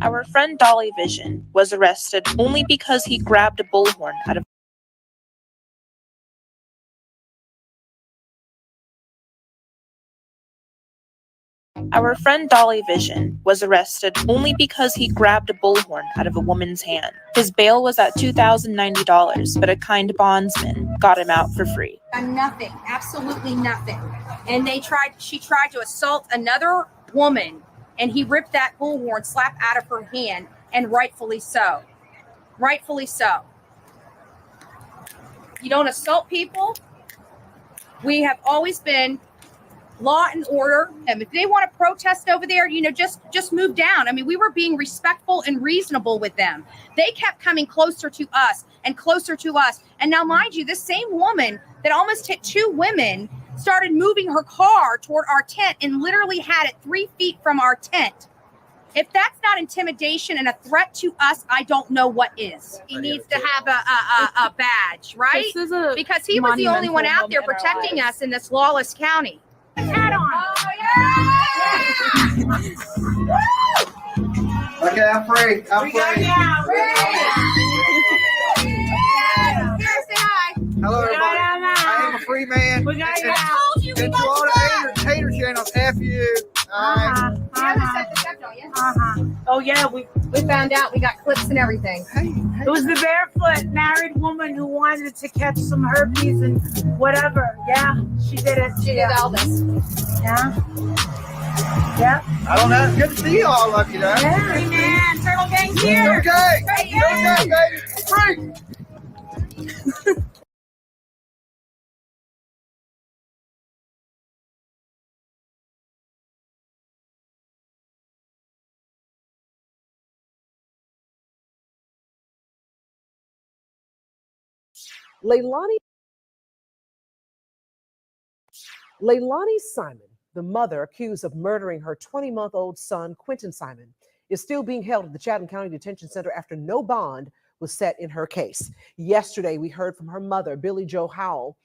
Our friend Dolly Vision was arrested only because he grabbed a bullhorn out of Our friend Dolly Vision was arrested only because he grabbed a bullhorn out of a woman's hand. His bail was at $2,090, but a kind bondsman got him out for free. Nothing, absolutely nothing. And she tried to assault another woman, and he ripped that bullhorn slap out of her hand, and rightfully so. Rightfully so. You don't assault people. We have always been law and order. And if they want to protest over there, just move down. I mean, we were being respectful and reasonable with them. They kept coming closer to us and closer to us. And now, mind you, this same woman that almost hit two women started moving her car toward our tent and literally had it 3 feet from our tent. If that's not intimidation and a threat to us, I don't know what is. He needs to have a badge, right? Because he was the only one out there protecting us in this lawless county. Hat on. Oh, yeah! Okay, I'm free. I'm free. Here, say hi. Hello, everybody. I am a free man. We got you now. And to all the hater channels, F you. Oh yeah, we found out. We got clips and everything. It was the barefoot married woman who wanted to catch some herpes and whatever. Yeah, she did it. She did all this. Yeah. Yeah. I don't know. Good to see you all of you, though. Yeah. Hey, man. Turtle Gang here. Okay. Okay, baby. Free. Leilani Simon, the mother accused of murdering her 20-month-old son, Quentin Simon, is still being held at the Chatham County Detention Center after no bond was set in her case. Yesterday, we heard from her mother, Billy Joe Howell,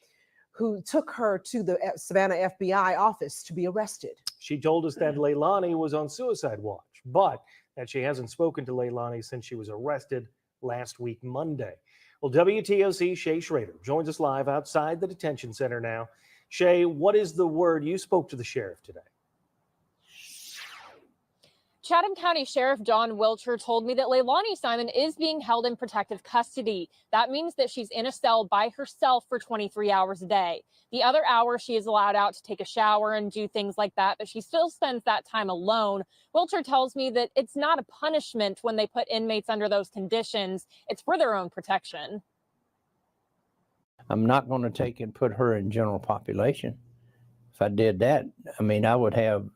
who took her to the Savannah FBI office to be arrested. She told us that Leilani was on suicide watch, but that she hasn't spoken to Leilani since she was arrested last week, Monday. Well, WTOC Shay Schrader joins us live outside the detention center now. Shay, what is the word? You spoke to the sheriff today. Chatham County Sheriff Don Wilcher told me that Leilani Simon is being held in protective custody. That means that she's in a cell by herself for 23 hours a day. The other hour, she is allowed out to take a shower and do things like that, but she still spends that time alone. Wilcher tells me that it's not a punishment when they put inmates under those conditions. It's for their own protection. I'm not going to take and put her in general population. If I did that, I mean, I would have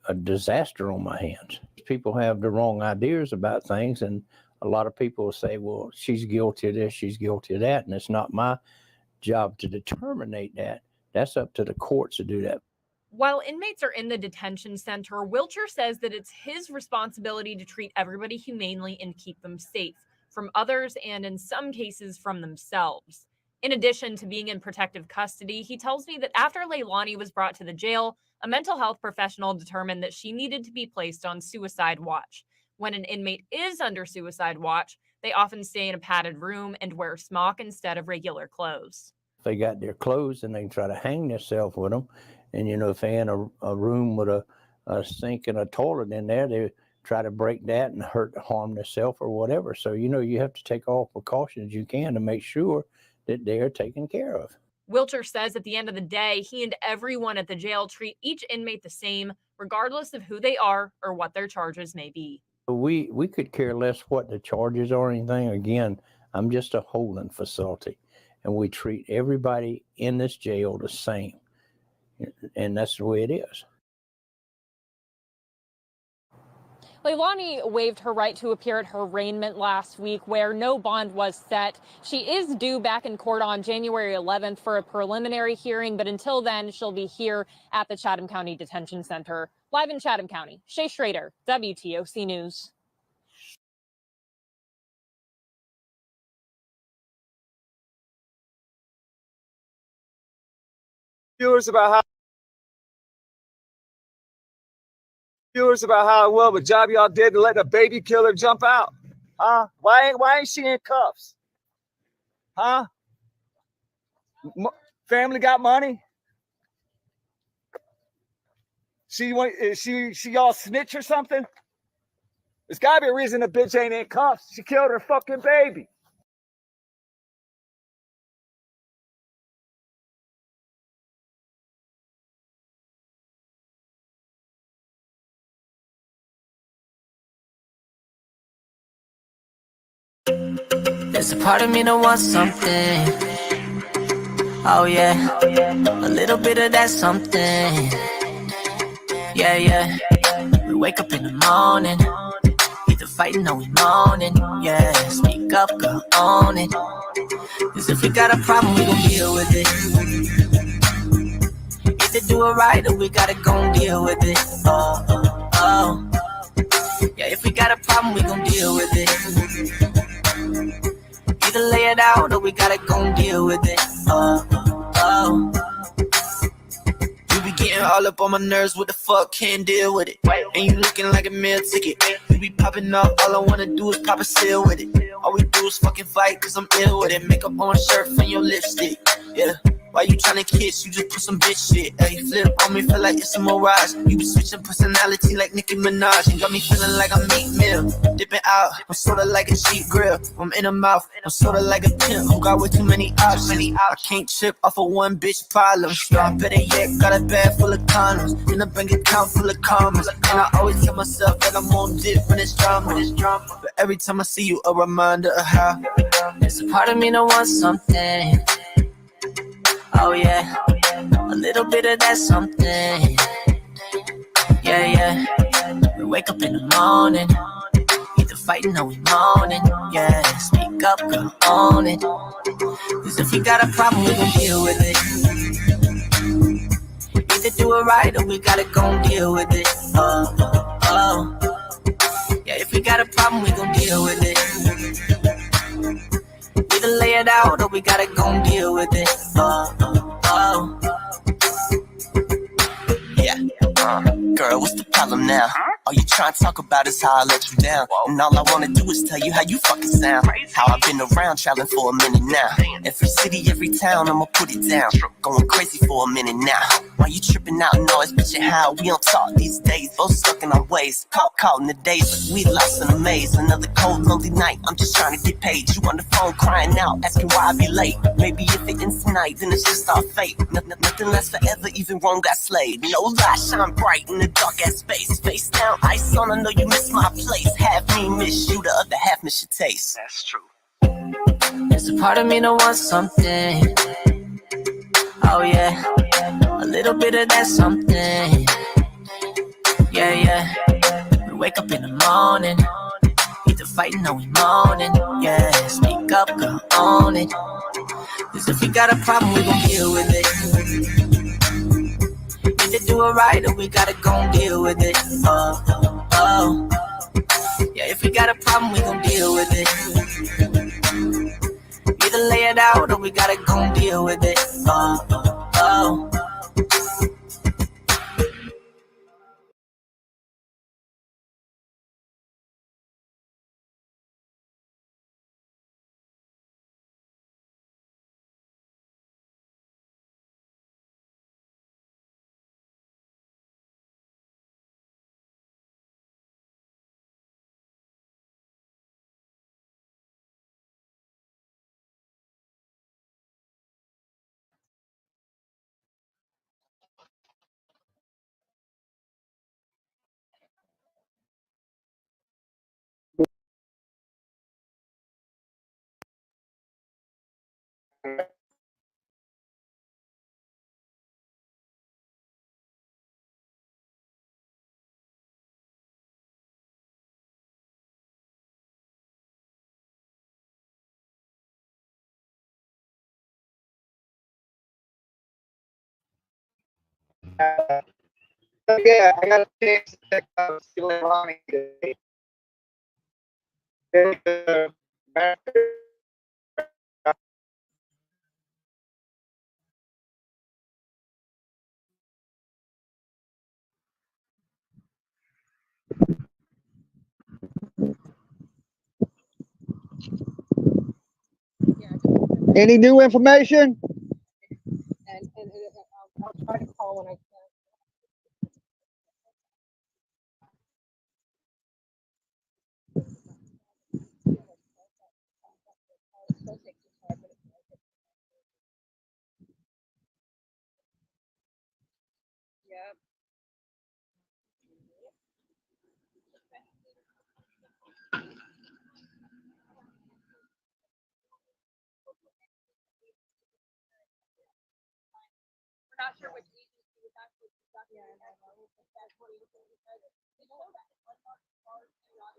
a disaster on my hands. People have the wrong ideas about things, and a lot of people will say, well, she's guilty of this, she's guilty of that, and it's not my job to determine that. That's up to the courts to do that. While inmates are in the detention center, Wilcher says that it's his responsibility to treat everybody humanely and keep them safe from others and in some cases from themselves. In addition to being in protective custody, he tells me that after Leilani was brought to the jail, a mental health professional determined that she needed to be placed on suicide watch. When an inmate is under suicide watch, they often stay in a padded room and wear smock instead of regular clothes. If they got their clothes, and they can try to hang themselves with them. And, you know, if they're in a room with a sink and a toilet in there, they try to break that and harm themselves or whatever. So, you know, you have to take all precautions you can to make sure that they are taken care of. Wilcher says at the end of the day, he and everyone at the jail treat each inmate the same, regardless of who they are or what their charges may be. We could care less what the charges are or anything. Again, I'm just a holding facility, and we treat everybody in this jail the same. And that's the way it is. Leilani waived her right to appear at her arraignment last week, where no bond was set. She is due back in court on January 11th for a preliminary hearing, but until then, she'll be here at the Chatham County Detention Center. Live in Chatham County, Shay Schrader, WTOC News. Viewers about viewers about how well the job y'all did to let the baby killer jump out? Huh? Why ain't she in cuffs? Huh? Family got money? Is she y'all snitch or something? There's gotta be a reason the bitch ain't in cuffs. She killed her fucking baby. There's a part of me that wants something. Oh yeah, a little bit of that something. Yeah. We wake up in the morning, either fighting or we moaning. Yeah, speak up, girl, own it. Cause if we got a problem, we gon' deal with it. Either do it right or we gotta gon' deal with it. Oh. Yeah, if we got a problem, we gon' deal with it. Either lay it out or we gotta gon' deal with it. Oh. You be getting all up on my nerves, what the fuck, can't deal with it. And you looking like a meal ticket. You be popping up, all I wanna do is pop a seal with it. All we do is fucking fight, cause I'm ill with it. Makeup on shirt from your lipstick, yeah. Why you tryna kiss? You just put some bitch shit. Hey, flip on me, feel like it's a mirage. You be switching personality like Nicki Minaj. And got me feeling like I'm Meek Mill. Dipping out, I'm sorta like a cheap grill. I'm in her mouth, I'm sorta like a pimp who got way too many options. I can't trip off of one bitch problem. Better yet, got a bag full of condoms and a bank account full of commas. And I always tell myself that I'm on dip when it's drama. But every time I see you, a reminder of how there's a part of me that wants something. Oh yeah, a little bit of that something. Yeah. We wake up in the morning, either fighting or we moaning. Yeah, speak up, girl, own it. Cause if we got a problem, we gon' deal with it. Either do it right or we gotta gon' deal with it. Oh. Yeah, if we got a problem, we gon' deal with it. Either lay it out or we gotta gon' deal with it. Oh. Yeah. Girl, what's the problem now? All you trying to talk about is how I let you down. And all I wanna do is tell you how you fucking sound. How I've been around traveling for a minute now. Every city, every town, I'ma put it down. Going crazy for a minute now. Why you tripping out and always bitching how we don't talk these days? Both stuck in our ways. Caught in the days, but we lost in a maze. Another cold, lonely night, I'm just trying to get paid. You on the phone crying out, asking why I be late. Maybe if it ends tonight, then it's just our fate. Nothing lasts forever, even wrong got slayed. No lie, shine bright in the dark ass space. Face down, ice on, I know you miss my place. Half me miss you, the other half miss your taste. That's true. There's a part of me that wants something. Oh yeah, a little bit of that something. Yeah. We wake up in the morning, either fighting or we moaning. Yeah, speak up, girl, own it. Cause if we got a problem, we gon' deal with it. Either do it right or we gotta gon' deal with it. Oh. Yeah, if we got a problem, we gon' deal with it. Either lay it out or we gotta gon' deal with it. Oh. Yeah, I got a chance to check out Leilani today. Any new information? And I'll try to call when I can. Yep. We're not sure which agency was actually conducting it. That's what he was saying. You know that unmarked cars do not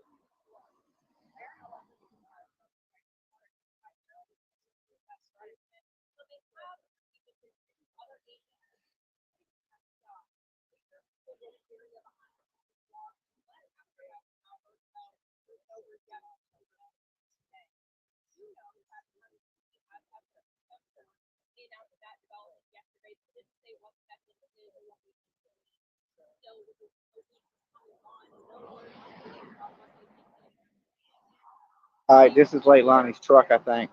All right, this is Leilani's truck, I think.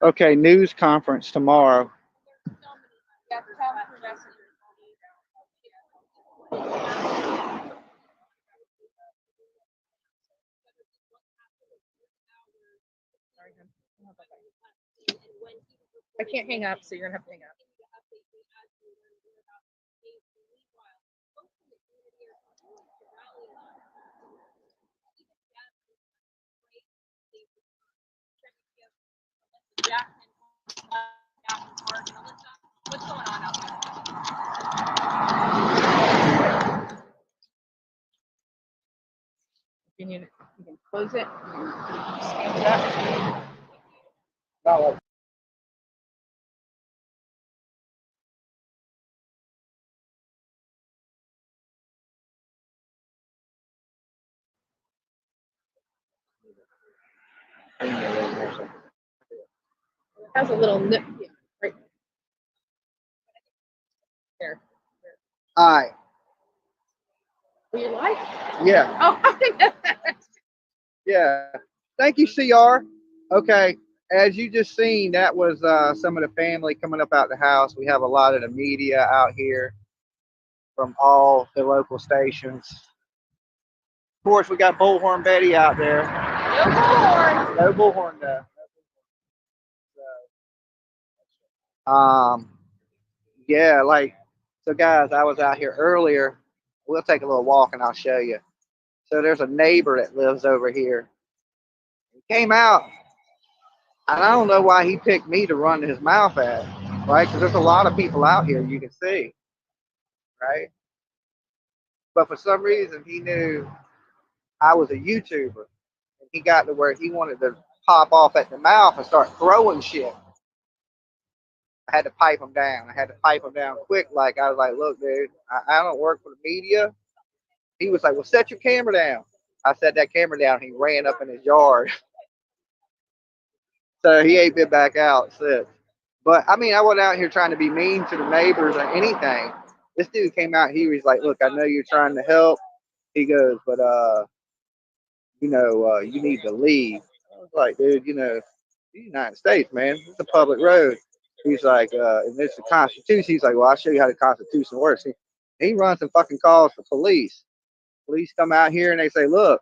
Okay, news conference tomorrow. Yeah, tell them through messages. I can't hang up, so you're gonna have to hang up. What's going on out there? You can close it. Stand it up. No, It has a little nip, yeah, right there. all right. Will you like? Yeah. Oh, Yeah. Thank you, CR. Okay. As you just seen, that was some of the family coming up out the house. We have a lot of the media out here from all the local stations. Of course, we got Bullhorn Betty out there. no bullhorn. No Bullhorn though. Yeah, so guys, I was out here earlier. We'll take a little walk and I'll show you. So there's a neighbor that lives over here. He came out, and I don't know why he picked me to run his mouth at, right? Because there's a lot of people out here you can see, right? But for some reason, he knew I was a YouTuber, and he got to where he wanted to pop off at the mouth and start throwing shit. I had to pipe him down. I had to pipe him down quick. Like, I was like, look, dude, I don't work for the media. He was like, well, set your camera down. I set that camera down. He ran up in his yard. So he ain't been back out since. But, I mean, I wasn't out here trying to be mean to the neighbors or anything. This dude came out. He was like, look, I know you're trying to help. He goes, but, you need to leave. I was like, dude, the United States, man. It's a public road. He's like, and it's the Constitution. He's like, well, I'll show you how the Constitution works. He runs some fucking calls for police. Police come out here and they say, look,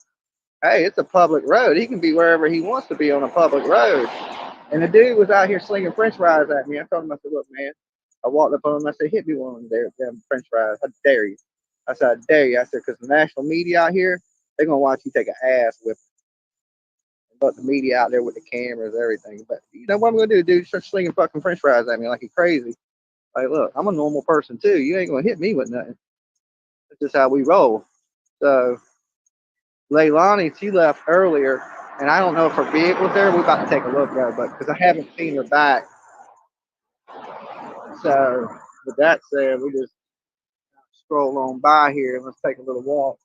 hey, it's a public road. He can be wherever he wants to be on a public road. And the dude was out here slinging french fries at me. I told him, I said, look, man. I walked up on him. I said, hit me one of them damn french fries. I dare you. I said, I dare you. I said, because the national media out here, they're going to watch you take an ass whip. But the media out there with the cameras, everything. But you know what I'm going to do? Dude, start slinging fucking french fries at me like he's crazy. Like, look, I'm a normal person too. You ain't going to hit me with nothing. That's just how we roll. So, Leilani, she left earlier, and I don't know if her vehicle's there. We're about to take a look at it, but because I haven't seen her back. So with that said, we just stroll on by here and let's take a little walk.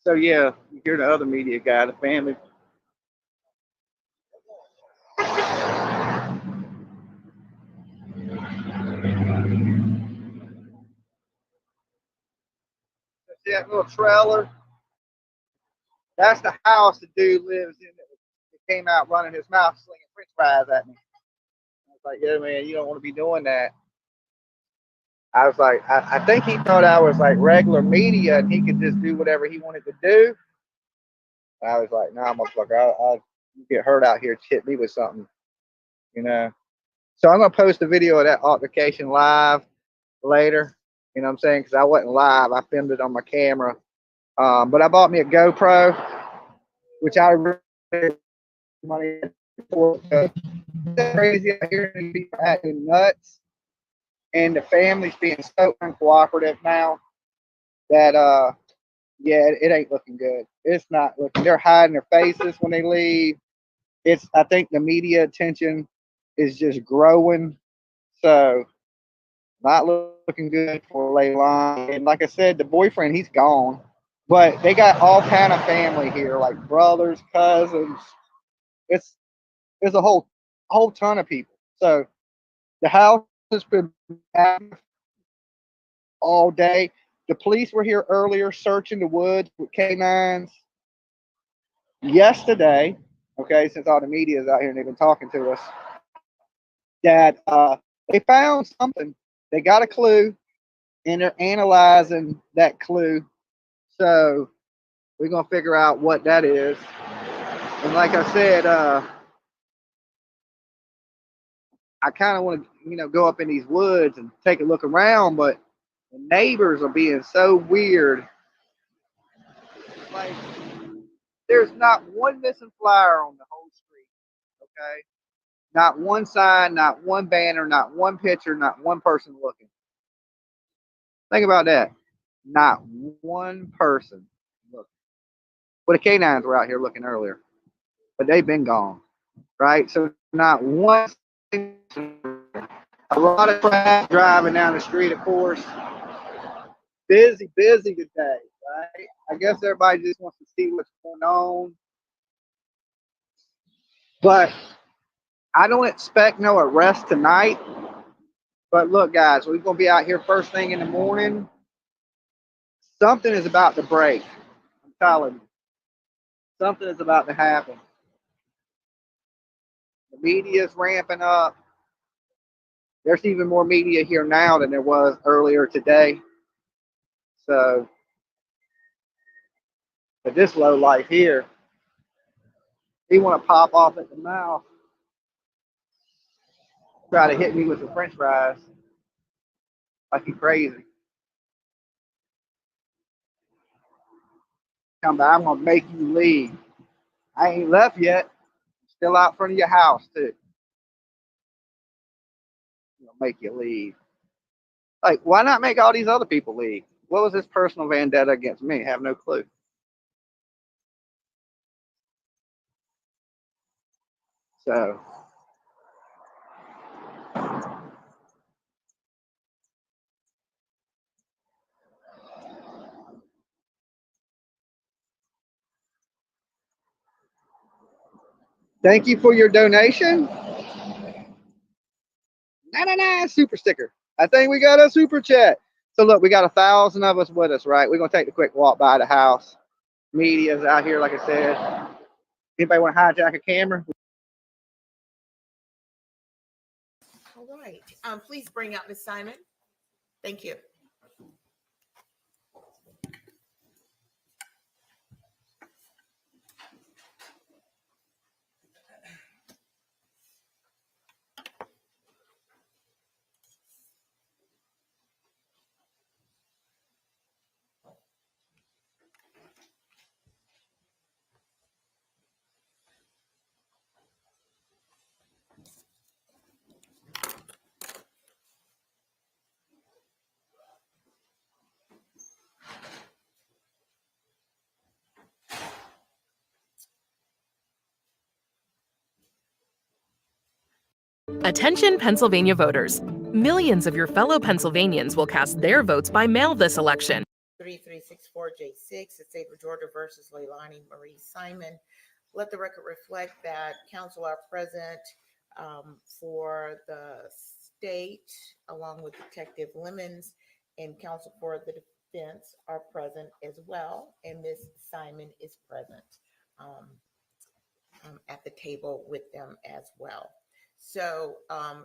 So yeah, you hear the other media guy, the family. See that little trailer? That's the house the dude lives in. That came out running his mouth, slinging French fries at me. I was like, yeah, man, you don't want to be doing that. I was like, I think he thought I was like regular media and he could just do whatever he wanted to do. I was like, nah, motherfucker, I'll get hurt out here, hit me with something, you know. So I'm gonna post a video of that altercation live later. You know what I'm saying? Because I wasn't live, I filmed it on my camera. But I bought me a GoPro, which I really money for. It's crazy out here, and people acting nuts, and the family's being so uncooperative now that yeah, it ain't looking good. It's not looking. They're hiding their faces when they leave. I think the media attention is just growing, so not looking good for Leilani. And like I said, the boyfriend, he's gone, but they got all kind of family here, like brothers, cousins. It's a whole ton of people. So the house has been active all day. The police were here earlier searching the woods with canines. Yesterday, okay, since all the media is out here and they've been talking to us, that they found something. They got a clue, and they're analyzing that clue. So we're gonna figure out what that is. And like I said, I kind of want to, go up in these woods and take a look around, but the neighbors are being so weird. Like, there's not one missing flyer on the whole street, okay? Not one sign, not one banner, not one picture, not one person looking. Think about that. Not one person looking. Well, the canines were out here looking earlier, but they've been gone, right? So not one. A lot of traffic driving down the street, of course. Busy today, right? I guess everybody just wants to see what's going on. But I don't expect no arrest tonight. But look, guys, we're going to be out here first thing in the morning. Something is about to break. I'm telling you. Something is about to happen. The media is ramping up. There's even more media here now than there was earlier today. So, but this low life here, he want to pop off at the mouth, try to hit me with the French fries, like he's crazy. Come back, I'm gonna make you leave. I ain't left yet. Still out front of your house too. I'm gonna make you leave. Like, why not make all these other people leave? What was his personal vendetta against me? I have no clue. So thank you for your donation. Super sticker. I think we got a super chat. So look, we got 1,000 of us with us, right? We're gonna take the quick walk by the house. Media's out here, like I said. Anybody want to hijack a camera? All right. Please bring up Miss Simon. Thank you. Attention Pennsylvania voters. Millions of your fellow Pennsylvanians will cast their votes by mail this election. 3364J6, the state of Georgia versus Leilani Marie Simon. Let the record reflect that counsel are present for the state, along with Detective Lemons, and counsel for the defense are present as well. And Ms. Simon is present at the table with them as well. So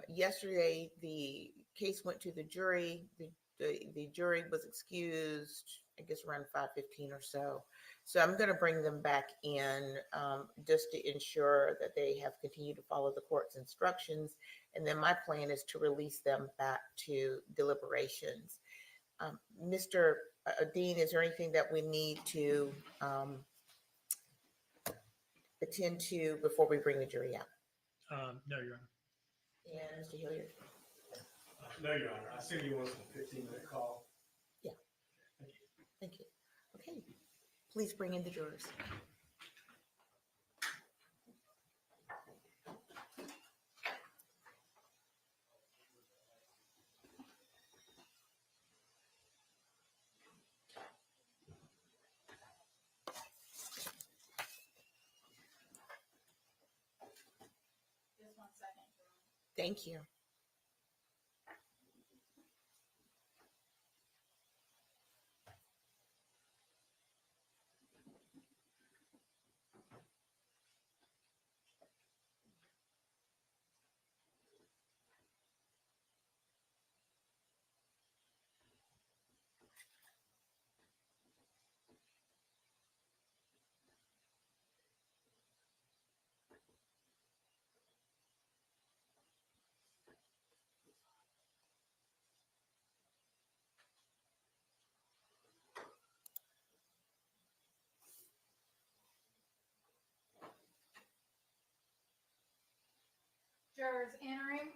yesterday, the case went to the jury. The jury was excused, I guess, around 5:15 or so. So I'm going to bring them back in just to ensure that they have continued to follow the court's instructions. And then my plan is to release them back to deliberations. Mr. Dean, is there anything that we need to attend to before we bring the jury out? No, Your Honor. And Mr. Hilliard? No, Your Honor. I assume you want a 15-minute call. Yeah. Thank you. Okay. Please bring in the jurors. Thank you. Jurors entering.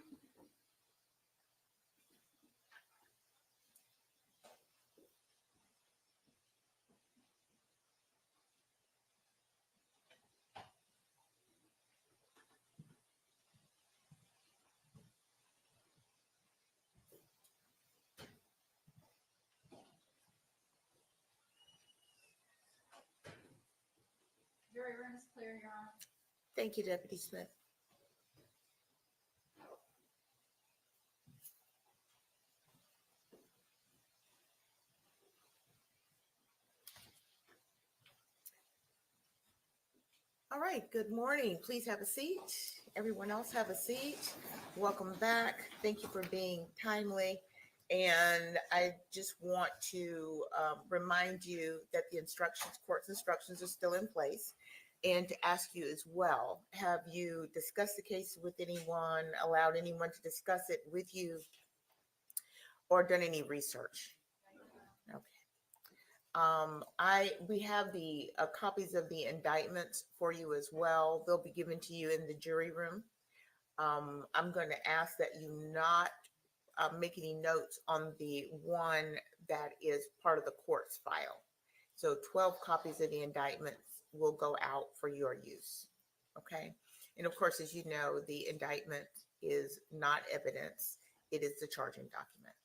Jury room is clear, Your Honor. Thank you, Deputy Smith. All right, good morning. Please have a seat. Everyone else have a seat. Welcome back. Thank you for being timely. And I just want to remind you that the court's instructions are still in place. And to ask you as well, have you discussed the case with anyone, allowed anyone to discuss it with you, or done any research? Okay. We have the copies of the indictments for you as well. They'll be given to you in the jury room. I'm going to ask that you not make any notes on the one that is part of the court's file. So 12 copies of the indictments will go out for your use. Okay. And of course, as you know, the indictment is not evidence. It is the charging document.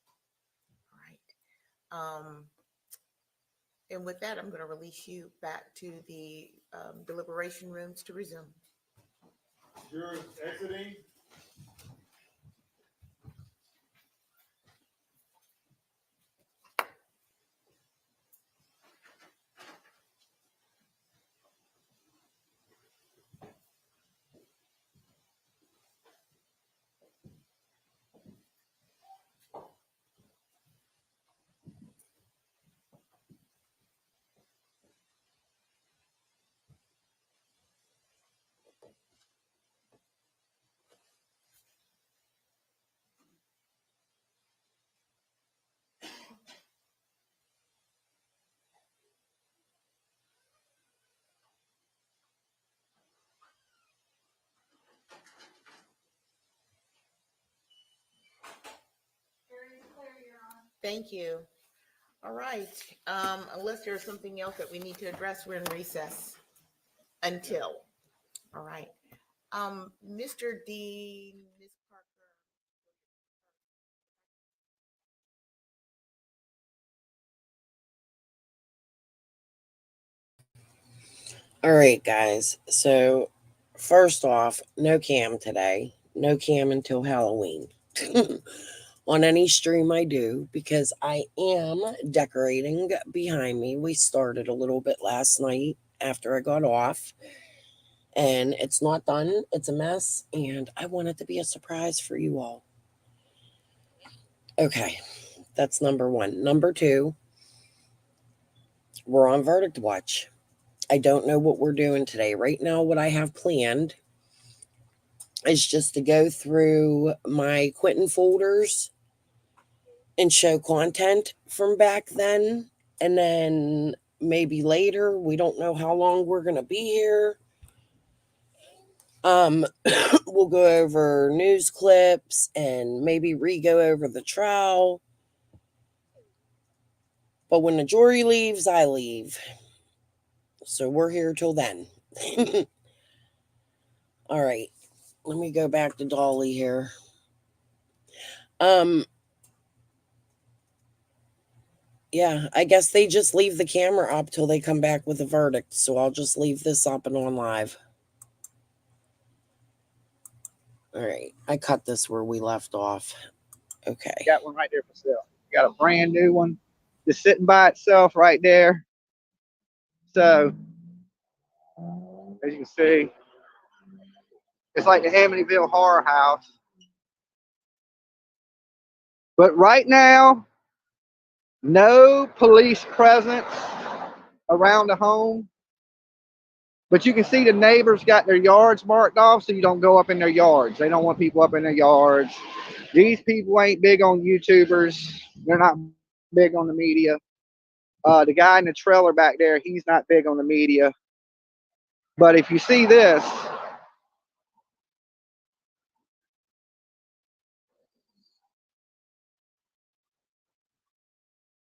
All right. And with that, I'm going to release you back to the deliberation rooms to resume. Jurors exiting. Thank you. All right. Unless there's something else that we need to address, we're in recess until. All right. Mr. Dean, Ms. Parker. All right, guys. So, first off, no cam today. No cam until Halloween. On any stream I do, because I am decorating behind me. We started a little bit last night after I got off. And it's not done. It's a mess. And I want it to be a surprise for you all. Okay. That's number one. Number two, we're on Verdict Watch. I don't know what we're doing today. Right now, what I have planned is just to go through my Quentin folders and show content from back then. And then maybe later, we don't know how long we're going to be here. We'll go over news clips and maybe re-go over the trial. But when the jury leaves, I leave. So we're here till then. All right. Let me go back to Dolly here. Yeah, I guess they just leave the camera up till they come back with a verdict. So I'll just leave this up and on live. All right. I cut this where we left off. Okay. Got one right there for sale. Got a brand new one just sitting by itself right there. So, as you can see, it's like the Amityville Horror House. But right now, no police presence around the home. But you can see the neighbors got their yards marked off, so you don't go up in their yards. They don't want people up in their yards. These people ain't big on YouTubers. They're not big on the media. The guy in the trailer back there, he's not big on the media. But if you see this,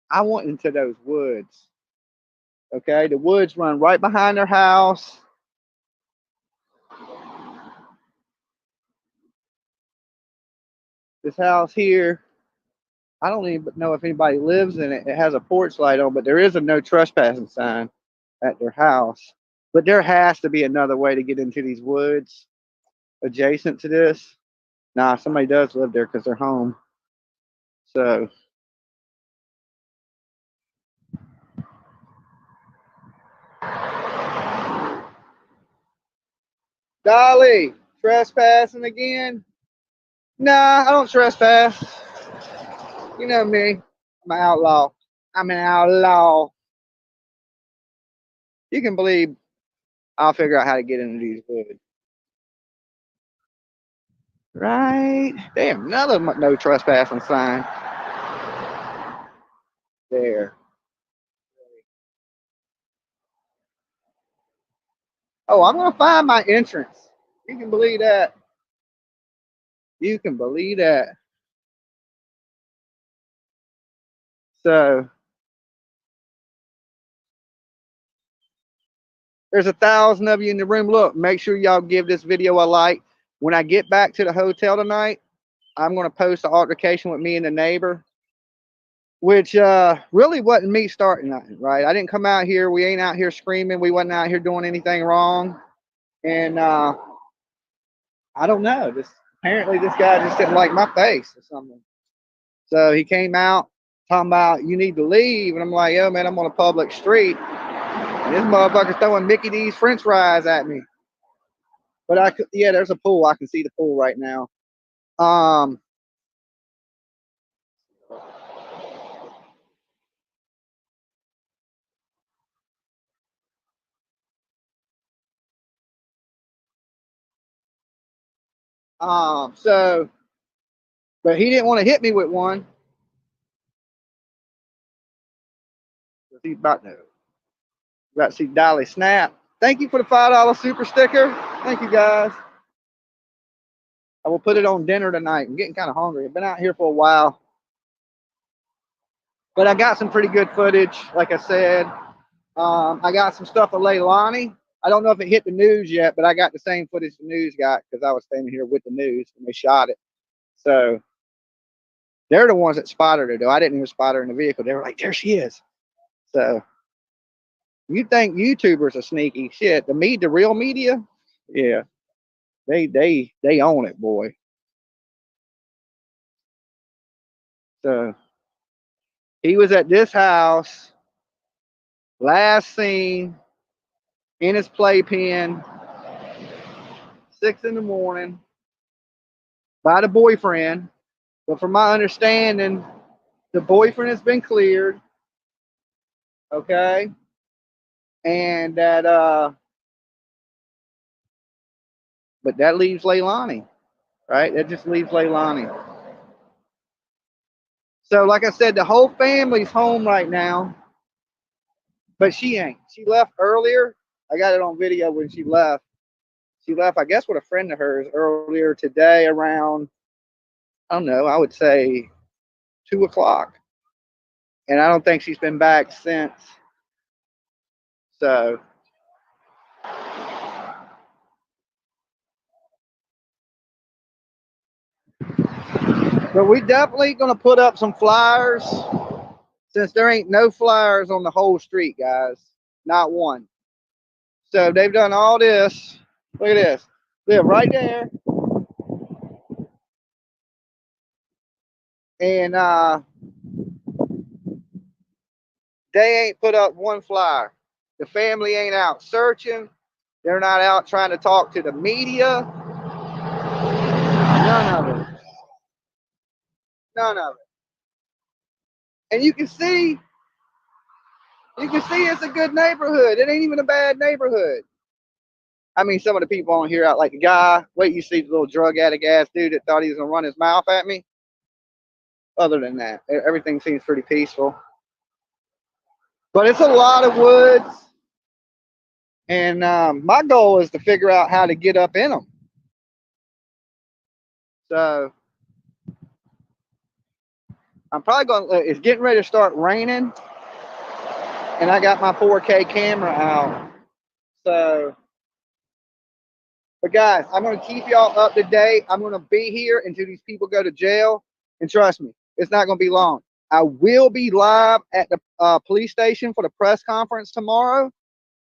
I went into those woods. Okay, the woods run right behind their house. This house here, I don't even know if anybody lives in it. It has a porch light on, but there is a no trespassing sign at their house. But there has to be another way to get into these woods adjacent to this. Nah, somebody does live there because they're home. So, Dolly, trespassing again? Nah, I don't trespass. You know me. I'm an outlaw. I'm an outlaw. You can believe I'll figure out how to get into these woods. Right. Damn, another no trespassing sign. There. Oh, I'm going to find my entrance. You can believe that. You can believe that. So, there's 1,000 of you in the room. Look, make sure y'all give this video a like. When I get back to the hotel tonight, I'm going to post an altercation with me and the neighbor, which really wasn't me starting nothing, right? I didn't come out here. We ain't out here screaming. We wasn't out here doing anything wrong. And I don't know. Apparently this guy just didn't like my face or something. So he came out talking about, you need to leave. And I'm like, yo, man, I'm on a public street. And this motherfucker's throwing Mickey D's French fries at me. But yeah, there's a pool. I can see the pool right now. But he didn't want to hit me with one. He's about to see Dolly snap. Thank you for the $5 super sticker. Thank you, guys. I will put it on dinner tonight. I'm getting kind of hungry. I've been out here for a while. But I got some pretty good footage, like I said. I got some stuff of Leilani. I don't know if it hit the news yet, but I got the same footage the news got because I was standing here with the news when they shot it. So they're the ones that spotted her, though. I didn't even spot her in the vehicle. They were like, there she is. So You think YouTubers are sneaky? Shit, the real media, yeah, they own it, boy. So he was at this house, last seen in his playpen, 6 in the morning, by the boyfriend. But from my understanding, the boyfriend has been cleared. Okay. And that but that leaves Leilani, right? That just leaves Leilani. So like I said, the whole family's home right now, but she ain't. She left earlier. I got it on video when she left. She left, I guess, with a friend of hers earlier today around, I don't know, I would say 2 o'clock. And I don't think she's been back since. So but we definitely gonna put up some flyers, since there ain't no flyers on the whole street, guys. Not one. So they've done all this. Look at this. Live right there. And they ain't put up one flyer. The family ain't out searching. They're not out trying to talk to the media. None of it. None of it. And you can see it's a good neighborhood. It ain't even a bad neighborhood. I mean, some of the people on here out like the guy. Wait, you see the little drug addict ass dude that thought he was gonna run his mouth at me. Other than that, everything seems pretty peaceful. But it's a lot of woods. And my goal is to figure out how to get up in them. So I'm probably going to, it's getting ready to start raining. And I got my 4K camera out. So, but guys, I'm going to keep y'all up to date. I'm going to be here until these people go to jail. And trust me, it's not going to be long. I will be live at the police station for the press conference tomorrow.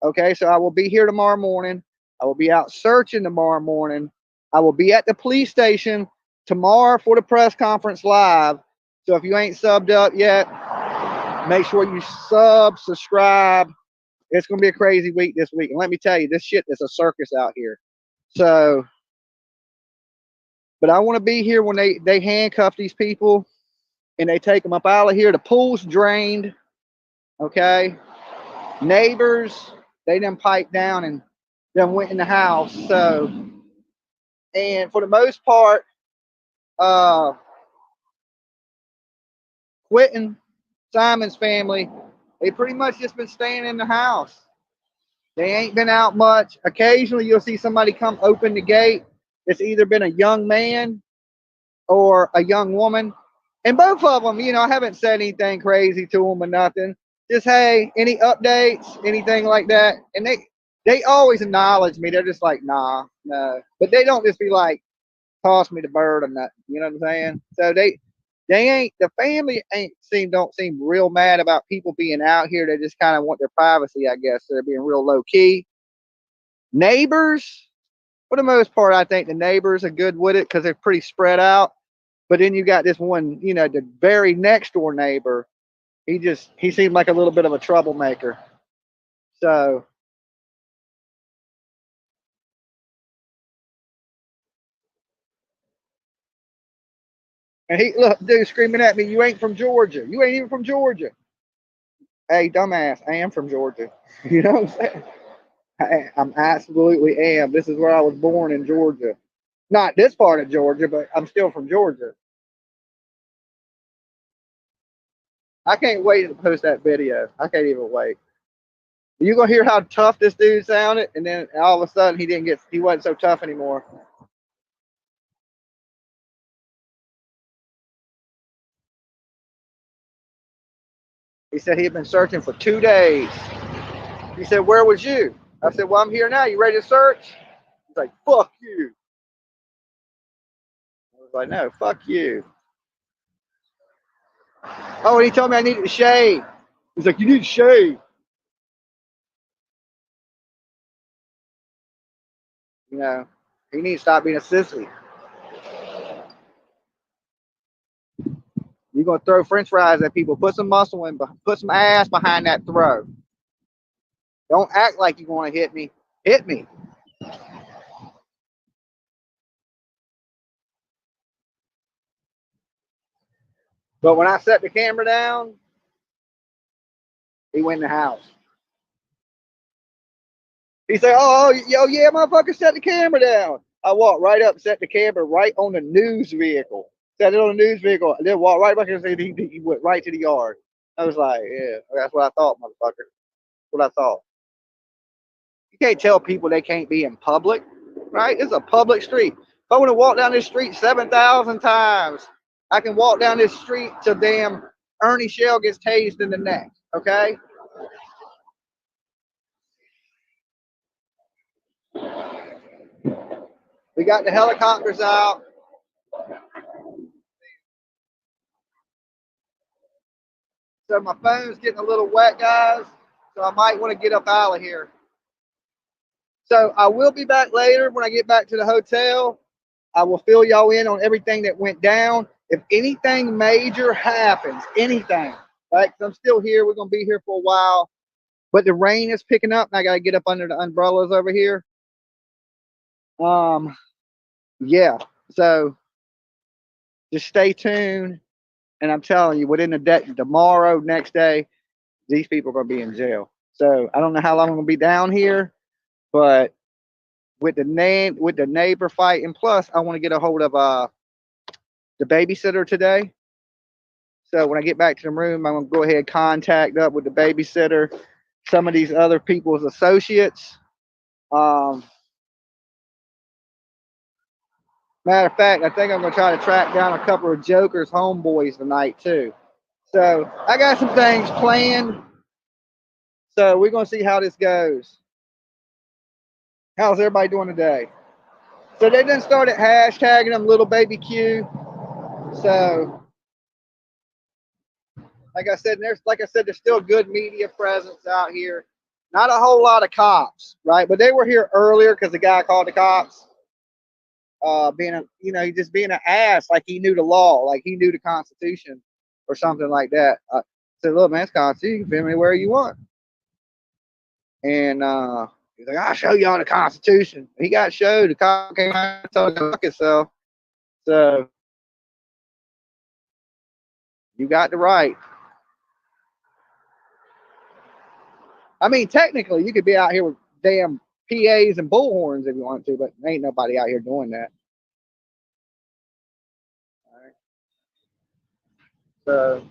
Okay, so I will be here tomorrow morning. I will be out searching tomorrow morning. I will be at the police station tomorrow for the press conference live. So if you ain't subbed up yet, make sure you subscribe. It's going to be a crazy week this week. And let me tell you, this shit is a circus out here. So, but I want to be here when they handcuff these people and they take them up out of here. The pool's drained. Okay. Neighbors, they done piped down and then went in the house. So, and for the most part, Quentin Simon's family, they pretty much just been staying in the house. They ain't been out much. Occasionally you'll see somebody come open the gate. It's either been a young man or a young woman. And both of them, you know, I haven't said anything crazy to them or nothing. Just, hey, any updates, anything like that. And they always acknowledge me. They're just like, nah, no. But they don't just be like, toss me the bird or nothing. You know what I'm saying? So they ain't, the family don't seem real mad about people being out here. They just kind of want their privacy, I guess. So they're being real low key. Neighbors, for the most part, I think the neighbors are good with it because they're pretty spread out. But then you got this one, you know, the very next door neighbor. He seemed like a little bit of a troublemaker. So and he, look, dude screaming at me, you ain't from Georgia. You ain't even from Georgia. Hey, dumbass, I am from Georgia. You know what I'm saying? I'm absolutely am. This is where I was born, in Georgia. Not this part of Georgia, but I'm still from Georgia. I can't wait to post that video. I can't even wait. You're gonna hear how tough this dude sounded, and then all of a sudden he wasn't so tough anymore. He said he had been searching for 2 days. He said, where was you? I said, well, I'm here now. You ready to search? He's like, fuck you. I was like, no, fuck you. Oh, and he told me I needed to shave. He's like, you need to shave. You know, he needs to stop being a sissy. You're gonna throw French fries at people. Put some muscle in, put some ass behind that throw. Don't act like you want to hit me. Hit me. But when I set the camera down, he went in the house. He said, "Oh, yeah, motherfucker, set the camera down." I walked right up, set the camera right on the news vehicle. Set it on the news vehicle, and then walked right back and said he went right to the yard. I was like, yeah, that's what I thought, motherfucker. That's what I thought. You can't tell people they can't be in public, right? It's a public street. If I want to walk down this street 7,000 times, I can walk down this street till damn Ernie Shell gets tased in the neck, okay? We got the helicopters out. So my phone's getting a little wet, guys. So I might want to get up out of here. So I will be back later when I get back to the hotel. I will fill y'all in on everything that went down. If anything major happens, anything, right? 'Cause I'm still here. We're going to be here for a while. But the rain is picking up, and I got to get up under the umbrellas over here. Yeah. So just stay tuned. And I'm telling you, within the day, tomorrow, next day, these people are going to be in jail. So I don't know how long I'm going to be down here, but with the neighbor fight, and plus I want to get a hold of the babysitter today. So when I get back to the room, I'm going to go ahead and contact up with the babysitter, some of these other people's associates. Matter of fact, I think I'm going to try to track down a couple of Joker's homeboys tonight too. So I got some things planned. So we're going to see how this goes. How's everybody doing today? So they done started hashtagging them little baby Q. So like I said, there's still good media presence out here. Not a whole lot of cops, right? But they were here earlier because the guy called the cops. He just being an ass, like he knew the law, like he knew the Constitution or something like that. I said, look, man, it's Constitution, you can film anywhere you want. And he's like, I'll show y'all the Constitution. He got showed. The cop came out and told him to fuck himself. So you got the right. I mean, technically, you could be out here with damn PAs and bullhorns if you want to, but ain't nobody out here doing that. All right. So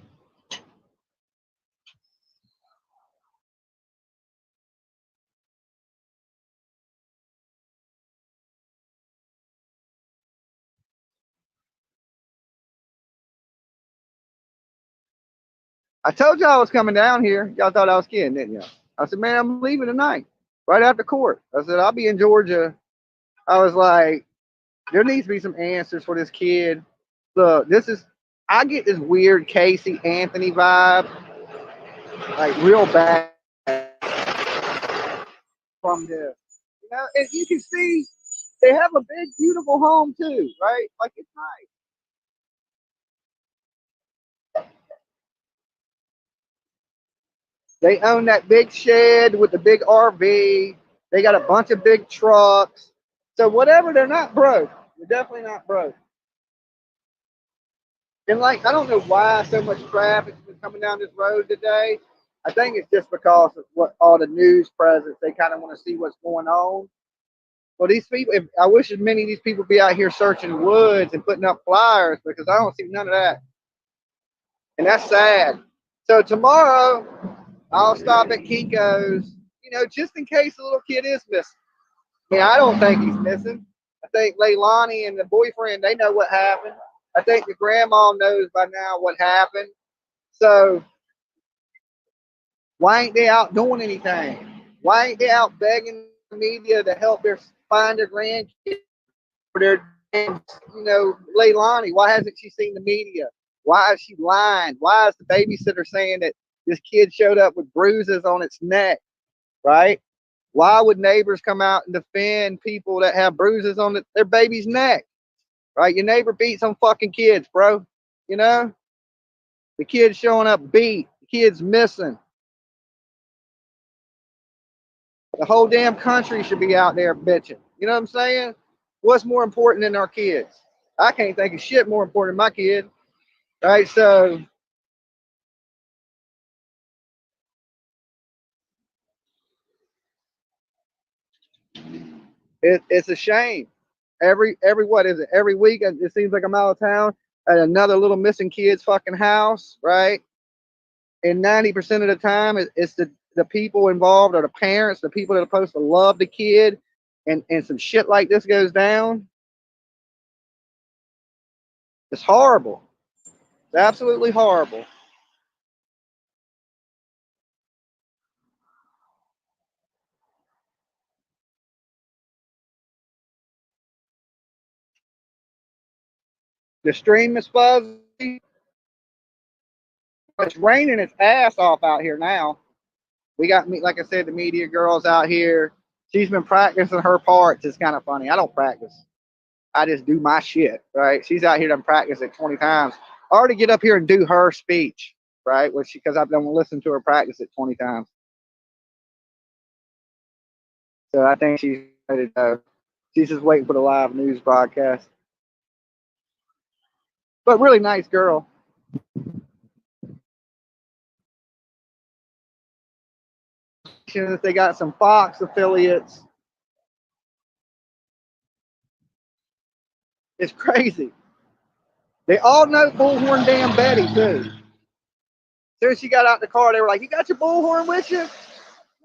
I told y'all I was coming down here. Y'all thought I was kidding, didn't you? I said, man, I'm leaving tonight, right after court. I said, I'll be in Georgia. I was like, there needs to be some answers for this kid. Look, I get this weird Casey Anthony vibe, like real bad from this. You know, and you can see they have a big, beautiful home too, right? Like it's nice. They own that big shed with the big RV. They got a bunch of big trucks. So whatever, they're not broke. They're definitely not broke. And like, I don't know why so much traffic's been coming down this road today. I think it's just because of what all the news presence, they kind of want to see what's going on. Well, these people, I wish as many of these people be out here searching woods and putting up flyers, because I don't see none of that. And that's sad. So tomorrow, I'll stop at Kinko's, just in case a little kid is missing. I don't think he's missing. I think Leilani and the boyfriend, they know what happened. I think the grandma knows by now what happened. So why ain't they out doing anything? Why ain't they out begging the media to help find their grandkids for their, Leilani? Why hasn't she seen the media? Why is she lying? Why is the babysitter saying that this kid showed up with bruises on its neck, right? Why would neighbors come out and defend people that have bruises on their baby's neck? Right? Your neighbor beat some fucking kids, bro. You know? The kid's showing up beat. The kid's missing. The whole damn country should be out there bitching. You know what I'm saying? What's more important than our kids? I can't think of shit more important than my kid. Right? So it's a shame. Every what is it? Every week it seems like I'm out of town at another little missing kid's fucking house, right? And 90% of the time it's the people involved are the parents, the people that are supposed to love the kid, and some shit like this goes down. It's horrible. It's absolutely horrible. The stream is fuzzy. It's raining its ass off out here now. We got, like I said, the media girls out here. She's been practicing her parts. It's kind of funny. I don't practice. I just do my shit, right? She's out here done practice it 20 times. I already get up here and do her speech, right? Because I've done listened to her practice it 20 times. So I think she's ready to go. She's just waiting for the live news broadcast. But really nice girl. They got some Fox affiliates. It's crazy. They all know Bullhorn Damn Betty too. As soon as she got out the car, they were like, "You got your bullhorn with you?" And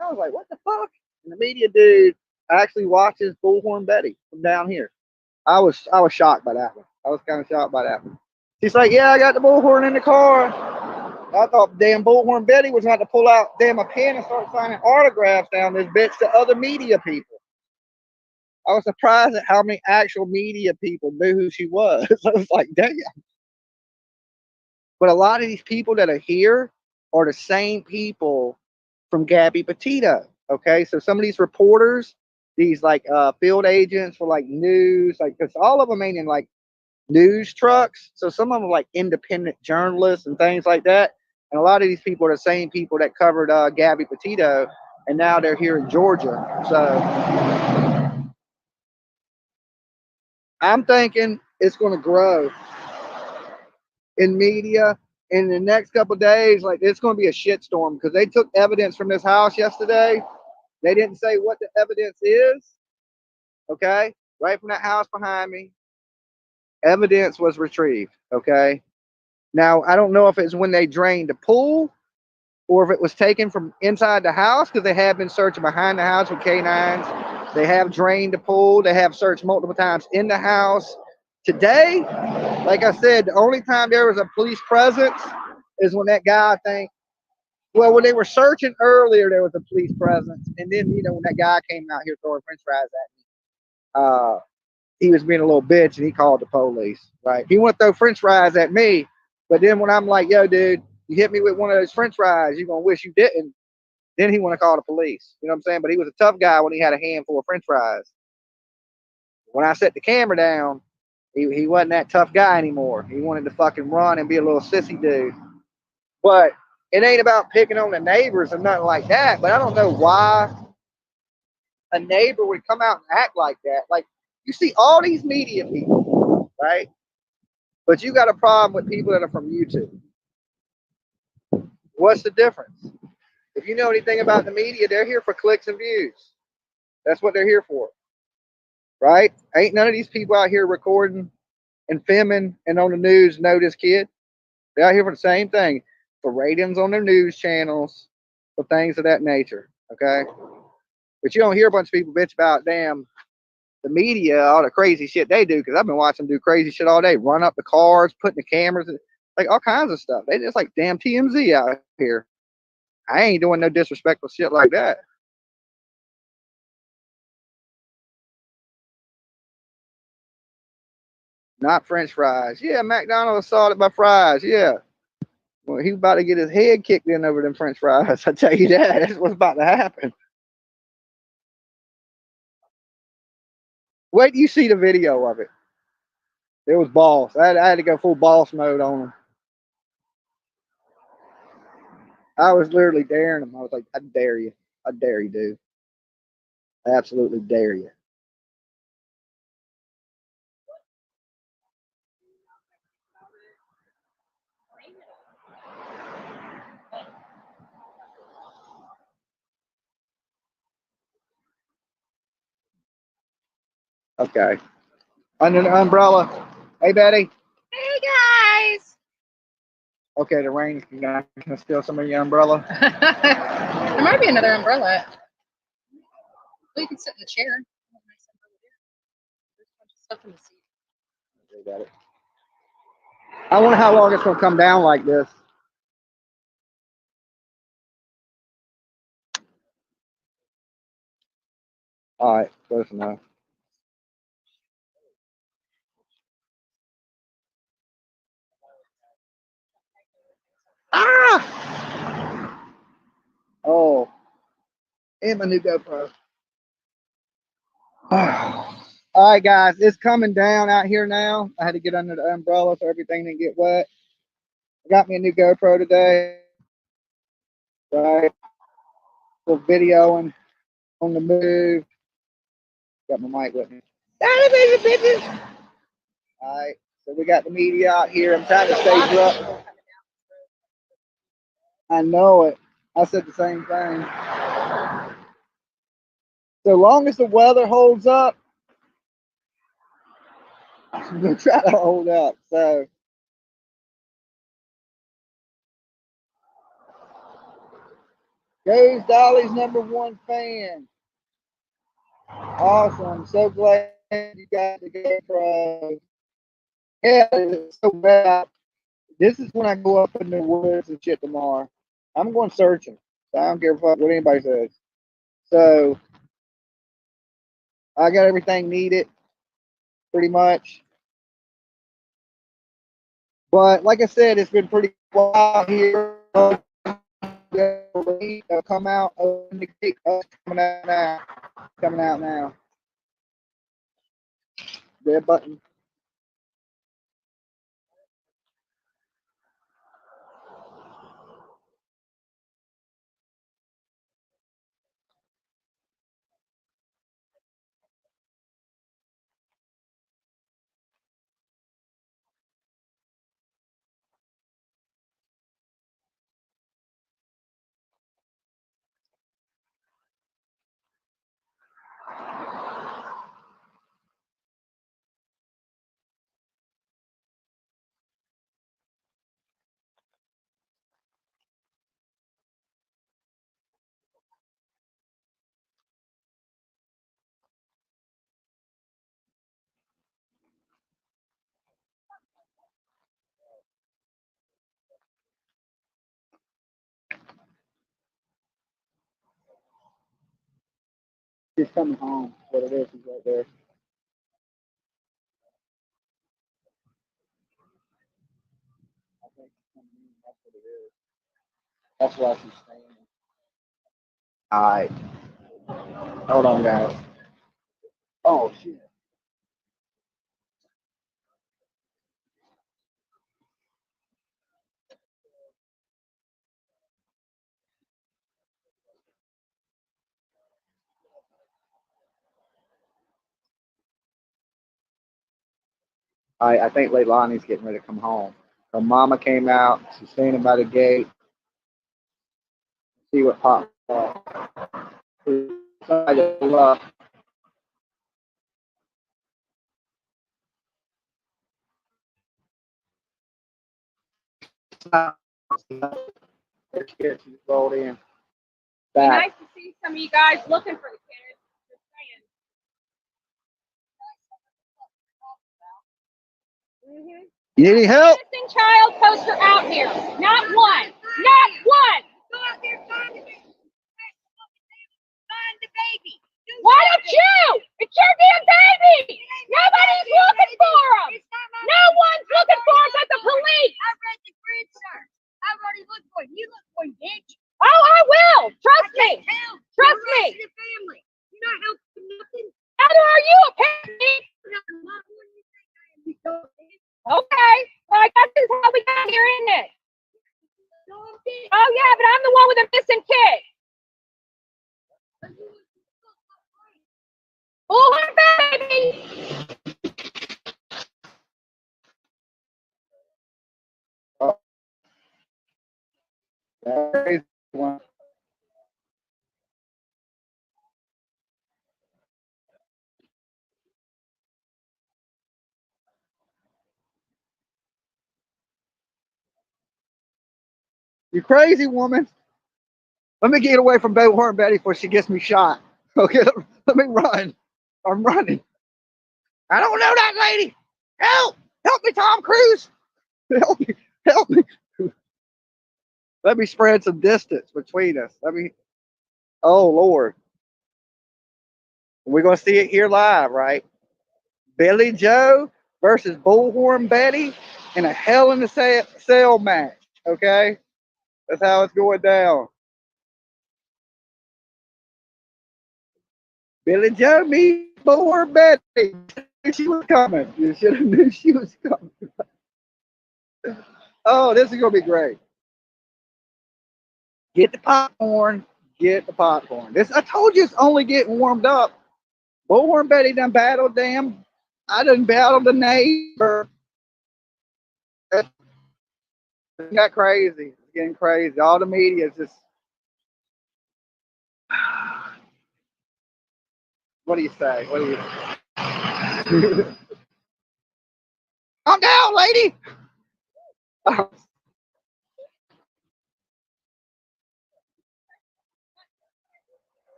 I was like, "What the fuck?" And the media dude actually watches Bullhorn Betty from down here. I was shocked by that one. I was kind of shocked by that one. She's like, "Yeah, I got the bullhorn in the car." I thought damn Bullhorn Betty was going to pull out damn a pen and start signing autographs down this bitch to other media people. I was surprised at how many actual media people knew who she was. I was like, damn. But a lot of these people that are here are the same people from Gabby Petito. Okay, so some of these reporters, these like field agents for like news, like because all of them ain't in like news trucks. So some of them are like independent journalists and things like that. And a lot of these people are the same people that covered Gabby Petito, and now they're here in Georgia. So I'm thinking it's going to grow in media in the next couple of days. Like it's going to be a shitstorm because they took evidence from this house yesterday. They didn't say what the evidence is. Okay, right from that house behind me, evidence was retrieved. Okay. Now, I don't know if it's when they drained the pool or if it was taken from inside the house because they have been searching behind the house with canines. They have drained the pool. They have searched multiple times in the house. Today, like I said, the only time there was a police presence is when that guy, when they were searching earlier, there was a police presence. And then, when that guy came out here throwing french fries at me, he was being a little bitch and he called the police, right? He wanted to throw french fries at me. But then when I'm like, yo, dude, you hit me with one of those french fries, you're going to wish you didn't. Then he want to call the police. You know what I'm saying? But he was a tough guy when he had a handful of french fries. When I set the camera down, he wasn't that tough guy anymore. He wanted to fucking run and be a little sissy dude. But it ain't about picking on the neighbors or nothing like that. But I don't know why a neighbor would come out and act like that. Like, you see all these media people, right? But you got a problem with people that are from YouTube. What's the difference? If you know anything about the media, they're here for clicks and views. That's what they're here for. Right? Ain't none of these people out here recording and filming and on the news know this kid. They're out here for the same thing. For ratings on their news channels, for things of that nature. Okay? But you don't hear a bunch of people bitch about damn the media, all the crazy shit they do, because I've been watching them do crazy shit all day. Run up the cars, putting the cameras, like all kinds of stuff. They just like damn TMZ out here. I ain't doing no disrespectful shit like that. Not French fries. Yeah, McDonald's assaulted by fries. Yeah. Well, he's about to get his head kicked in over them French fries. I tell you that. That's what's about to happen. Wait till you see the video of it. It was boss. I had to go full boss mode on him. I was literally daring him. I was like, I dare you. I dare you, dude. I absolutely dare you. Okay. Under the umbrella. Hey, Betty. Hey guys. Okay, the rain can steal some of your umbrella. There might be another umbrella. Well, you can sit in the chair. There's a bunch of stuff in the seat. They got it. I wonder how long it's gonna come down like this. All right, close enough. Ah! Oh, and my new GoPro. All right, guys, it's coming down out here now. I had to get under the umbrella so everything didn't get wet. I got me a new GoPro today. Right, for videoing on the move. Got my mic with me. All right, so we got the media out here. I'm trying to stay up. I know it. I said the same thing. So long as the weather holds up, I'm gonna try to hold up. So goes Dolly's #1 fan. Awesome. So glad you got the GoPro. Yeah, it's so bad. This is when I go up in the woods and shit tomorrow. I'm going searching. So I don't give a fuck what anybody says. So I got everything needed, pretty much. But like I said, it's been pretty wild here. Come out, open the gate. Coming out now. Coming out now. Red button. She's coming home. What it is right there. I think she's coming in. That's what it is. That's why she's staying. All right. Hold on, guys. Oh, shit. I think Leilani's getting ready to come home. Her mama came out. She's standing by the gate. See what pops up. She's rolled in. Back. Nice to see some of you guys looking for the kids. Just saying. Mm-hmm. You need any help? Missing child poster out here. Not one. Not one. Go out there, find the baby. Why don't you? It's your damn baby. Nobody's looking for him. No one's looking for him but the police. I read the grid search. I've already looked for him. You look for him, bitch. Oh, I will. Trust me. Trust me. You're not helping nothing. Neither are you, apparently. Okay. Well, I guess this is how we got here, isn't it? Oh, yeah, but I'm the one with a missing kid. Bullhorn, baby. Oh, there is one. You crazy woman. Let me get away from Bullhorn Betty before she gets me shot. Okay, let me run. I'm running. I don't know that lady. Help! Help me, Tom Cruise. Help me. Help me. Let me spread some distance between us. Oh, Lord. We're going to see it here live, right? Billy Joe versus Bullhorn Betty in a Hell in a Cell match. Okay? That's how it's going down. Billy Joe meets Bullhorn Betty. She was coming. You should have knew she was coming. Oh, this is going to be great. Get the popcorn. Get the popcorn. I told you it's only getting warmed up. Bullhorn Betty done battled them. I done battled the neighbor. It got crazy. It's getting crazy. All the media is just. What do you say? What do you? Calm down, lady.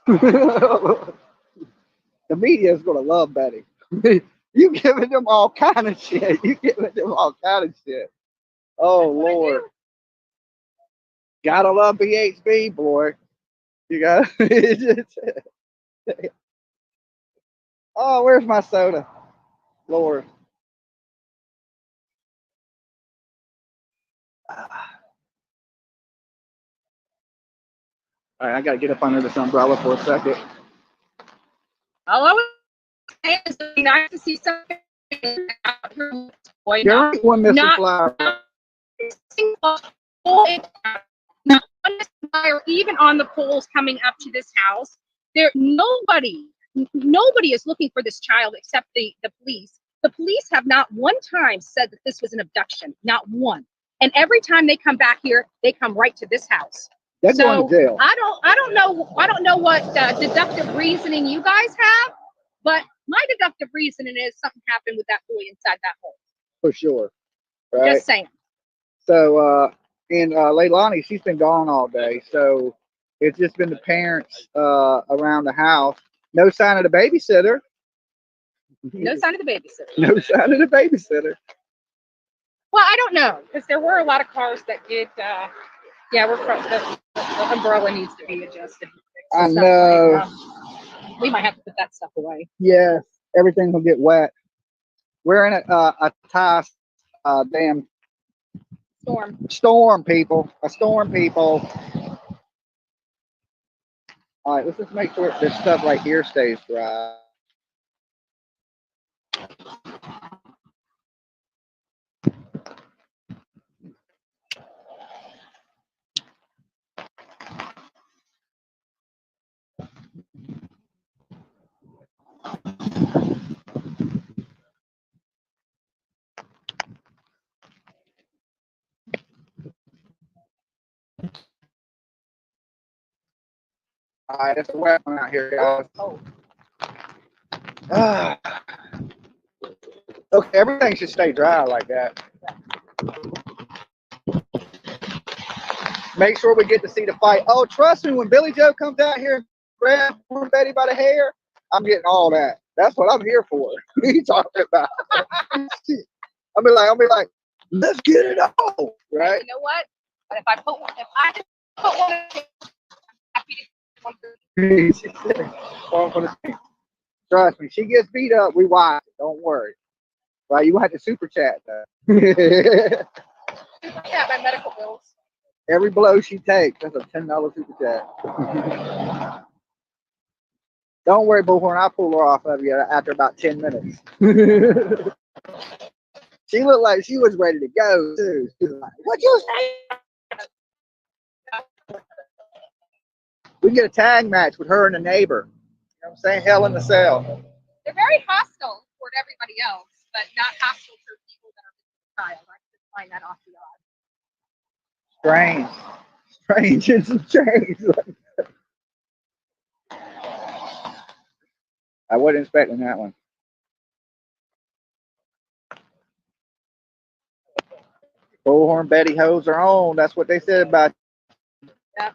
The media is gonna love Betty. You giving them all kind of shit. You giving them all kind of shit. Oh Lord. Gotta love BHB, boy. You got. Oh, where's my soda? Lord. All right, I gotta get up under this umbrella for a second. All I was saying is it'd be nice to see something out here. Boy, You're right, one Mr. Flower. Not one fire, even on the poles coming up to this house. Nobody is looking for this child except the police. The police have not one time said that this was an abduction, not one. And every time they come back here, they come right to this house. They're going to jail. I don't know what deductive reasoning you guys have, but my deductive reasoning is something happened with that boy inside that hole. For sure. Right. Just saying. So and Leilani, she's been gone all day. So it's just been the parents around the house. No sign of the babysitter. No sign of the babysitter. No sign of the babysitter. Well, I don't know, because there were a lot of cars that did. The umbrella needs to be adjusted. I know. We might have to put that stuff away. Yes, everything will get wet. We're in a damn storm, people. A storm, people. All right, let's just make sure this stuff right here stays dry. All right, it's a wet one out here, guys. Okay, everything should stay dry like that. Make sure we get to see the fight. Oh, trust me, when Billy Joe comes out here and grabs Betty by the hair, I'm getting all that. That's what I'm here for. What are you talking about? I'll be like, let's get it on, right? You know what? But if I put one, Trust me, she gets beat up, we watch it. Don't worry. Right, you have to super chat though. Yeah, my medical bills. Every blow she takes, that's a $10 super chat. Don't worry, Bullhorn, I'll pull her off of you after about 10 minutes. She looked like she was ready to go too. She was like, "What you say?" We can get a tag match with her and the neighbor. You know what I'm saying? Hell in the Cell. They're very hostile toward everybody else, but not hostile to people that are child. I just find that off the Strange. Strange. It's strange. I wasn't expecting that one. Bullhorn Betty hoes are on. That's what they said about you. Yep.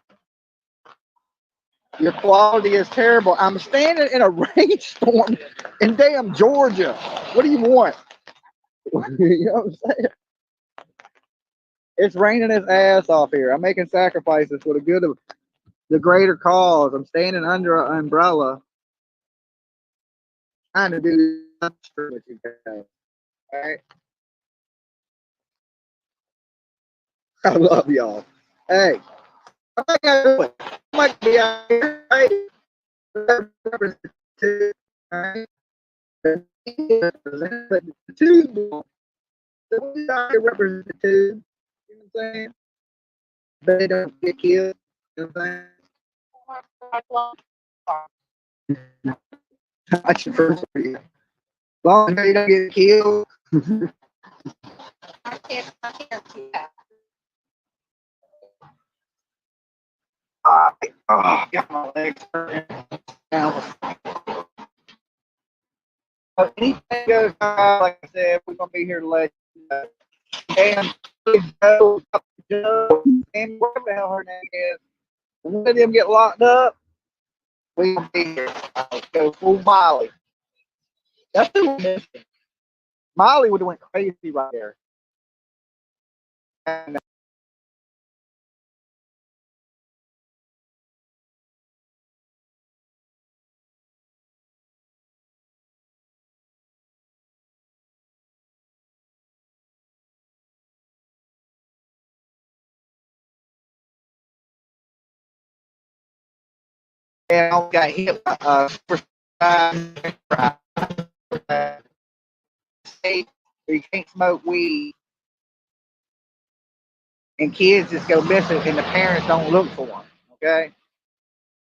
Your quality is terrible. I'm standing in a rainstorm in damn Georgia. What do you want? You know what I'm saying? It's raining its ass off here. I'm making sacrifices for the good of the greater cause. I'm standing under an umbrella trying to do something with you guys. All right? I love y'all. Hey, what am I gonna do? I might be out here, right? Representative, right? Representative. We are your representative. You know what I'm saying? They don't get killed. You know what I'm saying? That's your first video. Long as they don't get killed. I can't see that. Got my legs hurting. Anything goes on, like I said, we're gonna be here to let you know. And Joe, and whatever the hell her name is, when one of them get locked up, we gonna be here. I'll go full Molly. That's who we're missing. Molly would have went crazy right there. And I got hit by state where you can't smoke weed, and kids just go missing, and the parents don't look for them. Okay,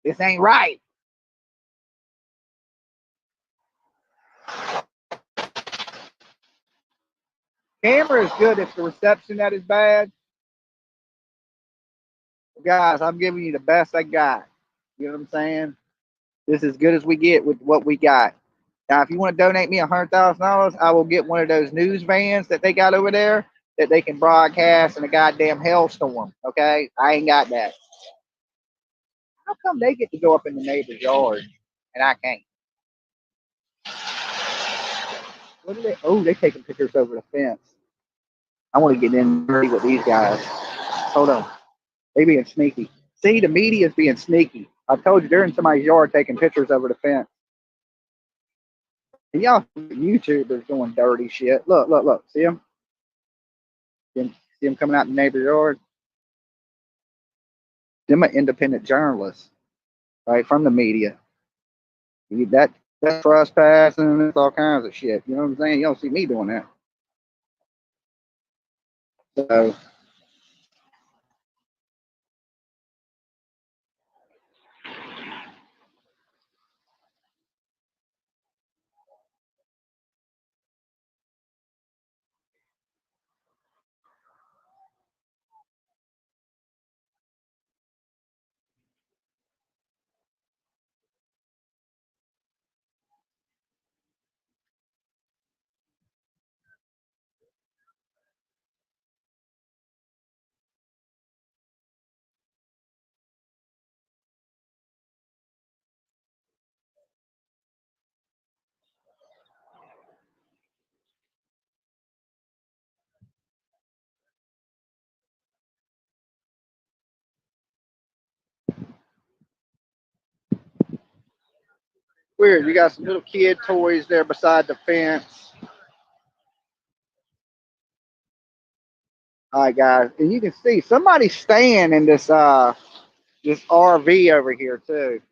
this ain't right. Camera is good if the reception that is bad. Guys, I'm giving you the best I got. You know what I'm saying? This is as good as we get with what we got. Now, if you want to donate me $100,000, I will get one of those news vans that they got over there that they can broadcast in a goddamn hailstorm. Okay, I ain't got that. How come they get to go up in the neighbor's yard and I can't? What are they? Oh, they're taking pictures over the fence. I want to get in dirty with these guys. Hold on. They being sneaky. See, the media is being sneaky. I told you they're in somebody's yard taking pictures over the fence. And y'all YouTubers doing dirty shit. Look, look, look. See them? See them coming out in the neighbor's yard? Them are independent journalists, right, from the media. That's trespassing. It's all kinds of shit. You know what I'm saying? You don't see me doing that. So weird. You got some little kid toys there beside the fence. All right, guys, and you can see somebody's staying in this this RV over here too.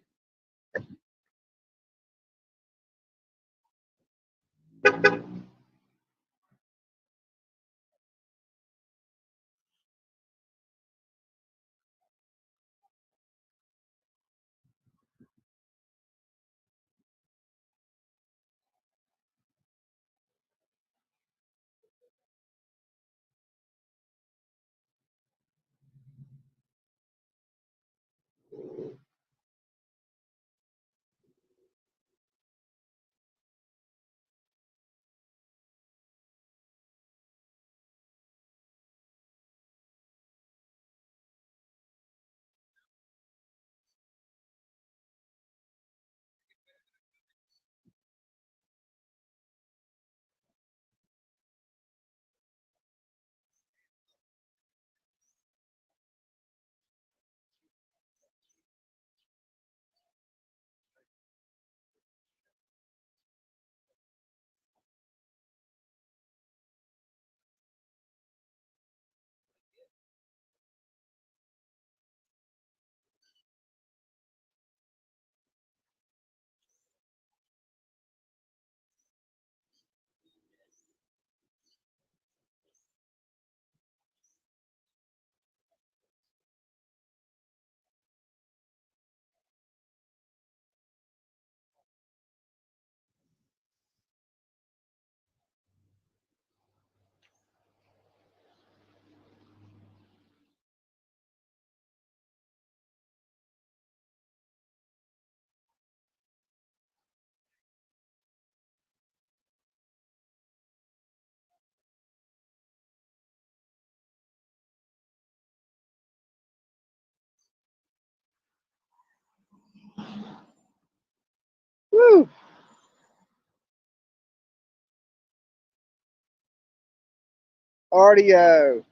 Cardio.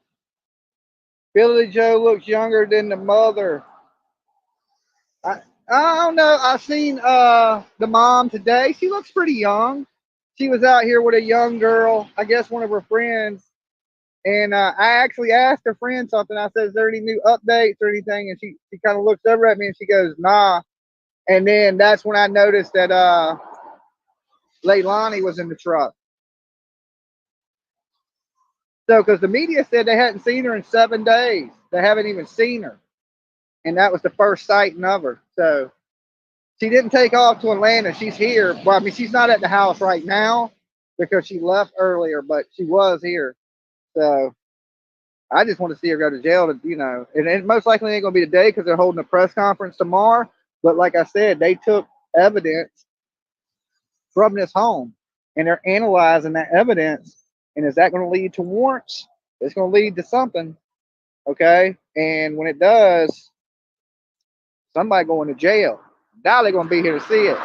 Billy Joe looks younger than the mother. I don't know. I seen the mom today. She looks pretty young. She was out here with a young girl, I guess one of her friends. And I actually asked her friend something. I said, "Is there any new updates or anything?" And she kind of looks over at me and she goes, "Nah." And then that's when I noticed that Leilani was in the truck. So, because the media said they hadn't seen her in 7 days, they haven't even seen her, and that was the first sighting of her. So, she didn't take off to Atlanta. She's here. Well, I mean, she's not at the house right now because she left earlier, but she was here. So, I just want to see her go to jail. To and it most likely ain't gonna be today because they're holding a press conference tomorrow. But like I said, they took evidence from this home, and they're analyzing that evidence. And is that going to lead to warrants? It's going to lead to something, okay? And when it does, somebody going to jail. Now they're going to be here to see it.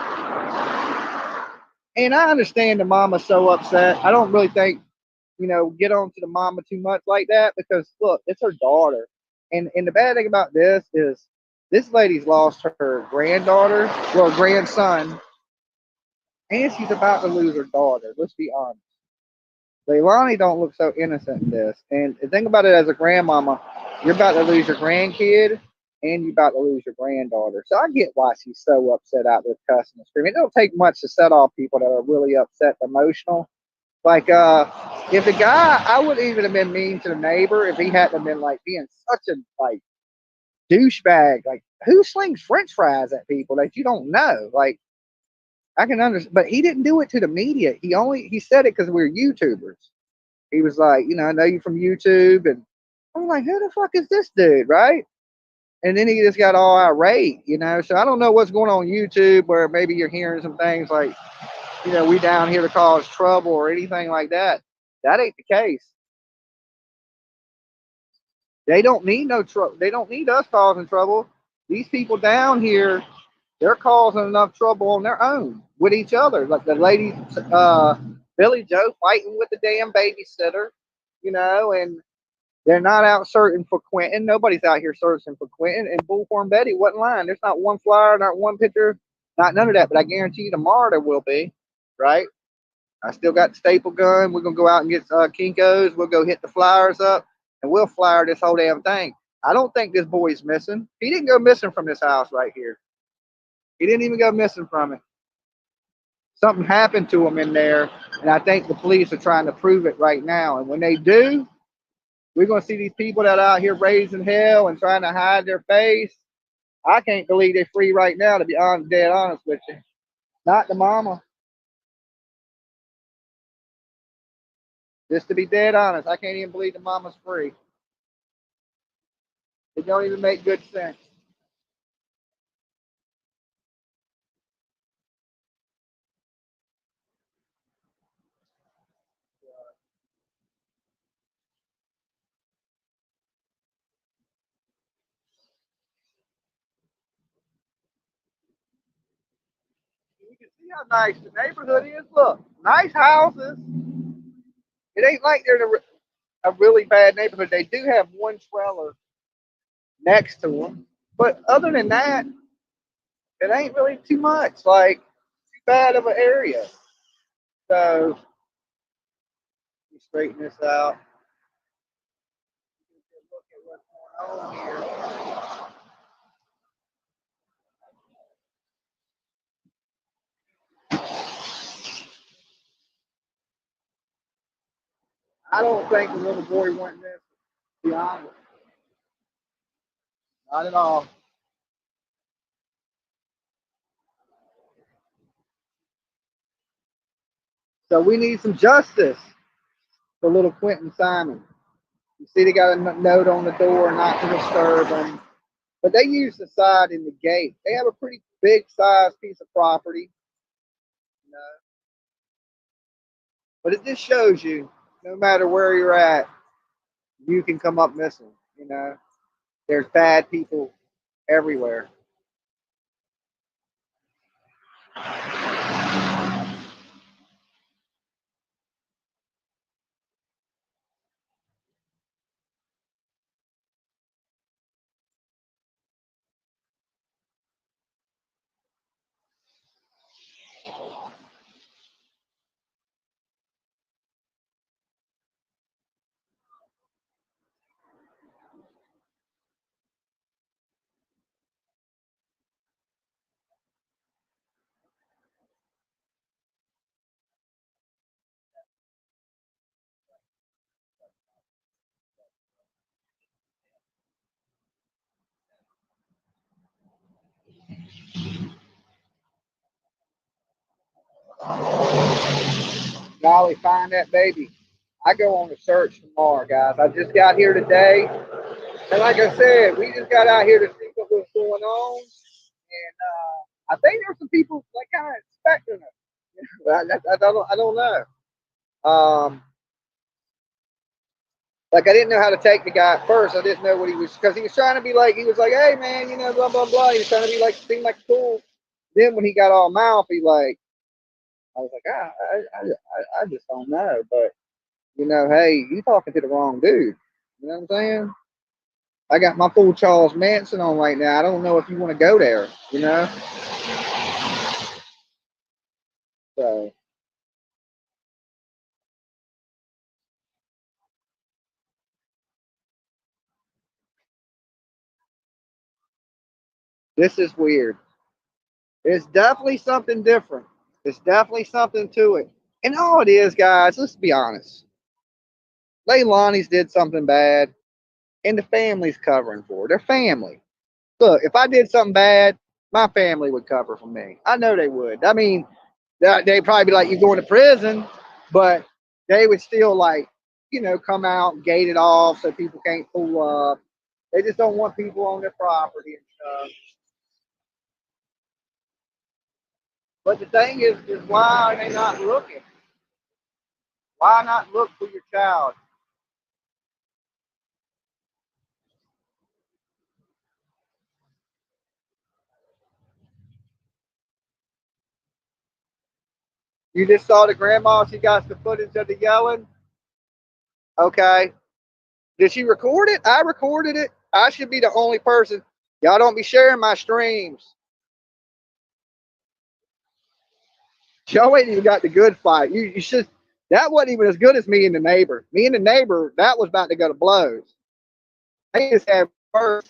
And I understand the mama's so upset. I don't really think, get on to the mama too much like that because, look, it's her daughter. And the bad thing about this is this lady's lost her granddaughter, well, grandson, and she's about to lose her daughter. Let's be honest. Leilani don't look so innocent in this. And think about it as a grandmama, you're about to lose your grandkid and you're about to lose your granddaughter. So I get why she's so upset out there cussing and screaming. It don't take much to set off people that are really upset, emotional. Like, if the guy, I wouldn't even have been mean to the neighbor if he hadn't been like being such a douchebag. Like, who slings French fries at people that you don't know? Like, I can understand, but he didn't do it to the media. He said it because we're YouTubers. He was like, I know you from YouTube, and I'm like, who the fuck is this dude, right? And then he just got all irate, So I don't know what's going on YouTube, where maybe you're hearing some things like, we down here to cause trouble or anything like that. That ain't the case. They don't need no trouble. They don't need us causing trouble. These people down here, they're causing enough trouble on their own with each other. Like the lady, Billy Joe fighting with the damn babysitter, and they're not out searching for Quentin. Nobody's out here searching for Quentin. And Bullhorn Betty wasn't lying. There's not one flyer, not one picture, not none of that. But I guarantee you tomorrow there will be, right? I still got the staple gun. We're going to go out and get Kinko's. We'll go hit the flyers up, and we'll flyer this whole damn thing. I don't think this boy's missing. He didn't go missing from this house right here. He didn't even go missing from it. Something happened to him in there, and I think the police are trying to prove it right now. And when they do, we're going to see these people that are out here raising hell and trying to hide their face. I can't believe they're free right now, to be dead honest with you. Not the mama. Just to be dead honest, I can't even believe the mama's free. It don't even make good sense. You can see how nice the neighborhood is. Look, nice houses. It ain't like they're in a really bad neighborhood. They do have one trailer next to them, but other than that, it ain't really too much. Like, too bad of an area. So, let me straighten this out. Look at what's going on here. I don't think the little boy went this, to be honest. Not at all. So we need some justice for little Quentin Simon. You see, they got a note on the door not to disturb him. But they use the side in the gate. They have a pretty big sized piece of property. But it just shows you, no matter where you're at, you can come up missing. There's bad people everywhere. Golly, find that baby. I go on the search tomorrow, guys. I just got here today. And like I said, we just got out here to see what was going on. And I think there's some people like kind of expecting us. I don't know. Like I didn't know how to take the guy at first. I didn't know what he was, because he was trying to be like, he was like, hey man, you know, blah blah blah. He was trying to be like, seem like cool. Then when he got all mouthy, like, I was like, I just don't know. But you know, hey, you talking to the wrong dude. You know what I'm saying? I got my full Charles Manson on right now. I don't know if you want to go there. You know. So. This is weird. It's definitely something different. It's definitely something to it. And all it is, guys, let's be honest. Leilani's did something bad, and the family's covering for her. Their family. Look, if I did something bad, my family would cover for me. I know they would. I mean, they'd probably be like, you're going to prison, but they would still, like, you know, come out and gate it off so people can't pull up. They just don't want people on their property and stuff. But the thing is why are they not looking? Why not look for your child? You just saw the grandma, she got the footage of the yelling? Okay. Did she record it? I recorded it. I should be the only person. Y'all don't be sharing my streams. Y'all ain't even got the good fight. You should. That wasn't even as good as me and the neighbor. Me and the neighbor, that was about to go to blows. They just had first.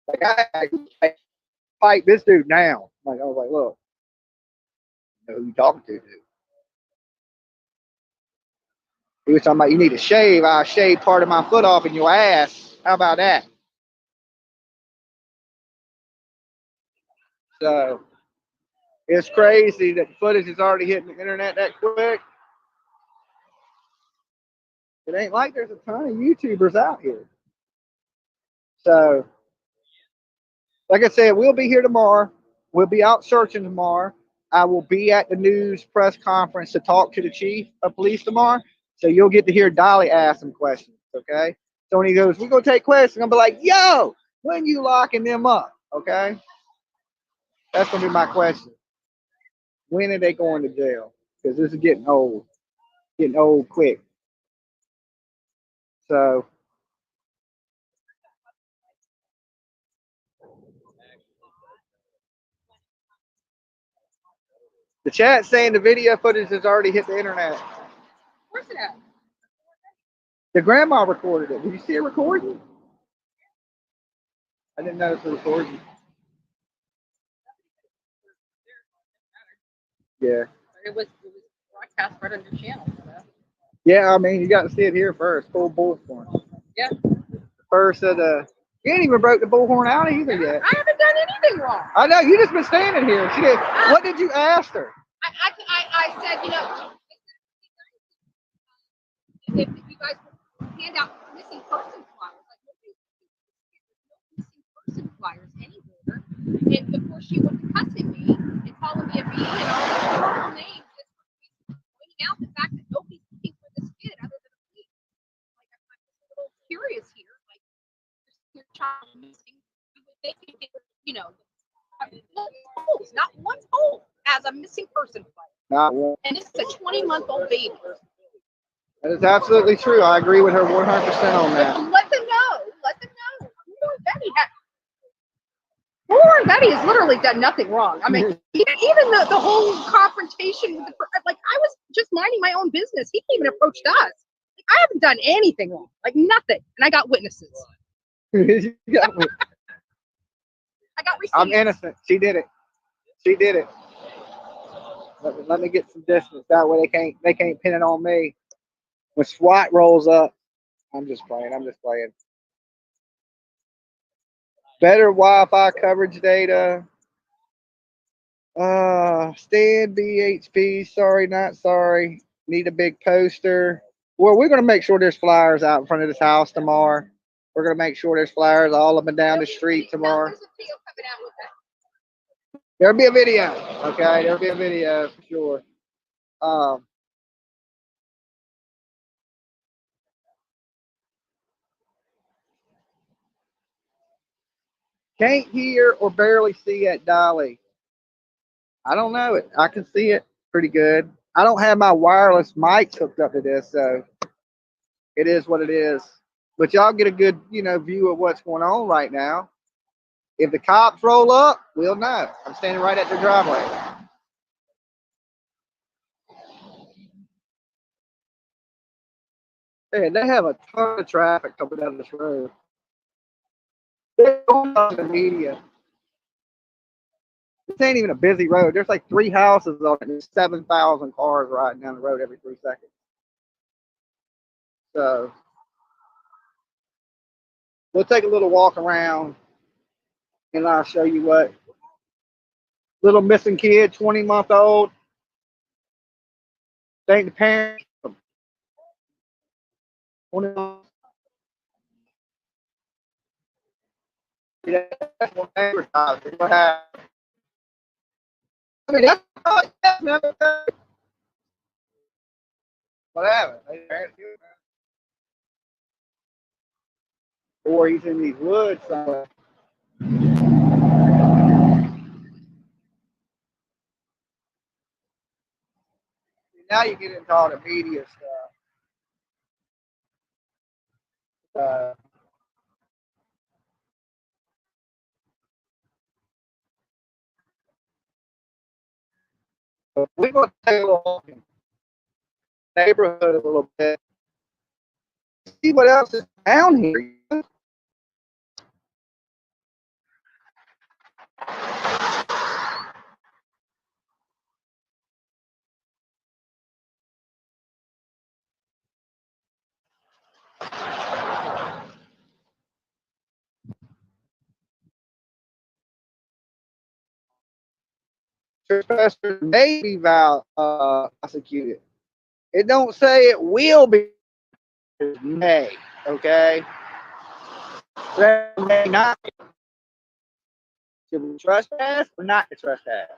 Like I had to fight this dude down. Like I was like, look, you know who you talking to, dude? He was talking about you need to shave. I'll shave part of my foot off in your ass. How about that? So it's crazy that the footage is already hitting the internet that quick. It ain't like there's a ton of YouTubers out here. So, like I said, we'll be here tomorrow. We'll be out searching tomorrow. I will be at the news press conference to talk to the chief of police tomorrow. So you'll get to hear Dolly ask some questions, okay? So when he goes, we're going to take questions, I'm going to be like, yo, when you locking them up, okay? That's going to be my question. When are they going to jail? Because this is getting old quick. So the chat saying the video footage has already hit the internet. Where's it at? The grandma recorded it. Did you see it recording? I didn't notice the recording. Yeah. It was broadcast right on your channel. So. Yeah, I mean, you got to see it here first. Full bullhorn. Yeah. First of the. You ain't even broke the bullhorn out either yet. I haven't done anything wrong. I know. You just been standing here. She did. What did you ask her? I said, you know, if you guys hand out missing person flyers, like nobody's missing person flyers anywhere. And of course, she was cussing me and calling me a B and all these horrible names just for pointing out the fact that nobody's looking for this kid other than the police. Like I'm just a little curious here. Like your child missing, you would think you know, not one poll as a missing person flyer. Not one. And it's a 20-month-old baby. That is absolutely true. I agree with her 100% on that. Let them know. Let them know. Poor Betty has literally done nothing wrong. I mean, even the whole confrontation with like I was just minding my own business. He came and approached us. Like, I haven't done anything wrong. Like nothing. And I got witnesses. I got receipts. I'm innocent. She did it. She did it. Let me get some distance. That way they can't pin it on me. When SWAT rolls up, I'm just playing. Better Wi-Fi coverage data. Stan BHP, sorry, not sorry. Need a big poster. Well, we're gonna make sure there's flyers out in front of this house tomorrow. We're gonna make sure there's flyers all up and down the street tomorrow. There'll be a video. Okay, there'll be a video for sure. Um, can't hear or barely see it, Dolly. I don't know it. I can see it pretty good. I don't have my wireless mics hooked up to this, so it is what it is. But y'all get a good, view of what's going on right now. If the cops roll up, we'll know. I'm standing right at the driveway. Man, they have a ton of traffic coming down this road. They're going on the media. This ain't even a busy road. There's like 3 houses on it. There's 7,000 cars riding down the road every 3 seconds. So we'll take a little walk around and I'll show you what. Little missing kid, 20-month-old. Thank the parents. 20 months. Yeah, that's what advertising. What happened? I mean, that's what happened. Or he's in these woods somewhere. Now you get into all the media stuff. We're going to take a look in the neighborhood a little bit. See what else is down here. Trespassers may be prosecuted. It don't say it will be. It may. Okay. That may not. Should we trespass or not to trespass?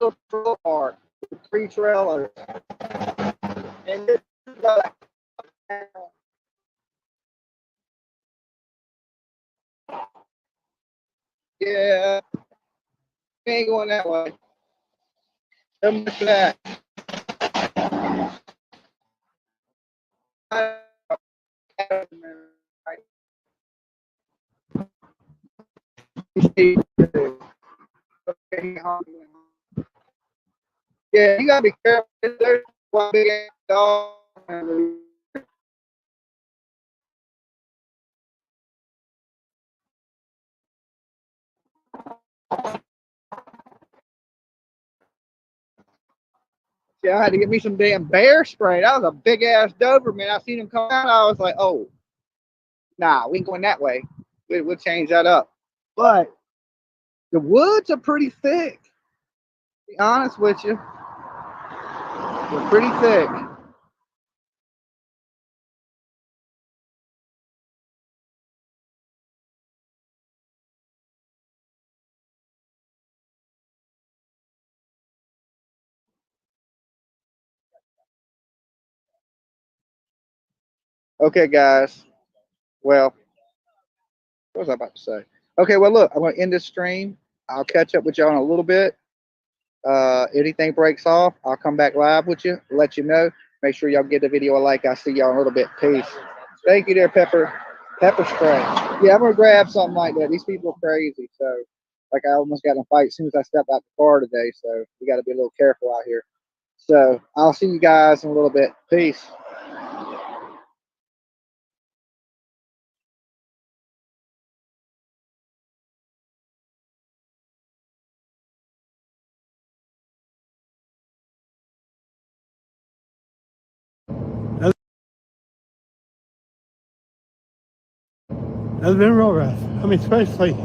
Little park with 3 trailers. And this is yeah, we ain't going that way. Don't miss that. Yeah, you gotta be careful. There's one big ass dog. Yeah, I had to get me some damn bear spray. That was a big ass Doberman. I seen him come out. I was like, oh, nah, we ain't going that way. We'll change that up. But the woods are pretty thick. To be honest with you, they're pretty thick. Okay, guys. Well, what was I about to say? Okay, well, look, I'm going to end this stream. I'll catch up with y'all in a little bit. Anything breaks off, I'll come back live with you, let you know. Make sure y'all give the video a like. I'll see y'all in a little bit. Peace. Thank you there, Pepper spray. Yeah, I'm going to grab something like that. These people are crazy. So, like, I almost got in a fight as soon as I stepped out the car today. So, we got to be a little careful out here. So, I'll see you guys in a little bit. Peace. That's been real rough. I mean, especially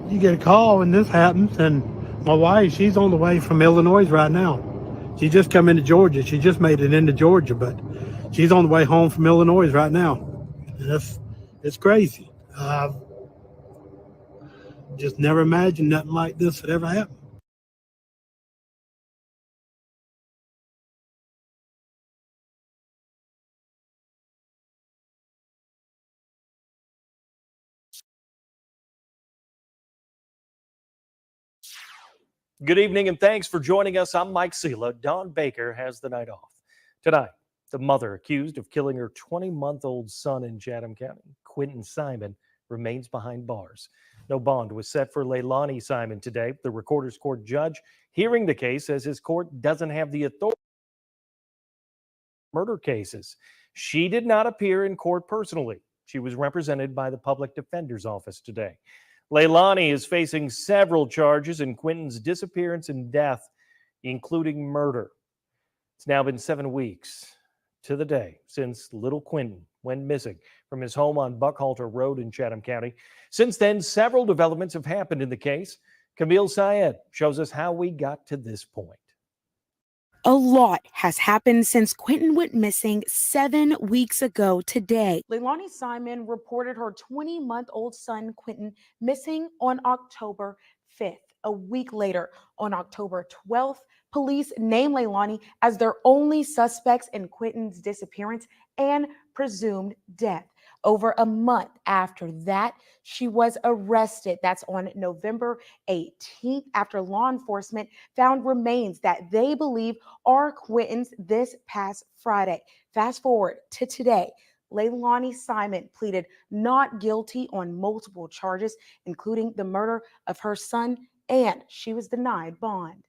you get a call when this happens, and my wife, she's on the way from Illinois right now. She just come into Georgia. She just made it into Georgia, but she's on the way home from Illinois right now. And it's crazy. Just never imagined nothing like this would ever happen. Good evening and thanks for joining us. I'm Mike Sela. Dawn Baker has the night off. Tonight, the mother accused of killing her 20-month-old son in Chatham County, Quentin Simon, remains behind bars. No bond was set for Leilani Simon today. The Recorder's Court judge hearing the case says his court doesn't have the authority murder cases. She did not appear in court personally. She was represented by the Public Defender's Office today. Leilani is facing several charges in Quentin's disappearance and death, including murder. It's now been 7 weeks to the day since little Quentin went missing from his home on Buckhalter Road in Chatham County. Since then, several developments have happened in the case. Camille Syed shows us how we got to this point. A lot has happened since Quentin went missing 7 weeks ago today. Leilani Simon reported her 20-month-old son, Quentin, missing on October 5th. A week later, on October 12th, police named Leilani as their only suspects in Quentin's disappearance and presumed death. Over a month after that, she was arrested. That's on November 18th, after law enforcement found remains that they believe are Quentin's this past Friday. Fast forward to today. Leilani Simon pleaded not guilty on multiple charges, including the murder of her son, and she was denied bond.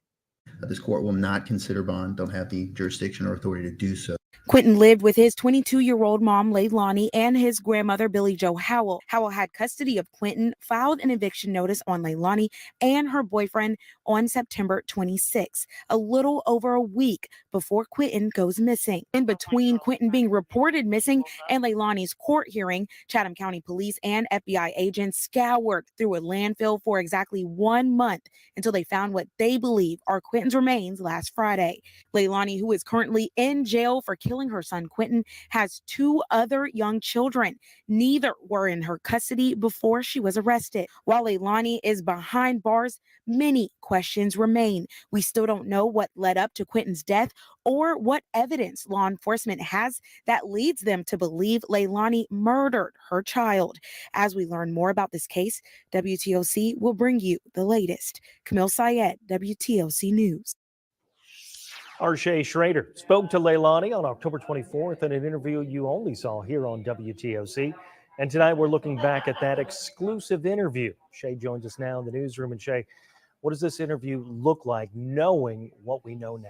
This court will not consider bond, don't have the jurisdiction or authority to do so. Quentin lived with his 22-year-old mom, Leilani, and his grandmother, Billie Jo Howell. Howell had custody of Quentin, filed an eviction notice on Leilani and her boyfriend on September 26, a little over a week before Quentin goes missing. In between Quentin being reported missing and Leilani's court hearing, Chatham County Police and FBI agents scoured through a landfill for exactly 1 month until they found what they believe are Quentin's remains last Friday. Leilani, who is currently in jail for killing her son Quentin, has 2 other young children. Neither were in her custody before she was arrested. While Leilani is behind bars, many questions remain. We still don't know what led up to Quentin's death or what evidence law enforcement has that leads them to believe Leilani murdered her child. As we learn more about this case, WTOC will bring you the latest. Camille Syed, WTOC News. Arshay Schrader spoke to Leilani on October 24th in an interview you only saw here on WTOC. And tonight we're looking back at that exclusive interview. Shay joins us now in the newsroom. And Shay, what does this interview look like knowing what we know now?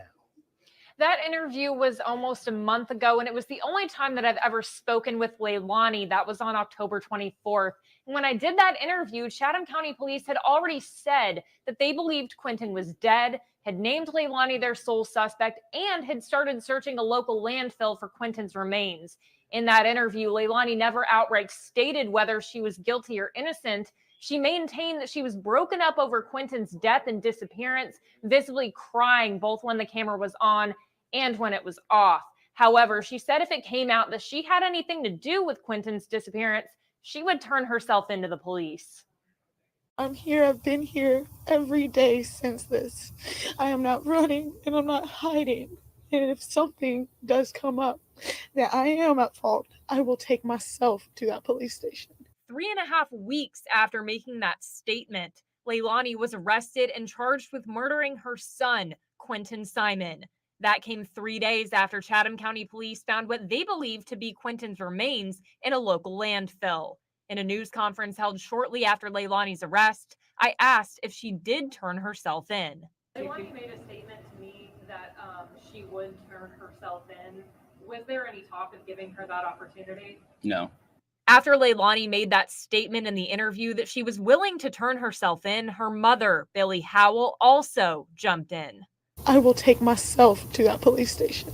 That interview was almost a month ago, and it was the only time that I've ever spoken with Leilani. That was on October 24th. And when I did that interview, Chatham County Police had already said that they believed Quentin was dead, had named Leilani their sole suspect, and had started searching a local landfill for Quentin's remains. In that interview, Leilani never outright stated whether she was guilty or innocent. She maintained that she was broken up over Quentin's death and disappearance, visibly crying both when the camera was on and when it was off. However, she said if it came out that she had anything to do with Quentin's disappearance, she would turn herself into the police. I'm here. I've been here every day since this. I am not running and I'm not hiding. And if something does come up that I am at fault, I will take myself to that police station. 3.5 weeks after making that statement, Leilani was arrested and charged with murdering her son, Quentin Simon. That came 3 days after Chatham County Police found what they believed to be Quentin's remains in a local landfill. In a news conference held shortly after Leilani's arrest, I asked if she did turn herself in. Leilani made a statement to me that she would turn herself in. Was there any talk of giving her that opportunity? No. After Leilani made that statement in the interview that she was willing to turn herself in, her mother, Billie Howell, also jumped in. I will take myself to that police station.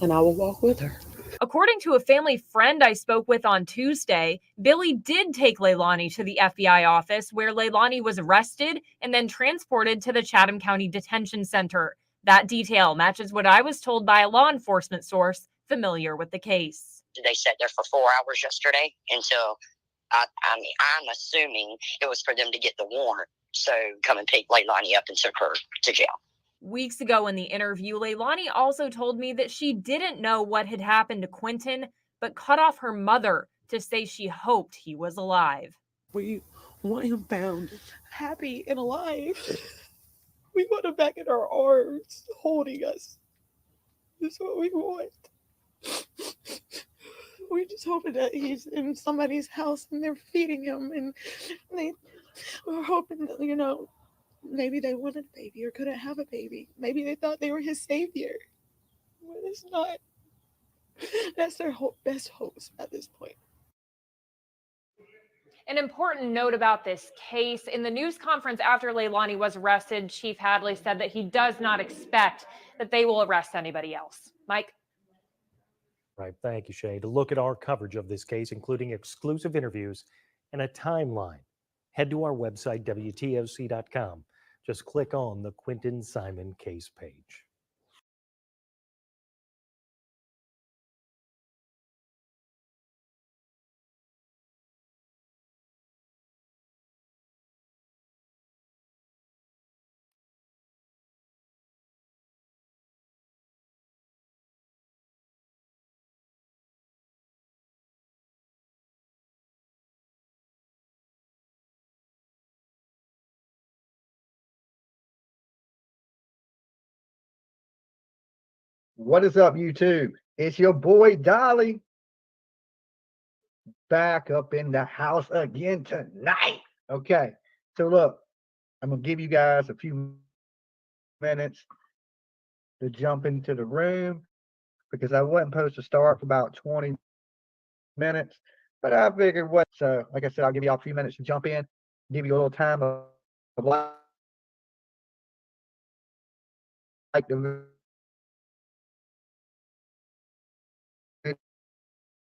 And I will walk with her. According to a family friend I spoke with on Tuesday, Billy did take Leilani to the FBI office where Leilani was arrested and then transported to the Chatham County Detention Center. That detail matches what I was told by a law enforcement source familiar with the case. They sat there for 4 hours yesterday until, I mean, I'm assuming it was for them to get the warrant. So come and pick Leilani up and took her to jail. Weeks ago in the interview, Leilani also told me that she didn't know what had happened to Quentin, but cut off her mother to say she hoped he was alive. We want him found happy and alive. We want him back in our arms, holding us. That's what we want. We're just hoping that he's in somebody's house and they're feeding him, and we're hoping that, you know, maybe they wanted a baby or couldn't have a baby. Maybe they thought they were his savior. But it's not. That's their best hopes at this point. An important note about this case, in the news conference after Leilani was arrested, Chief Hadley said that he does not expect that they will arrest anybody else. Mike? Right. Thank you, Shay. To look at our coverage of this case, including exclusive interviews and a timeline, head to our website, WTOC.com. Just click on the Quentin Simon case page. What is up, YouTube? It's your boy Dolly back up in the house again tonight. Okay, so look, I'm gonna give you guys a few minutes to jump into the room because I wasn't supposed to start for about 20 minutes, but I figured what, so like I said, I'll give you all a few minutes to jump in, give you a little time of like the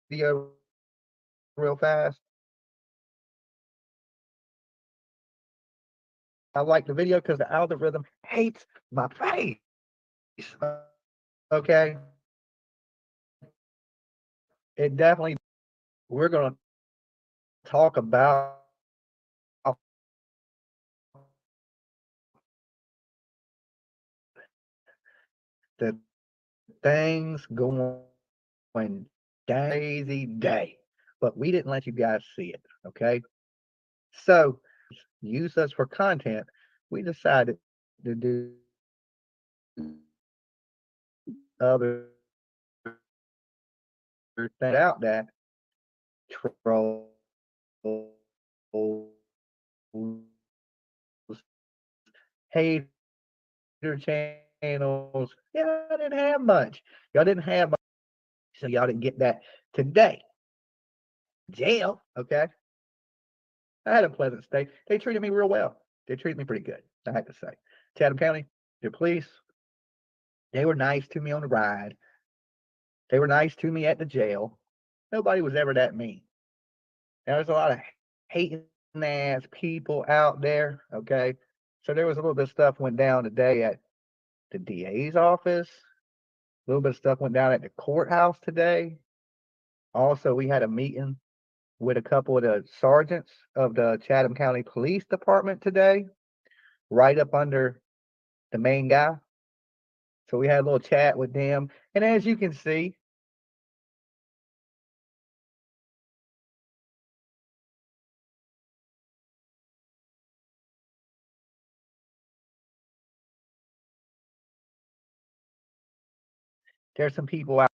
video real fast. I like the video because the algorithm hates my face. Okay. It definitely, we're going to talk about the things going crazy day, but we didn't let you guys see it. Okay. So use us for content. We decided to do other thing out that troll hater channels. Yeah, I didn't have much. Y'all didn't have much, so y'all didn't get that today. Jail, okay. I had a pleasant stay. They treated me real well. They treated me pretty good, I have to say. Chatham County, the police, they were nice to me on the ride. They were nice to me at the jail. Nobody was ever that mean. There's a lot of hating ass people out there, okay? So there was a little bit of stuff went down today at the DA's office. A little bit of stuff went down at the courthouse today. Also, we had a meeting with a couple of the sergeants of the Chatham County Police Department today, right up under the main guy. So we had a little chat with them. And as you can see, there's some people out.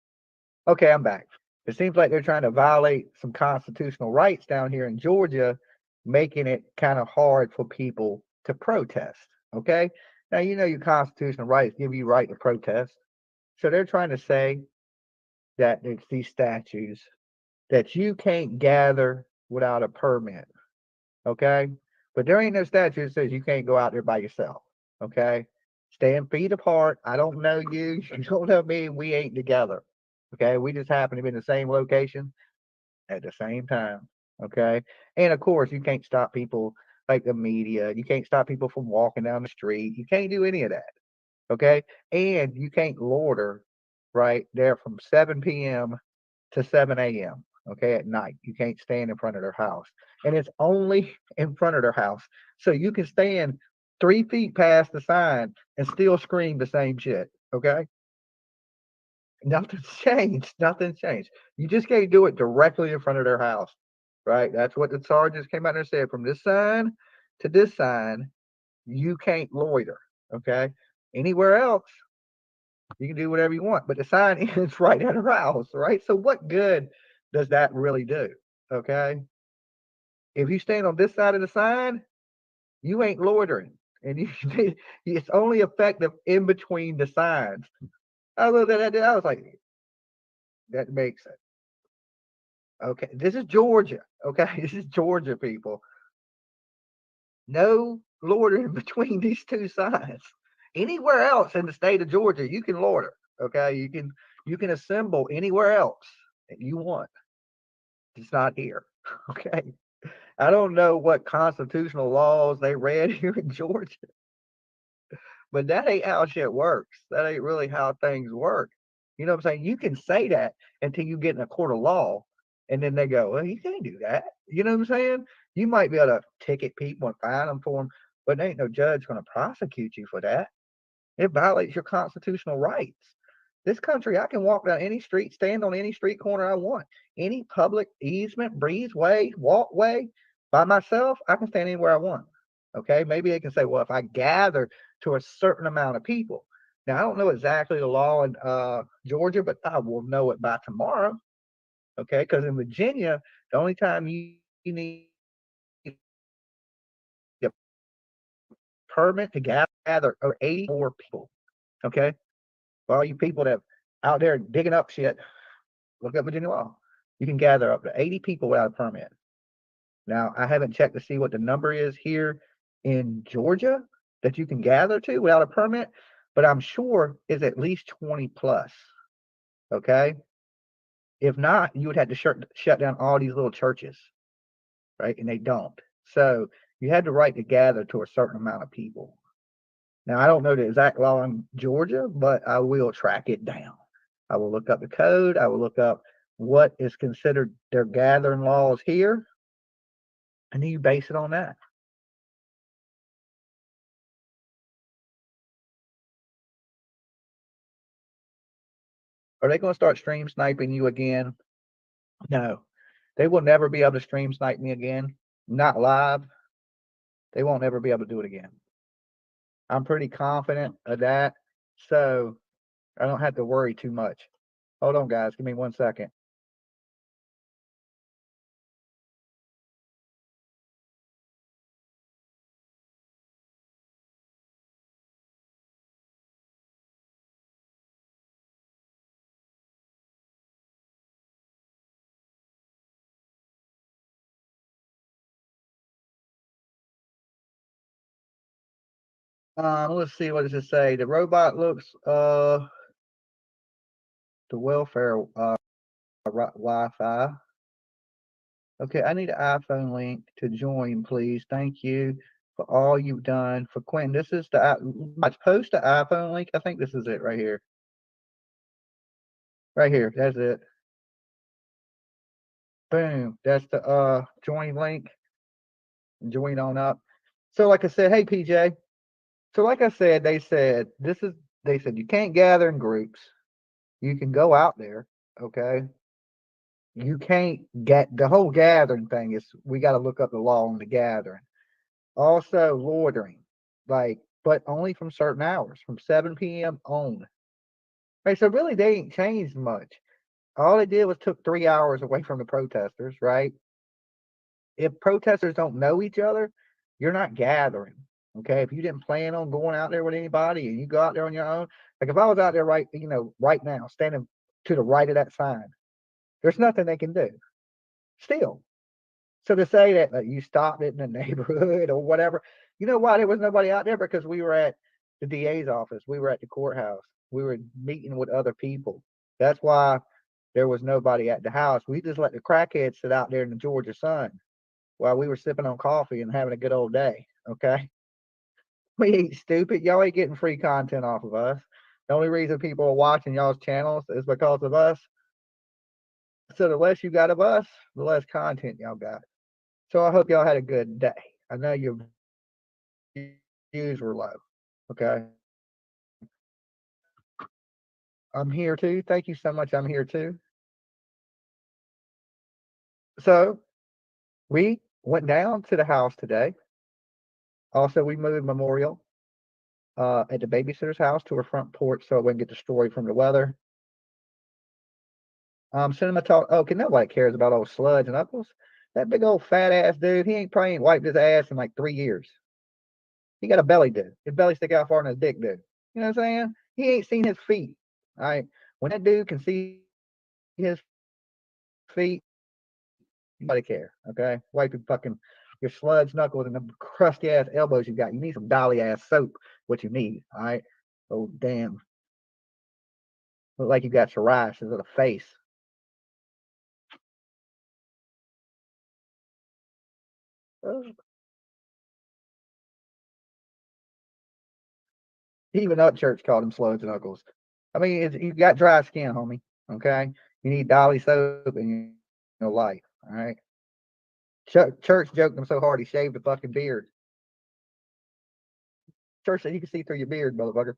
Okay, I'm back. It seems like they're trying to violate some constitutional rights down here in Georgia, making it kind of hard for people to protest. Okay. Now, you know, your constitutional rights give you right to protest. So they're trying to say that it's these statutes that you can't gather without a permit. Okay. But there ain't no statute that says you can't go out there by yourself. Okay. Stand feet apart. I don't know you. You don't know me. We ain't together. Okay, we just happen to be in the same location at the same time. Okay, and of course, you can't stop people like the media. You can't stop people from walking down the street. You can't do any of that. Okay, and you can't loiter right there from 7 p.m. to 7 a.m. Okay, at night. You can't stand in front of their house, and it's only in front of their house, so you can stand 3 feet past the sign and still scream the same shit. Okay, nothing's changed. Nothing's changed. You just can't do it directly in front of their house, right? That's what the sergeants came out there and said. From this sign to this sign, you can't loiter. Okay, anywhere else, you can do whatever you want, but the sign is right at her house, right? So what good does that really do? Okay. If you stand on this side of the sign, you ain't loitering. And it's only effective in between the signs. I looked at that, I was like, that makes it. Okay. This is Georgia. Okay. This is Georgia, people. No loitering between these two signs. Anywhere else in the state of Georgia, you can loiter. Okay, you can assemble anywhere else that you want. It's not here. Okay. I don't know what constitutional laws they read here in Georgia, but that ain't how shit works. That ain't really how things work. You know what I'm saying? You can say that until you get in a court of law, and then they go, well, you can't do that. You know what I'm saying? You might be able to ticket people and fine them for them, but there ain't no judge going to prosecute you for that. It violates your constitutional rights. This country, I can walk down any street, stand on any street corner I want, any public easement, breezeway, walkway by myself. I can stand anywhere I want. Okay, maybe they can say, well, if I gather to a certain amount of people. Now, I don't know exactly the law in Georgia, but I will know it by tomorrow. Okay, because in Virginia, the only time you need a permit to gather are 84 people. Okay, for all you people that out there digging up shit, look up Virginia law. You can gather up to 80 people without a permit. Now, I haven't checked to see what the number is here in Georgia that you can gather to without a permit, but I'm sure it's at least 20 plus. Okay. If not, you would have to shut down all these little churches, right? And they don't. So you had the right to gather to a certain amount of people. Now, I don't know the exact law in Georgia, but I will track it down. I will look up the code. I will look up what is considered their gathering laws here, and then you base it on that. Are they going to start stream sniping you again? No, they will never be able to stream snipe me again. Not live. They won't ever be able to do it again. I'm pretty confident of that, so I don't have to worry too much. Hold on, guys. Give me 1 second. Let's see, what does it say? The robot looks the welfare Wi-Fi. Okay, I need an iPhone link to join, please. Thank you for all you've done for Quentin. This is the let's post the iPhone link. I think this is it right here. Right here, that's it. Boom. That's the join link. Join on up. So like I said, hey PJ. So like I said, they said you can't gather in groups. You can go out there, okay? You can't get the whole gathering thing is we got to look up the law on the gathering. Also loitering, but only from certain hours, from 7 p.m. on. Right, so really they ain't changed much. All they did was took 3 hours away from the protesters, right? If protesters don't know each other, you're not gathering. Okay, if you didn't plan on going out there with anybody and you go out there on your own, like if I was out there right now, standing to the right of that sign, there's nothing they can do. Still. So to say that you stopped it in the neighborhood or whatever, you know why there was nobody out there? Because we were at the DA's office. We were at the courthouse. We were meeting with other people. That's why there was nobody at the house. We just let the crackheads sit out there in the Georgia sun while we were sipping on coffee and having a good old day. Okay. We ain't stupid. Y'all ain't getting free content off of us. The only reason people are watching y'all's channels is because of us. So the less you got of us, the less content y'all got. So I hope y'all had a good day. I know your views were low. Okay. I'm here too. Thank you so much. I'm here too. So we went down to the house today. Also, we moved Memorial at the babysitter's house to her front porch so it wouldn't get destroyed from the weather. Cinema talk. Oh, can nobody cares about old Sludge and Knuckles? That big old fat ass dude. He probably ain't wiped his ass in like 3 years. He got a belly, dude. His belly stick out far than his dick, dude. You know what I'm saying? He ain't seen his feet. All right. When that dude can see his feet, nobody care. Okay. Wipe your Sludge Knuckles and the crusty ass elbows you got. You need some dolly ass soap. What you need. All right. Oh damn. Look like you got psoriasis of the face. Even Upchurch called him Sludge Knuckles. I mean, you got dry skin, homie. Okay, you need Dolly soap in your life. All right. Church joked him so hard he shaved the fucking beard. Church said you can see through your beard, motherfucker.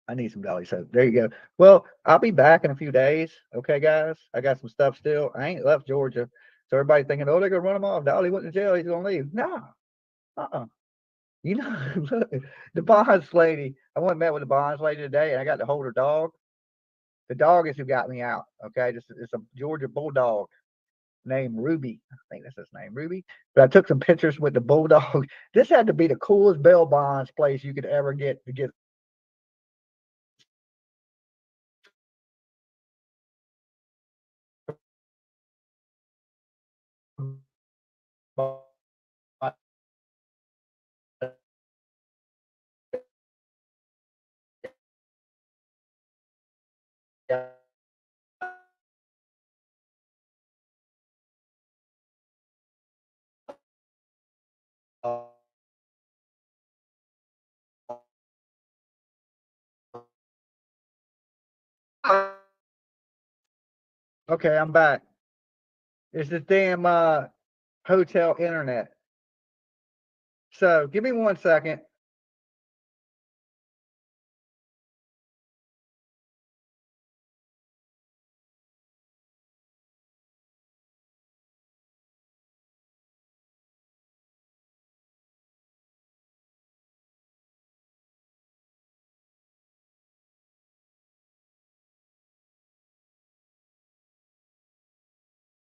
I need some Dolly soap. There you go. Well, I'll be back in a few days. Okay, guys. I got some stuff still. I ain't left Georgia. So everybody thinking, oh, they're gonna run him off. Dolly went to jail. He's gonna leave. No. You know, look, the bonds lady. I went and met with the bonds lady today, and I got to hold her dog. The dog is who got me out. Okay, it's a Georgia bulldog named Ruby. I think that's his name, Ruby. But I took some pictures with the bulldog. This had to be the coolest bail bonds place you could ever get to get. Okay, I'm back. It's the damn hotel internet. So give me 1 second.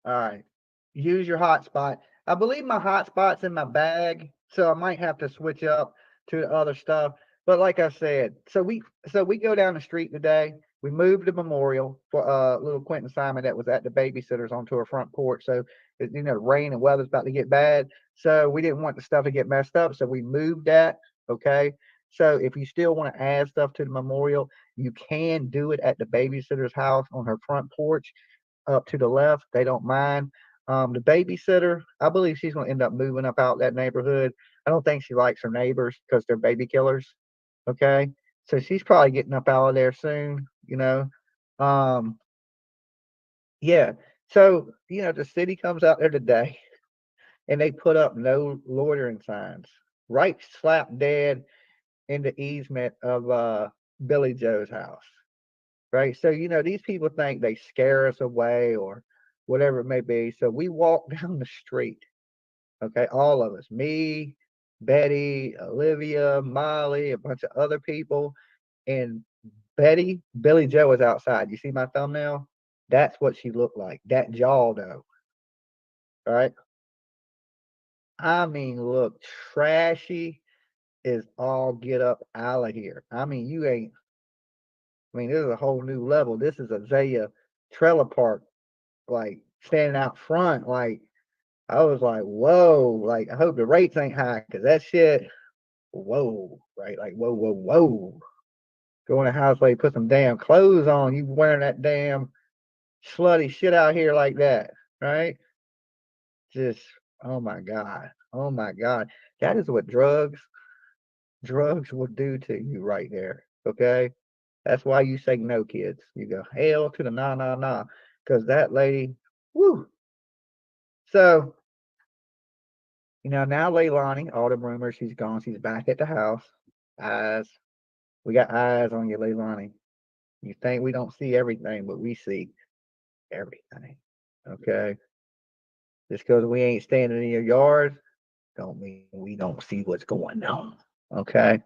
All right. Use your hotspot. I believe my hotspot's in my bag, so I might have to switch up to the other stuff. But like I said, so we go down the street today. We moved the memorial for little Quentin Simon that was at the babysitters onto her front porch. So you know, the rain and weather's about to get bad. So we didn't want the stuff to get messed up. So we moved that. Okay. So if you still want to add stuff to the memorial, you can do it at the babysitter's house on her front porch up to the left. They don't mind. The babysitter, I believe she's going to end up moving up out that neighborhood. I don't think she likes her neighbors because they're baby killers. Okay. So she's probably getting up out of there soon, you know. Yeah. So, you know, the city comes out there today and they put up no loitering signs right slap dead in the easement of Billy Joe's house. Right. So, you know, these people think they scare us away or whatever it may be. So we walk down the street. Okay. All of us, me, Betty, Olivia, Molly, a bunch of other people. And Billy Joe is outside. You see my thumbnail? That's what she looked like. That jaw, though. All right. I mean, look, trashy is all get up out of here. I mean, this is a whole new level. This is a Zaya trailer park, like standing out front, like I was like, whoa, like I hope the rates ain't high because that shit, whoa, right? Like, whoa, whoa, whoa. Go in the house, like, put some damn clothes on. You wearing that damn slutty shit out here like that, right? Just, oh my God. Oh my God. That is what drugs will do to you right there. Okay. That's why you say no, kids. You go hell to the nah, nah, nah. Because that lady, woo. So, now Leilani, all the rumors, she's gone. She's back at the house. Eyes. We got eyes on you, Leilani. You think we don't see everything, but we see everything. Okay. Just because we ain't standing in your yard, don't mean we don't see what's going on. Okay.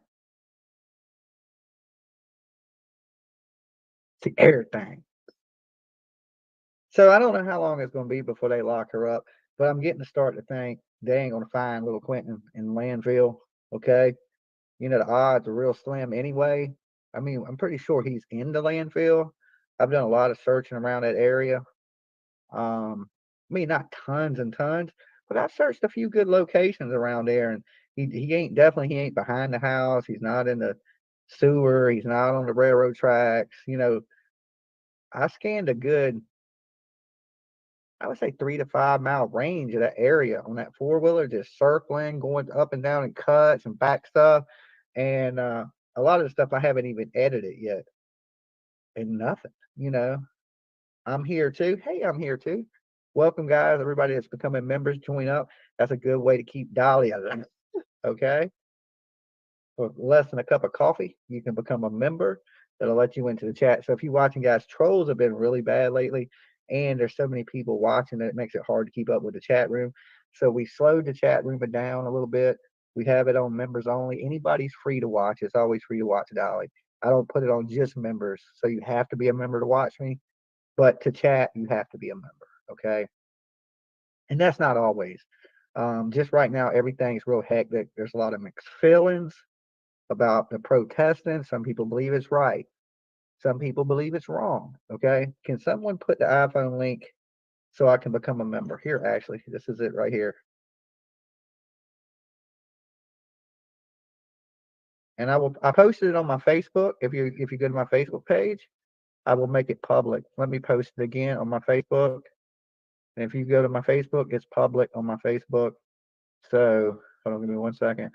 See everything. So I don't know how long it's going to be before they lock her up, but I'm getting to start to think they ain't going to find little Quentin in Landville. Okay. The odds are real slim anyway. I mean, I'm pretty sure he's in the landfill. I've done a lot of searching around that area. I mean, not tons and tons, but I've searched a few good locations around there, and he ain't behind the house. He's not in the sewer. He's not on the railroad tracks. I scanned a good, I would say 3 to 5 mile range of that area on that four-wheeler, just circling, going up and down in cuts and back stuff. And a lot of the stuff I haven't even edited yet. And nothing. I'm here too. Hey, I'm here too. Welcome, guys. Everybody that's becoming members, join up. That's a good way to keep Dolly alive. Okay. For less than a cup of coffee, you can become a member. That'll let you into the chat. So if you're watching, guys, trolls have been really bad lately, and there's so many people watching that it makes it hard to keep up with the chat room. So we slowed the chat room down a little bit. We have it on members only. Anybody's free to watch. It's always free to watch Dolly. I don't put it on just members, so you have to be a member to watch me. But to chat, you have to be a member. Okay. And that's not always. Just right now, everything's real hectic. There's a lot of mixed feelings about the protesting. Some people believe it's right. Some people believe it's wrong. Okay. Can someone put the iPhone link so I can become a member? Here, actually, this is it right here. And I posted it on my Facebook. If you go to my Facebook page, I will make it public. Let me post it again on my Facebook. And if you go to my Facebook, it's public on my Facebook. So hold on, give me 1 second.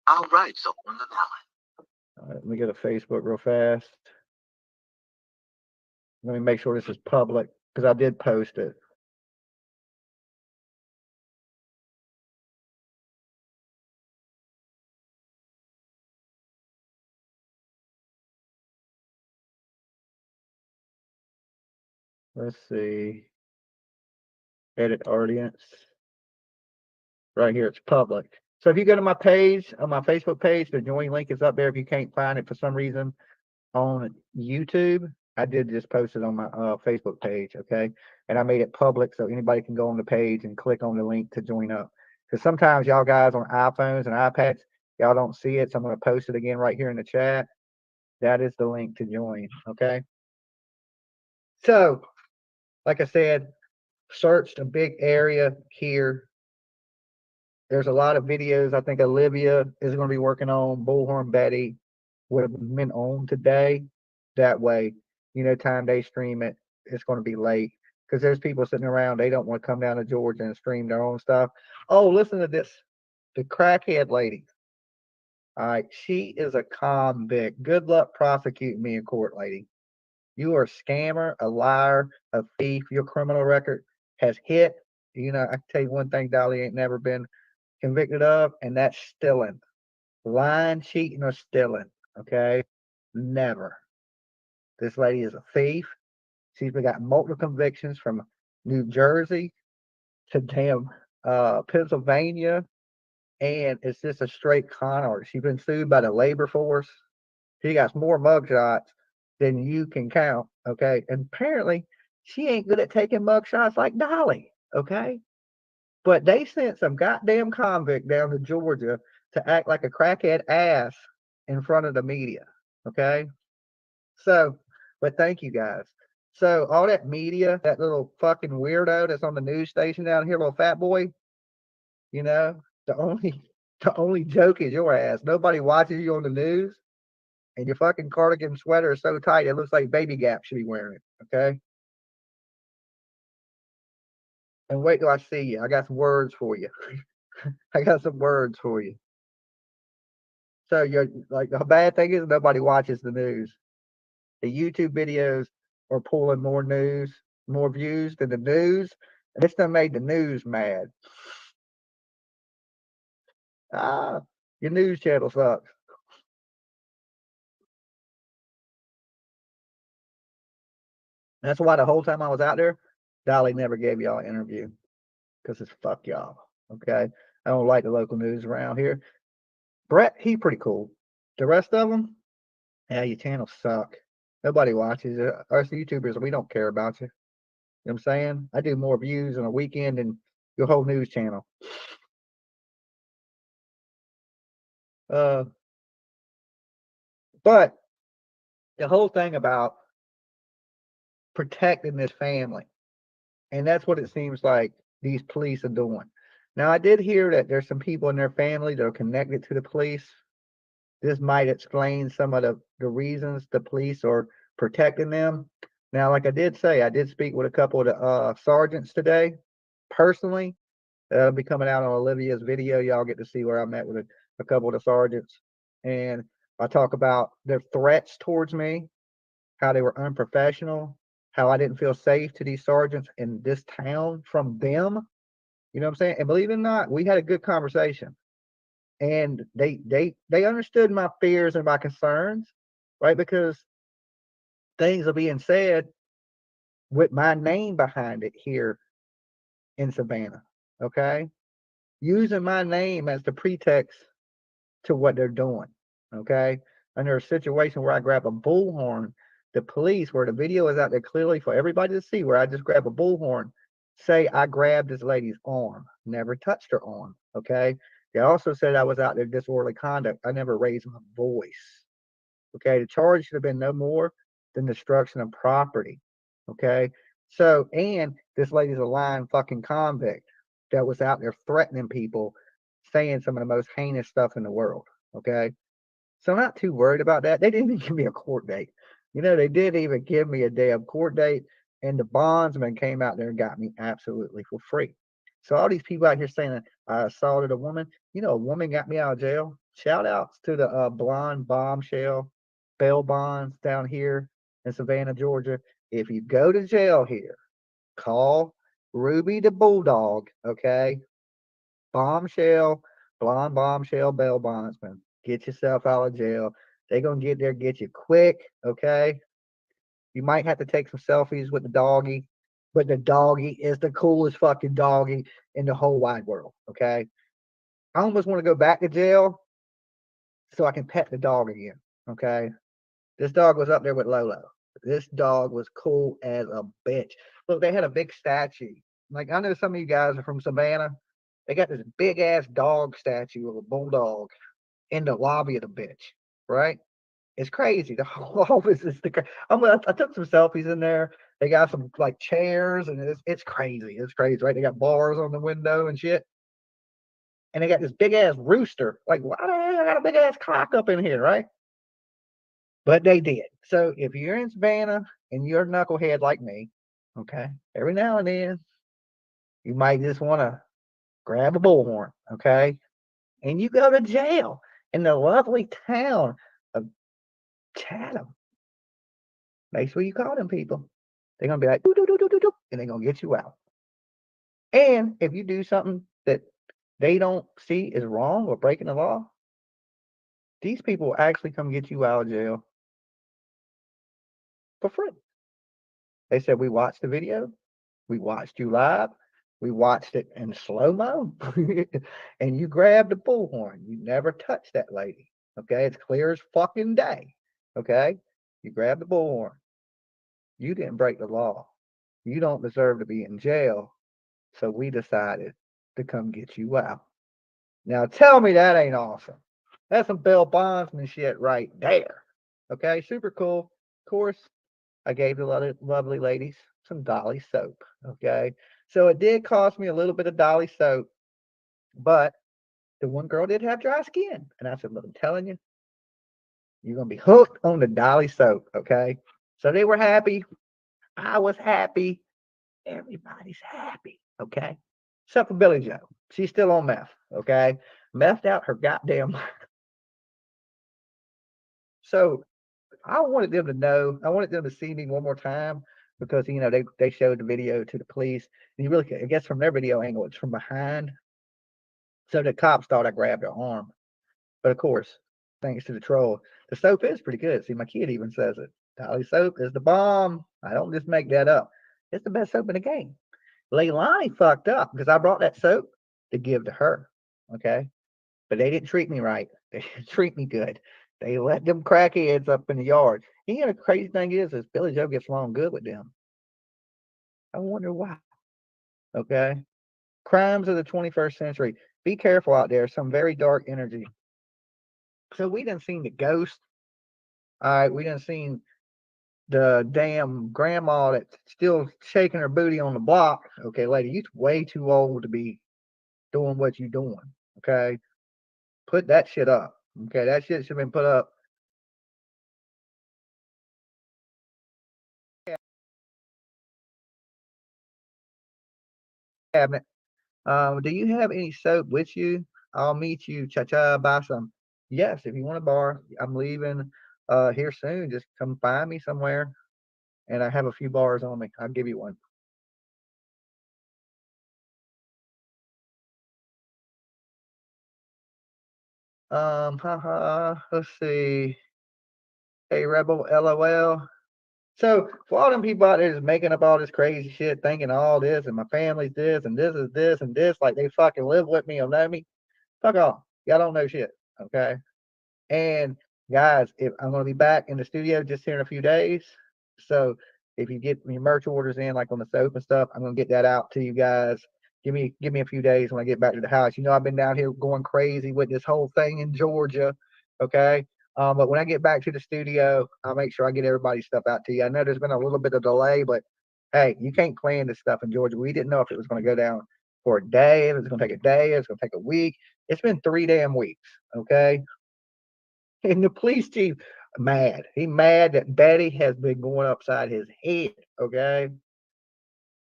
All right, so on the ballot. All right, let me go to Facebook real fast. Let me make sure this is public because I did post it. Let's see. Edit audience. Right here, it's public. So if you go to my page, on my Facebook page, the join link is up there. If you can't find it for some reason on YouTube, I did just post it on my Facebook page, okay? And I made it public so anybody can go on the page and click on the link to join up. Because sometimes y'all guys on iPhones and iPads, y'all don't see it. So I'm going to post it again right here in the chat. That is the link to join, okay? So, like I said, searched a big area here. There's a lot of videos. I think Olivia is going to be working on Bullhorn Betty would have been on today. That way, time they stream it, it's going to be late because there's people sitting around. They don't want to come down to Georgia and stream their own stuff. Oh, listen to this. The crackhead lady. All right. She is a convict. Good luck prosecuting me in court, lady. You are a scammer, a liar, a thief. Your criminal record has hit. I can tell you one thing Dolly ain't never been convicted of, and that's stealing. Lying, cheating, or stealing. Okay? Never. This lady is a thief. She's got multiple convictions from New Jersey to damn Pennsylvania, and it's just a straight con artist. She's been sued by the labor force. She got more mugshots than you can count. Okay? And apparently, she ain't good at taking mugshots like Dolly. Okay? But they sent some goddamn convict down to Georgia to act like a crackhead ass in front of the media. Okay? So, but thank you guys. So all that media, that little fucking weirdo that's on the news station down here, little fat boy, you know, the only joke is your ass. Nobody watches you on the news, and your fucking cardigan sweater is so tight it looks like Baby Gap should be wearing it. Okay. And wait till I see you. I got some words for you. I got some words for you. So you're like, the bad thing is nobody watches the news. The YouTube videos are pulling more news, more views than the news, and this done made the news mad. Your news channel sucks. That's why the whole time I was out there, Dolly never gave y'all an interview, because it's fuck y'all. Okay, I don't like the local news around here. Brett, he pretty cool. The rest of them, yeah, your channels suck. Nobody watches it. Us YouTubers, we don't care about you. You know what I'm saying? I do more views in a weekend than your whole news channel. But the whole thing about protecting this family, and that's what it seems like these police are doing. Now, I did hear that there's some people in their family that are connected to the police. This might explain some of the reasons the police are protecting them. Now, like I did say, I did speak with a couple of the sergeants today, personally. That'll be coming out on Olivia's video. Y'all get to see where I met with a couple of the sergeants. And I talk about their threats towards me, how they were unprofessional, how I didn't feel safe to these sergeants in this town from them. You know what I'm saying? And believe it or not, we had a good conversation. And they understood my fears and my concerns, right? Because things are being said with my name behind it here in Savannah. Okay? Using my name as the pretext to what they're doing. Okay? Under a situation where I grab a bullhorn, the police, where the video is out there clearly for everybody to see, where I just grab a bullhorn, say I grabbed this lady's arm, never touched her arm. Okay? They also said I was out there disorderly conduct. I never raised my voice. Okay? The charge should have been no more than destruction of property. Okay? So, and this lady's a lying fucking convict that was out there threatening people, saying some of the most heinous stuff in the world. Okay? So I'm not too worried about that. They didn't even give me a court date. You know, they didn't even give me a damn court date, and the bondsman came out there and got me absolutely for free. So all these people out here saying that I assaulted a woman, you know, a woman got me out of jail. Shout outs to the blonde bombshell, bail bonds down here in Savannah, Georgia. If you go to jail here, call Ruby the Bulldog, okay? Bombshell, blonde bombshell, bail bondsman. Get yourself out of jail. They're going to get there, get you quick, okay? You might have to take some selfies with the doggy, but the doggy is the coolest fucking doggy in the whole wide world, okay? I almost want to go back to jail so I can pet the dog again, okay? This dog was up there with Lolo. This dog was cool as a bitch. Look, they had a big statue. Like, I know some of you guys are from Savannah. They got this big ass dog statue of a bulldog in the lobby of the bitch, right? It's crazy. The whole office is I took some selfies in there. They got some like chairs, and it's crazy. It's crazy, right? They got bars on the window and shit. And they got this big ass rooster. Like, why the hell I got a big ass clock up in here, right? But they did. So if you're in Savannah and you're a knucklehead like me, okay, every now and then you might just want to grab a bullhorn, okay? And you go to jail in the lovely town of Chatham. Make sure you call them people. They're gonna be like, doo, doo, doo, doo, doo, doo, and they're gonna get you out. And if you do something that they don't see is wrong or breaking the law, these people will actually come get you out of jail for free. They said, we watched the video, we watched you live, we watched it in slow-mo, and you grabbed the bullhorn. You never touched that lady. Okay, it's clear as fucking day. Okay, you grabbed the bullhorn. You didn't break the law. You don't deserve to be in jail. So we decided to come get you out. Now tell me that ain't awesome. That's some bail bondsman shit right there. Okay, super cool. Of course, I gave the lovely ladies some Dolly soap. Okay. So it did cost me a little bit of Dolly soap, but the one girl did have dry skin. And I said, look, I'm telling you, you're going to be hooked on the Dolly soap. Okay. So they were happy. I was happy. Everybody's happy. Okay. Except for Billy Joe. She's still on meth. Okay. Methed out her goddamn. So I wanted them to know. I wanted them to see me one more time because they showed the video to the police, and you really, I guess, from their video angle, it's from behind. So the cops thought I grabbed her arm, but of course, thanks to the troll, the soap is pretty good. See, my kid even says it. Dolly soap is the bomb. I don't just make that up. It's the best soap in the game. Leilani fucked up because I brought that soap to give to her. Okay, but they didn't treat me right. They didn't treat me good. They let them crackheads up in the yard. You know, the crazy thing is Billy Joe gets along good with them. I wonder why. Okay. Crimes of the 21st century. Be careful out there. Some very dark energy. So we done seen the ghost. All right. We done seen the damn grandma that's still shaking her booty on the block. Okay, lady, you're way too old to be doing what you're doing. Okay. Put that shit up. Okay. That shit should have been put up. Cabinet. Do you have any soap with you? I'll meet you. Cha-cha, buy some. Yes, if you want a bar, I'm leaving here soon. Just come find me somewhere. And I have a few bars on me. I'll give you one. Let's see. Hey, Rebel, LOL. So for all them people out there just making up all this crazy shit, thinking all this and my family's this and this is this and this, like they fucking live with me or know me, fuck off. Y'all don't know shit. Okay. And guys, if I'm gonna be back in the studio just here in a few days. So if you get your merch orders in, like on the soap and stuff, I'm gonna get that out to you guys. Give me a few days when I get back to the house. You know, I've been down here going crazy with this whole thing in Georgia. Okay. But when I get back to the studio, I'll make sure I get everybody's stuff out to you. I know there's been a little bit of delay, but hey, you can't plan this stuff in Georgia. We didn't know if it was going to go down for a day, if it was going to take a day, if it's going to take a week. It's been 3 damn weeks. Okay. And the police chief mad. He mad that Betty has been going upside his head. Okay.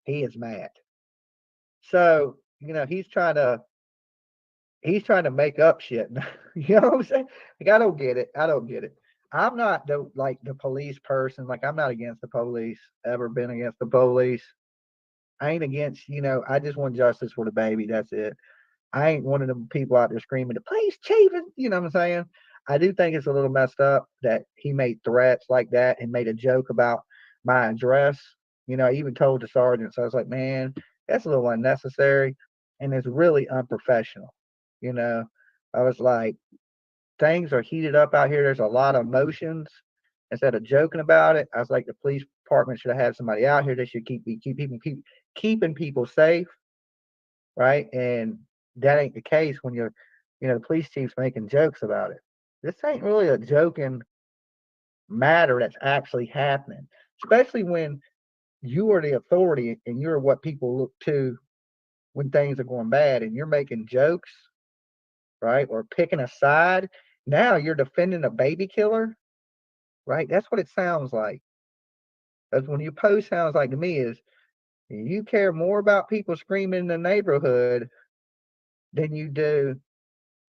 He is mad. So, he's trying to make up shit. You know what I'm saying? Like, I don't get it. I'm not the police person. Like, I'm not against the police. Ever been against the police. I ain't against, I just want justice for the baby. That's it. I ain't one of them people out there screaming, the police chief, you know what I'm saying? I do think it's a little messed up that he made threats like that and made a joke about my address. I even told the sergeant. So I was like, man, that's a little unnecessary. And it's really unprofessional. I was like, things are heated up out here. There's a lot of emotions. Instead of joking about it, I was like, the police department should have had somebody out here. They should keeping people safe, right? And that ain't the case when the police chief's making jokes about it. This ain't really a joking matter that's actually happening, especially when you are the authority and you're what people look to when things are going bad, and you're making jokes, right? Or picking a side. Now you're defending a baby killer, right? That's what it sounds like. That's when your post sounds like to me is you care more about people screaming in the neighborhood than you do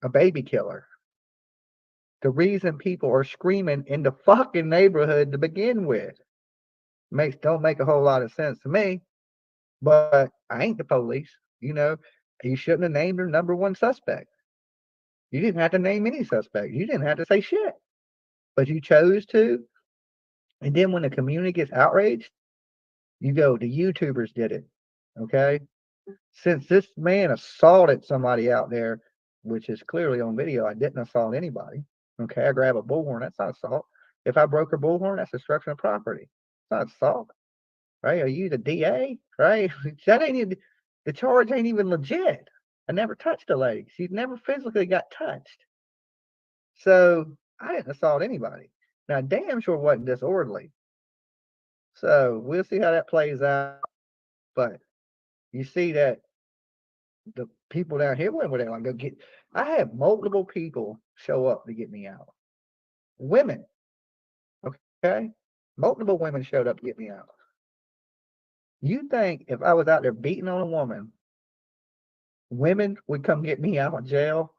a baby killer. The reason people are screaming in the fucking neighborhood to begin with don't make a whole lot of sense to me. But I ain't the police. You shouldn't have named your number one suspect. You didn't have to name any suspect. You didn't have to say shit. But you chose to. And then when the community gets outraged, you go, the YouTubers did it. Okay? Since this man assaulted somebody out there, which is clearly on video, I didn't assault anybody. Okay, I grab a bullhorn, that's not assault. If I broke her bullhorn, that's destruction of property. It's not assault. Right? Are you the DA? Right? That ain't even, the charge ain't even legit. I never touched a lady. She never physically got touched. So I didn't assault anybody. Now, damn sure wasn't disorderly. So we'll see how that plays out. But you see that the people down here went where they like go get. I had multiple people show up to get me out. Women, okay, multiple women showed up to get me out. You think if I was out there beating on a woman, women would come get me out of jail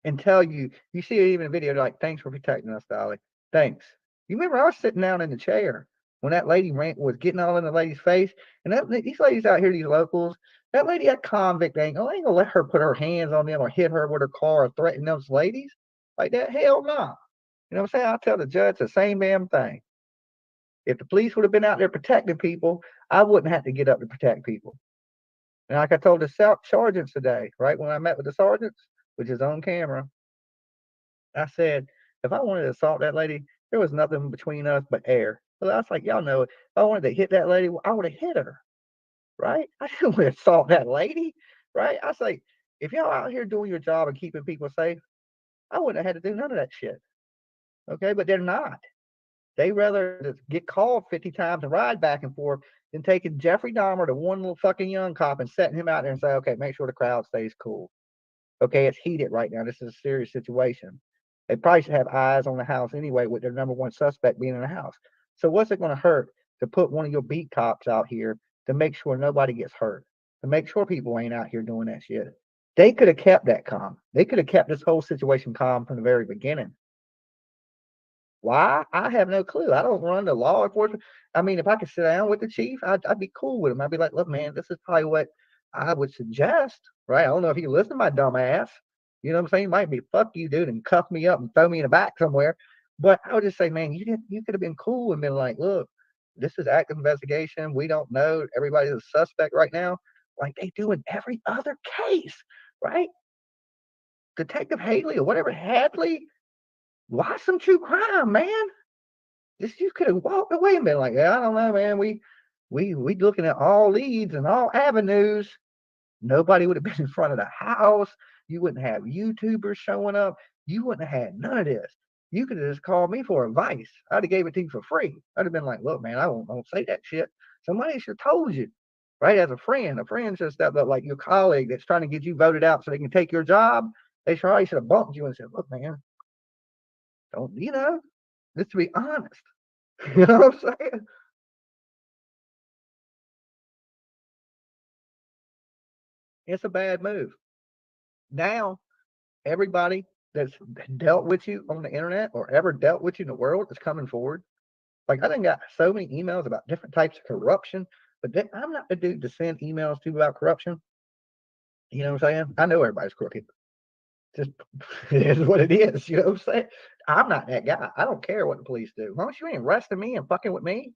and tell you? You see it even in a video, like, "Thanks for protecting us, Dolly. Thanks." You remember I was sitting down in the chair when that lady was getting all in the lady's face, and these ladies out here, these locals, that lady, that convict, ain't gonna let her put her hands on them or hit her with her car or threaten those ladies like that. Hell no. You know what I'm saying? I'll tell the judge the same damn thing. If the police would have been out there protecting people, I wouldn't have to get up to protect people. And like I told the sergeants today, right when I met with the sergeants, which is on camera, I said, if I wanted to assault that lady, there was nothing between us but air. So I was like, y'all know, if I wanted to hit that lady, I would have hit her, right? I didn't want to assault that lady, right? I was like, if y'all out here doing your job and keeping people safe, I wouldn't have had to do none of that shit. Okay, but they're not. They rather just get called 50 times and ride back and forth than taking Jeffrey Dahmer to one little fucking young cop and setting him out there and say, okay, make sure the crowd stays cool. Okay, it's heated right now. This is a serious situation. They probably should have eyes on the house anyway, with their number one suspect being in the house. So what's it going to hurt to put one of your beat cops out here to make sure nobody gets hurt, to make sure people ain't out here doing that shit? They could have kept that calm. They could have kept this whole situation calm from the very beginning. Why? I have no clue. I don't run the law enforcement. I mean, if I could sit down with the chief, I'd be cool with him. I'd be like, look, man, this is probably what I would suggest, right? I don't know if you listen to my dumb ass. You know what I'm saying? He might be, fuck you, dude, and cuff me up and throw me in the back somewhere. But I would just say, man, you could have been cool and been like, look, this is active investigation. We don't know. Everybody's a suspect right now, like they do in every other case, right? Detective Haley or whatever, Hadley, watch some true crime, man. You could have walked away and been like, yeah, I don't know, man. We looking at all leads and all avenues. Nobody would have been in front of the house. You wouldn't have YouTubers showing up. You wouldn't have had none of this. You could have just called me for advice. I'd have gave it to you for free. I'd have been like, look, man, I won't say that shit. Somebody should have told you, right? As a friend should step up, like your colleague that's trying to get you voted out so they can take your job. They probably should have bumped you and said, look, man, don't, just to be honest. You know what I'm saying? It's a bad move. Now, everybody that's dealt with you on the internet or ever dealt with you in the world is coming forward. Like, I done got so many emails about different types of corruption, but I'm not the dude to send emails to about corruption. You know what I'm saying? I know everybody's crooked. Just it is what it is. You know what I'm saying? I'm not that guy. I don't care what the police do. As long as you ain't arresting me and fucking with me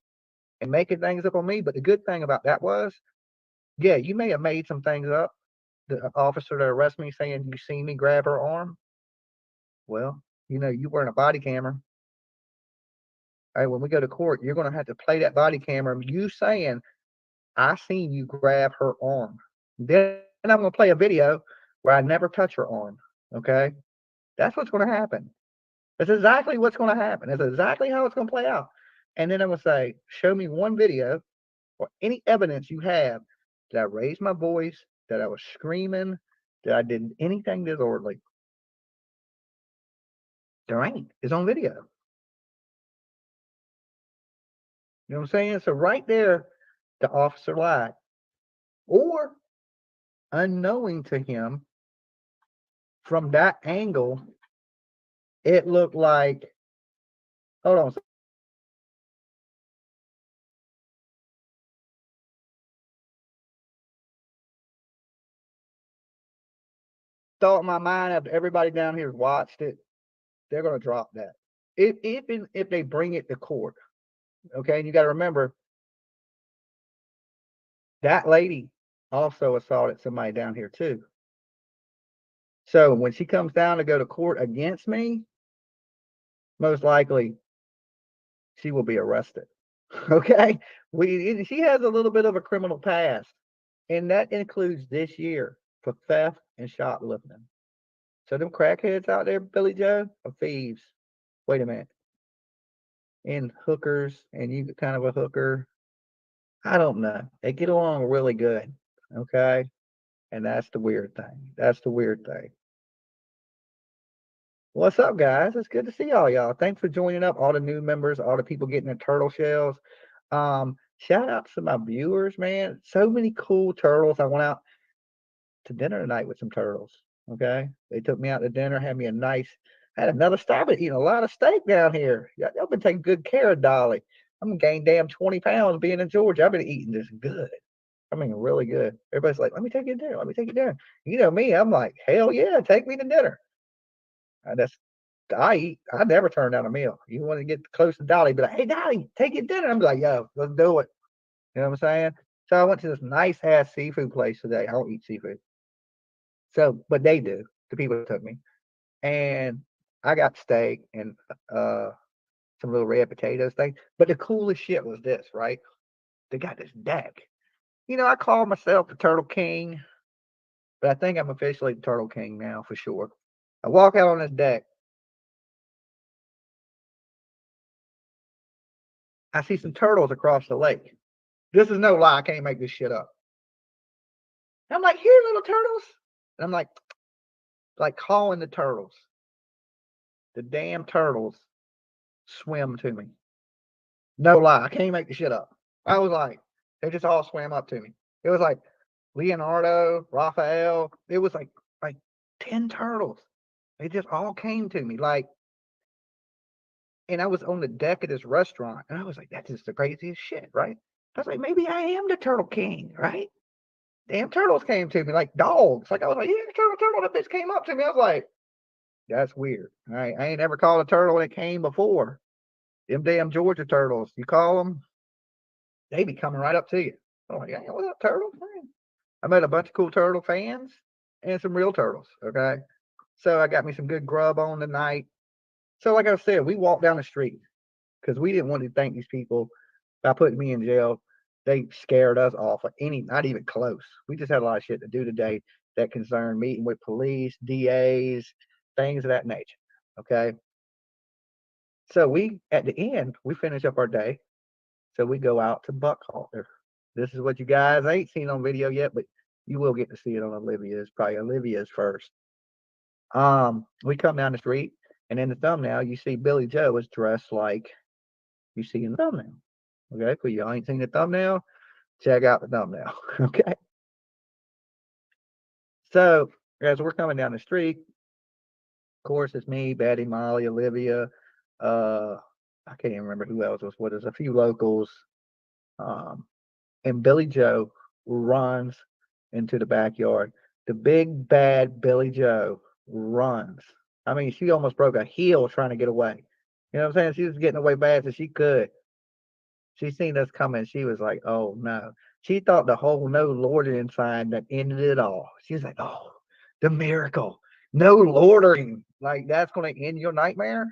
and making things up on me. But the good thing about that was, yeah, you may have made some things up. The officer that arrested me saying you seen me grab her arm. Well, you weren't a body camera. All right, when we go to court, you're going to have to play that body camera. You saying, I seen you grab her arm. Then I'm going to play a video where I never touch her arm. Okay? That's what's going to happen. That's exactly what's going to happen. That's exactly how it's going to play out. And then I'm going to say, show me one video or any evidence you have that I raised my voice, that I was screaming, that I did anything disorderly. There ain't. It's on video. You know what I'm saying? So right there, the officer lied. Or unknowing to him, from that angle, it looked like, hold on. Thought in my mind, after everybody down here has watched it, they're going to drop that. Even if they bring it to court. Okay, and you got to remember, that lady also assaulted somebody down here too. So when she comes down to go to court against me, most likely she will be arrested. Okay, she has a little bit of a criminal past, and that includes this year for theft and shoplifting. So them crackheads out there, Billy Joe, are thieves. Wait a minute. and hookers, and you kind of a hooker. I don't know. They get along really good. Okay. And that's the weird thing. That's the weird thing. What's up, guys? It's good to see y'all. Thanks for joining up. All the new members, all the people getting their turtle shells. Shout out to my viewers, man. So many cool turtles. I went out to dinner tonight with some turtles. Okay. They took me out to dinner, had me a nice, had another stab at eating a lot of steak down here. Y'all been taking good care of Dolly. I'm gonna gain damn 20 pounds being in Georgia. I've been eating this good. I mean, really good. Everybody's like, let me take you to dinner. Let me take you to dinner. You know me, I'm like, hell yeah, take me to dinner. I never turn down a meal. You want to get close to Dolly, be like, hey, Dolly, take you to dinner. I'm like, yo, let's do it. You know what I'm saying? So I went to this nice ass seafood place today. I don't eat seafood. So, but they do. The people that took me. And I got steak and some little red potatoes thing. But the coolest shit was this, right? They got this deck. You know, I call myself the Turtle King, but I think I'm officially the Turtle King now for sure. I walk out on this deck. I see some turtles across the lake. This is no lie. I can't make this shit up. I'm like, here, little turtles. And I'm like calling the turtles. The damn turtles swim to me. No lie. I can't make the shit up. I was like, they just all swam up to me. It was like Leonardo, Raphael. It was like 10 turtles. They just all came to me. And I was on the deck of this restaurant. And I was like, that's just the craziest shit, right? I was like, maybe I am the Turtle King, right? Damn turtles came to me like dogs. Like I was like, yeah, turtle. That bitch came up to me. I was like, that's weird. All right. I ain't ever called a turtle that came before. Them damn Georgia turtles. You call them, they be coming right up to you. I'm like, hey, what's up, turtle? I met a bunch of cool turtle fans and some real turtles. Okay. So I got me some good grub on tonight. So like I said, we walked down the street because we didn't want to thank these people by putting me in jail. They scared us off of not even close. We just had a lot of shit to do today that concerned meeting with police, DAs, things of that nature. Okay. So at the end, we finish up our day. So we go out to Buckhalter. This is what you guys ain't seen on video yet, but you will get to see it on Olivia's, probably Olivia's first. We come down the street, and in the thumbnail, you see Billy Joe is dressed like you see in the thumbnail. Okay, for y'all ain't seen the thumbnail, check out the thumbnail. Okay. So as we're coming down the street, of course, it's me, Betty, Molly, Olivia. I can't even remember who else was with us. A few locals. And Billy Joe runs into the backyard. The big bad Billy Joe runs. I mean, she almost broke a heel trying to get away. You know what I'm saying? She was getting away fast as she could. She seen us coming. She was like, oh no. She thought the whole no loitering sign that ended it all. She was like, oh, the miracle. No loitering. Like that's going to end your nightmare?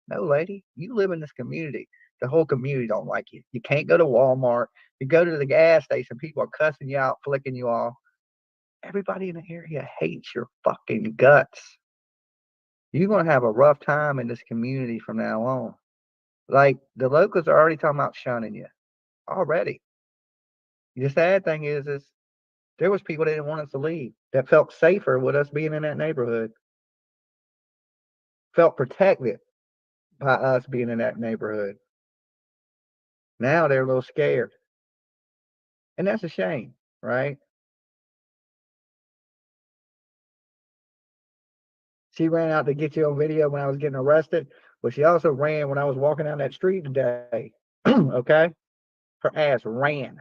No, lady. You live in this community. The whole community don't like you. You can't go to Walmart. You go to the gas station, people are cussing you out, flicking you off. Everybody in the area hates your fucking guts. You're going to have a rough time in this community from now on. Like, the locals are already talking about shunning you. Already. The sad thing is there was people that didn't want us to leave, that felt safer with us being in that neighborhood. Felt protected by us being in that neighborhood. Now they're a little scared. And that's a shame, right? She ran out to get you on video when I was getting arrested, but she also ran when I was walking down that street today. Okay? Her ass ran.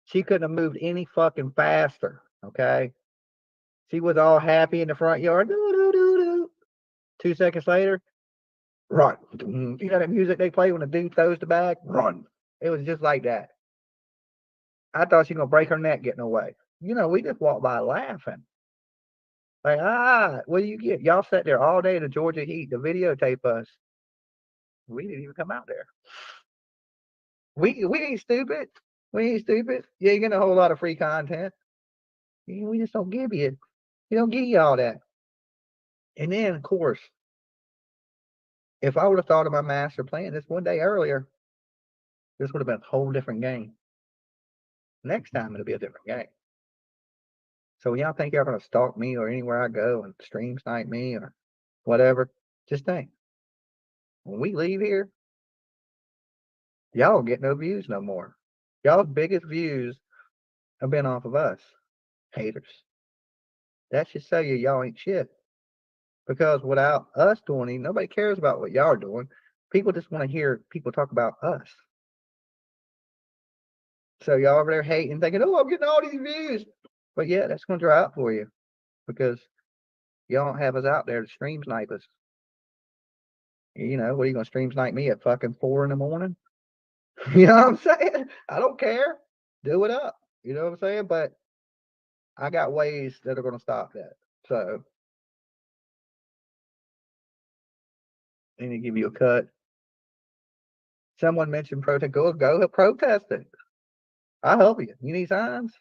She couldn't have moved any fucking faster. Okay? She was all happy in the front yard. 2 seconds later, run. You know that music they play when the dude throws the bag? Run. It was just like that. I thought she was going to break her neck getting away. You know, we just walked by laughing. Like, what do you get? Y'all sat there all day in the Georgia heat to videotape us. We didn't even come out there. We ain't stupid. We ain't stupid. You ain't getting a whole lot of free content. We just don't give you. We don't give you all that. And then, of course, If I would have thought of my master plan this one day earlier, this would have been a whole different game. Next time it'll be a different game. So when y'all think y'all gonna stalk me or anywhere I go and stream snipe me or whatever, just think. When we leave here, y'all don't get no views no more. Y'all's biggest views have been off of us, haters. That should tell you y'all ain't shit. Because without us doing it, nobody cares about what y'all are doing. People just want to hear people talk about us. So y'all over there hating, thinking, oh, I'm getting all these views. But yeah, that's going to dry out for you because y'all don't have us out there to stream snipe us. You know, what are you going to stream snipe me at fucking 4 a.m? You know what I'm saying? I don't care. Do it up. You know what I'm saying? But I got ways that are going to stop that. So, I need to give you a cut. Someone mentioned protest. Go protest it. I'll help you. You need signs?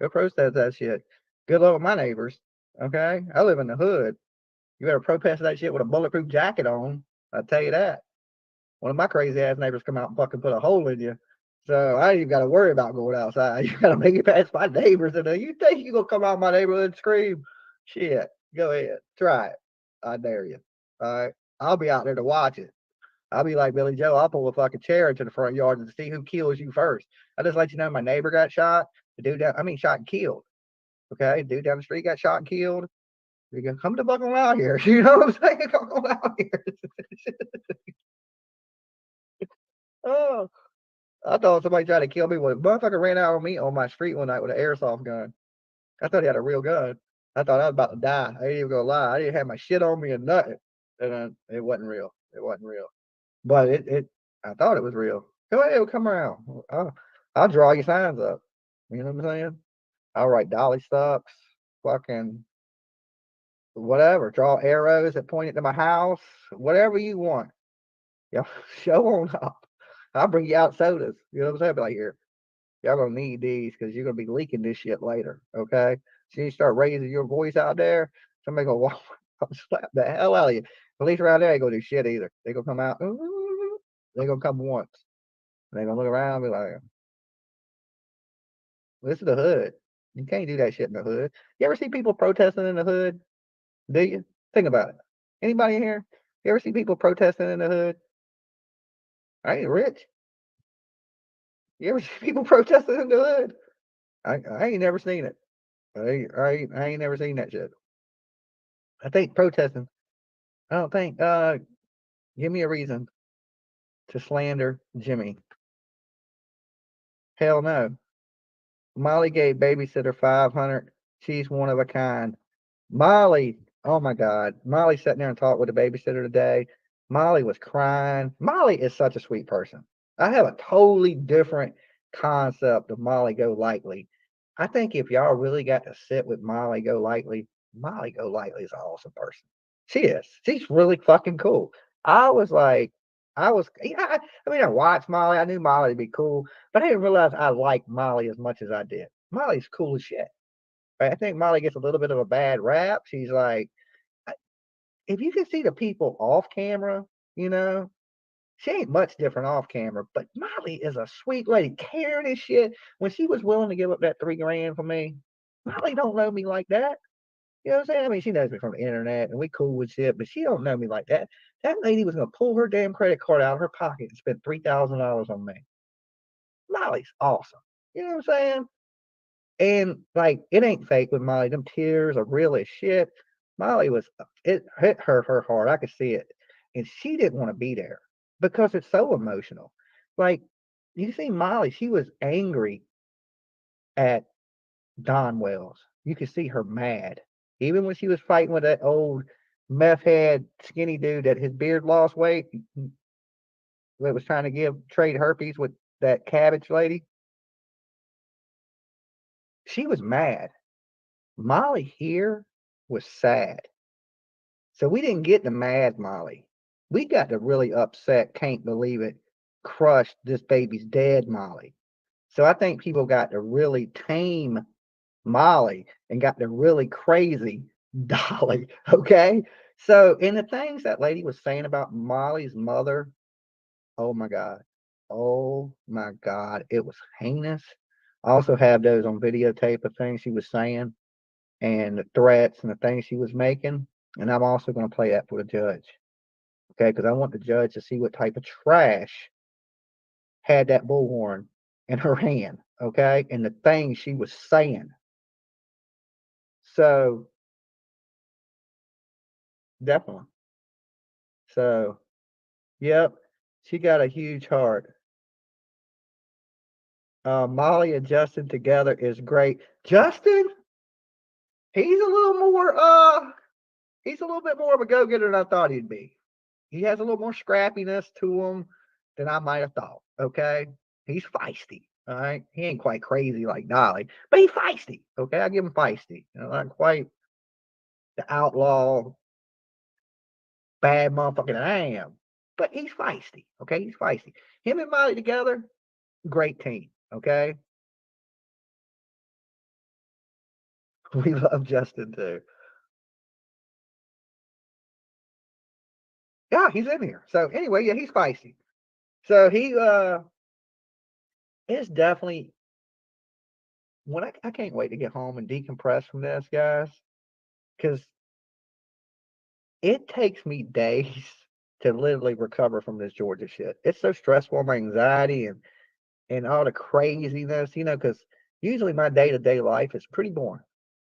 Go protest that shit. Good luck with my neighbors. Okay? I live in the hood. You better protest that shit with a bulletproof jacket on. I'll tell you that. One of my crazy ass neighbors come out and fucking put a hole in you. So I ain't even got to worry about going outside. You got to make it past my neighbors. And you think you going to come out my neighborhood and scream? Shit. Go ahead. Try it. I dare you. All right? I'll be out there to watch it. I'll be like Billy Joe. I'll pull a fucking chair into the front yard and see who kills you first. I just let you know my neighbor got shot. Shot and killed. Okay, dude down the street got shot and killed. You can come to fucking out here. You know what I'm saying? Come on out here. Oh, I thought somebody tried to kill me. Well, a motherfucker ran out on me on my street one night with an airsoft gun. I thought he had a real gun. I thought I was about to die. I ain't even gonna lie. I didn't have my shit on me or nothing. And it wasn't real. It wasn't real. But I thought it was real. Go ahead, come around. I'll draw your signs up. You know what I'm saying? I'll write dolly stocks, fucking whatever. Draw arrows that point it to my house. Whatever you want. Yeah, show on up. I'll bring you out sodas. You know what I'm saying? Be like, here, y'all gonna need these because you're gonna be leaking this shit later. Okay? So you start raising your voice out there, somebody gonna walk, slap the hell out of you. Police around there ain't gonna do shit either. They gonna come out. They gonna come once. They gonna look around and be like, this is the hood. You can't do that shit in the hood. You ever see people protesting in the hood? Do you? Think about it. Anybody in here? You ever see people protesting in the hood? I ain't rich. You ever see people protesting in the hood? I ain't never seen it. I ain't never seen that shit. I think protesting. I don't think. Give me a reason to slander Jimmy. Hell no. Molly gave babysitter $500. She's one of a kind. Molly, oh my God. Molly sat there and talked with the babysitter today. Molly was crying. Molly is such a sweet person. I have a totally different concept of Molly Golightly. I think if y'all really got to sit with Molly Golightly is an awesome person. She is. She's really fucking cool. I watched Molly. I knew Molly would be cool, but I didn't realize I liked Molly as much as I did. Molly's cool as shit. Right? I think Molly gets a little bit of a bad rap. She's like, if you can see the people off camera, you know, she ain't much different off camera, but Molly is a sweet lady, caring and shit. When she was willing to give up that $3,000 for me, Molly don't know me like that. You know what I'm saying? I mean, she knows me from the internet and we cool with shit, but she don't know me like that. That lady was going to pull her damn credit card out of her pocket and spend $3,000 on me. Molly's awesome. You know what I'm saying? And like, it ain't fake with Molly. Them tears are real as shit. Molly it hit her heart. I could see it. And she didn't want to be there because it's so emotional. Like, you see Molly, she was angry at Don Wells. You could see her mad. Even when she was fighting with that old meth head skinny dude that his beard lost weight, that was trying to trade herpes with that cabbage lady. She was mad. Molly here was sad. So we didn't get the mad Molly. We got the really upset, can't believe it, crushed, this baby's dead Molly. So I think people got to really tame Molly and got the really crazy Dolly, okay? So, and the things that lady was saying about Molly's mother, oh my God. Oh my God. It was heinous. I also have those on videotape of things she was saying and the threats and the things she was making. And I'm also going to play that for the judge. Okay. Because I want the judge to see what type of trash had that bullhorn in her hand. Okay. And the things she was saying. So, definitely. So, yep. She got a huge heart. Molly and Justin together is great. Justin, he's a little more he's a little bit more of a go-getter than I thought he'd be. He has a little more scrappiness to him than I might have thought. Okay. He's feisty. All right. He ain't quite crazy like Dolly, but he's feisty. Okay. I give him feisty. You know, not quite the outlaw bad motherfucker that I am. But he's feisty. Okay. He's feisty. Him and Molly together, great team. Okay. We love Justin too. Yeah, he's in here. So anyway, yeah, he's feisty. So he is definitely when I can't wait to get home and decompress from this, guys, because it takes me days to literally recover from this Georgia shit. It's so stressful, my anxiety and all the craziness, you know, because usually my day-to-day life is pretty boring.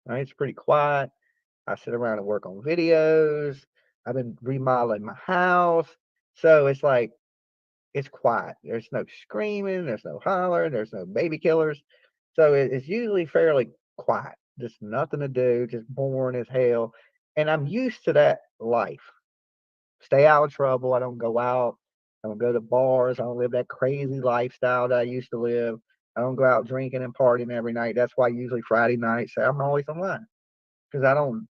Right? It's pretty quiet. I sit around and work on videos. I've been remodeling my house. So it's like it's quiet. There's no screaming, there's no hollering, there's no baby killers. So it's usually fairly quiet. Just nothing to do, just boring as hell. And I'm used to that life. Stay out of trouble. I don't go out. I don't go to bars. I don't live that crazy lifestyle that I used to live. I don't go out drinking and partying every night. That's why usually Friday nights I'm always online because I don't,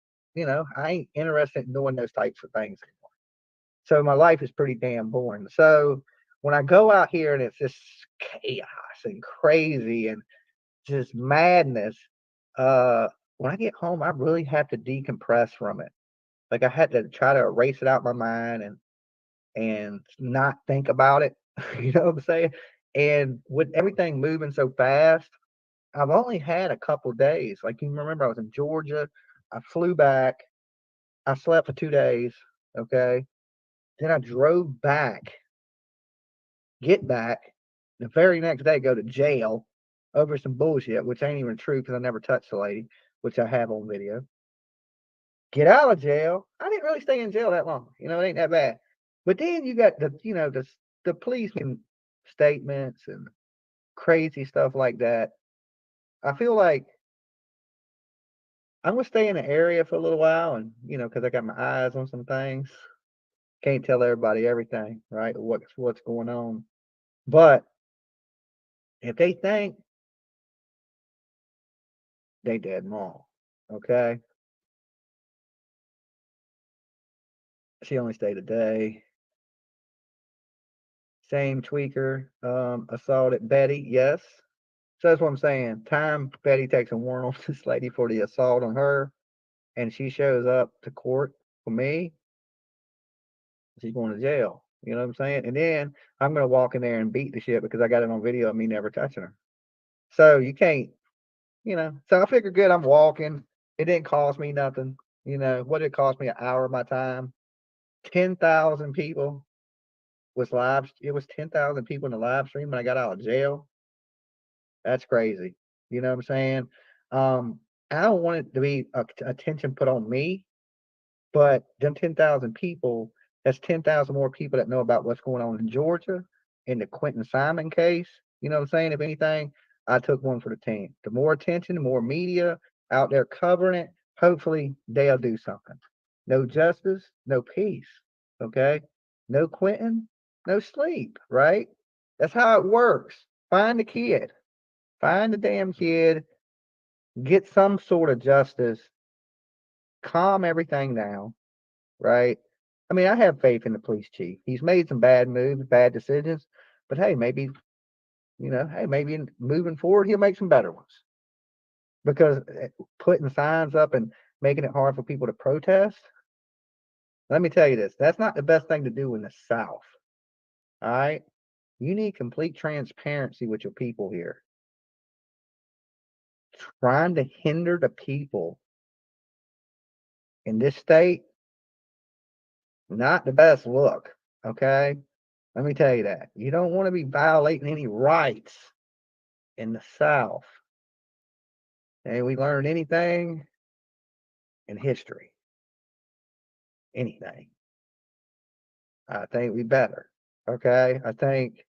I ain't interested in doing those types of things anymore. So my life is pretty damn boring. So when I go out here and it's just chaos and crazy and just madness, when I get home, I really have to decompress from it. Like I had to try to erase it out of my mind and not think about it. You know what I'm saying? And with everything moving so fast, I've only had a couple days. Like you remember, I was in Georgia. I flew back. I slept for 2 days. Okay. Then I drove back, get back, the very next day go to jail over some bullshit, which ain't even true because I never touched the lady, which I have on video. Get out of jail. I didn't really stay in jail that long. It ain't that bad. But then you got the policeman statements and crazy stuff like that. I feel like I'm gonna stay in the area for a little while, and because I got my eyes on some things. Can't tell everybody everything, right? What's going on. But if they think they dead wrong, okay? She only stayed a day. Same tweaker, assaulted Betty. Yes. So that's what I'm saying. Time Betty takes a warrant on this lady for the assault on her, and she shows up to court for me. She's going to jail. You know what I'm saying? And then I'm gonna walk in there and beat the shit because I got it on video of me never touching her. So you can't, So I figured, good. I'm walking. It didn't cost me nothing. What did it cost me? An hour of my time. 10,000 people was live. It was 10,000 people in the live stream when I got out of jail. That's crazy. You know what I'm saying? I don't want it to be attention put on me, but them 10,000 people, that's 10,000 more people that know about what's going on in Georgia in the Quentin Simon case. You know what I'm saying? If anything, I took one for the team. The more attention, the more media out there covering it, hopefully they'll do something. No justice, no peace. Okay? No Quentin, no sleep, right? That's how it works. Find the kid. Find the damn kid. Get some sort of justice. Calm everything down, right? I mean, I have faith in the police chief. He's made some bad moves, bad decisions, but hey, maybe moving forward, he'll make some better ones. Because putting signs up and making it hard for people to protest, Let me tell you this. That's not the best thing to do in the South. All right. You need complete transparency with your people here. Trying to hinder the people in this state, not the best look. Okay. Let me tell you that. You don't want to be violating any rights in the South. And we learn anything in history. Anything. I think we better. Okay. I think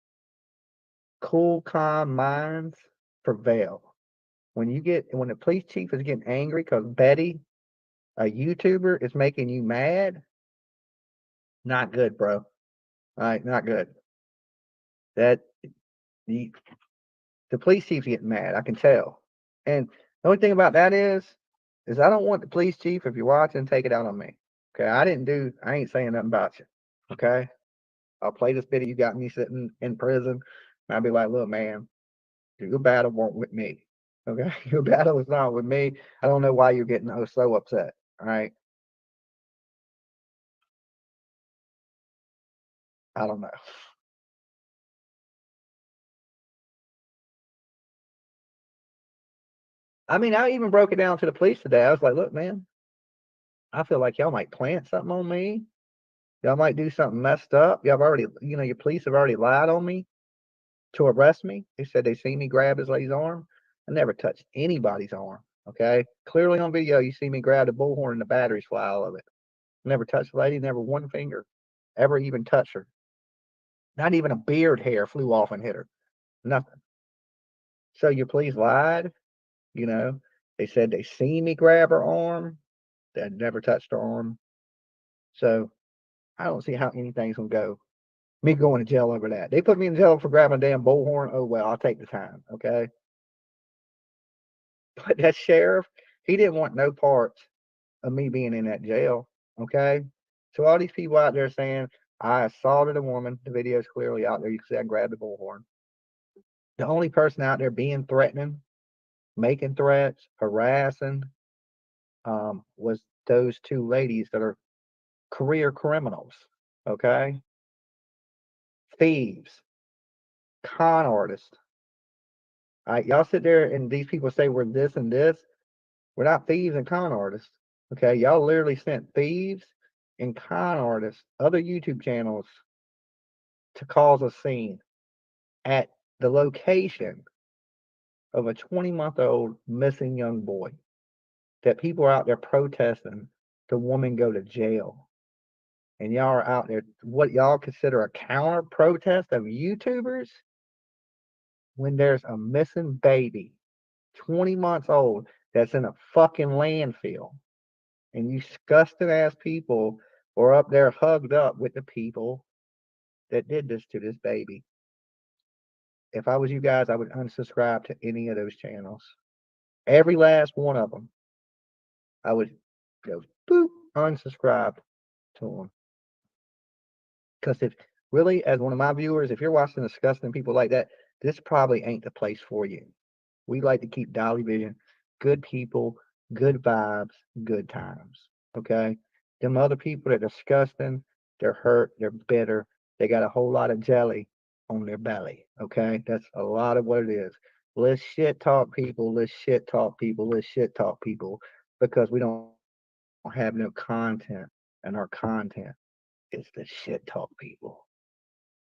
cool, calm minds prevail. When the police chief is getting angry because Betty, a YouTuber, is making you mad, not good, bro. All right, not good. The police chief's getting mad. I can tell. And the only thing about that is I don't want the police chief, if you're watching, take it out on me. Okay, I ain't saying nothing about you. Okay, I'll play this video. You got me sitting in prison, and I'll be like, look, man, your battle won't with me. Okay, your battle is not with me. I don't know why you're getting so upset. All right, I don't know. I mean, I even broke it down to the police today. I was like, look, man, I feel like y'all might plant something on me. Y'all might do something messed up. Y'all have already, your police have already lied on me to arrest me. They said they seen me grab this lady's arm. I never touched anybody's arm. Okay. Clearly on video, you see me grab the bullhorn and the batteries fly all of it. Never touched the lady, never one finger ever even touched her. Not even a beard hair flew off and hit her. Nothing. So your police lied. They said they seen me grab her arm. They never touched her arm. So I don't see how anything's gonna go. Me going to jail over that. They put me in jail for grabbing a damn bullhorn. Oh well, I'll take the time. Okay. But that sheriff, he didn't want no parts of me being in that jail. Okay. So all these people out there saying I assaulted a woman, the video's clearly out there. You can see I grabbed the bullhorn. The only person out there being threatening, making threats, harassing, was those two ladies that are career criminals. Okay. Thieves, con artists. All right, y'all sit there and these people say we're this and this. We're not thieves and con artists. Okay, y'all literally sent thieves and con artists, other YouTube channels, to cause a scene at the location of a 20-month-old missing young boy. That people are out there protesting the woman go to jail. And y'all are out there, what y'all consider a counter protest of YouTubers, when there's a missing baby, 20 months old, that's in a fucking landfill. And you disgusting ass people are up there hugged up with the people that did this to this baby. If I was you guys, I would unsubscribe to any of those channels. Every last one of them. I would go boop, unsubscribe to them. Because if really, as one of my viewers, if you're watching disgusting people like that, this probably ain't the place for you. We like to keep Dolly Vision, good people, good vibes, good times. Okay? Them other people that are disgusting, they're hurt, they're bitter, they got a whole lot of jelly on their belly. Okay? That's a lot of what it is. Let's shit talk people, let's shit talk people, let's shit talk people, because we don't have no content, and our content is the shit talk people.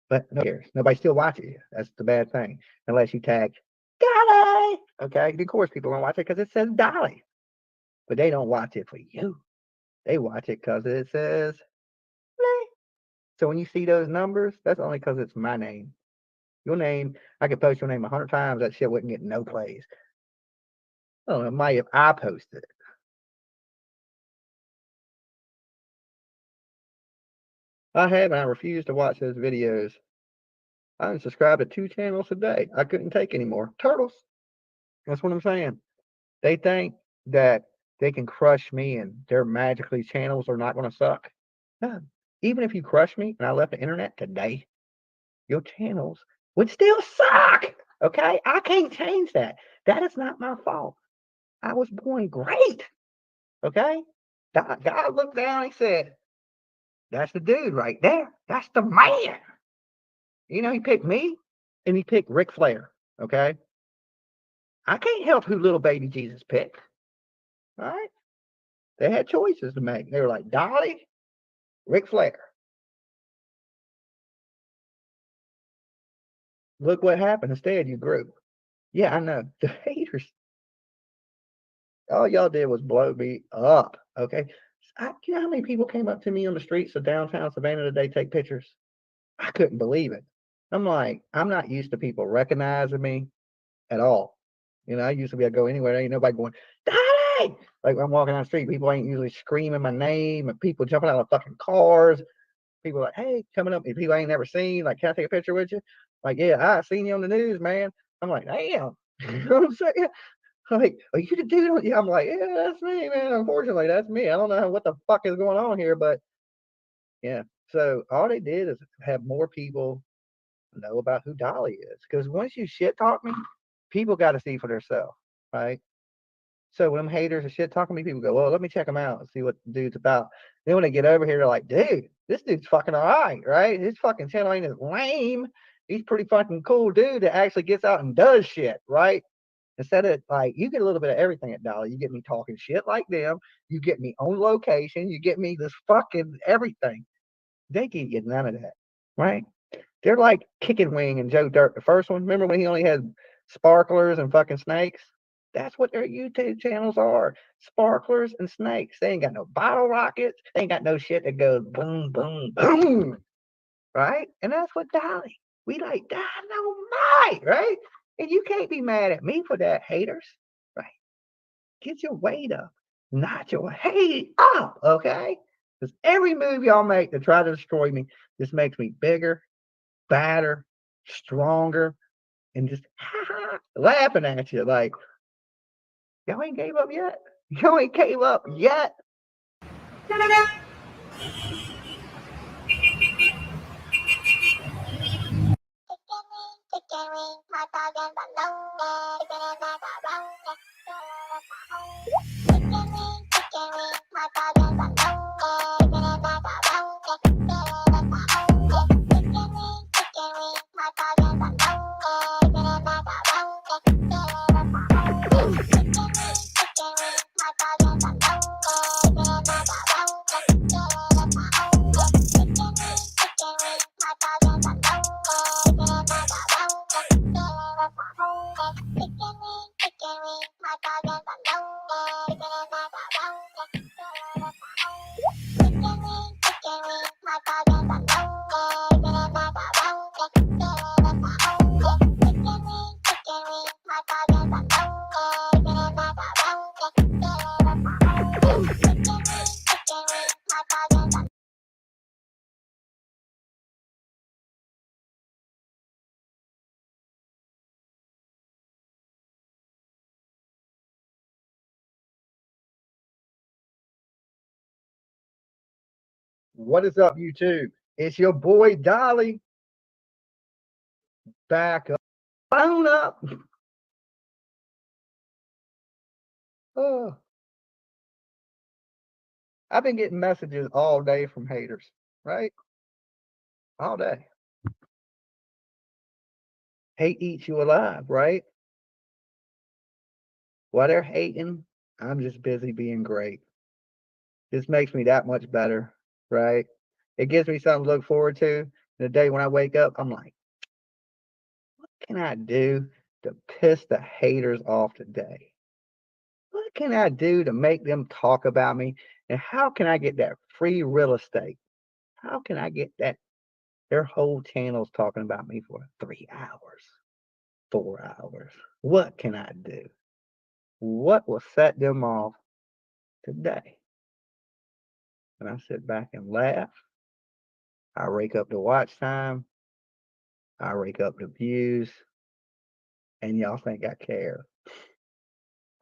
But no cares. Nobody still watches you. That's the bad thing. Unless you tag Dolly. Okay. Of course people don't watch it because it says Dolly. But they don't watch it for you. They watch it because it says me. So when you see those numbers, that's only because it's my name. Your name, I could post your name 100 times. That shit wouldn't get no plays. Oh, it might if I posted it. I have, and I refuse to watch those videos. I unsubscribed to 2 channels a day. I couldn't take anymore. Turtles. That's what I'm saying. They think that they can crush me and their magically channels are not going to suck. No. Even if you crush me and I left the internet today, your channels would still suck. Okay? I can't change that. That is not my fault. I was born great. Okay? God looked down and said, That's the dude right there. That's the man. You know, he picked me and he picked Ric Flair. Okay. I can't help who little baby Jesus picked. All right. They had choices to make. They were like, Dolly, Ric Flair. Look what happened. Instead, you grew. Yeah, I know. The haters, all y'all did was blow me up. Okay. You know how many people came up to me on the streets of downtown Savannah today, take pictures? I couldn't believe it. I'm like, I'm not used to people recognizing me at all. You know, I used to be able to go anywhere. There ain't nobody going, Daddy! Like when I'm walking down the street, people ain't usually screaming my name and people jumping out of fucking cars. People like, hey, coming up, people I ain't never seen. Like, can I take a picture with you? Like, yeah, I seen you on the news, man. I'm like, damn. You know what I'm saying? Like, are you the dude? Yeah, I'm like, yeah, that's me, man. Unfortunately, that's me. I don't know what the fuck is going on here, but yeah. So all they did is have more people know about who Dolly is. Because once you shit talk me, people got to see for themselves, right? So when them haters are shit talking me, people go, well, let me check them out and see what the dude's about. Then when they get over here, they're like, dude, this dude's fucking all right, right? His fucking channel ain't as lame. He's pretty fucking cool dude that actually gets out and does shit, right? Instead of like, you get a little bit of everything at Dolly. You get me talking shit like them. You get me on location. You get me this fucking everything. They get you none of that, right? They're like Kicking Wing and Joe Dirt, the first one. Remember when he only had sparklers and fucking snakes? That's what their YouTube channels are. Sparklers and snakes. They ain't got no bottle rockets. They ain't got no shit that goes boom, boom, boom. Right? And that's what Dolly. We like dynamite, right? And you can't be mad at me for that, haters. Right? Get your weight up. Not your hate up, okay? Because every move y'all make to try to destroy me just makes me bigger, badder, stronger, and just laughing at you like, y'all ain't gave up yet? Y'all ain't gave up yet? What is up, YouTube? It's your boy Dolly. Back up. Phone up. Oh. I've been getting messages all day from haters, right? All day. Hate eats you alive, right? While they're hating, I'm just busy being great. This makes me that much better, right? It gives me something to look forward to. The day when I wake up, I'm like, what can I do to piss the haters off today? What can I do to make them talk about me? And how can I get that free real estate? How can I get that? Their whole channel's talking about me for 3 hours, 4 hours. What can I do? What will set them off today? And I sit back and laugh. I rake up the watch time. I rake up the views. And y'all think I care.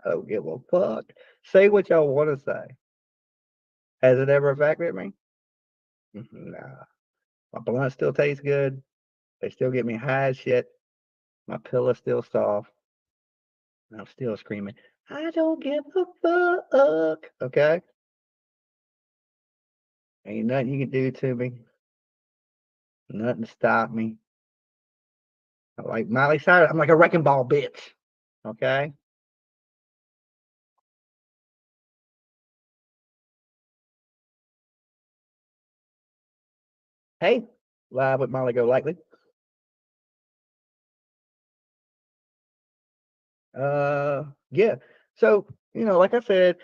I don't give a fuck. Say what y'all want to say. Has it ever affected me? Nah. My blunt still tastes good. They still get me high as shit. My pillow's still soft. And I'm still screaming, I don't give a fuck. Okay? Ain't nothing you can do to me. Nothing to stop me. Like Miley Cyrus, I'm like a wrecking ball, bitch. Okay. Hey, live with Molly Go Lightly. Yeah. So, like I said,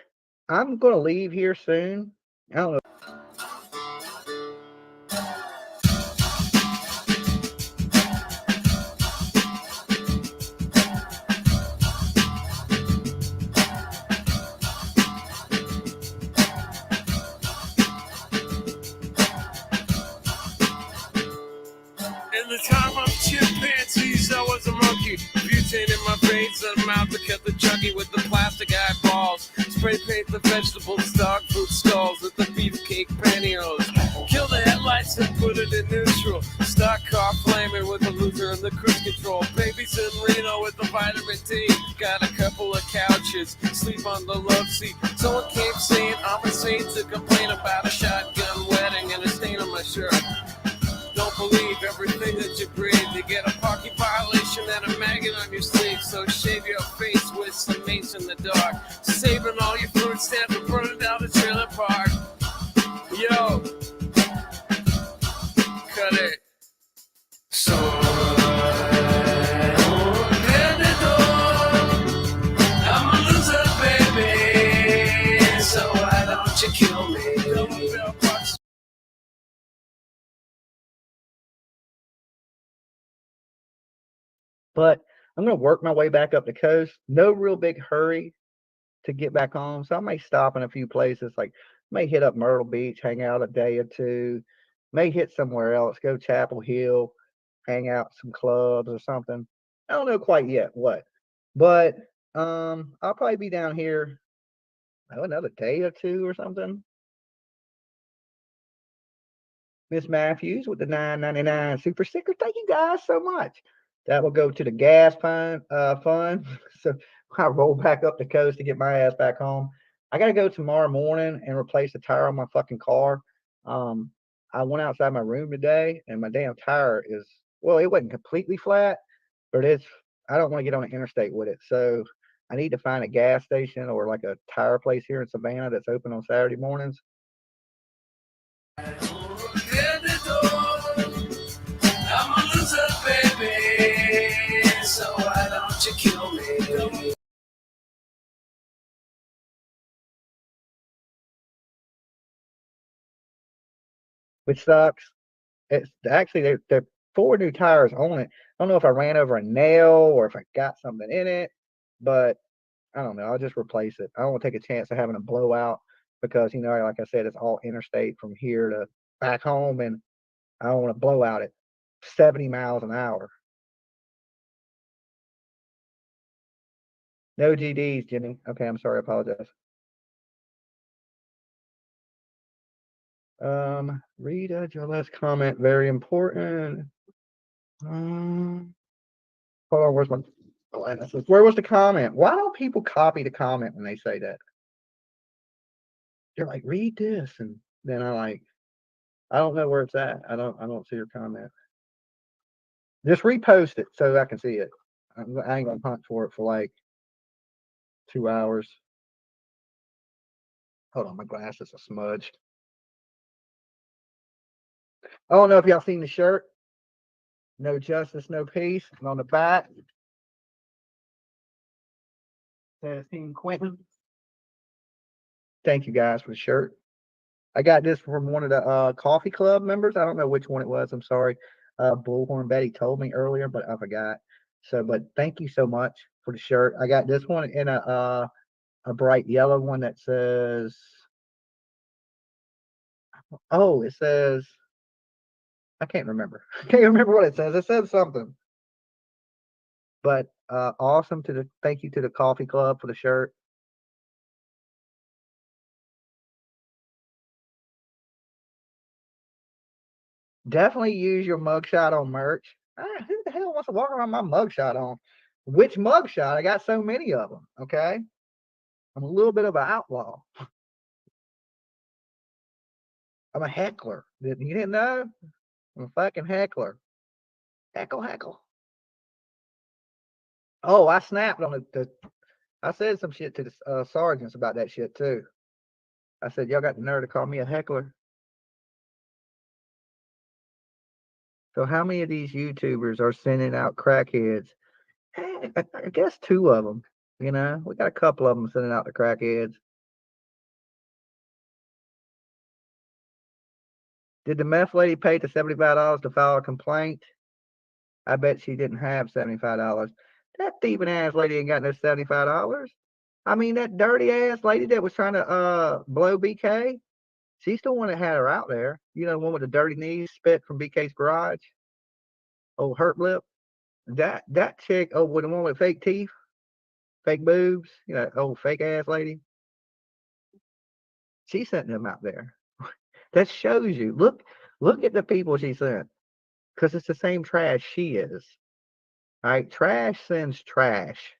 I'm gonna leave here soon. I don't know. In the time of chimpanzees, I was a monkey. Butane in my veins, and a mouth that kept the junkie with the plastic eyeballs. Spray paint the vegetables, dog food stalls with the beefcake pantyhose. Kill the headlights and put it in neutral. Stock car flaming with the loser and the cruise control. Babies in Reno with the vitamin D. Got a couple of couches, sleep on the love seat. Someone came saying I'm a saint to complain about a shotgun wedding and a stain on my shirt. Don't believe everything that you breathe. You get a parking violation and a maggot on your sleeve. So shave your face with some mace in the dark. Saving all your food stamps and burning down the trailer park. Yo, cut it. So I'm a loser, baby. So why don't you kill me? But I'm gonna work my way back up the coast. No real big hurry to get back home. So I may stop in a few places, like may hit up Myrtle Beach, hang out a day or two, may hit somewhere else, go Chapel Hill, hang out some clubs or something. I don't know quite yet what. But I'll probably be down here another day or two or something. Miss Matthews with the $9.99 super sticker. Thank you guys so much. That will go to the gas fund. So I roll back up the coast to get my ass back home. I got to go tomorrow morning and replace the tire on my fucking car. I went outside my room today and my damn tire is, well, it wasn't completely flat, but I don't want to get on the interstate with it. So I need to find a gas station or like a tire place here in Savannah that's open on Saturday mornings. I'm a loser, baby. So why don't you kill me? Which sucks. It's actually they're 4 new tires on it. I don't know if I ran over a nail or if I got something in it, but I don't know. I'll just replace it. I don't want to take a chance of having a blowout because like I said, it's all interstate from here to back home, and I don't want to blow out at 70 miles an hour. No GDs, Jimmy. Okay, I'm sorry. I apologize. Read your last comment. Very important. Hold on. Where's my glasses? Where was the comment? Why don't people copy the comment when they say that? They're like, read this, and then I don't know where it's at. I don't see your comment. Just repost it so I can see it. I ain't gonna hunt for it for like 2 hours. Hold on, my glasses are smudged. I don't know if y'all seen the shirt. No justice, no peace. And on the back says Team Quentin. Thank you guys for the shirt. I got this from one of the coffee club members. I don't know which one it was. I'm sorry. Bullhorn Betty told me earlier, but I forgot. So, but thank you so much for the shirt. I got this one in a bright yellow one that says, oh, it says, I can't remember. I can't remember what it says. It says something. But awesome thank you to the coffee club for the shirt. Definitely use your mugshot on merch. Who the hell wants to walk around my mugshot on? Which mugshot? I got so many of them. Okay. I'm a little bit of an outlaw. I'm a heckler. You didn't know? I'm a fucking heckler. Heckle. Oh, I snapped on it. I said some shit to the sergeants about that shit too. I said, y'all got the nerve to call me a heckler? So how many of these YouTubers are sending out crackheads? I guess 2 of them. You know, we got a couple of them sending out the crackheads. Did the meth lady pay the $75 to file a complaint? I bet she didn't have $75. That thieving ass lady ain't got no $75. I mean, that dirty ass lady that was trying to blow BK, she's the one that had her out there. You know, the one with the dirty knees, spit from BK's garage. Old hurt lip. That chick, with the one with fake teeth, fake boobs, you know, old fake ass lady. She sent them out there. That shows you. Look at the people she sent. Because it's the same trash she is. All right, trash sends trash.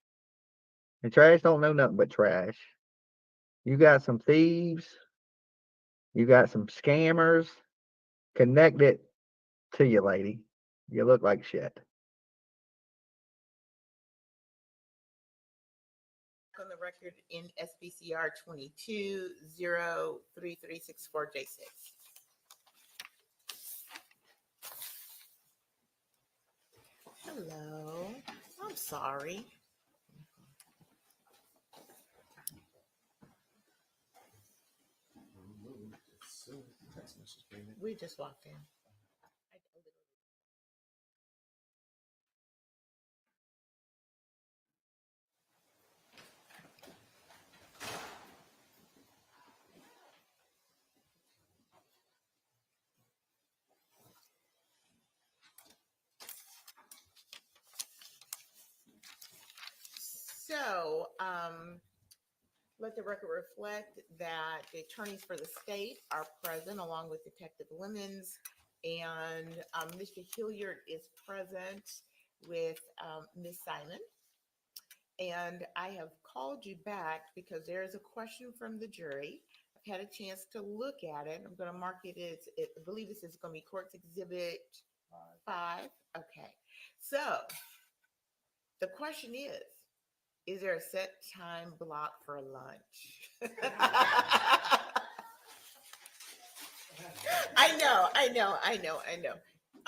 And trash don't know nothing but trash. You got some thieves. You got some scammers connected to you, lady. You look like shit. On the record in SBCR 22-03364J6. Hello. I'm sorry. We just walked in. So, let the record reflect that the attorneys for the state are present along with Detective Lemons, and Mr. Hilliard is present with Ms. Simon. And I have called you back because there is a question from the jury. I've had a chance to look at it. I'm going to mark it as, I believe this is going to be Court's Exhibit 5. Okay. So the question is there a set time block for lunch? I know.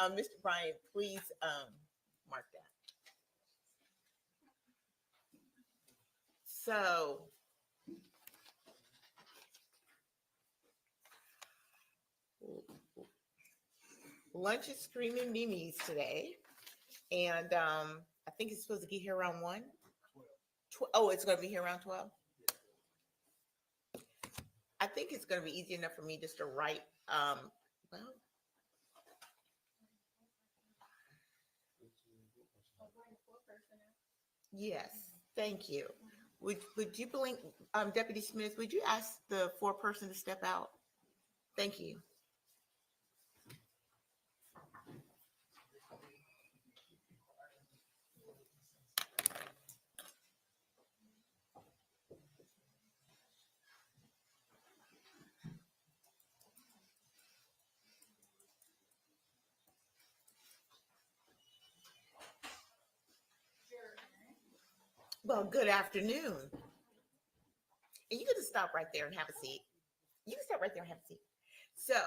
Mr. Bryan, please mark that. So lunch is Screaming Mimi's today. And I think it's supposed to get here around 1. It's going to be here around 12. I think it's going to be easy enough for me just to write. Yes, thank you. Would you blink, Deputy Smith? Would you ask the 4-person to step out? Thank you. Well, good afternoon. And you can just stop right there and have a seat. So,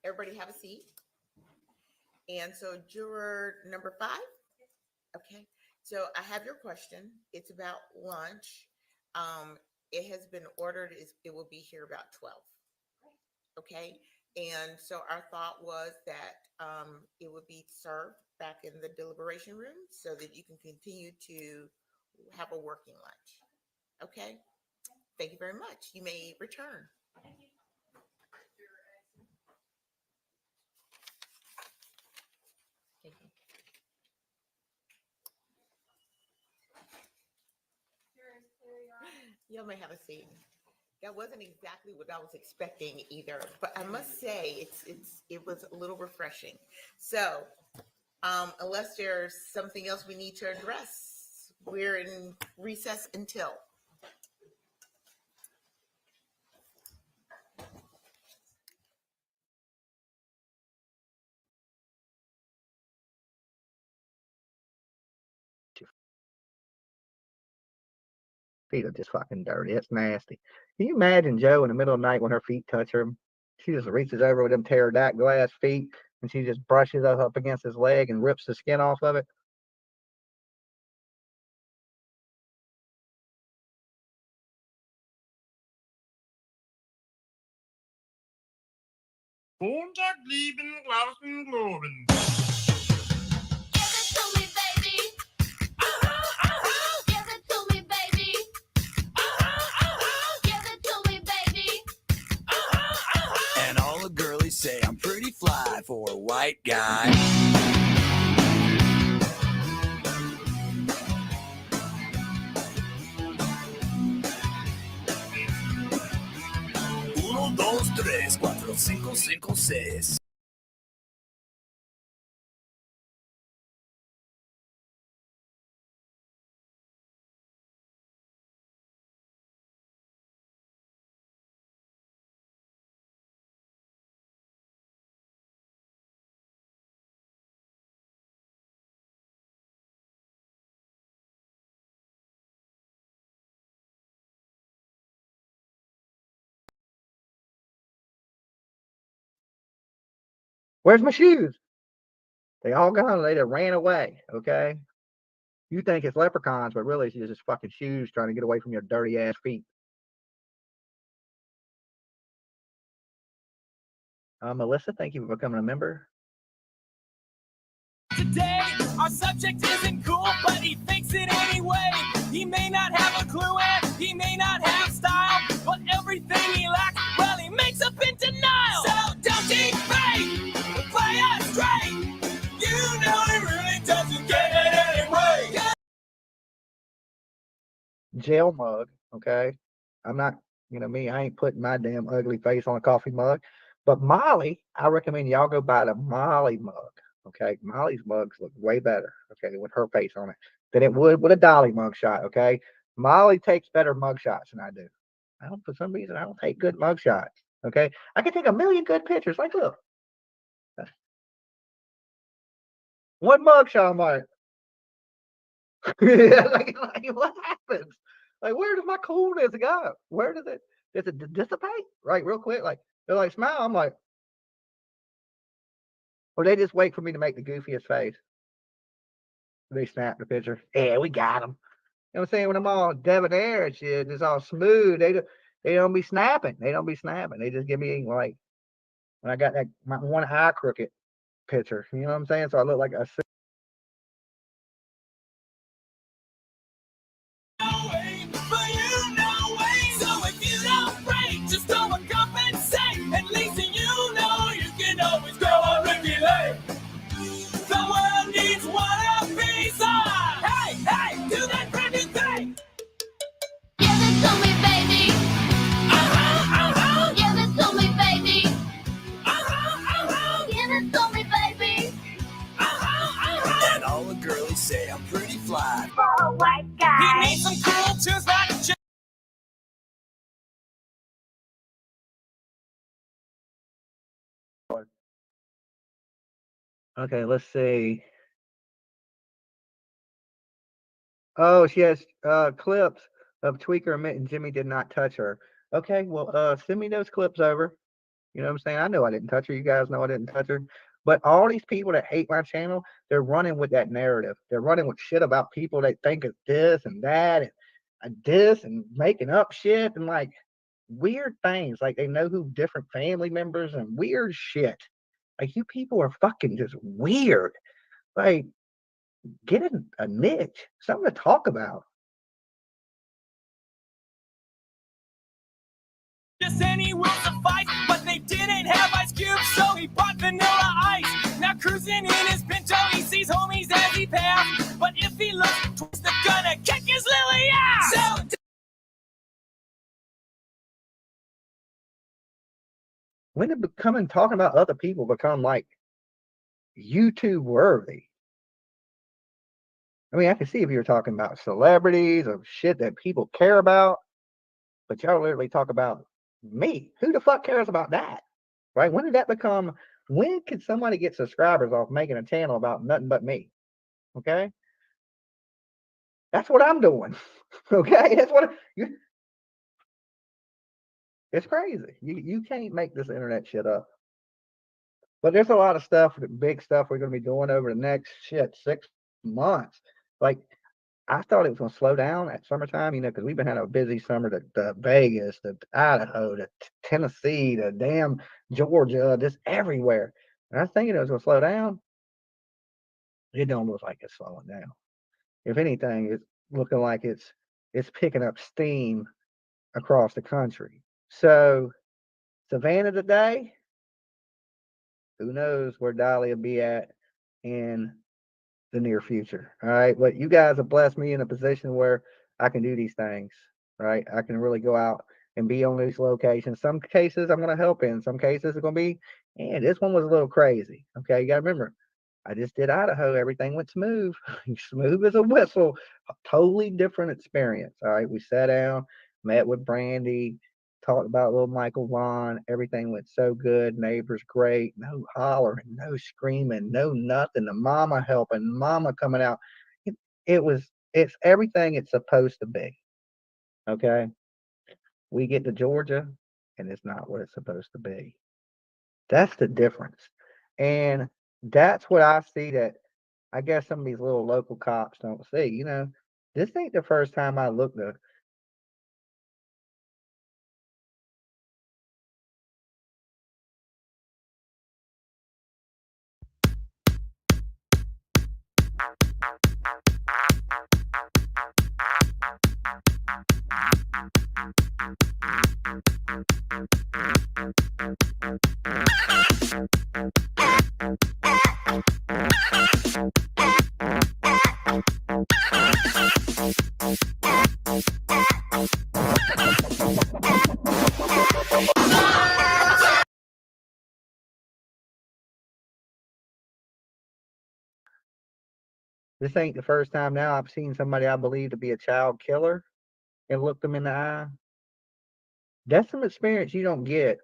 everybody have a seat. And so, juror number 5. Okay. So, I have your question. It's about lunch. It has been ordered. It will be here about 12. Okay. And so, our thought was that it would be served back in the deliberation room so that you can continue to have a working lunch. Okay. Thank you very much. You may return. Thank you. Thank you. You may have a seat. That wasn't exactly what I was expecting either, but I must say it was a little refreshing. So, unless there's something else we need to address, we're in recess until. feet are just fucking dirty. It's nasty. Can you imagine Joe in the middle of the night when her feet touch her? She just reaches over with them pterodactyl ass feet and she just brushes up against his leg and rips the skin off of it. Montag lieben, glauben, globen. And all the girlies say I'm pretty fly for a white guy. Uno, dos, tres, cuatro, cinco, cinco, seis. Where's my shoes? They all gone. They just ran away. Okay. You think it's leprechauns, but really it's just fucking shoes trying to get away from your dirty ass feet. Melissa, thank you for becoming a member. Today, our subject isn't cool, but he thinks it anyway. He may not have a clue and he may not have style, but everything he lacks, well, he makes up in denial. So don't think fake, play us straight. You know he really doesn't get it anyway. Jail mug, okay? I'm not, me, I ain't putting my damn ugly face on a coffee mug. But Molly, I recommend y'all go buy the Molly mug, okay? Molly's mugs look way better, okay, with her face on it than it would with a Dolly mug shot, okay? Molly takes better mug shots than I do. For some reason, I don't take good mug shots, okay? I can take a million good pictures. Like, look. One mug shot, I'm like, like, what happens? Like, where does my coolness go? Where does it dissipate? Right, real quick. Like, they're like, smile. I'm like, or they just wait for me to make the goofiest face. They snap the picture. Yeah, we got them. You know what I'm saying? When I'm all debonair and shit, it's all smooth. They don't be snapping. They don't be snapping. They just give me like when I got that my one eye crooked picture. You know what I'm saying? So I look like a. Say I'm pretty fly. For a white guy. He needs some cool tunes like Okay, let's see. Oh, she has clips of Tweaker admitting Jimmy did not touch her. Okay, well, send me those clips over. You know what I'm saying? I know I didn't touch her. You guys know I didn't touch her. But all these people that hate my channel, they're running with that narrative. They're running with shit about people that think it's this and that and this and making up shit and like weird things. Like they know who different family members and weird shit. Like you people are fucking just weird. Like get a niche, something to talk about. Just any will suffice, but they didn't have ice cubes, so he bought vanilla ice. Now cruising in his Pinto, he sees homies as he passed. But if he looks twice, they're gonna kick his lily ass. So when did becoming talking about other people become like YouTube worthy? I mean, I can see if you're talking about celebrities or shit that people care about, but y'all literally talk about me. Who the fuck cares about that? Right? When did that become? When could somebody get subscribers off making a channel about nothing but me? Okay. That's what I'm doing. Okay, that's what it's crazy. You can't make this internet shit up. But there's a lot of stuff, big stuff we're going to be doing over the next 6 months. Like I thought it was going to slow down at summertime, because we've been having a busy summer to Vegas, to Idaho, to Tennessee, to damn Georgia, just everywhere. And I was thinking it was going to slow down. It don't look like it's slowing down. If anything, it's looking like it's picking up steam across the country. So Savannah today, who knows where Dolly will be at in the near future. All right. But you guys have blessed me in a position where I can do these things. Right. I can really go out and be on these locations. Some cases I'm going to help in. Some cases it's going to be, this one was a little crazy. Okay. You got to remember, I just did Idaho. Everything went smooth. Smooth as a whistle. A totally different experience. All right. We sat down, met with Brandy, talked about little Michael Vaughn. Everything went so good. Neighbors great. No hollering, no screaming, no nothing. The mama helping, mama coming out. It's everything it's supposed to be. Okay. We get to Georgia and it's not what it's supposed to be. That's the difference. And that's what I see that I guess some of these little local cops don't see. This ain't the first time I looked at. This ain't the first time now I've seen somebody I believe to be a child killer and looked them in the eye. That's some experience you don't get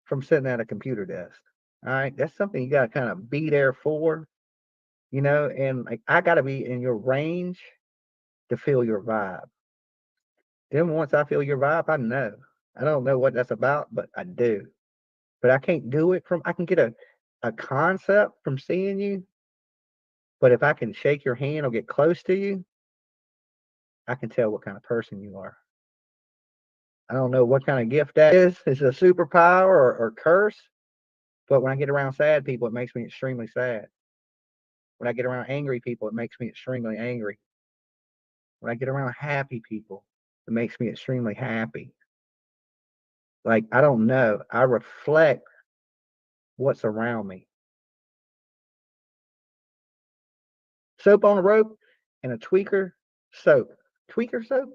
from sitting at a computer desk. All right. That's something you got to kind of be there for, and like I got to be in your range to feel your vibe. Then once I feel your vibe, I know. I don't know what that's about, but I do. But I can't do it I can get a concept from seeing you. But if I can shake your hand or get close to you, I can tell what kind of person you are. I don't know what kind of gift that is. It's a superpower or curse. But when I get around sad people, it makes me extremely sad. When I get around angry people, it makes me extremely angry. When I get around happy people, it makes me extremely happy. Like, I don't know. I reflect what's around me. Soap on a rope and a tweaker soap. Tweaker soap?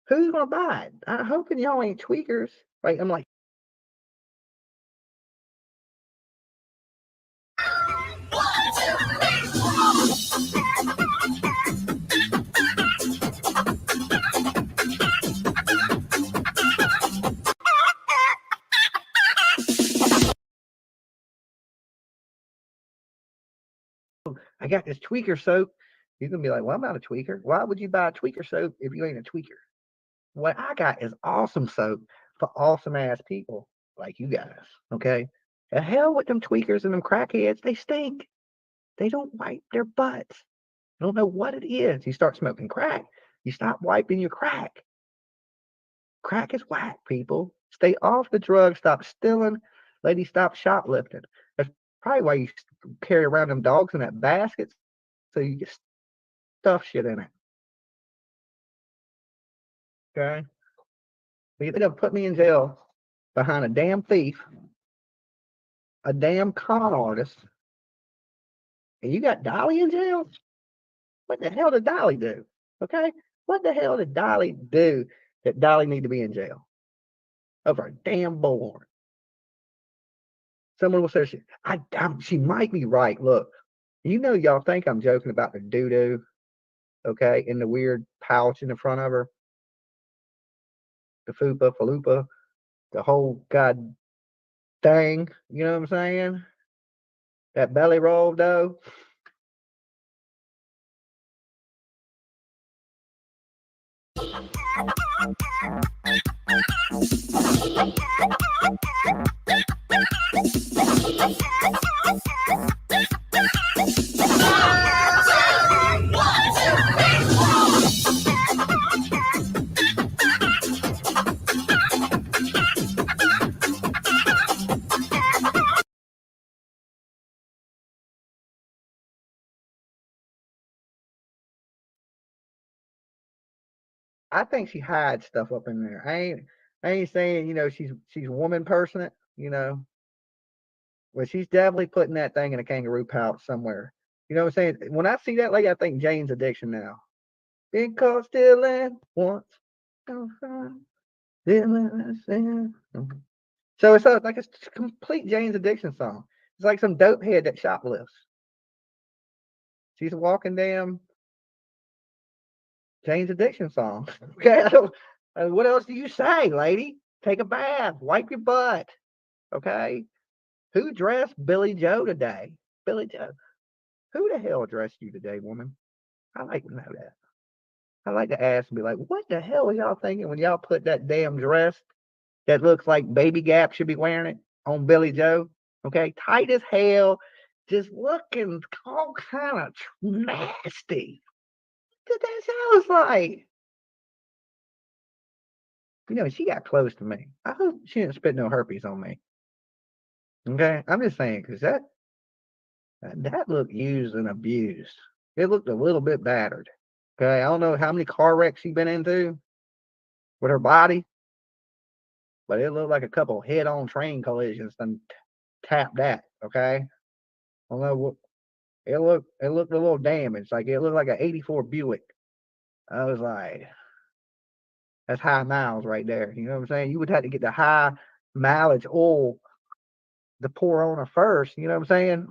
Who's going to buy it? I'm hoping y'all ain't tweakers. Like, I'm like, I got this tweaker soap. You're going to be like, well, I'm not a tweaker. Why would you buy a tweaker soap if you ain't a tweaker? What I got is awesome soap for awesome ass people like you guys. Okay. The hell with them tweakers and them crackheads. They stink. They don't wipe their butts. I don't know what it is. You start smoking crack, you stop wiping your crack. Crack is whack, people. Stay off the drugs. Stop stealing. Lady, stop shoplifting. That's probably why you carry around them dogs in that basket, so you get stuff shit in it. Okay? But you're gonna put me in jail behind a damn thief, a damn con artist, and you got Dolly in jail? What the hell did Dolly do? Okay? What the hell did Dolly do that Dolly need to be in jail? Over a damn bullhorn. Someone will say she might be right. Look, y'all think I'm joking about the doo-doo, okay, in the weird pouch in the front of her. The fupa, falupa, the whole god thing, you know what I'm saying? That belly roll, though. I think she hides stuff up in there. I ain't saying, she's woman person, but she's definitely putting that thing in a kangaroo pouch somewhere. You know what I'm saying? When I see that lady, I think Jane's Addiction now. Been caught stealing once. So it's like a complete Jane's Addiction song. It's like some dope head that shoplifts. She's a walking damn Jane's Addiction song. Okay, what else do you say, lady? Take a bath, wipe your butt. Okay, who dressed Billy Joe today? Billy Joe. Who the hell dressed you today, woman? I like to know that. I like to ask and be like, what the hell was y'all thinking when y'all put that damn dress that looks like Baby Gap should be wearing it on Billy Joe? Okay, tight as hell, just looking all kind of nasty. That sounds like. She got close to me. I hope she didn't spit no herpes on me. Okay, I'm just saying, because that looked used and abused. It looked a little bit battered. Okay, I don't know how many car wrecks she's been into with her body, but it looked like a couple head-on train collisions and tapped that. Okay, I don't know what it looked a little damaged. Like it looked like an '84 Buick. I was like, that's high miles right there. You know what I'm saying? You would have to get the high mileage oil to pour on her first. You know what I'm saying?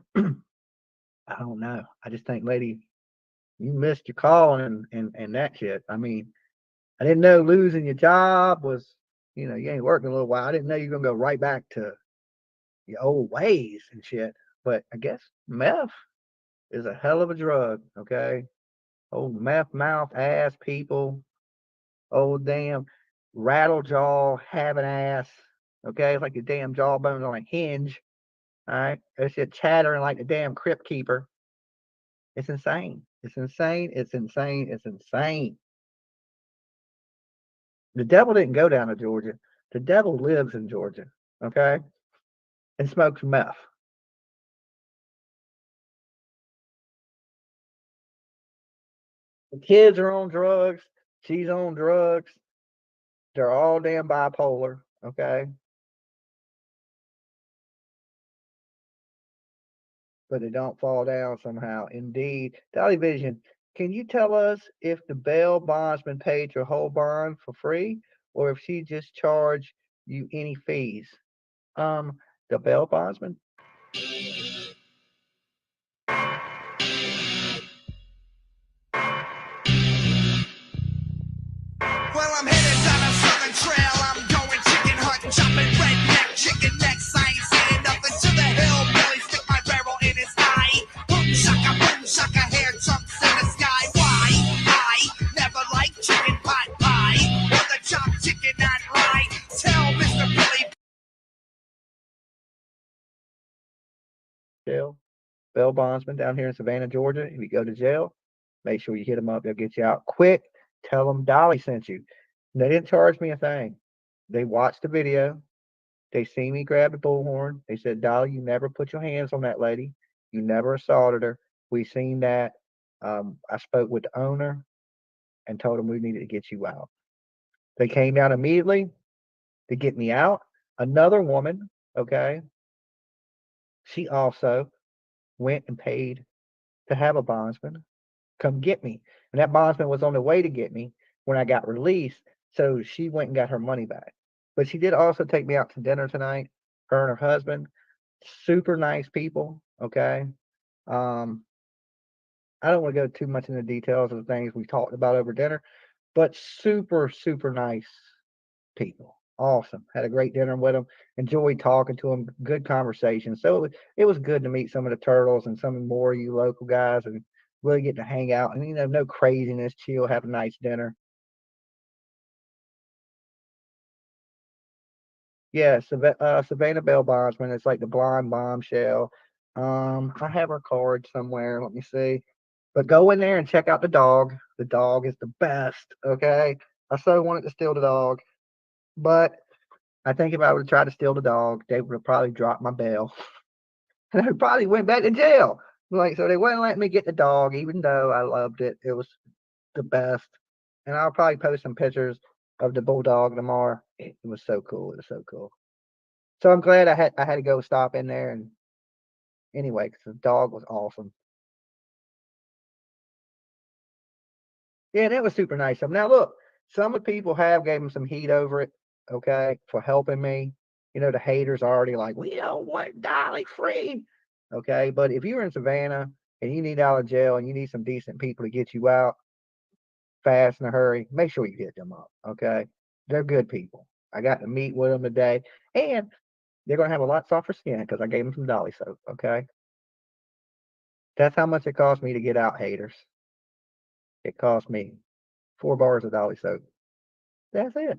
I don't know. I just think, lady, you missed your call and that shit. I mean, I didn't know losing your job was, you ain't working a little while. I didn't know you're gonna go right back to your old ways and shit. But I guess meth is a hell of a drug. Okay, old meth mouth ass people. Old damn rattle jaw having ass. Okay, it's like your damn jawbones on a hinge. All right, that shit chattering like the damn crypt keeper. It's insane. It's insane. It's insane. It's insane. The devil didn't go down to Georgia. The devil lives in Georgia. Okay, and smokes meth. The kids are on drugs. She's on drugs. They're all damn bipolar. Okay. But they don't fall down somehow. Indeed. Dolly Vision, can you tell us if the bail bondsman paid your whole bond for free or if she just charged you any fees? The bail bondsman? Well, I'm headed down a southern trail. I'm going chicken hunting, chopping redneck chicken necks. I ain't saying nothing to the hillbilly. Stick my barrel in his eye. Boom shaka, hair chunks in the sky. Why? I never liked chicken pot pie or the chopped chicken and rye. Tell Mr. Billy. Jail. Bail bondsman down here in Savannah, Georgia. If you go to jail, make sure you hit them up. They'll get you out quick. Tell them Dolly sent you. They didn't charge me a thing. They watched the video. They see me grab the bullhorn. They said, Dolly, you never put your hands on that lady. You never assaulted her. We seen that. I spoke with the owner and told him we needed to get you out. They came down immediately to get me out. Another woman, okay, she also went and paid to have a bondsman come get me. And that bondsman was on the way to get me when I got released. So she went and got her money back. But she did also take me out to dinner tonight, her and her husband. Super nice people. Okay. I don't want to go too much into details of the things we talked about over dinner, but super, super nice people. Awesome. Had a great dinner with them. Enjoyed talking to them. Good conversation. So it was good to meet some of the turtles and some more of you local guys and really get to hang out and, no craziness, chill, have a nice dinner. Yeah, Savannah Bell Bondsman. It's like the blonde bombshell. I have her card somewhere. Let me see. But go in there and check out the dog. The dog is the best. Okay. I so wanted to steal the dog, but I think if I would have tried to steal the dog, they would have probably dropped my bail, and I probably went back to jail. Like, so they wouldn't let me get the dog, even though I loved it. It was the best, and I'll probably post some pictures of the bulldog tomorrow. It was so cool. It was so cool. So I'm glad I had to go stop in there, and anyway, because the dog was awesome. Yeah, and it was super nice of him. Now look, some of the people have gave him some heat over it, okay, for helping me. You know, the haters are already like, we don't want Dolly free. Okay, but if you're in Savannah and you need out of jail and you need some decent people to get you out fast in a hurry, make sure you hit them up. Okay. They're good people. I got to meet with them today, and they're gonna have a lot softer skin because I gave them some Dolly soap. Okay. That's how much it cost me to get out, haters. It cost me 4 bars of Dolly soap. That's it.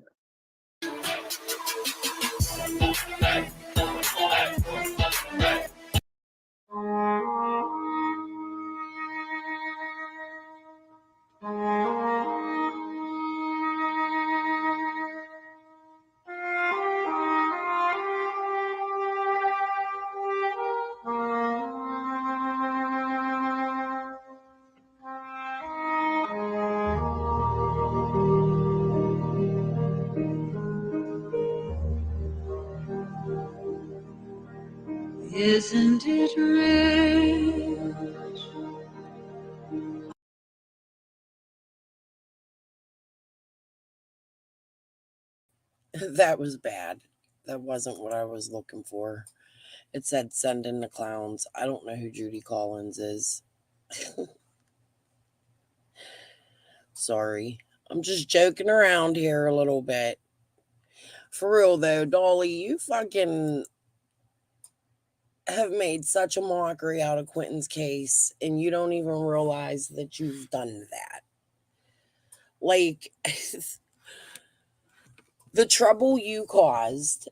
Isn't it rich? That was bad. That wasn't what I was looking for. It said send in the clowns. I don't know who Judy Collins is. Sorry. I'm just joking around here a little bit. For real though, Dolly, you fucking have made such a mockery out of Quentin's case, and you don't even realize that you've done that. Like, the trouble you caused,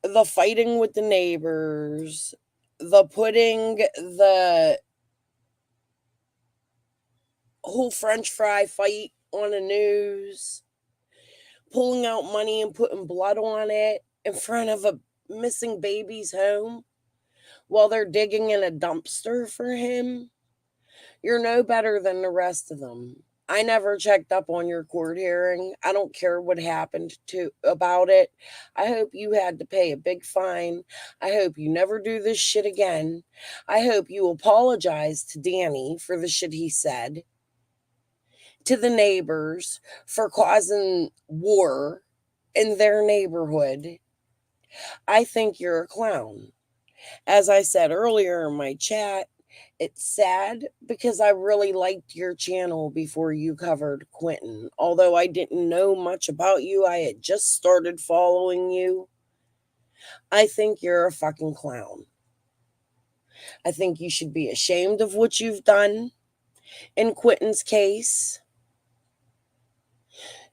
the fighting with the neighbors, the putting the whole French fry fight on the news, pulling out money and putting blood on it in front of a missing baby's home while they're digging in a dumpster for him. You're no better than the rest of them. I never checked up on your court hearing. I don't care what happened about it. I hope you had to pay a big fine. I hope you never do this shit again. I hope you apologize to Danny for the shit he said, to the neighbors for causing war in their neighborhood. I think you're a clown. As I said earlier in my chat, it's sad because I really liked your channel before you covered Quentin. Although I didn't know much about you, I had just started following you. I think you're a fucking clown. I think you should be ashamed of what you've done in Quentin's case.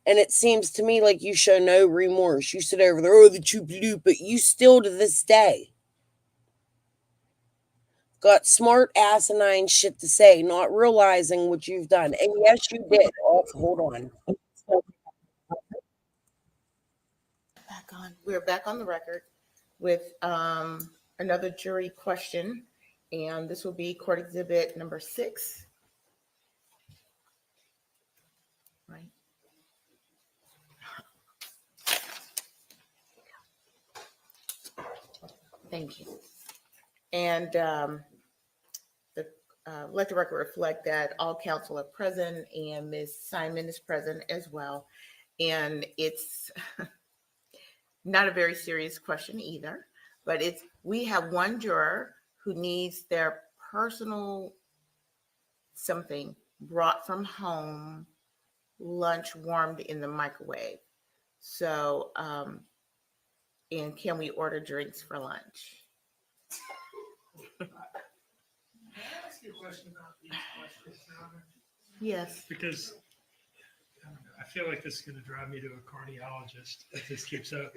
And it seems to me like you show no remorse. You sit over there, oh, the choop-a-loop, but you still to this day got smart asinine shit to say, not realizing what you've done. And yes, you did. Oh, hold on. Back on. We're back on the record with another jury question, and this will be court exhibit number 6. Right. Thank you. And let the record reflect that all counsel are present and Ms. Simon is present as well. And it's not a very serious question either, but we have one juror who needs their personal something brought from home, lunch warmed in the microwave. So, and can we order drinks for lunch? Can I ask you a question about these questions, Donna? Yes. Because I feel like this is going to drive me to a cardiologist if this keeps up.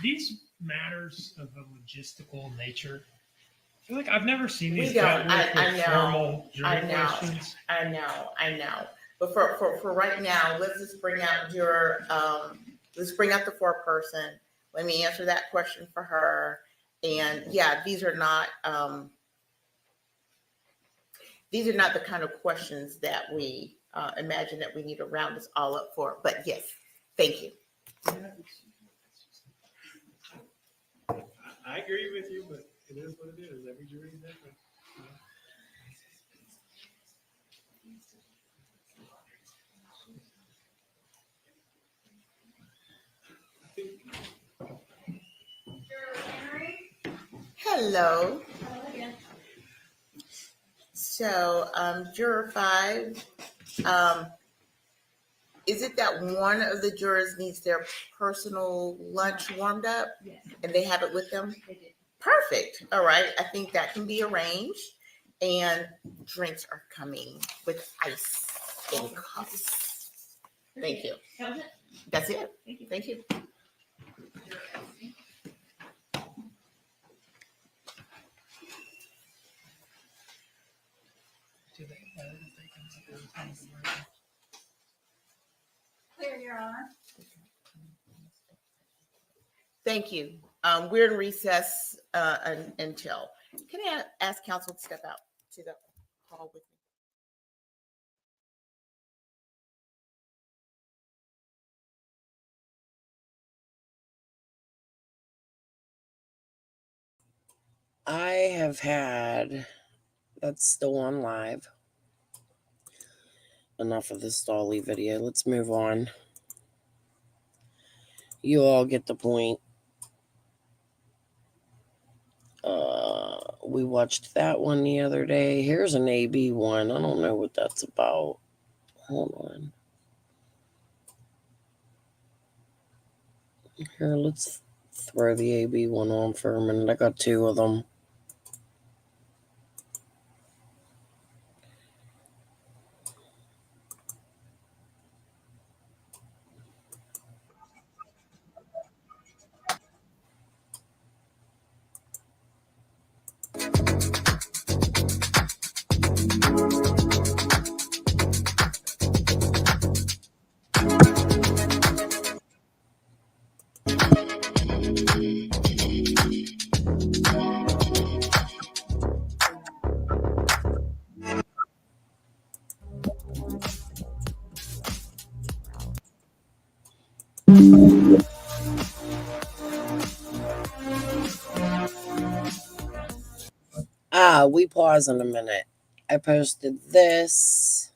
these matters of a logistical nature, I feel like I've never seen We these don't. dealt with I with formal jury I know. questions. I know. But for right now, let's just bring out let's bring out the foreperson. Let me answer that question for her. And yeah, these are not the kind of questions that we imagine that we need to round us all up for. But yes, thank you. I agree with you, but it is what it is. Every jury is different. Hello. So, juror 5, is it that one of the jurors needs their personal lunch warmed up? Yes. And they have it with them? They did. Perfect. All right. I think that can be arranged. And drinks are coming with ice and cups. Thank you. That was it? That's it. Thank you. Thank you. Clear, Your Honor. Thank you. We're in recess until. Can I ask counsel to step out to the hall with me? I have had, that's still on live. Enough of this Dolly video. Let's move on. You all get the point. We watched that one the other day. Here's an AB one. I don't know what that's about. Hold on. Here, let's throw the AB one on for a minute. I got 2 of them. We pause in a minute. I posted this.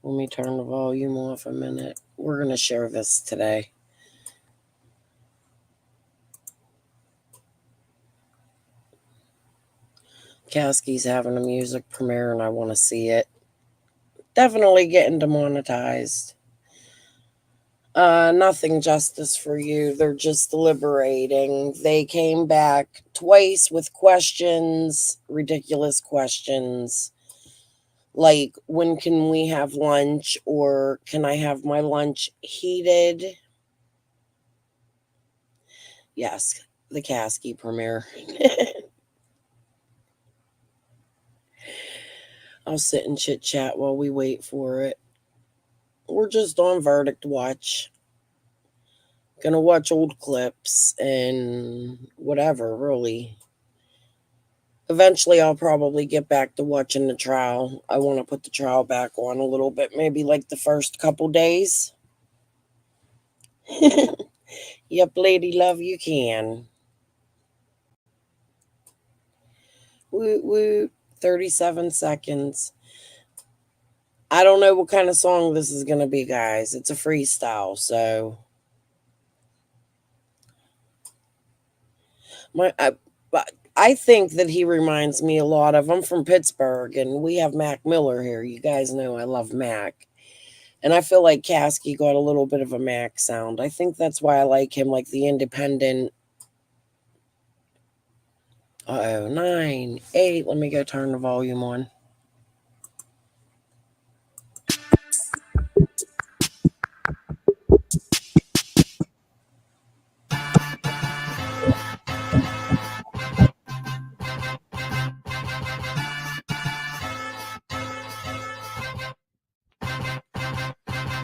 Let me turn the volume off a minute. We're going to share this today. Caskey's having a music premiere and I want to see it. Definitely getting demonetized. Nothing justice for you. They're just deliberating. They came back twice with questions, ridiculous questions. Like, when can we have lunch? Or can I have my lunch heated? Yes, the Caskey premiere. I'll sit and chit chat while we wait for it. We're just on verdict watch. Gonna watch old clips and whatever, really. Eventually, I'll probably get back to watching the trial. I want to put the trial back on a little bit, maybe like the first couple days. Yep, lady love, you can. Woot woot, 37 seconds. I don't know what kind of song this is going to be, guys. It's a freestyle, so. I think that he reminds me a lot of, I'm from Pittsburgh, and we have Mac Miller here. You guys know I love Mac. And I feel like Caskey got a little bit of a Mac sound. I think that's why I like him, like the independent. 9, 8. Let me go turn the volume on.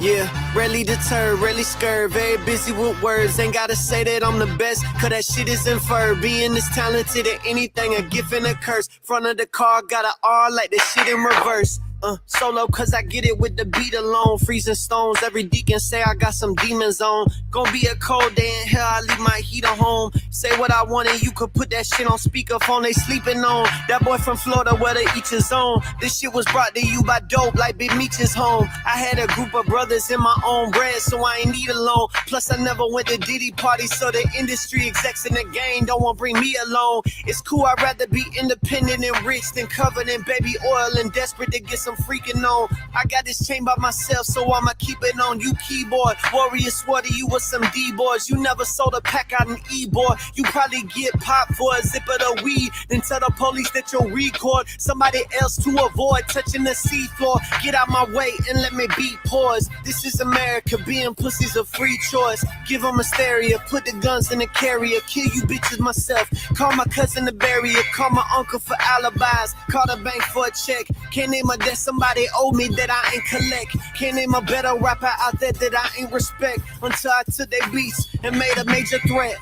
Yeah, rarely deterred, rarely scared, very busy with words. Ain't gotta say that I'm the best, cause that shit is inferred. Being this talented at anything, a gift and a curse. Front of the car, got an R like the shit in reverse. Solo cause I get it with the beat alone. Freezing stones, every deacon say I got some demons on. Gonna be a cold day in hell, I leave my heater home. Say what I want and you could put that shit on speakerphone. They sleeping on that boy from Florida where they each his own. This shit was brought to you by dope like Big Meech's home. I had a group of brothers in my own bread, so I ain't need a loan. Plus I never went to Diddy parties, so the industry execs in the game don't want bring me along. It's cool, I'd rather be independent and rich than covered in baby oil and desperate to get some freaking on. I got this chain by myself, so I'ma keep it on. You keyboard warrior, swore to you with some D-boys. You never sold a pack out an E-boy. You probably get popped for a zip of the weed, then tell the police that you'll record somebody else to avoid touching the seafloor. Get out my way and let me beat pause. This is America, being pussy's a free choice. Give them a stereo, put the guns in the carrier, kill you bitches myself. Call my cousin to bury it, call my uncle for alibis, call the bank for a check. Can't name a debt somebody owe me that I ain't collect. Can't name a better rapper out there that I ain't respect. Until I took their beats and made a major threat.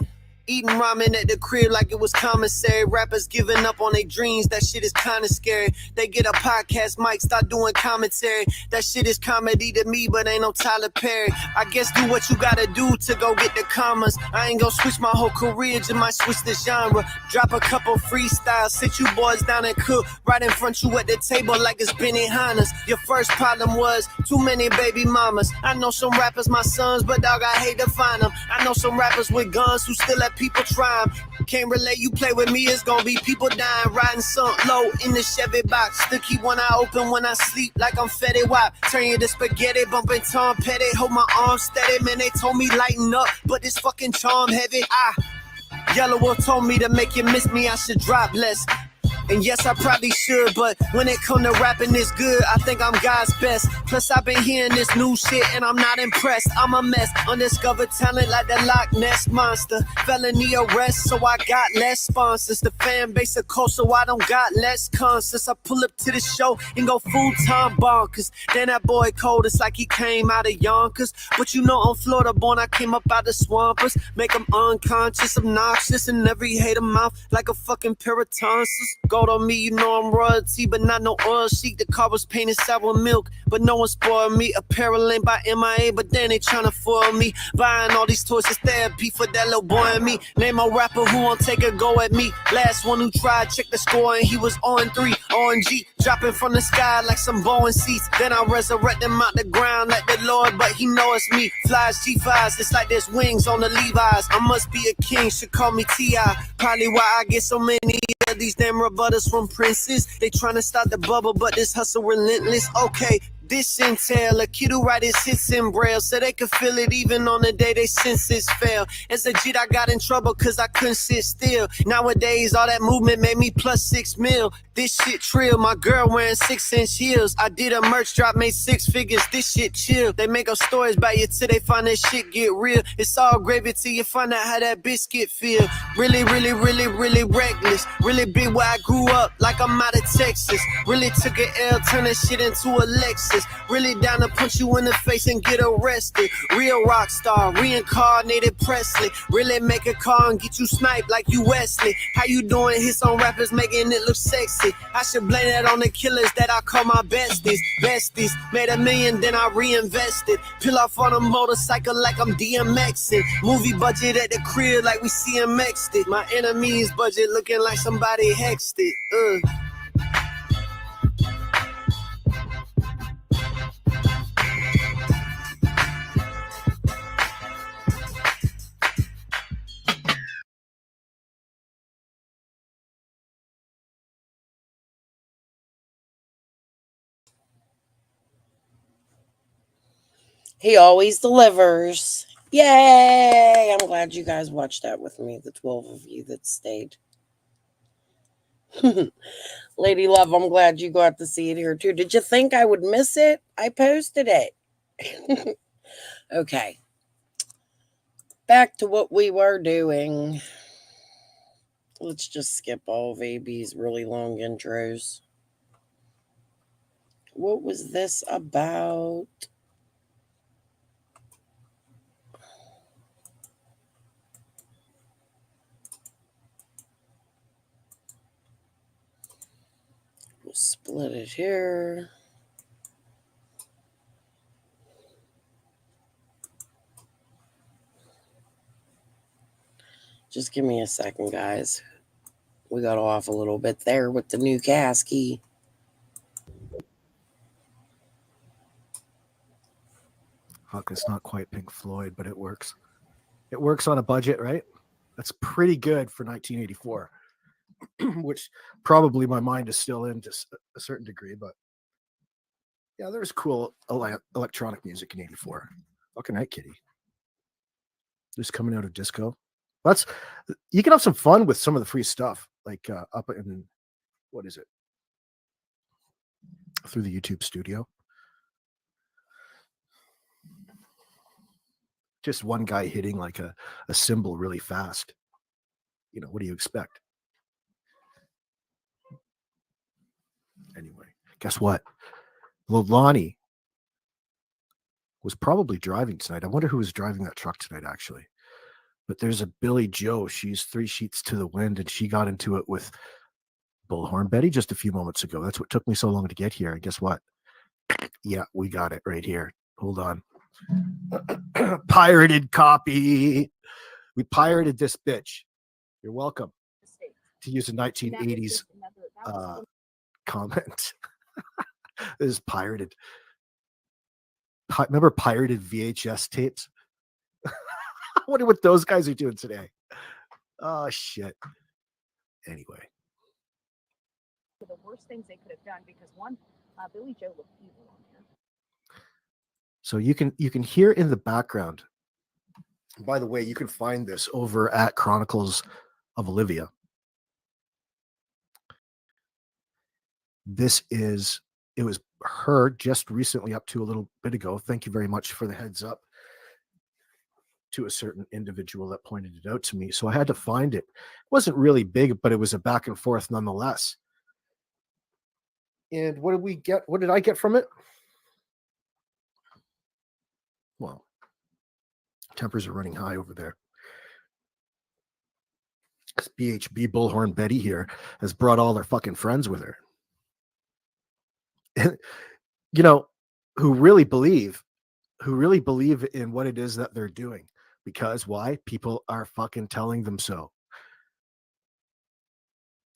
Eating ramen at the crib like it was commissary. Rappers giving up on their dreams, that shit is kinda scary. They get a podcast mic, start doing commentary. That shit is comedy to me, but ain't no Tyler Perry. I guess do what you gotta do to go get the commas. I ain't gonna switch my whole career, just might switch the genre. Drop a couple freestyles, sit you boys down and cook right in front you at the table like it's Benny Hanna's. Your first problem was too many baby mamas. I know some rappers my sons, but dog, I hate to find them. I know some rappers with guns who still let people try 'em. Can't relate, you play with me, it's gonna be people dying. Riding sunk low in the Chevy box. Still keep one eye open when I sleep like I'm Fetty Wap. Turn you to spaghetti, bumping Tom Petty. Hold my arms steady, man, they told me lighten up, but this fucking charm heavy. Yellow Wolf told me to make you miss me, I should drop less. And yes, I probably should, but when it come to rapping this good, I think I'm God's best. Plus, I've been hearing this new shit and I'm not impressed. I'm a mess, undiscovered talent like the Loch Ness Monster. Felony arrest, so I got less sponsors. The fan base is cold, so I don't got less concerts. I pull up to the show and go full-time bonkers. Then that boy cold, it's like he came out of Yonkers. But you know I'm Florida born, I came up out of swampers. Make them unconscious, obnoxious, and every hater mouth like a fucking pair of tonsils. Gold on me, you know I'm royalty, but not no oil chic. The car was painted sour milk, but no one spoiled me. Apparel ain't by MIA, but then they tryna foil me. Buying all these toys is therapy for that little boy and me. Name a rapper who won't take a go at me. Last one who tried, check the score, and he was on 3. ONG, dropping from the sky like some Boeing seats. Then I resurrect him out the ground like the Lord, but he know it's me. Flies G5s, it's like there's wings on the Levi's. I must be a king, should call me T.I. Probably why I get so many of these damn rebuttals from princes. They tryna start the bubble, but this hustle relentless. Okay, this entail a kid who write his hits in braille so they could feel it even on the day they senses fail. As a Jit, I got in trouble cause I couldn't sit still. Nowadays, all that movement made me plus 6 mil. This shit trill, my girl wearing 6-inch heels. I did a merch drop, made 6 figures, this shit chill. They make up stories about you till they find that shit get real. It's all gravy till you find out how that biscuit feel. Really, really, really, really reckless. Really big where I grew up, like I'm out of Texas. Really took an L, turn that shit into a Lexus. Really down to punch you in the face and get arrested. Real rock star, reincarnated Presley. Really make a call and get you sniped like you Wesley. How you doing? Hits on rappers making it look sexy. I should blame that on the killers that I call my besties. Besties, made $1 million, then I reinvested. Peel off on a motorcycle like I'm DMXing. Movie budget at the crib like we CMX'd it. My enemy's budget looking like somebody hexed it. He always delivers. Yay! I'm glad you guys watched that with me, the 12 of you that stayed. Lady Love, I'm glad you got to see it here too. Did you think I would miss it? I posted it. Okay. Back to what we were doing. Let's just skip all of AB's really long intros. What was this about? Let it here. Just give me a second, guys. We got off a little bit there with the new Kasky. Fuck, it's not quite Pink Floyd, but it works. It works on a budget, right? That's pretty good for 1984, which probably my mind is still in to a certain degree, but yeah, there's cool electronic music in 84. Fucking right, Kitty. Just coming out of disco. You can have some fun with some of the free stuff, like up in, what is it? Through the YouTube studio. Just one guy hitting like a cymbal really fast. You know, what do you expect? Anyway, guess what? Leilani was probably driving tonight. I wonder who was driving that truck tonight, actually. But there's a Billy Joe. She's 3 sheets to the wind, and she got into it with Bullhorn Betty just a few moments ago. That's what took me so long to get here. And guess what? Yeah, we got it right here. Hold on. Pirated copy. We pirated this bitch. You're welcome. To use a 1980s comment. This is pirated. Remember pirated VHS tapes? I wonder what those guys are doing today. Oh, shit. Anyway. The worst things they could have done because one, Billy Joe looked evil on there. So you can hear in the background. By the way, you can find this over at Chronicles of Olivia. It was her just recently up to a little bit ago. Thank you very much for the heads up to a certain individual that pointed it out to me. So I had to find it. It wasn't really big, but it was a back and forth nonetheless. And what did we get? What did I get from it? Well, tempers are running high over there. This BHB Bullhorn Betty here has brought all their fucking friends with her. You know, who really believe in what it is that they're doing. Because why? People are fucking telling them so.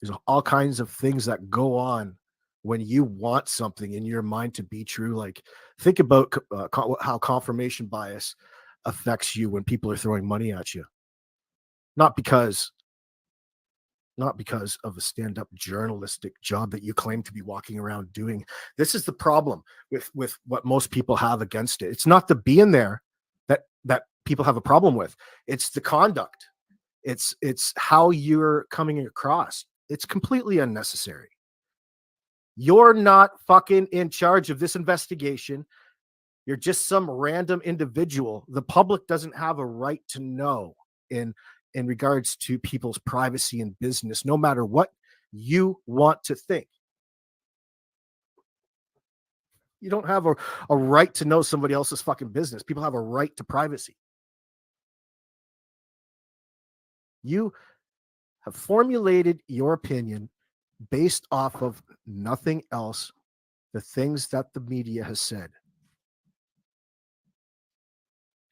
There's all kinds of things that go on when you want something in your mind to be true. Like, think about how confirmation bias affects you when people are throwing money at you. Not because of a stand-up journalistic job that you claim to be walking around doing. This is the problem with what most people have against it. It's not the being there that people have a problem with. It's the conduct. It's how you're coming across. It's completely unnecessary. You're not fucking in charge of this investigation. You're just some random individual. The public doesn't have a right to know in regards to people's privacy and business, no matter what you want to think. You don't have a right to know somebody else's fucking business. People have a right to privacy. You have formulated your opinion based off of nothing else, the things that the media has said.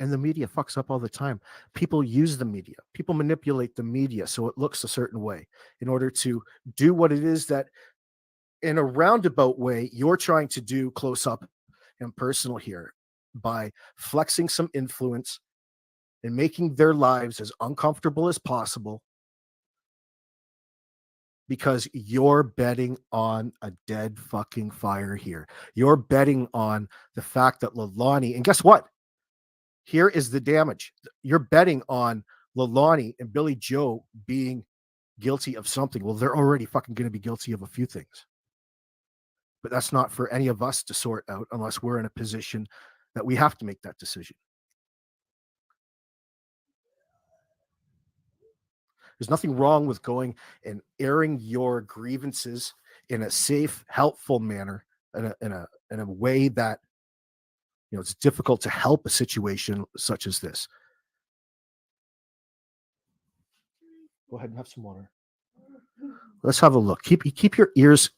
And the media fucks up all the time. People use the media. People manipulate the media so it looks a certain way in order to do what it is that, in a roundabout way, you're trying to do close up and personal here by flexing some influence and making their lives as uncomfortable as possible because you're betting on a dead fucking fire here. You're betting on the fact that Leilani, and guess what? Here is the damage. You're betting on Leilani and Billy Joe being guilty of something. Well, they're already fucking going to be guilty of a few things. But that's not for any of us to sort out unless we're in a position that we have to make that decision. There's nothing wrong with going and airing your grievances in a safe, helpful manner, in a way that, you know, it's difficult to help a situation such as this. Go ahead and have some water. Let's have a look. Keep your ears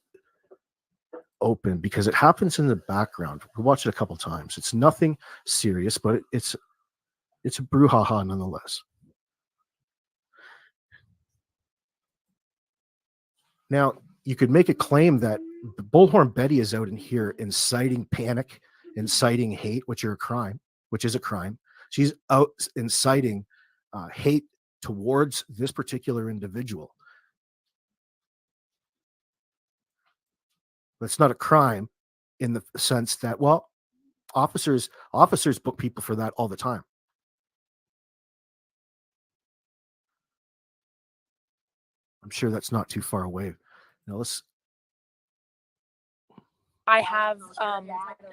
open because it happens in the background. We watched it a couple times. It's nothing serious, but it's a brouhaha nonetheless. Now, you could make a claim that Bullhorn Betty is out in here inciting panic, inciting hate, which is a crime. She's out inciting hate towards this particular individual. But it's not a crime in the sense that, well, officers book people for that all the time. I'm sure that's not too far away. Now I have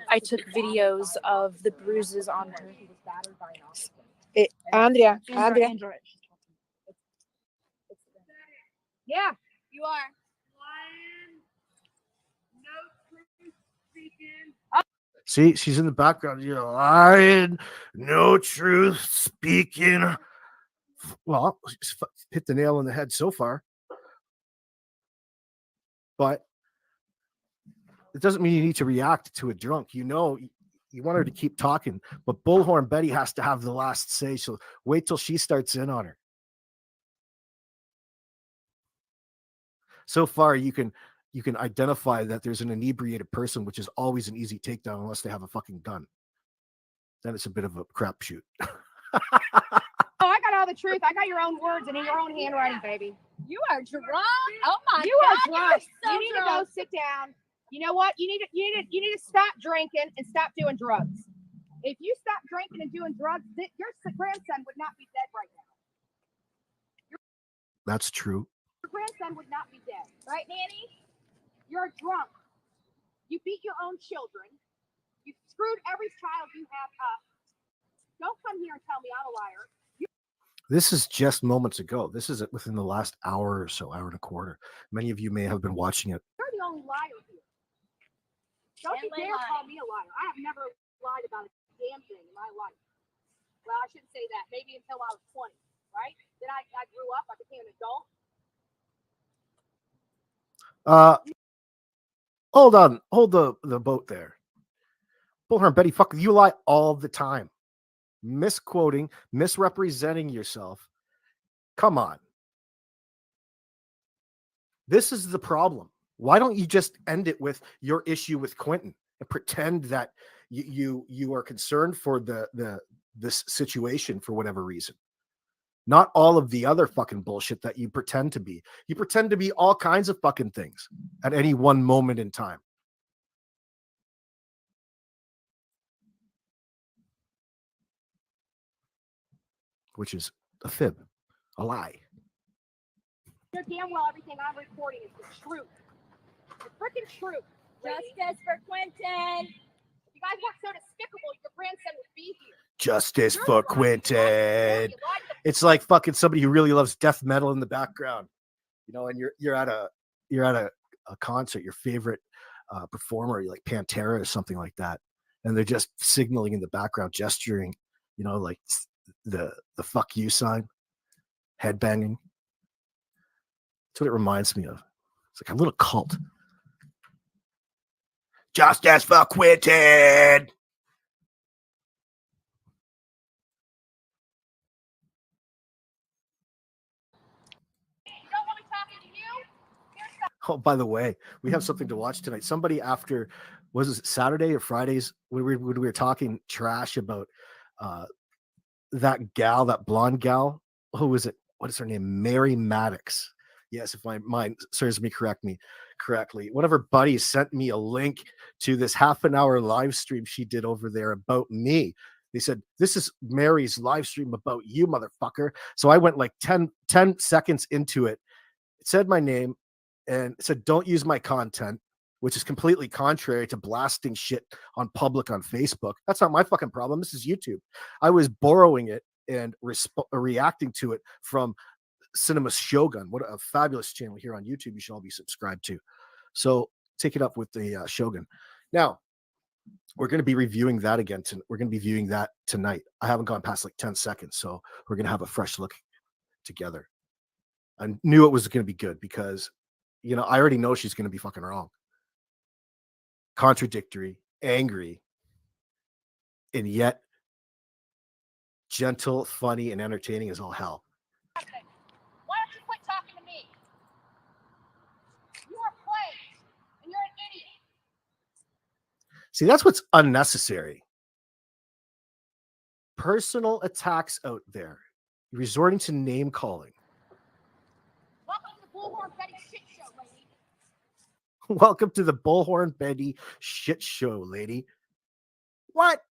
I took videos of the bruises on her. Andrea. Yeah, you are. See, she's in the background. You're lying, no truth speaking. Well, she's hit the nail on the head so far. But it doesn't mean you need to react to a drunk. You know, you want her to keep talking, but Bullhorn Betty has to have the last say. So wait till she starts in on her. So far, you can identify that there's an inebriated person, which is always an easy takedown unless they have a fucking gun. Then it's a bit of a crapshoot. Oh, I got all the truth. I got your own words and in your own handwriting, baby. You are drunk. Oh my You God. are drunk. So You need drunk. to go sit down. You know what? You need to stop drinking and stop doing drugs. If you stop drinking and doing drugs, your grandson would not be dead right now. That's true. Your grandson would not be dead, right, Nanny? You're drunk. You beat your own children. You screwed every child you have up. Don't come here and tell me I'm a liar. This is just moments ago. This is within the last hour or so, hour and a quarter. Many of you may have been watching it. You're the only liar here. Don't you dare call me a liar. I have never lied about a damn thing in my life. Well, I shouldn't say that. Maybe until I was 20, right? Then I grew up. I became an adult. Hold on. Hold the boat there. Bullhorn Betty, fuck, you lie all the time. Misquoting, misrepresenting yourself. Come on. This is the problem. Why don't you just end it with your issue with Quentin and pretend that you are concerned for this situation for whatever reason? Not all of the other fucking bullshit that you pretend to be. You pretend to be all kinds of fucking things at any one moment in time. Which is a fib, a lie. You're damn well everything I'm recording is the truth. The freaking truth. Justice for Quentin. If you guys weren't so despicable, your grandson would be here. Justice for Quentin. It's like fucking somebody who really loves death metal in the background, you know, and you're at a concert, your favorite performer, like Pantera or something like that, and they're just signaling in the background, gesturing, you know, like the fuck you sign, headbanging. That's what it reminds me of. It's like a little cult. Justice for Quentin. Oh, by the way, we have something to watch tonight. Somebody after, was it Saturday or Fridays, when we were talking trash about that gal, that blonde gal. Who was it? What is her name? Mary Maddox. Yes, if my mind serves me correctly. One of her buddies sent me a link to this half-an-hour live stream she did over there about me. They said, this is Mary's live stream about you, motherfucker. So I went like 10 seconds into it. It said my name and it said, don't use my content, which is completely contrary to blasting shit on public on Facebook. That's not my fucking problem. This is YouTube. I was borrowing it and reacting to it from Cinema Shogun. What a fabulous channel here on YouTube. You should all be subscribed to. So take it up with the Shogun. Now, we're going to be reviewing that again. We're going to be viewing that tonight. I haven't gone past like 10 seconds, so we're going to have a fresh look together. I knew it was going to be good because, you know, I already know she's going to be fucking wrong. contradictory, angry, and yet gentle, funny, and entertaining as all hell. Why don't you quit talking to me? You are playing, and you're an idiot. See, that's what's unnecessary. Personal attacks out there, resorting to name calling. Welcome to the Bullhorn Betty shit show, lady. Welcome to the Bullhorn Betty shit show, lady. What?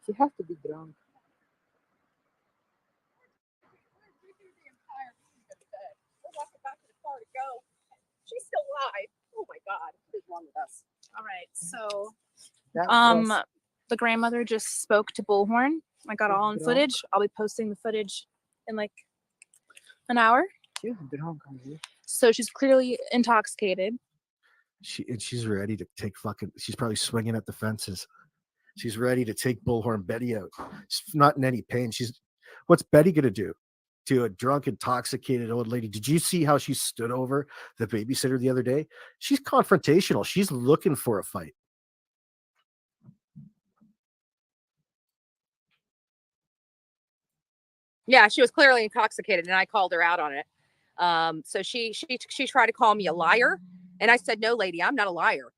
You have to be drunk. We're walking back to the car to go. She's still alive. Oh my God. What is wrong with us? All right. So, That was the grandmother just spoke to Bullhorn. I got all on drunk. footage. I'll be posting the footage in like an hour. She's drunk, honey. So she's clearly intoxicated. She's ready to take fucking. She's probably swinging at the fences. She's ready to take Bullhorn Betty out. She's not in any pain. What's Betty gonna do to a drunk, intoxicated old lady? Did you see how she stood over the babysitter the other day? She's confrontational. She's looking for a fight. Yeah, she was clearly intoxicated, and I called her out on it. So she tried to call me a liar, and I said, "No, lady, I'm not a liar."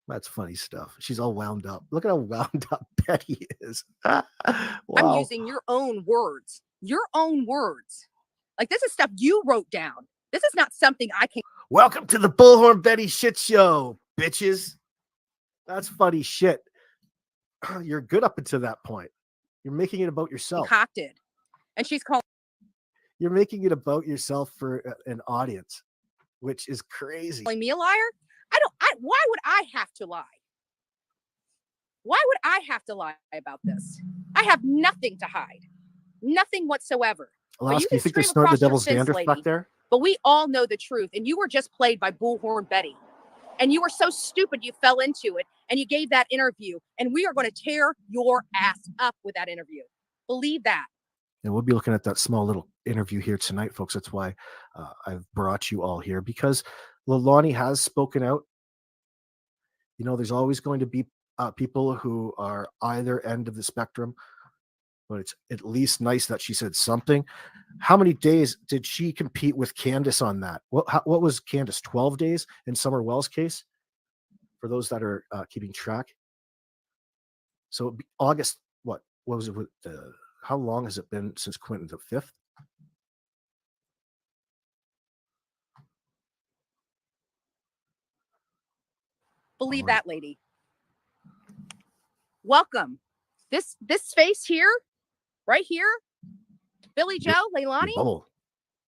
That's funny stuff. She's all wound up. Look at how wound up Betty is. I'm Wow. using your own words. Your own words. Like, this is stuff you wrote down. This is not something I can. Welcome to the Bullhorn Betty shit show, bitches. That's funny shit. You're good up until that point. You're making it about yourself. Concocted. And she's calling You're making it about yourself for an audience, which is crazy. me a liar. Why would I have to lie? Why would I have to lie about this? I have nothing to hide. Nothing whatsoever. But Alaska, you can think they're scream snorting the across your devil's fence, dander lady, back there? But we all know the truth. And you were just played by Bullhorn Betty. And you were so stupid you fell into it. And you gave that interview. And we are going to tear your ass up with that interview. Believe that. And we'll be looking at that small little interview here tonight, folks. That's why I've brought you all here, because Leilani has spoken out. You know, there's always going to be people who are either end of the spectrum, but it's at least nice that she said something. How many days did she compete with Candace on that? What was Candace? 12 days in Summer Wells' case? For those that are keeping track. So it'd be August, what was it? How long has it been since Quentin, the 5th? Believe that, lady. Welcome. This face here, right here, Billy Joe, Leilani, Bubble.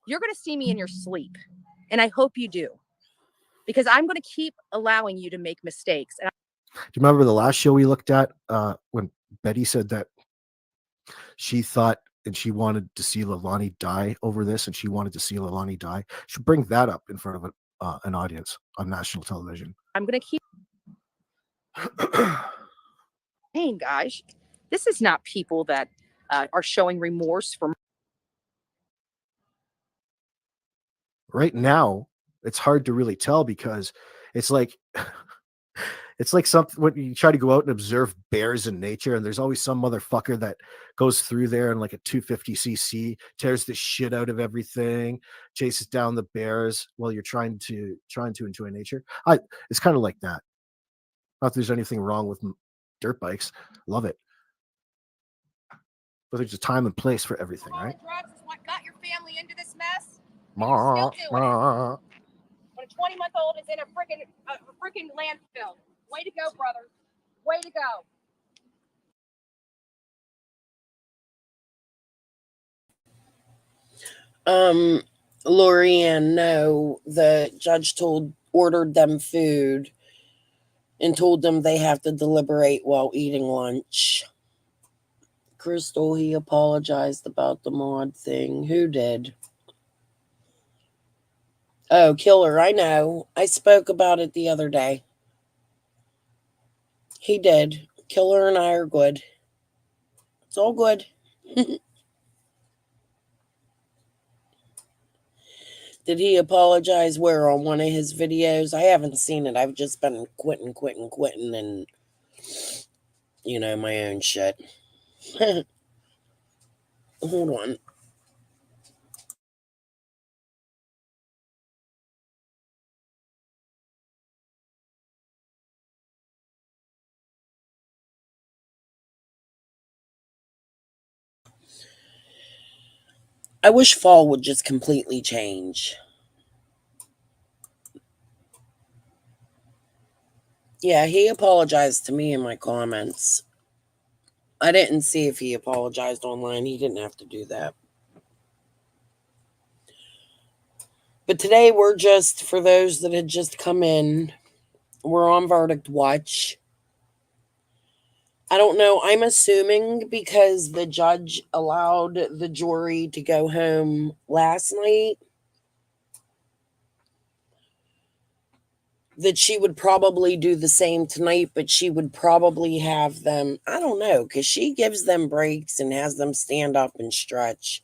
you're going to see me in your sleep. And I hope you do. Because I'm going to keep allowing you to make mistakes. And Do you remember the last show we looked at when Betty said that she thought and she wanted to see Leilani die over this, and she wanted to see Leilani die? She bring that up in front of an audience on national television. I'm going to keep saying, guys, this is not people that are showing remorse for. Right now, it's hard to really tell because it's like something when you try to go out and observe bears in nature, and there's always some motherfucker that goes through there in like a 250cc, tears the shit out of everything, chases down the bears while you're trying to enjoy nature. It's kind of like that. Not that there's anything wrong with dirt bikes. Love it. But there's a time and place for everything, right? Drugs is what got your family into this mess. Ma, ma. When a 20-month-old is in a freaking landfill. Way to go, brother. Way to go. Lorianne, no, the judge ordered them food and told them they have to deliberate while eating lunch. Crystal, he apologized about the mod thing. Who did? Oh, Killer, I know. I spoke about it the other day. He did. Killer and I are good. It's all good. Did he apologize where on one of his videos? I haven't seen it. I've just been quitting, and, you know, my own shit. Hold on. I wish fall would just completely change. Yeah, he apologized to me in my comments. I didn't see if he apologized online. He didn't have to do that. But today we're just, for those that had just come in, we're on verdict watch. I don't know. I'm assuming because the judge allowed the jury to go home last night, that she would probably do the same tonight, but she would probably have them, I don't know, because she gives them breaks and has them stand up and stretch.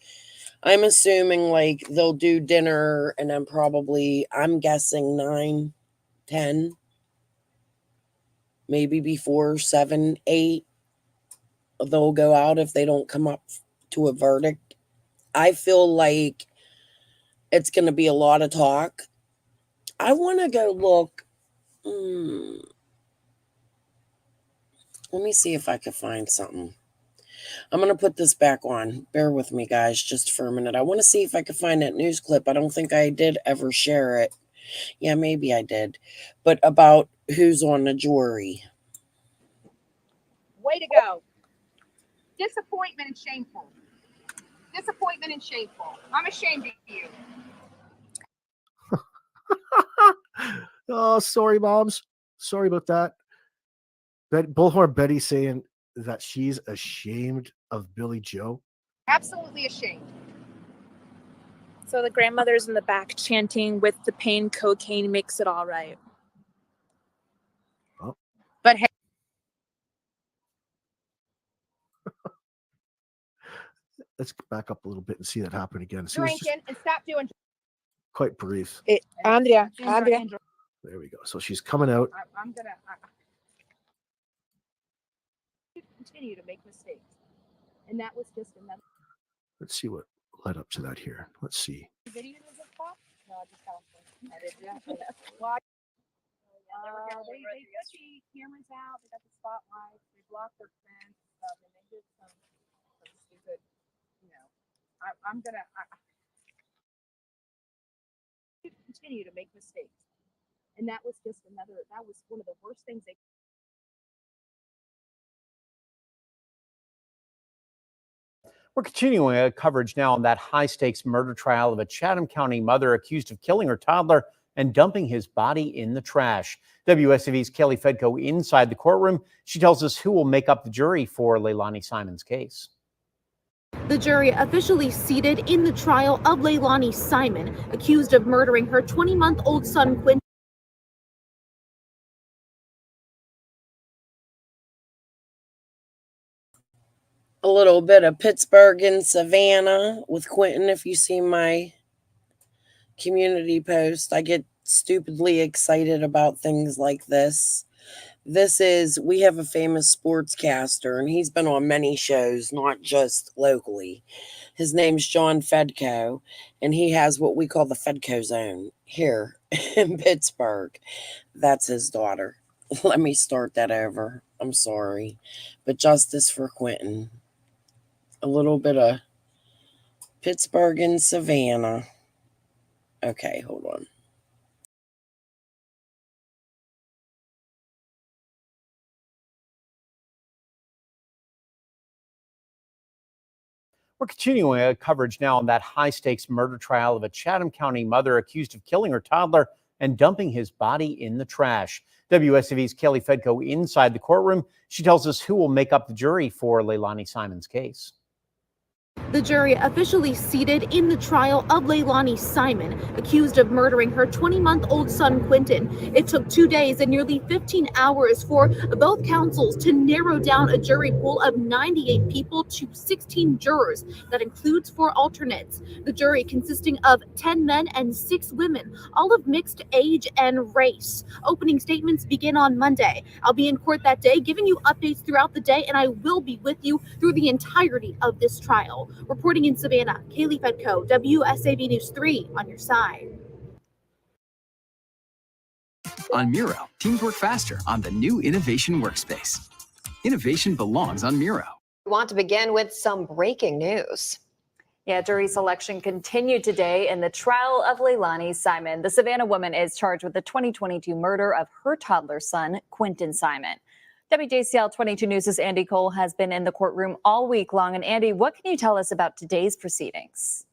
I'm assuming like they'll do dinner and then probably, I'm guessing 9, 10, maybe before 7, 8, they'll go out if they don't come up to a verdict. I feel like it's going to be a lot of talk. I want to go look. Let me see if I can find something. I'm going to put this back on. Bear with me, guys, just for a minute. I want to see if I can find that news clip. I don't think I did ever share it. Yeah, maybe I did. But about who's on the jury. Way to go. Disappointment and shameful. Disappointment and shameful. I'm ashamed of you. Oh, sorry, moms. Sorry about that. Bullhorn Betty saying that she's ashamed of Billy Joe. Absolutely ashamed. So the grandmother's in the back chanting, "With the pain, cocaine makes it all right." Oh. But hey, Let's back up a little bit and see that happen again. See, it's just drinking and stop doing. quite brief. Andrea. There we go. So she's coming out. I'm gonna continue to make mistakes, and that was just another. Let's see what led up to that here. Let's see. Video was a pop? No, I just edited it. Why? They put the cameras out. They got the spotlights. They blocked their fence. And they did some stupid. You know, I'm gonna continue to make mistakes, and that was just another. That was one of the worst things they. We're continuing our coverage now on that high-stakes murder trial of a Chatham County mother accused of killing her toddler and dumping his body in the trash. WSAV's Kelly Fedko inside the courtroom. She tells us who will make up the jury for Leilani Simon's case. The jury officially seated in the trial of Leilani Simon, accused of murdering her 20-month-old son, Quinton. A little bit of Pittsburgh and Savannah with Quentin. If you see my community post, I get stupidly excited about things like this. We have a famous sportscaster, and he's been on many shows, not just locally. His name's John Fedko, and he has what we call the Fedko Zone here in Pittsburgh. That's his daughter. Let me start that over. I'm sorry. But justice for Quentin. A little bit of Pittsburgh and Savannah. Okay, hold on. We're continuing our coverage now on that high-stakes murder trial of a Chatham County mother accused of killing her toddler and dumping his body in the trash. WSAV's Kelly Fedko inside the courtroom. She tells us who will make up the jury for Leilani Simon's case. The jury officially seated in the trial of Leilani Simon, accused of murdering her 20-month-old son, Quentin. It took 2 days and nearly 15 hours for both counsels to narrow down a jury pool of 98 people to 16 jurors. That includes 4 alternates. The jury consisting of 10 men and 6 women, all of mixed age and race. Opening statements begin on Monday. I'll be in court that day, giving you updates throughout the day, and I will be with you through the entirety of this trial. Reporting in Savannah, Kaylee Fedko, WSAV News 3 on your side. On Miro, teams work faster on the new Innovation Workspace. Innovation belongs on Miro. We want to begin with some breaking news. Yeah, jury selection continued today in the trial of Leilani Simon. The Savannah woman is charged with the 2022 murder of her toddler son, Quentin Simon. WJCL 22 News' Andy Cole has been in the courtroom all week long. And Andy, what can you tell us about today's proceedings?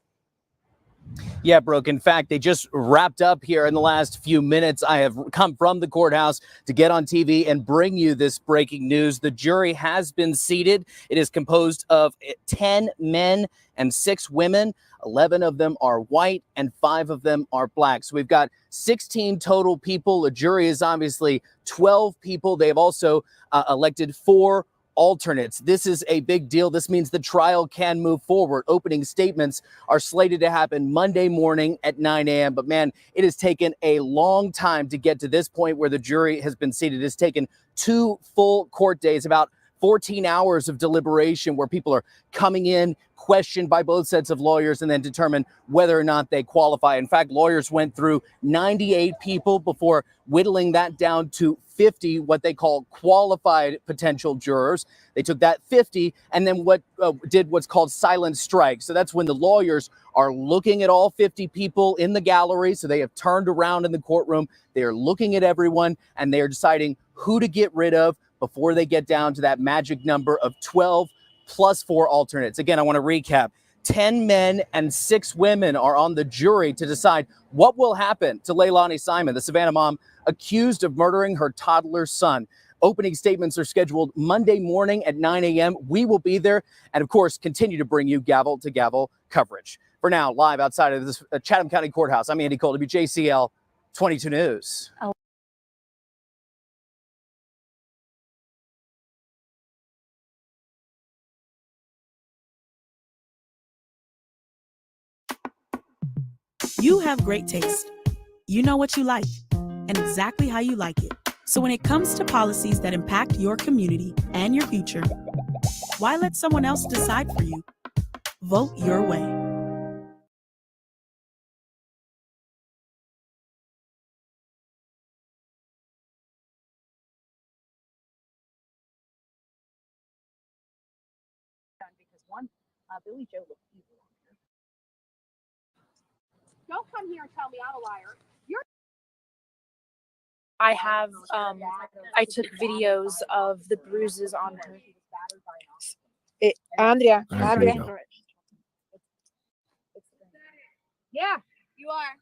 Yeah, Brooke. In fact, they just wrapped up here in the last few minutes. I have come from the courthouse to get on TV and bring you this breaking news. The jury has been seated. It is composed of 10 men and 6 women. 11 of them are white and 5 of them are black. So we've got 16 total people. The jury is obviously 12 people. They've also elected 4 alternates. This is a big deal. This means the trial can move forward. Opening statements are slated to happen Monday morning at 9 a.m. But man, it has taken a long time to get to this point where the jury has been seated. It's taken 2 full court days, about 14 hours of deliberation where people are coming in, questioned by both sets of lawyers, and then determine whether or not they qualify. In fact, lawyers went through 98 people before whittling that down to 50, what they call qualified potential jurors. They took that 50 and then did what's called silent strike. So that's when the lawyers are looking at all 50 people in the gallery. So they have turned around in the courtroom. They are looking at everyone and they are deciding who to get rid of before they get down to that magic number of 12 plus 4 alternates. Again, I want to recap. 10 men and 6 women are on the jury to decide what will happen to Leilani Simon, the Savannah mom accused of murdering her toddler son. Opening statements are scheduled Monday morning at 9 a.m. We will be there and, of course, continue to bring you gavel-to-gavel coverage. For now, live outside of this Chatham County Courthouse, I'm Andy Cole, WJCL 22 News. You have great taste. You know what you like and exactly how you like it. So when it comes to policies that impact your community and your future, why let someone else decide for you? Vote your way. Because one, Billy Joe looked evil on here. Don't come here and tell me I'm a liar. You're I have I took videos of the bruises on her. Andrea. Yeah, you are.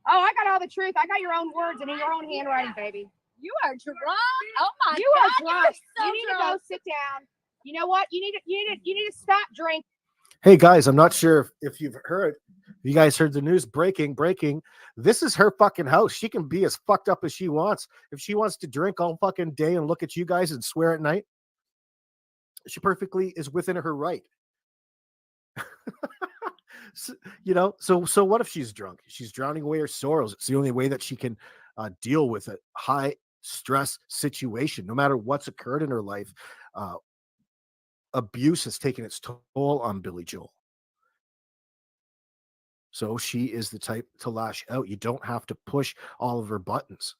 Oh, I got all the truth. I got your own words and in your own handwriting, baby. You are drunk. Oh my God. You are drunk. You need to go sit down. You know what? You need to stop drinking. Hey guys, I'm not sure if you've heard. You guys heard the news breaking. This is her fucking house. She can be as fucked up as she wants. If she wants to drink all fucking day and look at you guys and swear at night, she perfectly is within her right. So what if she's drunk? She's drowning away her sorrows. It's the only way that she can deal with a high stress situation. No matter what's occurred in her life, abuse has taken its toll on Billy Joel. So she is the type to lash out. You don't have to push all of her buttons.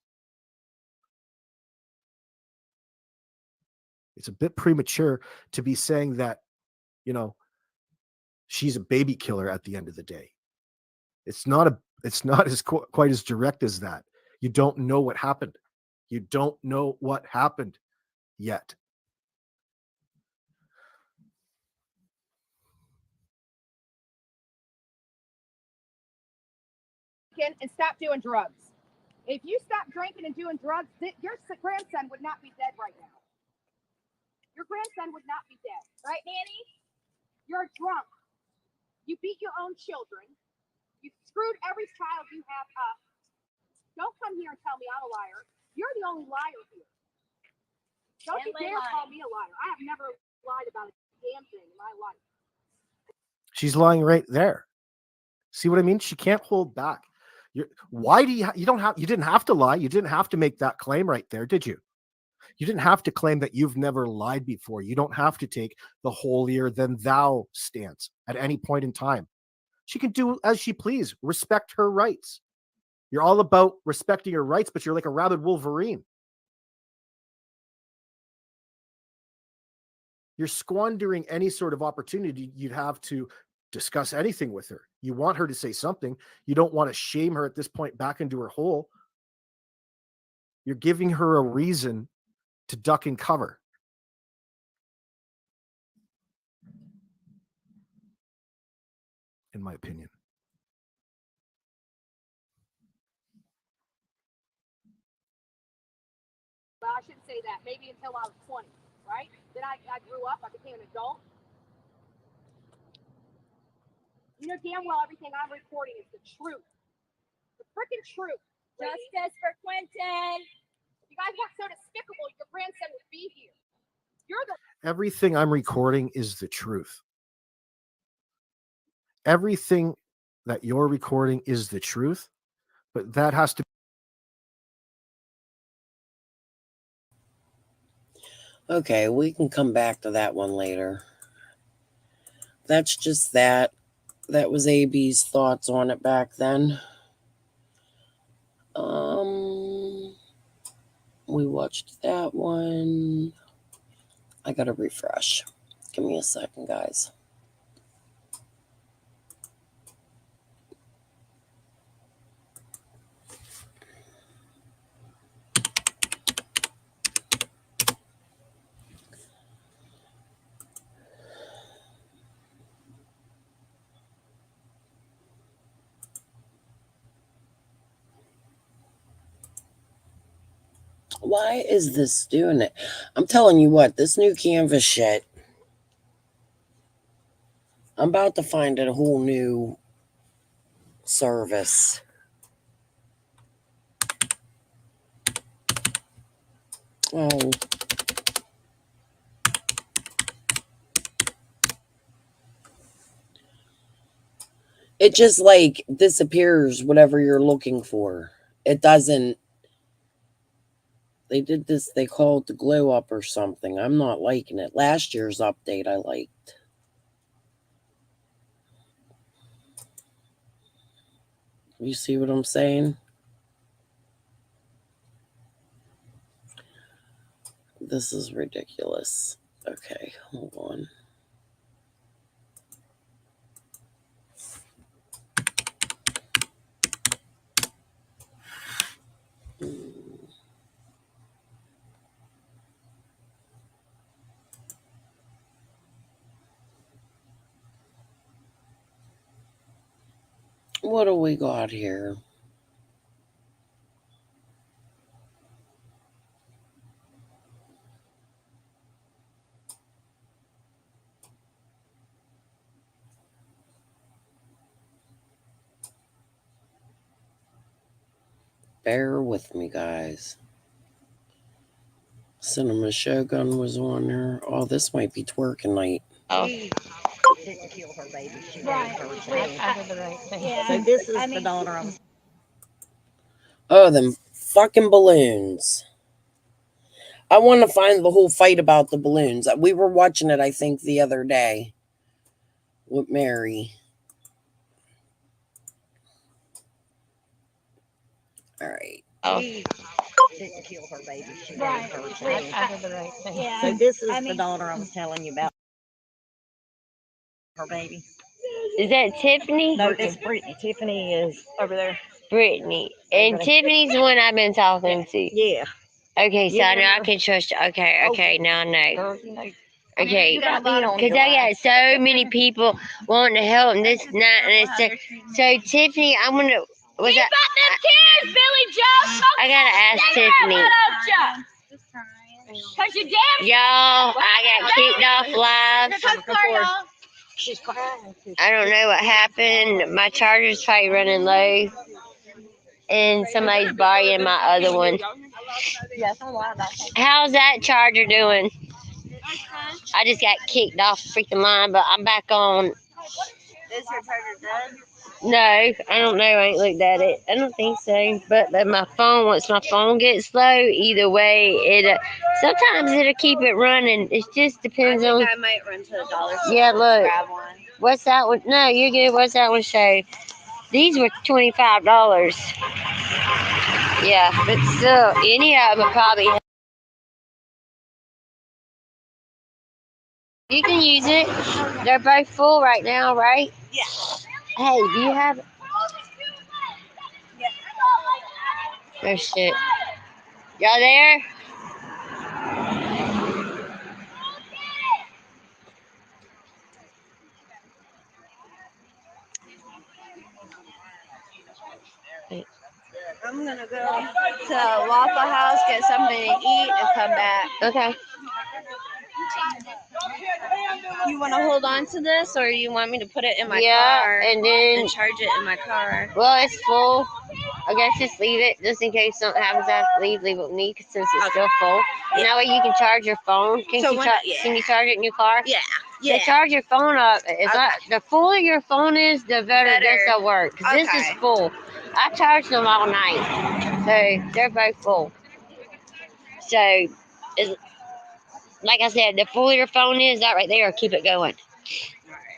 It's a bit premature to be saying that, she's a baby killer at the end of the day. It's not as quite as direct as that. You don't know what happened. You don't know what happened yet. drinking and stop doing drugs. If you stop drinking and doing drugs, your grandson would not be dead right now. Your grandson would not be dead. Right, Nanny? You're drunk. You beat your own children. You screwed every child you have up. Don't come here and tell me I'm a liar. You're the only liar here. Don't you dare call me a liar. I have never lied about a damn thing in my life. She's lying right there. See what I mean? She can't hold back. Why do you didn't have to lie. You didn't have to make that claim right there, did you? You didn't have to claim that you've never lied before. You don't have to take the holier than thou stance at any point in time. She can do as she please. Respect her rights. You're all about respecting your rights, but you're like a rabid Wolverine. You're squandering any sort of opportunity you'd have to discuss anything with her. You want her to say something. You don't want to shame her at this point back into her hole. You're giving her a reason to duck and cover. In my opinion. Well, I shouldn't say that. Maybe until I was 20, right? Then I grew up. I became an adult. You know damn well everything I'm reporting is the truth. The freaking truth. Justice for Quentin. If you guys weren't so despicable, your grandson would be here. You're the Everything I'm recording is the truth. Everything that you're recording is the truth, but that has to. Okay, we can come back to that one later. That's just that. That was AB's thoughts on it back then. We watched that one. I gotta refresh. Give me a second, guys. Why is this doing it? I'm telling you what, this new Canvas shit, I'm about to find a whole new service. Oh. It just like disappears whatever you're looking for. It doesn't. They did this, they call it the glow up or something. I'm not liking it. Last year's update I liked. You see what I'm saying? This is ridiculous. Okay, hold on. What do we got here? Bear with me, guys. Cinema Shogun was on there. Oh, this might be twerking night. Oh. Didn't kill her baby. She right. I did the right thing. Yeah. So this is the daughter of. Oh, them fucking balloons. I want to find the whole fight about the balloons. We were watching it, I think, the other day with Mary. All right. Oh. Didn't kill her baby. She right. I did the right thing. Yeah. So this is the daughter I was telling you about. Her baby. Is that Tiffany? No, it's Brittany. Tiffany is over there. Brittany. And Tiffany's the one I've been talking to. Yeah. Okay, so I know I can trust you. Okay, now I know. Girl, you know. Okay, because I got so many people wanting to help and this and that and this. So Tiffany, I'm gonna. Was Keep that? up them tears, Billy Joe. I gotta ask Tiffany. Cause you damn. Y'all, I got kicked off live. She's crying. I don't know what happened. My charger's probably running low. And somebody's borrowing my other one. How's that charger doing? I just got kicked off the freaking line, but I'm back on. Is your charger done? No, I don't know. I ain't looked at it. I don't think so. But my phone, once my phone gets slow, either way, it sometimes it'll keep it running. It just depends on. I might run to the dollar store. Yeah, look. Grab one. What's that one? No, you're good. What's that one show? These were $25. Yeah, but still, any of them probably. You can use it. They're both full right now, right? Yeah. Hey, do you have? Oh shit! Y'all there? I'm gonna go to Waffle House, get something to eat, and come back. Okay. You want to hold on to this, or you want me to put it in my Yeah, car and then charge it in my car? Well, it's full. I guess just leave it, just in case something happens. I have to leave it with me since it's still full. And that way you can charge your phone. Can you charge it in your car? Yeah. Yeah. Charge your phone up. The fuller your phone is, the better this will work. Because this is full. I charged them all night, so they're both full. So, like I said, the fuller your phone is, that right there, keep it going.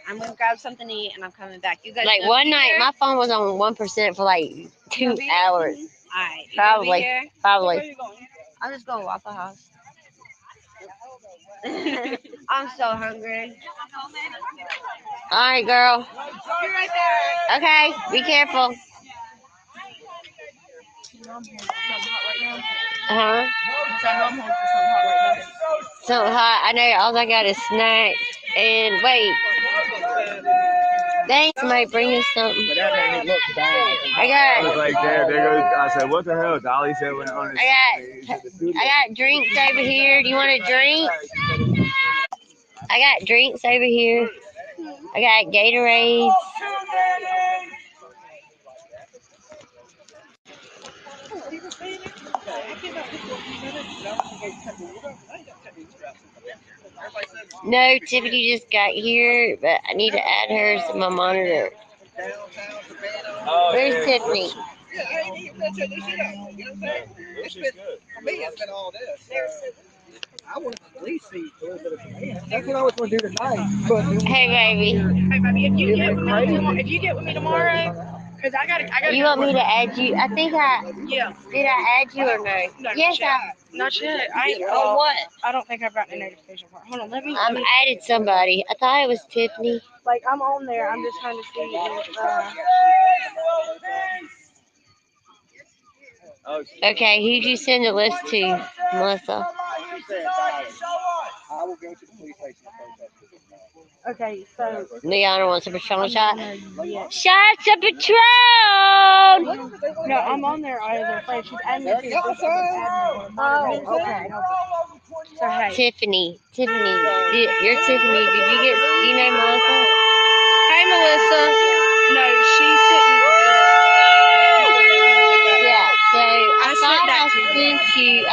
I'm gonna grab something to eat and I'm coming back. You guys like one night, my phone was on 1% for like 2 hours. Alright. Probably. I'll just go to Waffle House. I'm so hungry. All right, girl. I'll be right there. Okay, be careful. Huh? Something hot. I know. All I got is snacks. And wait. Thanks, might bring us something. I was like, there goes. I said, what the hell? Dolly said when on his. I got drinks over here. Do you want a drink? I got drinks over here. I got Gatorade. No, Tiffany just got here, but I need to add hers to my monitor. Where's Tiffany? I want to at least see a little bit of command. That's what I was going to do tonight. Hey, baby. Hey, baby, if you get with me tomorrow, because I got. You want me to add you? I think Yeah. Did I add you or no? Yes, Not yet. On what? I don't think I've gotten a notification for it. Hold on, let me. Added somebody. I thought it was Tiffany. Like, I'm on there. I'm just trying to see. Okay, who'd you send the list to, Melissa? I will go to the police station. Okay, so. Leona wants a Patron shot. Yeah. Shots of Patron! No, I'm on there either. Like, she's admin. Okay. So, hey. Tiffany. You're Tiffany. Do you know Melissa? Hey, Melissa. No, she's sitting. Yeah, so I thought I added you.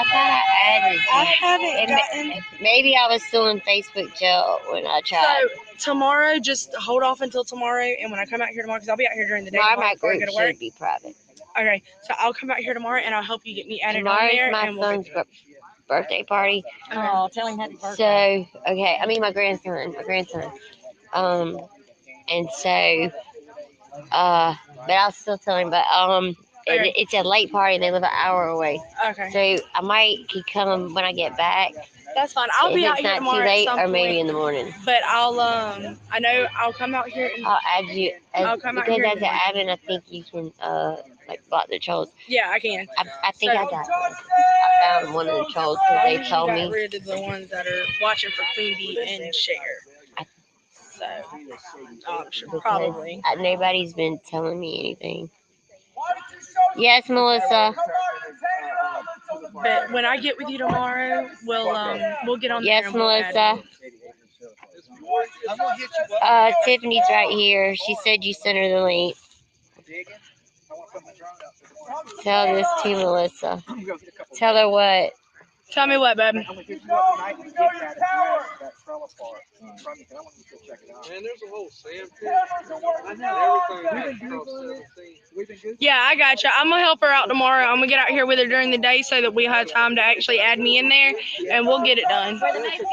I haven't gotten. Maybe I was still in Facebook jail when I tried. So tomorrow, just hold off until tomorrow, and when I come out here tomorrow, because I'll be out here during the day. My group should be private. Okay, so I'll come out here tomorrow, and I'll help you get me added Tomorrow's on there. my son's birthday party. Oh, tell him happy birthday. So okay, I mean my grandson. And so but I'll still tell him. But it's a late party, and they live an hour away. Okay. So I might keep coming when I get back. That's fine. I'll be out here tomorrow. If it's not too late, at some or maybe point. in the morning. But I know I'll come out here. And I'll add you. I'll come out because here as an admin, I think you can block the trolls. Yeah, I can. I think I found one of the trolls because they told me. Got rid of the ones that are watching for Queen Bee and Share. So, sure, probably. Nobody's been telling me anything. Yes, Melissa. But when I get with you tomorrow, we'll get on there. Yes, and we'll add Melissa. it. Tiffany's right here. She said you sent her the link. Tell this to Melissa. Tell her what? Tell me what, babe. Man, there's a whole sand pit. Yeah, I got you. I'm gonna help her out tomorrow. I'm gonna get out here with her during the day so that we have time to actually add me in there, and we'll get it done.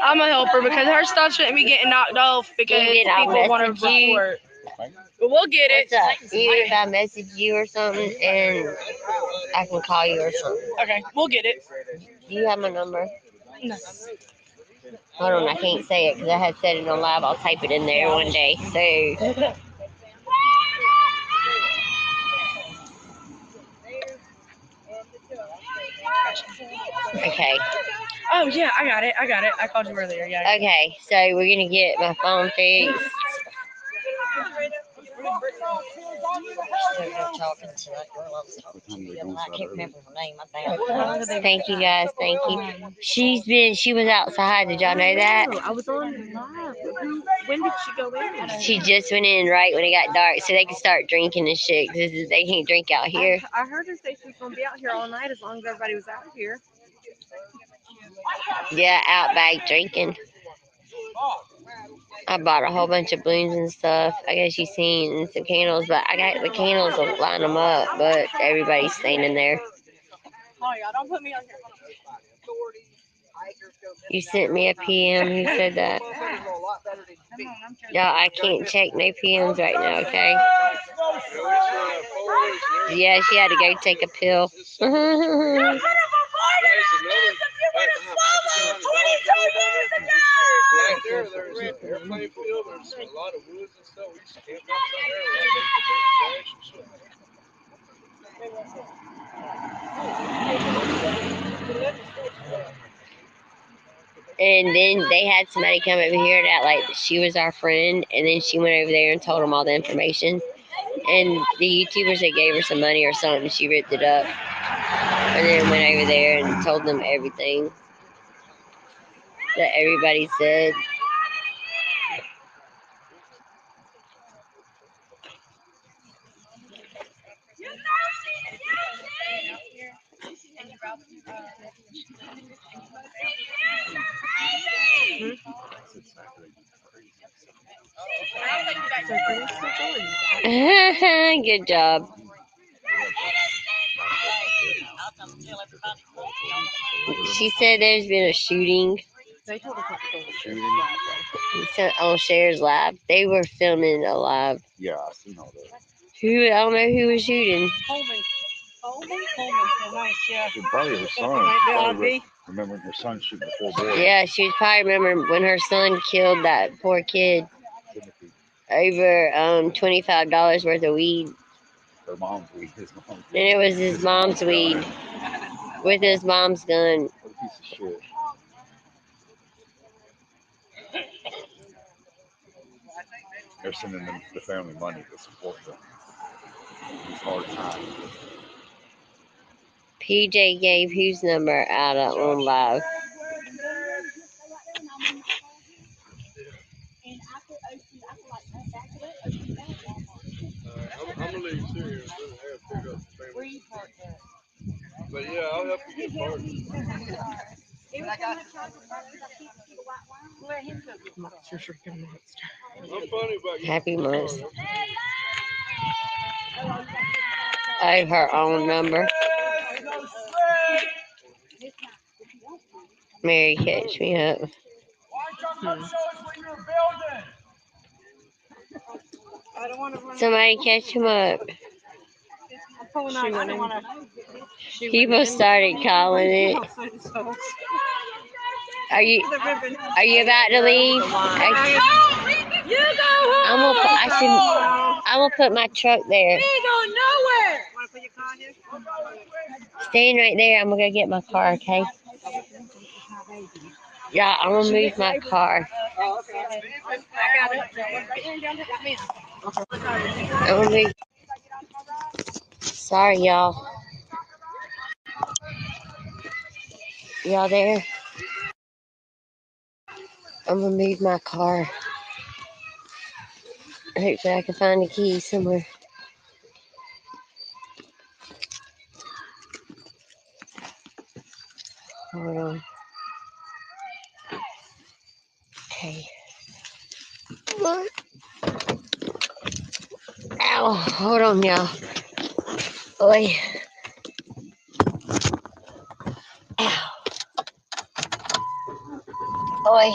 I'm gonna help her because her stuff shouldn't be getting knocked off because people want to report. But we'll get it. Even if I message you or something, and I can call you or something. Okay, we'll get it. Do you have my number? No. Hold on, I can't say it because I had said it on live. I'll type it in there one day. So. Okay. Oh yeah, I got it. I called you earlier. Yeah. Okay, so we're gonna get my phone fixed. Talking to that girl I was talking to. I can't remember her name. I think. Thank you guys. Thank you. She was outside. Did y'all know that? I was on live. When did she go in? She just went in right when it got dark, so they could start drinking and shit. Cause they can't drink out here. I heard her say she was gonna be out here all night as long as everybody was out here. Yeah, out back drinking. I bought a whole bunch of balloons and stuff. I guess you seen some candles, but I got the candles to line them up, but everybody's standing there. Oh yeah, don't put me on here. You sent me a PM. Who said that? Yeah, I can't check no PMs right now, okay? Yeah, she had to go take a pill. And then they had somebody come over here that like she was our friend, and then she went over there and told them all the information. And the YouTubers that gave her some money or something, she ripped it up, and then went over there and told them everything that everybody said. Good job. She said there's been a shooting. They told us On Cher's live. They were filming a live. Yeah, I seen all that. I don't know who was shooting. Coleman. Yeah. She probably her son. Remembering her son shooting the 4 boys. Yeah, she was probably remembering when her son killed that poor kid over $25 worth of weed. Her mom's weed. His mom's weed. And it was his mom's weed with his mom's gun. What a piece of shit. They're sending the family money to support them. These hard times. PJ gave whose number out on live? I'm gonna leave too here. Where you parked at? But yeah, I'll help you get parked. I'm funny about you. Happy months. I have her own number. Mary, catch me up. Somebody catch him up. People started calling it. Are you about to leave? I'm gonna put my truck there. Staying right there. I'm gonna go get my car, okay? Yeah, I'm gonna move my car. I'm gonna move. Sorry, y'all. Y'all there? I'm gonna move my car. Hopefully I can find the key somewhere. Hold on. Okay. What? Ow, hold on, y'all. Oi. Ow. Oi.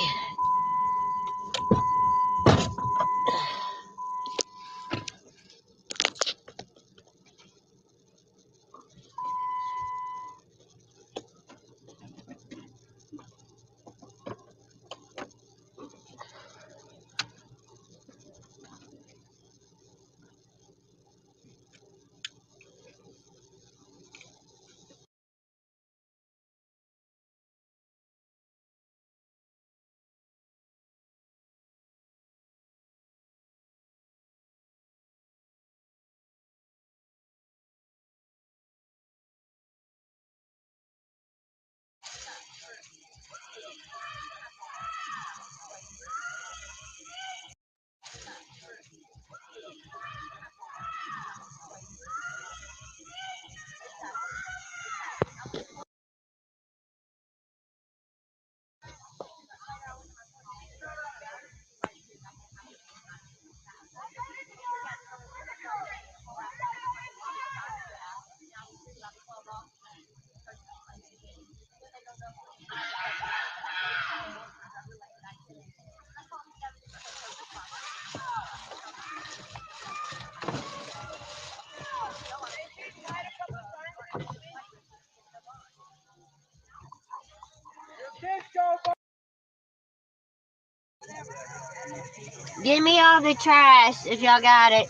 Give me all the trash if y'all got it.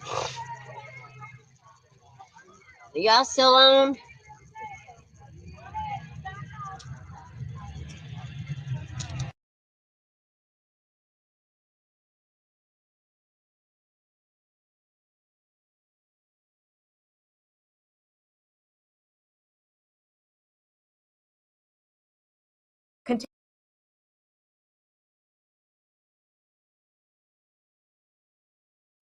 Y'all still on?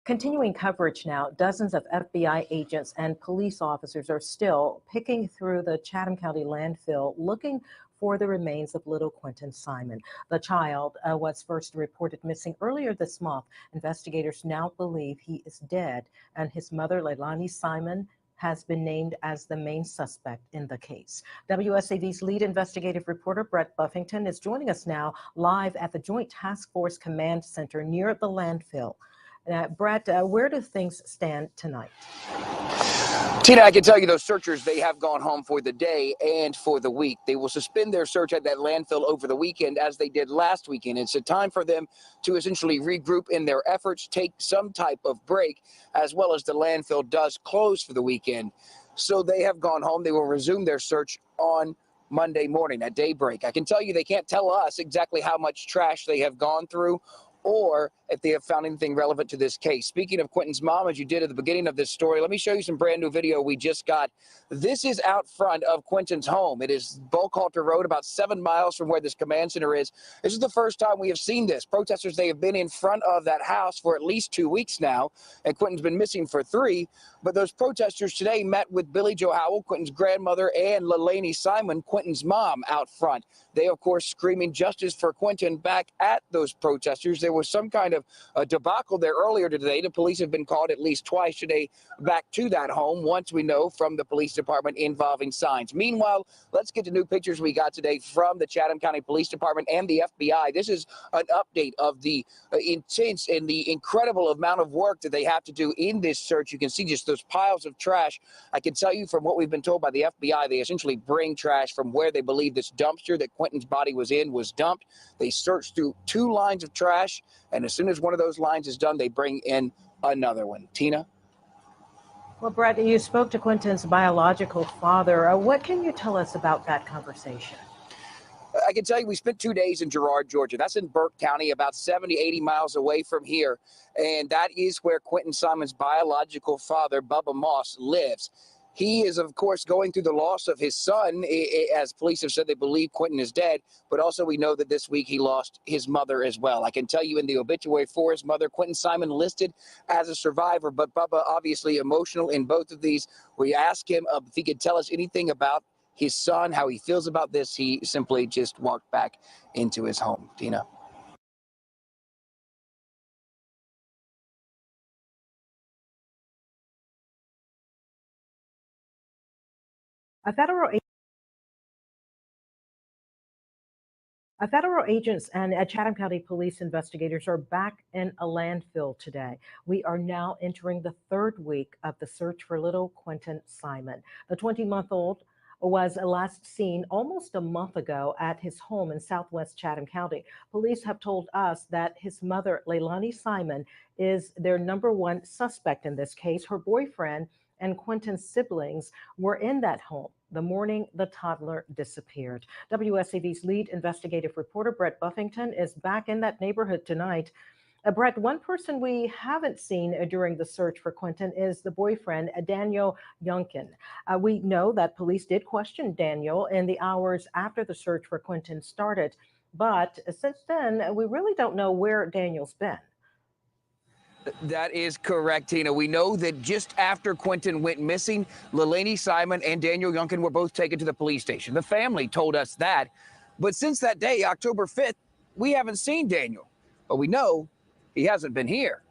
Continuing coverage now, dozens of FBI agents and police officers are still picking through the Chatham County landfill looking for the remains of little Quinton Simon. The child was first reported missing earlier this month. Investigators now believe he is dead, and his mother, Leilani Simon, has been named as the main suspect in the case. WSAV's lead investigative reporter, Brett Buffington, is joining us now live at the Joint Task Force Command Center near the landfill. Brett, where do things stand tonight? Tina, I can tell you those searchers, they have gone home for the day and for the week. They will suspend their search at that landfill over the weekend as they did last weekend. It's a time for them to essentially regroup in their efforts, take some type of break, as well as the landfill does close for the weekend. So they have gone home. They will resume their search on Monday morning at daybreak. I can tell you they can't tell us exactly how much trash they have gone through or if they have found anything relevant to this case. Speaking of Quinton's mom, as you did at the beginning of this story, let me show you some brand new video we just got. This is out front of Quinton's home. It is Buckhalter Road, about 7 miles from where this command center is. This is the first time we have seen this. Protesters, they have been in front of that house for at least 2 weeks now, and Quinton's been missing for 3. But those protesters today met with Billy Joe Howell, Quinton's grandmother, and Leilani Simon, Quinton's mom, out front. They, of course, screaming justice for Quinton back at those protesters. There was some kind of a debacle there earlier today. The police have been called at least twice today back to that home, once we know from the police department involving signs. Meanwhile, let's get to new pictures we got today from the Chatham County Police Department and the FBI. This is an update of the intense and the incredible amount of work that they have to do in this search. You can see just those piles of trash. I can tell you from what we've been told by the FBI, they essentially bring trash from where they believe this dumpster that Quinton's body was in was dumped. They search through 2 lines of trash, and as soon as one of those lines is done, they bring in another one. Tina? Well, Brett, you spoke to Quinton's biological father. What can you tell us about that conversation? I can tell you we spent 2 days in Girard, Georgia. That's in Burke County, about 70, 80 miles away from here. And that is where Quinton Simon's biological father, Bubba Moss, lives. He is, of course, going through the loss of his son. As police have said, they believe Quentin is dead, but also we know that this week he lost his mother as well. I can tell you in the obituary for his mother, Quentin Simon listed as a survivor, but Bubba obviously emotional in both of these. We asked him if he could tell us anything about his son, how he feels about this. He simply just walked back into his home. Tina. Federal agents and Chatham County police investigators are back in a landfill today. We are now entering the third week of the search for little Quentin Simon. The 20-month-old was last seen almost a month ago at his home in southwest Chatham County. Police have told us that his mother, Leilani Simon, is their #1 suspect in this case. Her boyfriend and Quentin's siblings were in that home the morning the toddler disappeared. WSAV's lead investigative reporter, Brett Buffington, is back in that neighborhood tonight. Brett, one person we haven't seen during the search for Quentin is the boyfriend, Daniel Youngkin. We know that police did question Daniel in the hours after the search for Quentin started, but since then, we really don't know where Daniel's been. That is correct, Tina. We know that just after Quentin went missing, Leilani Simon and Daniel Youngkin were both taken to the police station. The family told us that. But since that day, October 5th, we haven't seen Daniel. But we know he hasn't been here.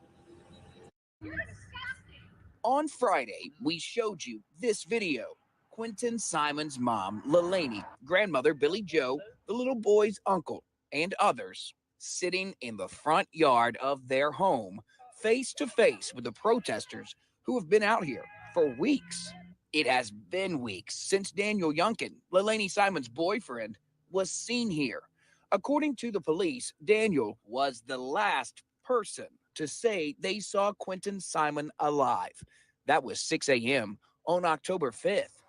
On Friday, we showed you this video. Quentin Simon's mom, Leilani, grandmother Billy Joe, the little boy's uncle, and others sitting in the front yard of their home, face to face with the protesters who have been out here for weeks. It has been weeks since Daniel Youngkin, Leilani Simon's boyfriend, was seen here. According to the police, Daniel was the last person to say they saw Quentin Simon alive. That was 6 a.m. on October 5th.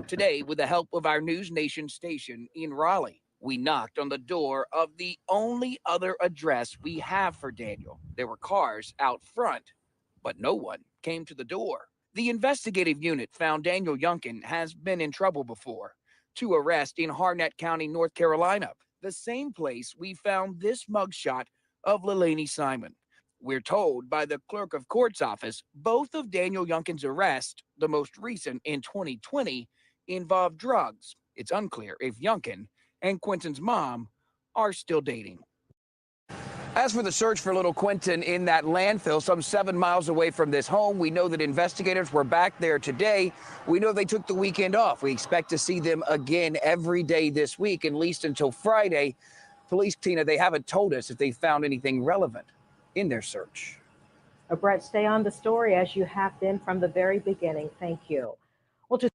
Today, with the help of our News Nation station in Raleigh, we knocked on the door of the only other address we have for Daniel. There were cars out front, but no one came to the door. The investigative unit found Daniel Youngkin has been in trouble before. 2 arrests in Harnett County, North Carolina, the same place we found this mugshot of Leilani Simon. We're told by the clerk of court's office, both of Daniel Youngkin's arrests, the most recent in 2020, involved drugs. It's unclear if Youngkin and Quentin's mom are still dating. As for the search for little Quentin in that landfill some 7 miles away from this home, we know that investigators were back there today. We know they took the weekend off. We expect to see them again every day this week, at least until Friday. Police, Tina, they haven't told us if they found anything relevant in their search. Brett, stay on the story as you have been from the very beginning. Thank you. Well, to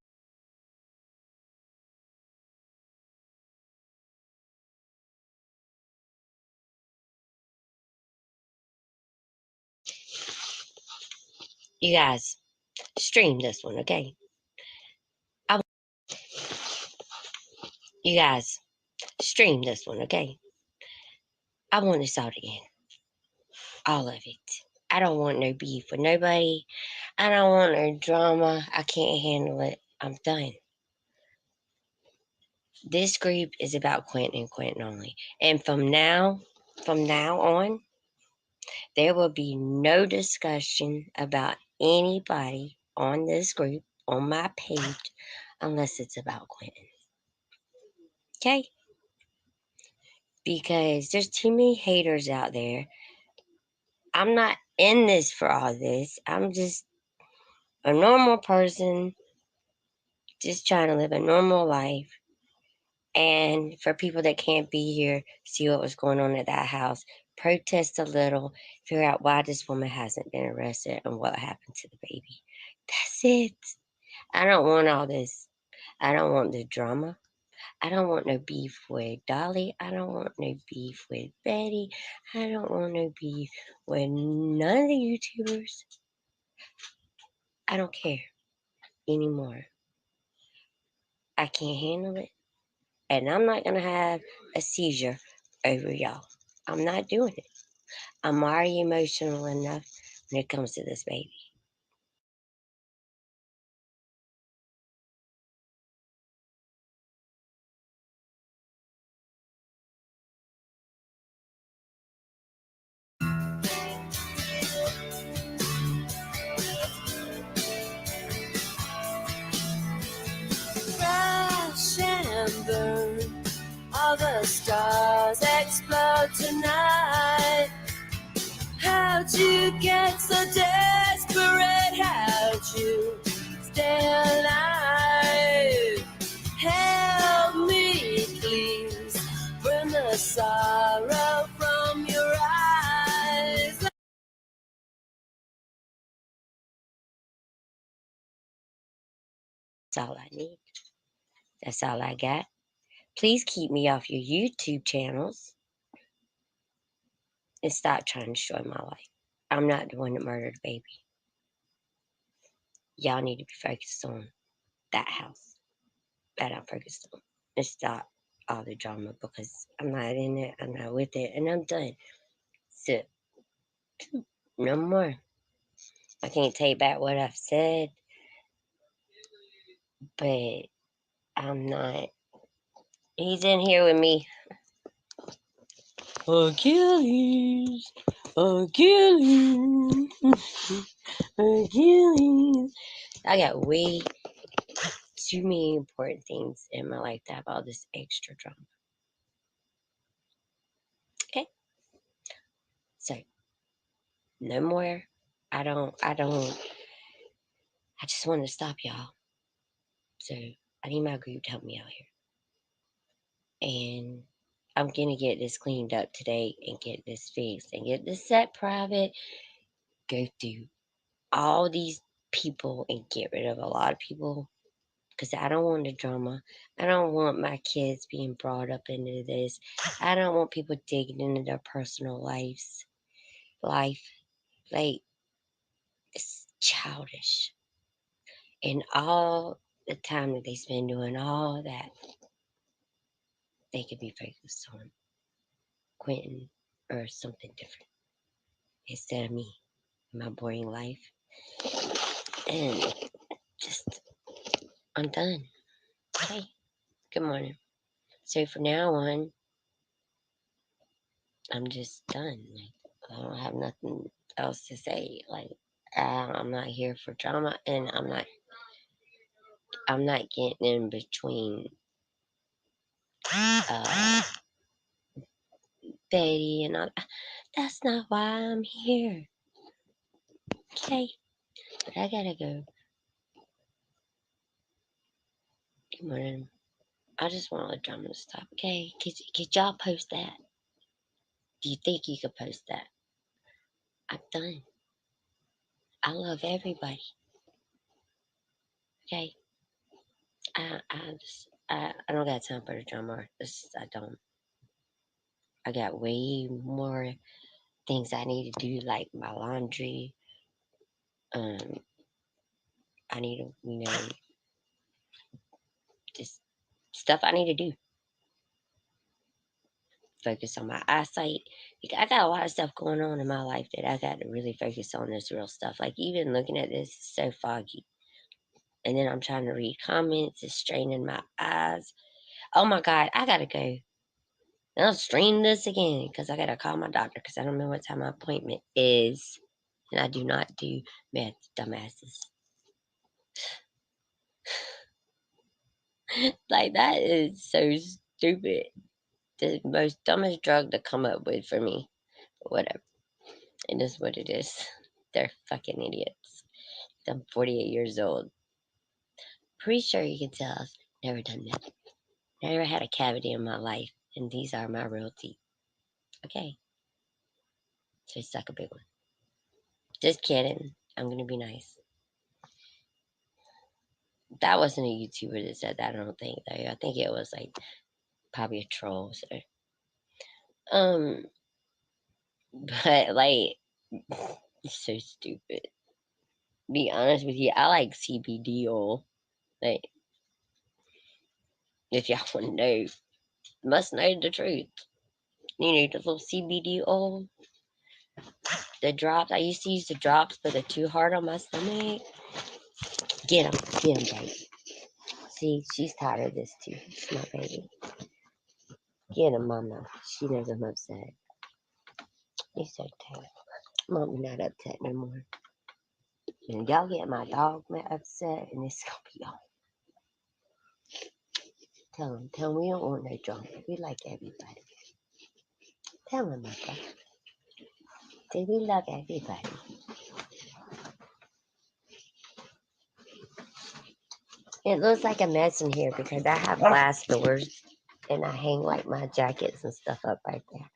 You guys, stream this one, okay? You guys, stream this one, okay? I want this out again. All of it. I don't want no beef with nobody. I don't want no drama. I can't handle it. I'm done. This group is about Quentin and Quentin only. And from now on, there will be no discussion about anybody on this group, on my page, unless it's about Quentin. Okay? Because there's too many haters out there. I'm not in this for all this. I'm just a normal person, just trying to live a normal life. And for people that can't be here, see what was going on at that house, protest a little, figure out why this woman hasn't been arrested and what happened to the baby. That's it. I don't want all this. I don't want the drama. I don't want no beef with Dolly. I don't want no beef with Betty. I don't want no beef with none of the YouTubers. I don't care anymore. I can't handle it. And I'm not going to have a seizure over y'all. I'm not doing it. I'm already emotional enough when it comes to this baby. burn. All the stars explode tonight. How'd you get so desperate? How'd you stay alive? Help me, please. Burn the sorrow from your eyes. That's all I need. That's all I got. Please keep me off your YouTube channels and stop trying to destroy my life. I'm not the one that murdered a baby. Y'all need to be focused on that house that I'm focused on and stop all the drama because I'm not in it, I'm not with it, and I'm done. So, no more. I can't take back what I've said, but I'm not. He's in here with me. Achilles, Achilles, Achilles. I got way too many important things in my life to have all this extra drama. Okay? So, no more. I just want to stop y'all. So, I need my group to help me out here. And I'm going to get this cleaned up today and get this fixed and get this set private. Go through all these people and get rid of a lot of people because I don't want the drama. I don't want my kids being brought up into this. I don't want people digging into their personal life. Like, it's childish. And all the time that they spend doing all that, they could be focused on Quentin or something different instead of me, my boring life. And just, I'm done. Okay, good morning. So from now on, I'm just done. Like, I don't have nothing else to say. Like, I'm not here for drama, and I'm not getting in between Betty and all. That's not why I'm here. Okay, but I gotta go. Good morning. I just want all the drama to stop. Okay, could y'all post that? Do you think you could post that? I'm done. I love everybody. Okay. I don't got time for the drama. I don't. I got way more things I need to do, like my laundry. I need to, just stuff I need to do. Focus on my eyesight. I got a lot of stuff going on in my life that I got to really focus on this real stuff. Like even looking at this is so foggy. And then I'm trying to read comments. It's straining my eyes. Oh my God, I gotta go. I'll strain this again because I gotta call my doctor because I don't know what time my appointment is. And I do not do meth, dumbasses. Like, that is so stupid. The most dumbest drug to come up with for me. Whatever. It is what it is. They're fucking idiots. I'm 48 years old. Pretty sure you can tell I've never done that. Never had a cavity in my life. And these are my real teeth. Okay. So suck a big one. Just kidding. I'm gonna be nice. That wasn't a YouTuber that said that, I don't think, though. I think it was like probably a troll. So. But like, it's so stupid. Be honest with you, I like CBD oil. Like, if y'all want to know, must know the truth. You know, the little CBD oil, the drops. I used to use the drops, but they're too hard on my stomach. Get them, baby. See, she's tired of this too. She's my baby. Get him, mama. She knows I'm upset. He's so tired. Mom not upset no more. And y'all get my dog upset, and it's gonna be on. Tell him we don't want no drama. We like everybody. Tell him, Mother. Say we love everybody. It looks like a mess in here because I have glass doors and I hang like my jackets and stuff up right there.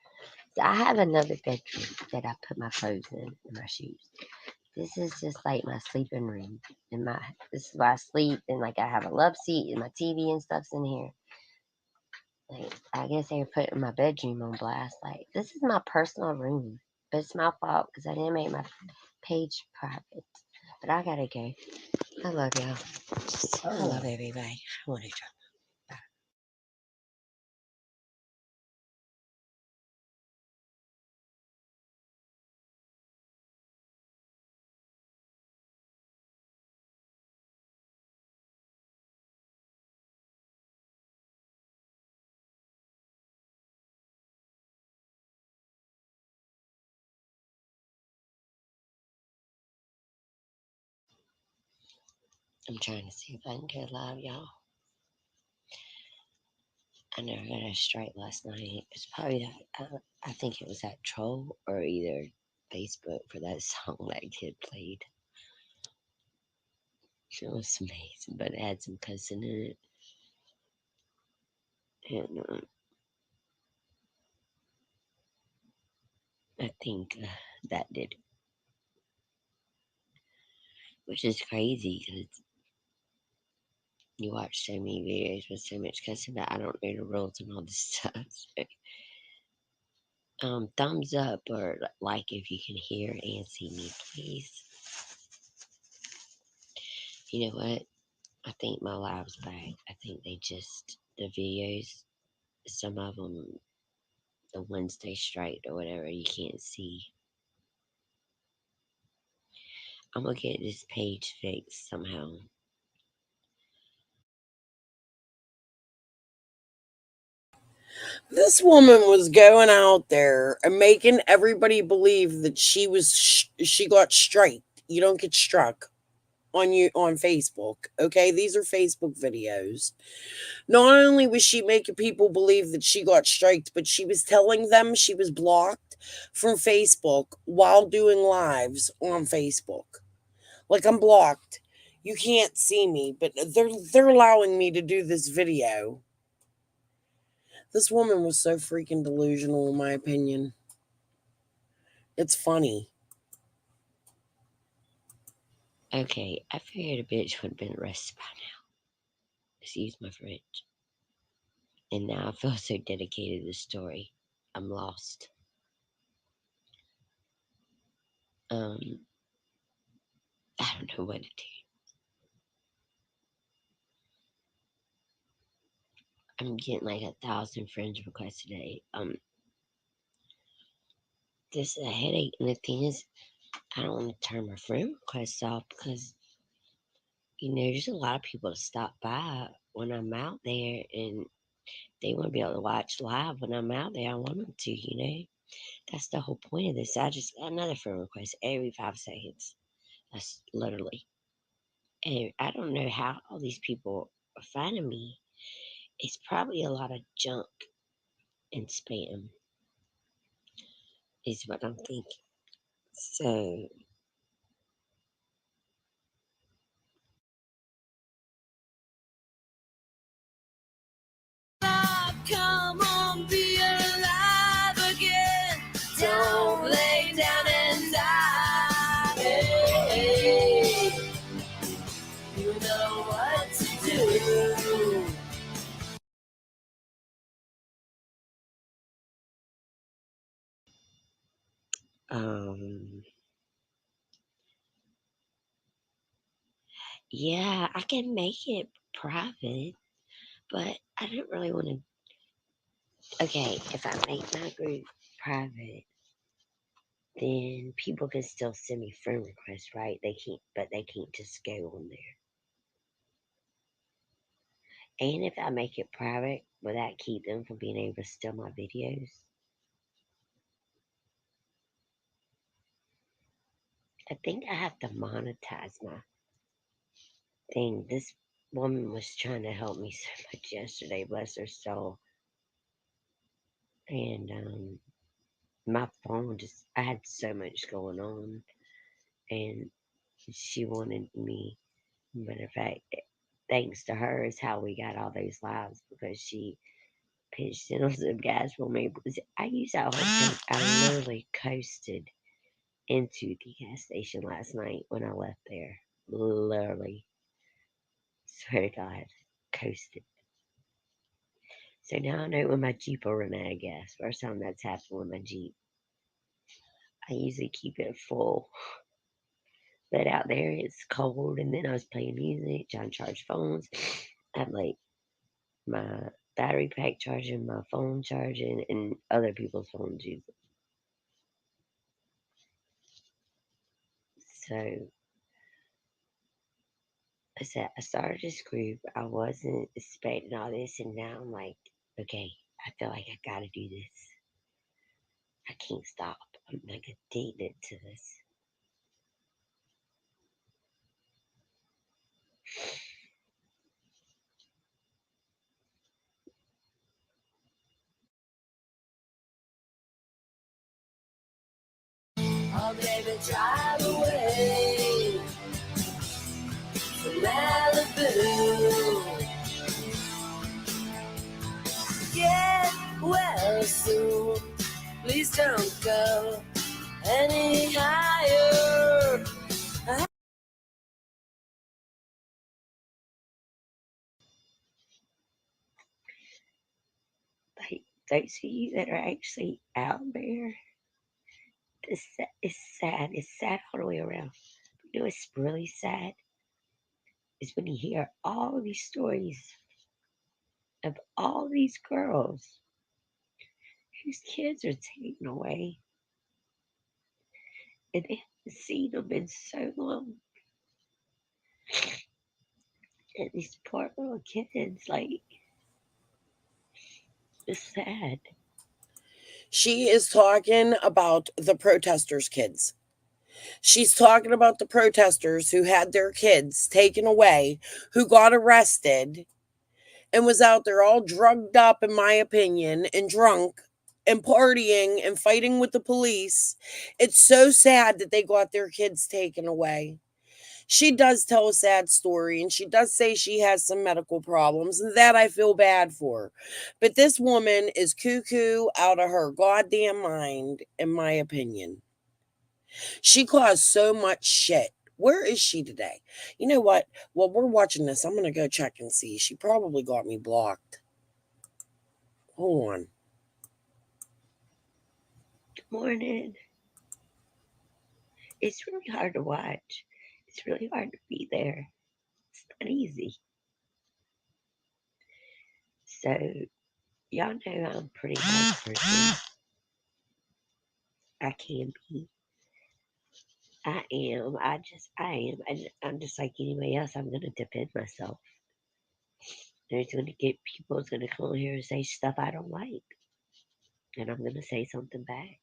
So I have another bedroom that I put my clothes in and my shoes. This is just like my sleeping room. And this is where I sleep, and like I have a love seat and my TV and stuff's in here. Like I guess they were putting my bedroom on blast. Like this is my personal room. But it's my fault because I didn't make my page private. But I gotta go. I love y'all. I love everybody. I want to try. I'm trying to see if I can go live, y'all. I never got a strike last night. It's probably that. I think it was that troll or either Facebook for that song that kid played. It was amazing, but it had some cussing in it. And I think that did it. Which is crazy because you watch so many videos with so much cussing that I don't know the rules and all this stuff. So, thumbs up or like if you can hear and see me, please. You know what? I think my live's back. I think they just, the videos, some of them, the ones they striked or whatever, you can't see. I'm gonna get this page fixed somehow. This woman was going out there and making everybody believe that she got striked. You don't get struck on Facebook. Okay, these are Facebook videos. Not only was she making people believe that she got striked, but she was telling them she was blocked from Facebook while doing lives on Facebook. Like, I'm blocked. You can't see me, but they're allowing me to do this video. This woman was so freaking delusional, in my opinion. It's funny. Okay, I figured a bitch would have been arrested by now. Excuse my French. And now I feel so dedicated to the story. I'm lost. I don't know what to do. I'm getting like 1,000 friends requests today. This is a headache, and the thing is, I don't want to turn my friend requests off because, there's a lot of people to stop by when I'm out there, and they want to be able to watch live when I'm out there. I want them to, That's the whole point of this. I just got another friend request every 5 seconds. That's literally. And I don't know how all these people are finding me. It's probably a lot of junk and spam, is what I'm thinking. So, Come on, be alive again. Don't lay down and die. Hey, you know what to do. Yeah, I can make it private, but I don't really want to. Okay, if I make my group private, then people can still send me friend requests, right? But they can't just go on there. And if I make it private, will that keep them from being able to steal my videos? I think I have to monetize my thing. This woman was trying to help me so much yesterday, bless her soul. And my phone I had so much going on, and she wanted me. Matter of fact, thanks to her is how we got all those lives, because she pitched in on some gas for me. Because I used that whole thing. I literally coasted into the gas station last night when I left there. Literally. Swear to God. Coasted. So now I know when my Jeep will run out of gas. First time that's happened with my Jeep. I usually keep it full. But out there it's cold, and then I was playing music, trying to charge phones. I have like my battery pack charging, my phone charging, and other people's phones using. So I said I started this group. I wasn't expecting all this, and now I'm like, okay, I feel like I gotta do this. I can't stop. I'm like addicted to this. Oh, baby, drive away from Malibu. Get well soon. Please don't go any higher. Like those of you that are actually out there, it's sad. It's sad all the way around. You know what's really sad? Is when you hear all these stories of all these girls whose kids are taken away, and they haven't seen them in so long. And these poor little kids, like, it's sad. She is talking about the protesters' kids. She's talking about the protesters who had their kids taken away, who got arrested, and was out there all drugged up, in my opinion, and drunk and partying and fighting with the police. It's so sad that they got their kids taken away. She does tell a sad story, and she does say she has some medical problems, and that I feel bad for. But this woman is cuckoo out of her goddamn mind, in my opinion. She caused so much shit. Where is she today? You know what? While we're watching this, I'm going to go check and see. She probably got me blocked. Hold on. Good morning. It's really hard to watch. It's really hard to be there. It's not easy. So, y'all know I'm a pretty nice person. I can be. I am. I am. And I'm just like anybody else. I'm going to defend myself. There's going to get people's going to come here and say stuff I don't like. And I'm going to say something back.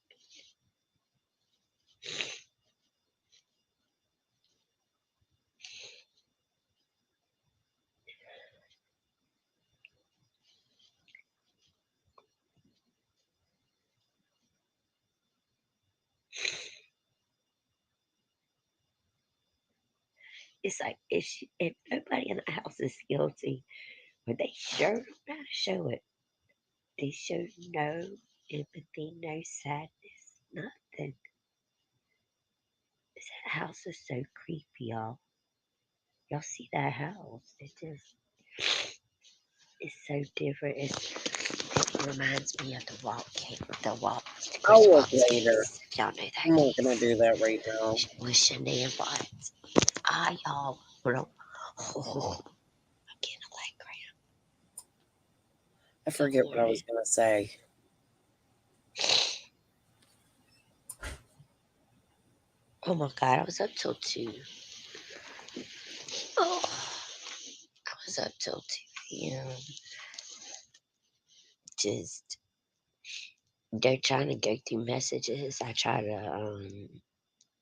It's like if nobody in the house is guilty, but they sure don't know how to show it. They show no empathy, no sadness, nothing. That house is so creepy, y'all. Y'all see that house? It's so different. It reminds me of the walk. I'll look later. Y'all know that. I'm not going to do that right now. With Shania Watts. Y'all. Oh, I'm getting a leg cramp. I forget what I was going to say. Oh my God, I was up till 2. Oh, I was up till 2 p.m. Just, they're trying to go through messages. I try to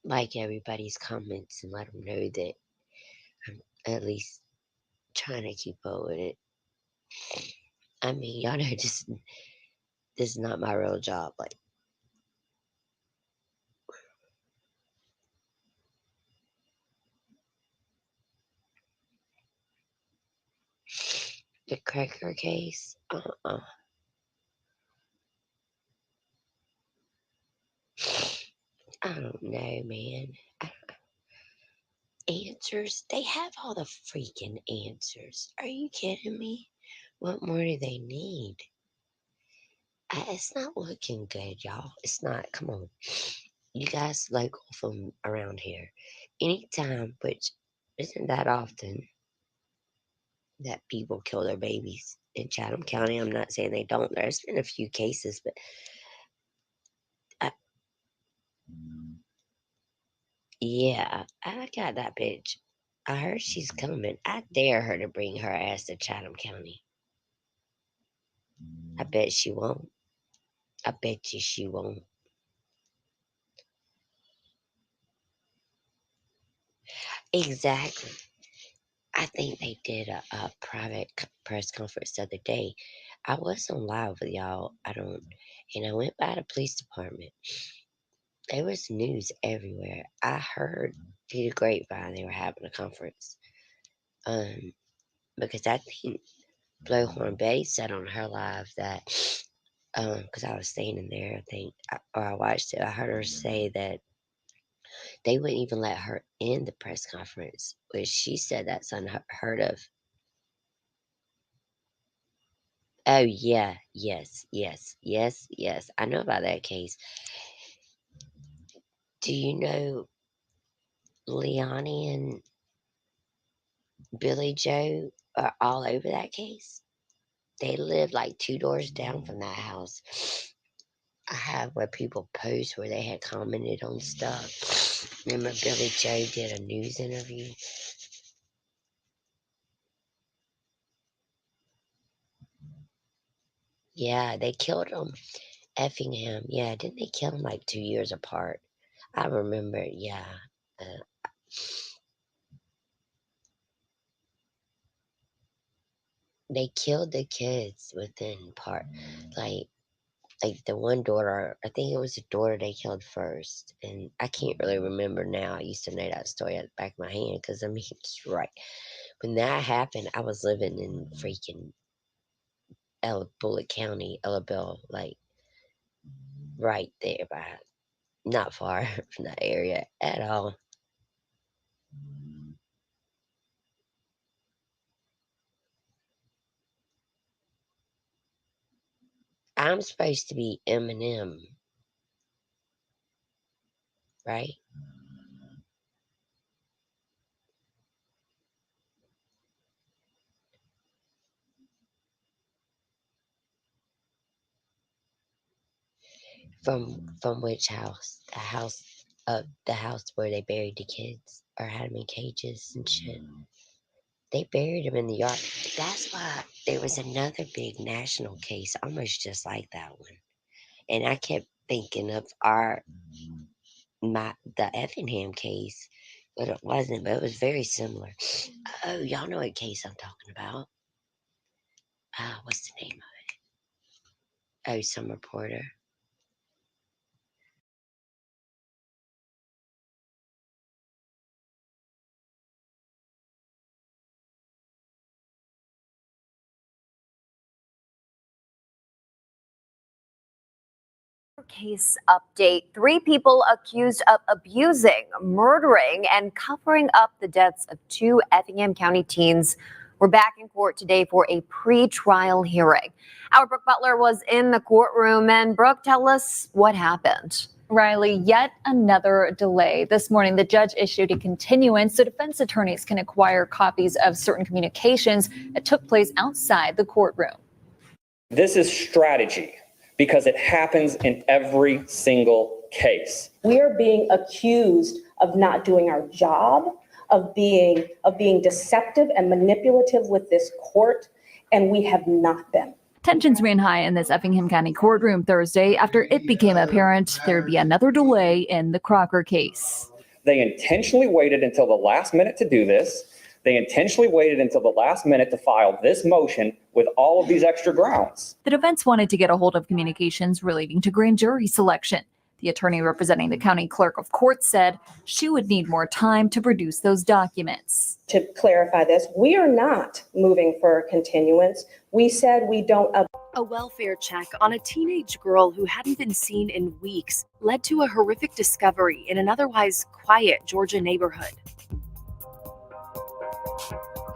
like everybody's comments and let them know that I'm at least trying to keep up with it. I mean, y'all know this is not my real job. Like, the Cracker case, I don't know, man. Answers? They have all the freaking answers. Are you kidding me? What more do they need? It's not looking good, y'all. It's not. Come on. You guys local from around here. Anytime, which isn't that often, that people kill their babies in Chatham County. I'm not saying they don't. There's been a few cases, but yeah, I got that bitch. I heard she's coming. I dare her to bring her ass to Chatham County. I bet she won't. I bet you she won't. Exactly. I think they did a private press conference the other day. I was on live with y'all. And I went by the police department. There was news everywhere. I heard through the grapevine they were having a conference. Because I think Blowhorn Betty said on her live that, because I was standing there, I think, or I watched it, I heard her say that they wouldn't even let her in the press conference, which she said that's unheard of. Oh, yeah, yes. I know about that case. Do you know Leonie and Billy Joe are all over that case? They live like 2 doors down from that house. I have where people post where they had commented on stuff. Remember Billy Joe did a news interview? Yeah, they killed him. Effingham. Yeah, didn't they kill him like 2 years apart? I remember, yeah. They killed the kids within part. Like the one daughter, I think it was the daughter they killed first. And I can't really remember now. I used to know that story at the back of my hand because, I mean, it's right. When that happened, I was living in freaking Bullitt County, Bell, like right there not far from that area at all. I'm supposed to be Eminem, right? From which house? The house where they buried the kids or had them in cages and shit. They buried them in the yard. That's why there was another big national case, almost just like that one. And I kept thinking of the Effingham case, but it wasn't. But it was very similar. Oh, y'all know what case I'm talking about? What's the name of it? Oh, some reporter. Case update. 3 people accused of abusing, murdering, and covering up the deaths of 2 Effingham County teens were back in court today for a pre-trial hearing. Our Brooke Butler was in the courtroom. And Brooke, tell us what happened. Riley, yet another delay. This morning, the judge issued a continuance so defense attorneys can acquire copies of certain communications that took place outside the courtroom. This is strategy, because it happens in every single case. We are being accused of not doing our job, of being deceptive and manipulative with this court, and we have not been. Tensions ran high in this Effingham County courtroom Thursday after it became apparent there'd be another delay in the Crocker case. They intentionally waited until the last minute to do this. They intentionally waited until the last minute to file this motion with all of these extra grounds. The defense wanted to get a hold of communications relating to grand jury selection. The attorney representing the county clerk of court said she would need more time to produce those documents. To clarify this, we are not moving for a continuance. We said we don't. A welfare check on a teenage girl who hadn't been seen in weeks led to a horrific discovery in an otherwise quiet Georgia neighborhood.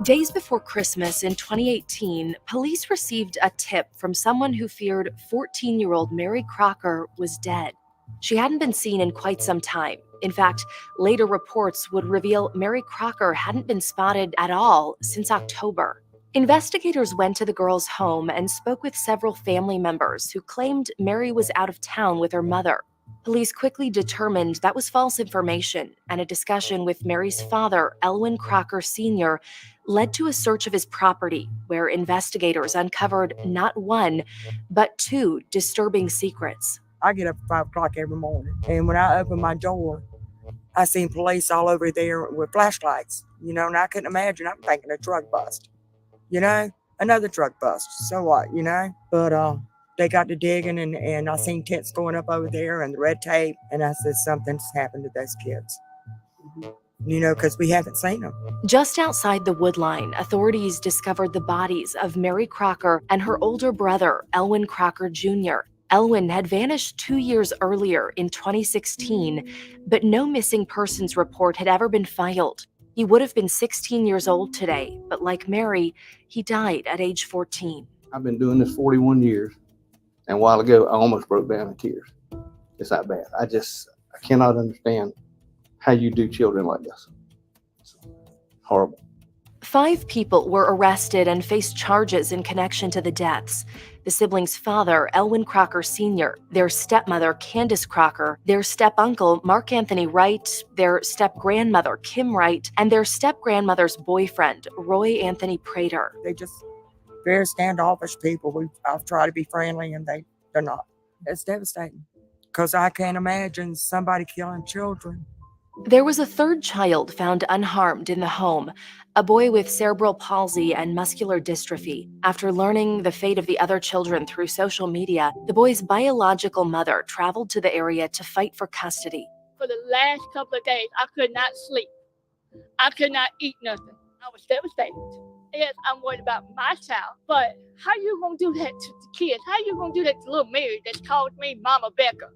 Days before Christmas in 2018, police received a tip from someone who feared 14-year-old Mary Crocker was dead. She hadn't been seen in quite some time. In fact, later reports would reveal Mary Crocker hadn't been spotted at all since October. Investigators went to the girl's home and spoke with several family members who claimed Mary was out of town with her mother. Police quickly determined that was false information, and a discussion with Mary's father, Elwin Crocker Sr., led to a search of his property, where investigators uncovered not one, but two disturbing secrets. I get up at 5 o'clock every morning, and when I open my door, I seen police all over there with flashlights, and I couldn't imagine. I'm thinking a drug bust, another drug bust. So what, But they got to digging, and I seen tents going up over there and the red tape, and I said something's happened to those kids. Because we haven't seen them. Just outside the wood line, authorities discovered the bodies of Mary Crocker and her older brother, Elwin Crocker Jr. Elwin had vanished 2 years earlier in 2016, but no missing persons report had ever been filed. He would have been 16 years old today, but like Mary, he died at age 14. I've been doing this 41 years, and a while ago, I almost broke down in tears. It's that bad. I cannot understand how you do children like this. It's horrible. 5 people were arrested and faced charges in connection to the deaths. The siblings' father, Elwin Crocker Sr., their stepmother, Candace Crocker, their step-uncle, Mark Anthony Wright, their step-grandmother, Kim Wright, and their step-grandmother's boyfriend, Roy Anthony Prater. They just very standoffish people. I've tried to be friendly, and they're not. It's devastating, because I can't imagine somebody killing children. There was a third child found unharmed in the home, a boy with cerebral palsy and muscular dystrophy. After learning the fate of the other children through social media, the boy's biological mother traveled to the area to fight for custody. For the last couple of days, I could not sleep. I could not eat nothing. I was devastated. Yes, I'm worried about my child, but how you gonna do that to the kids? How you gonna do that to little Mary that's called me Mama Becca?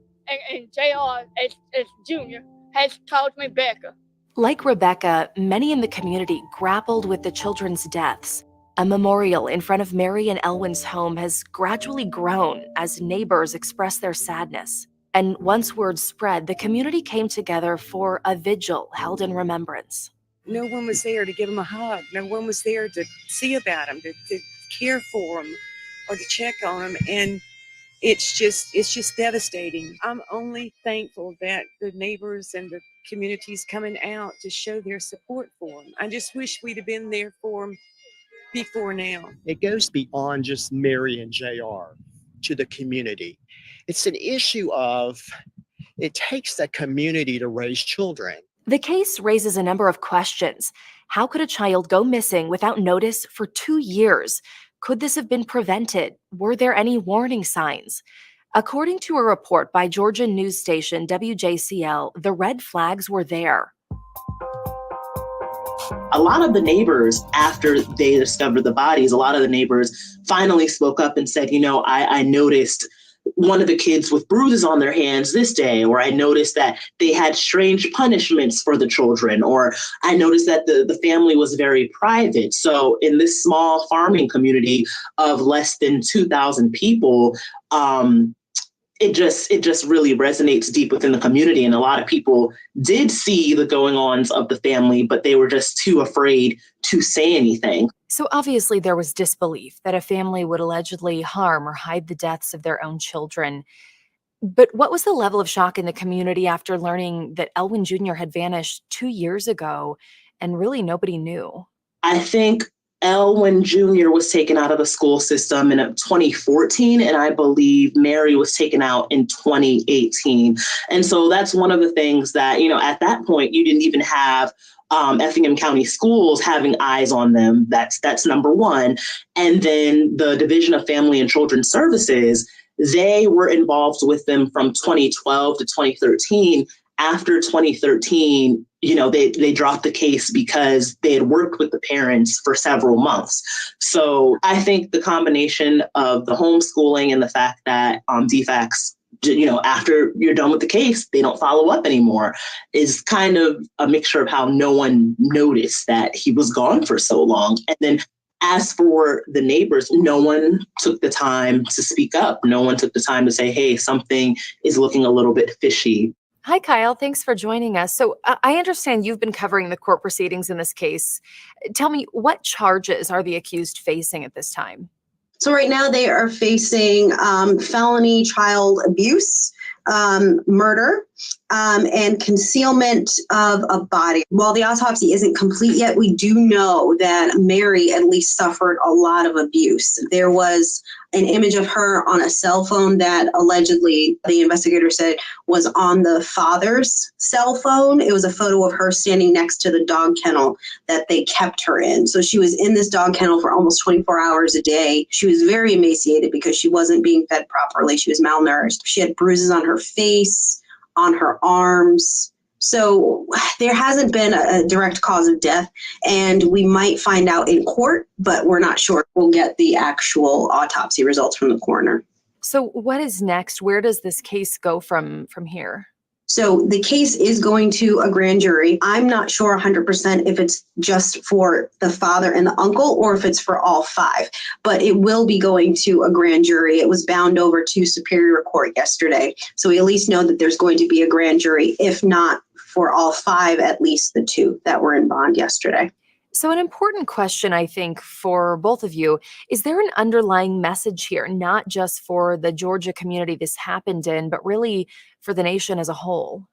And JR as Junior has called me Becca. Like Rebecca, many in the community grappled with the children's deaths. A memorial in front of Mary and Elwin's home has gradually grown as neighbors express their sadness. And once word spread, the community came together for a vigil held in remembrance. No one was there to give them a hug. No one was there to see about them, to care for them, or to check on them. And it's just devastating. I'm only thankful that the neighbors and the community's coming out to show their support for them. I just wish we'd have been there for them before now. It goes beyond just Mary and JR to the community. It's an issue of it takes the community to raise children. The case raises a number of questions. How could a child go missing without notice for 2 years? Could this have been prevented? Were there any warning signs? According to a report by Georgia news station WJCL, the red flags were there. A lot of the neighbors, after they discovered the bodies, a lot of the neighbors finally spoke up and said, I noticed one of the kids with bruises on their hands this day, or I noticed that they had strange punishments for the children, or I noticed that the family was very private. So in this small farming community of less than 2,000 people, it just really resonates deep within the community. And a lot of people did see the going-ons of the family, but they were just too afraid to say anything. So obviously there was disbelief that a family would allegedly harm or hide the deaths of their own children. But what was the level of shock in the community after learning that Elwin Jr. had vanished 2 years ago and really nobody knew? I think Elwin Jr. was taken out of the school system in 2014, and I believe Mary was taken out in 2018. And so that's one of the things that, at that point, you didn't even have Effingham County Schools having eyes on them. That's number one. And then the Division of Family and Children's Services, they were involved with them from 2012 to 2013. After 2013, they dropped the case because they had worked with the parents for several months. So I think the combination of the homeschooling and the fact that DFACS, after you're done with the case, they don't follow up anymore, is kind of a mixture of how no one noticed that he was gone for so long. And then as for the neighbors, no one took the time to speak up. No one took the time to say, hey, something is looking a little bit fishy. Hi, Kyle. Thanks for joining us. So I understand you've been covering the court proceedings in this case. Tell me, what charges are the accused facing at this time? So right now they are facing felony child abuse, murder, and concealment of a body. While the autopsy isn't complete yet, we do know that Mary at least suffered a lot of abuse. There was an image of her on a cell phone that allegedly the investigator said was on the father's cell phone. It was a photo of her standing next to the dog kennel that they kept her in. So she was in this dog kennel for almost 24 hours a day. She was very emaciated because she wasn't being fed properly. She was malnourished. She had bruises on her face, on her arms. So there hasn't been a direct cause of death, and we might find out in court, but we're not sure. We'll get the actual autopsy results from the coroner. So what is next? Where does this case go from here? So the case is going to a grand jury. I'm not sure 100% if it's just for the father and the uncle or if it's for all five, but it will be going to a grand jury. It was bound over to Superior Court yesterday. So we at least know that there's going to be a grand jury, if not for all five, at least the two that were in bond yesterday. So an important question, I think, for both of you, is there an underlying message here, not just for the Georgia community this happened in, but really for the nation as a whole?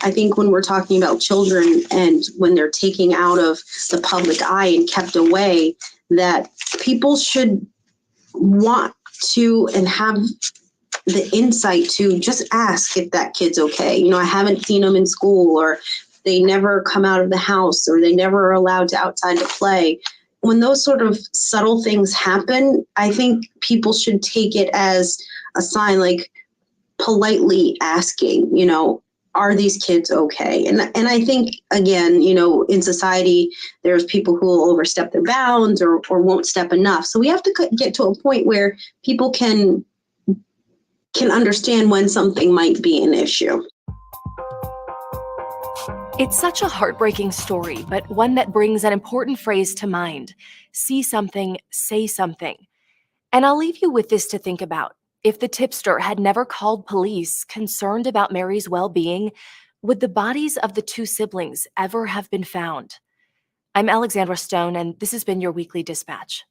I think when we're talking about children and when they're taken out of the public eye and kept away, that people should want to and have the insight to just ask if that kid's okay. I haven't seen them in school, or they never come out of the house, or they never are allowed to outside to play. When those sort of subtle things happen, I think people should take it as a sign, like politely asking, are these kids okay? And I think, again, in society, there's people who will overstep their bounds or won't step enough. So we have to get to a point where people can understand when something might be an issue. It's such a heartbreaking story, but one that brings an important phrase to mind. See something, say something. And I'll leave you with this to think about. If the tipster had never called police concerned about Mary's well-being, would the bodies of the two siblings ever have been found? I'm Alexandra Stone, and this has been your Weekly Dispatch.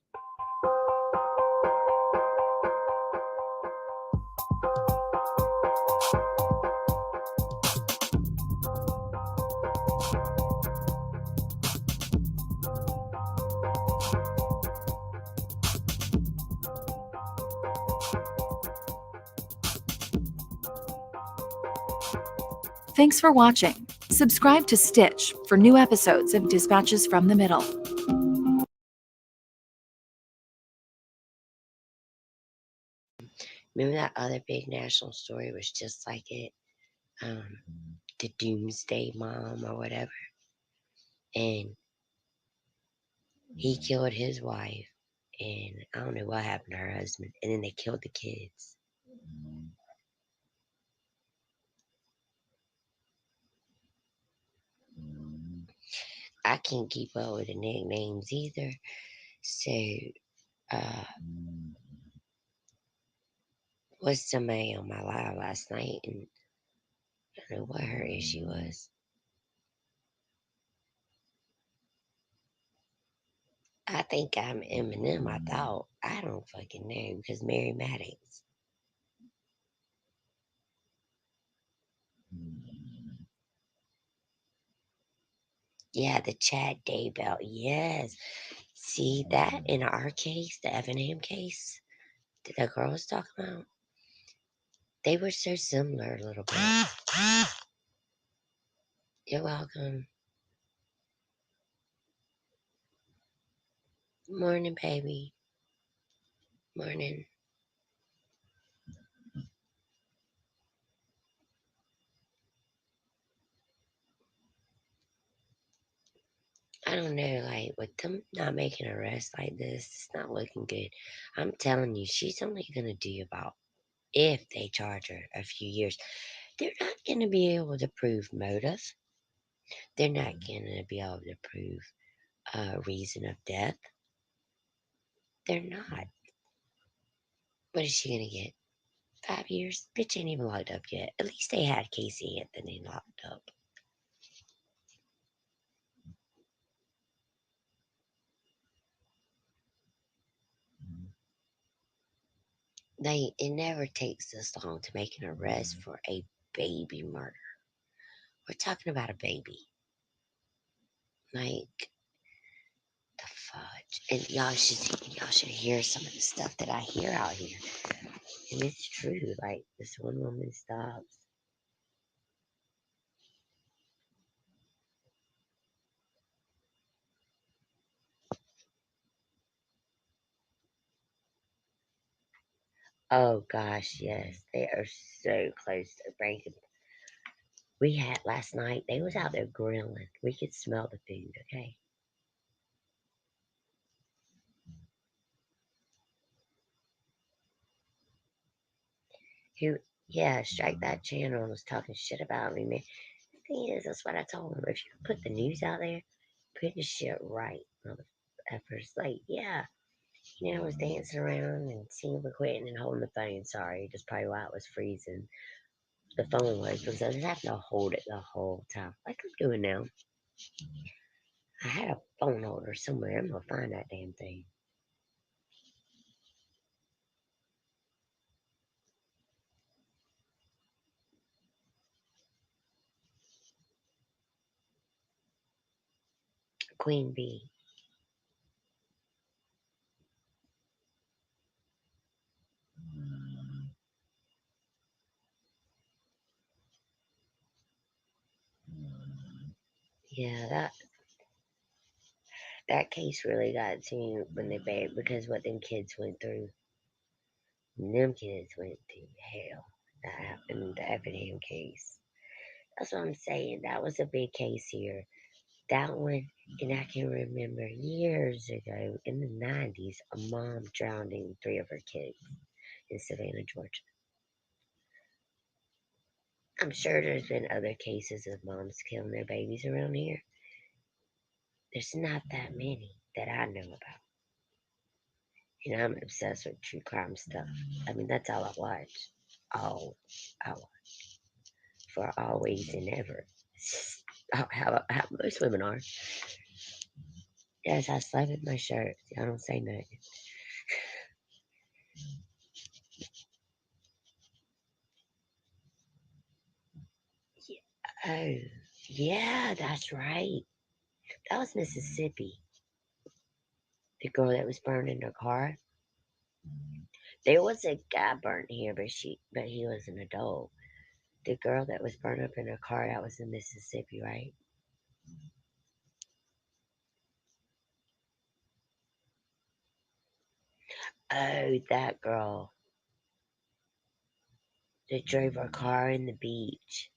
Thanks for watching. Subscribe to Stitch for new episodes of Dispatches from the Middle. Remember that other big national story was just like it? The Doomsday Mom or whatever. And he killed his wife, and I don't know what happened to her husband, and then they killed the kids. I can't keep up with the nicknames either. So, was somebody on my live last night, and I don't know what her issue was. I think I'm Eminem. I thought. I don't fucking know, because Mary Maddox. Yeah, the Chad Daybell. Yes. See that in our case, the Effingham case that the girl was talking about? They were so similar a little bit. You're welcome. Morning, baby. Morning. I don't know, like with them not making an arrest like this, it's not looking good. I'm telling you, she's only gonna do about, if they charge her, a few years. They're not gonna be able to prove motive. They're not gonna be able to prove reason of death. They're not. What is she gonna get? 5 years? Bitch ain't even locked up yet. At least they had Casey Anthony locked up. It never takes this long to make an arrest for a baby murder. We're talking about a baby. Like the fudge. And y'all should hear some of the stuff that I hear out here. And it's true. Like this one woman stops. Oh gosh, yes. They are so close to breaking. We had last night, they was out there grilling. We could smell the food, okay? Who, yeah, Strike That Channel was talking shit about me, man. The thing is, that's what I told him. If you put the news out there, put your shit right, motherfuckers. Like, yeah, I was dancing around and seeing the quitting and holding the phone. Sorry, that's probably why it was freezing. The phone was because I was having to hold it the whole time, like I'm doing now. I had a phone holder somewhere. I'm gonna find that damn thing. Queen Bee. Yeah, that case really got to me when they bailed because what them kids went through. Them kids went through hell. That happened in the Effingham case. That's what I'm saying. That was a big case here. That one, and I can remember years ago in the 90s, a mom drowning 3 of her kids in Savannah, Georgia. I'm sure there's been other cases of moms killing their babies around here. There's not that many that I know about. And I'm obsessed with true crime stuff. I mean, that's all I watch. All I watch. For always and ever. How most women are. Yes, I slept in my shirt. I don't say nothing. Oh, yeah, that's right. That was Mississippi. The girl that was burned in her car. There was a guy burnt here, but he was an adult. The girl that was burned up in her car, that was in Mississippi, right? Oh, that girl that drove her car in the beach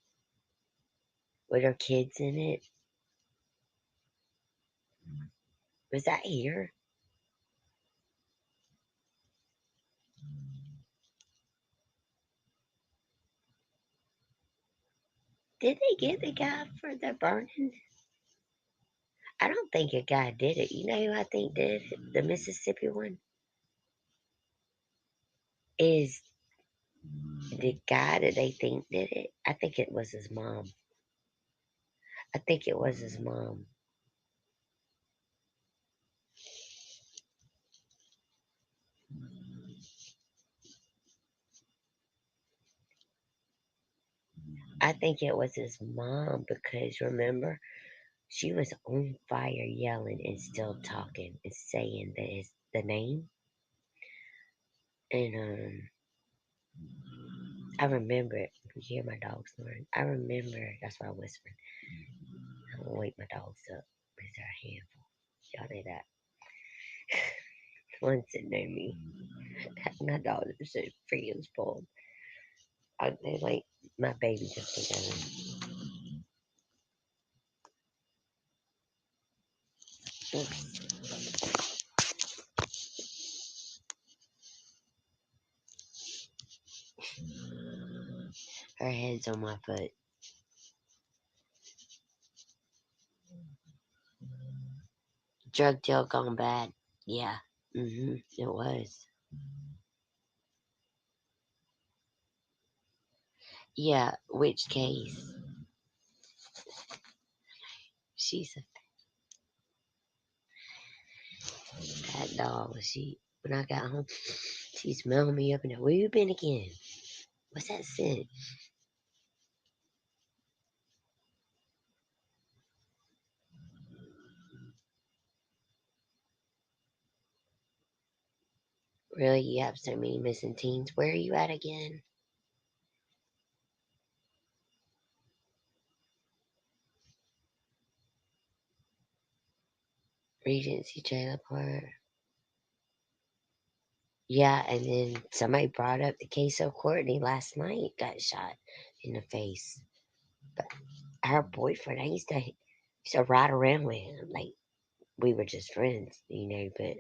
with her kids in it. Was that here? Did they get the guy for the burning? I don't think a guy did it. You know who I think did it? The Mississippi one? Is the guy that they think did it. I think it was his mom. I think it was his mom. I think it was his mom because remember, she was on fire yelling and still talking and saying the name. And I remember it. You hear my dog snoring. I remember that's why I whispered. I don't wake my dogs up because they're a handful. Y'all know that. One sitting near me. My daughter so freaking spoiled. They like my baby just together. Her head's on my foot. Drug deal gone bad. Yeah. It was. Yeah, which case? She's a fat dog. When I got home, she smelled me up and down. Where you been again? What's that scent? Really, you have so many missing teens. Where are you at again? Regency Trailer Park. Yeah, and then somebody brought up the case of Courtney last night got shot in the face. But her boyfriend, I used to ride around with him. Like, we were just friends, but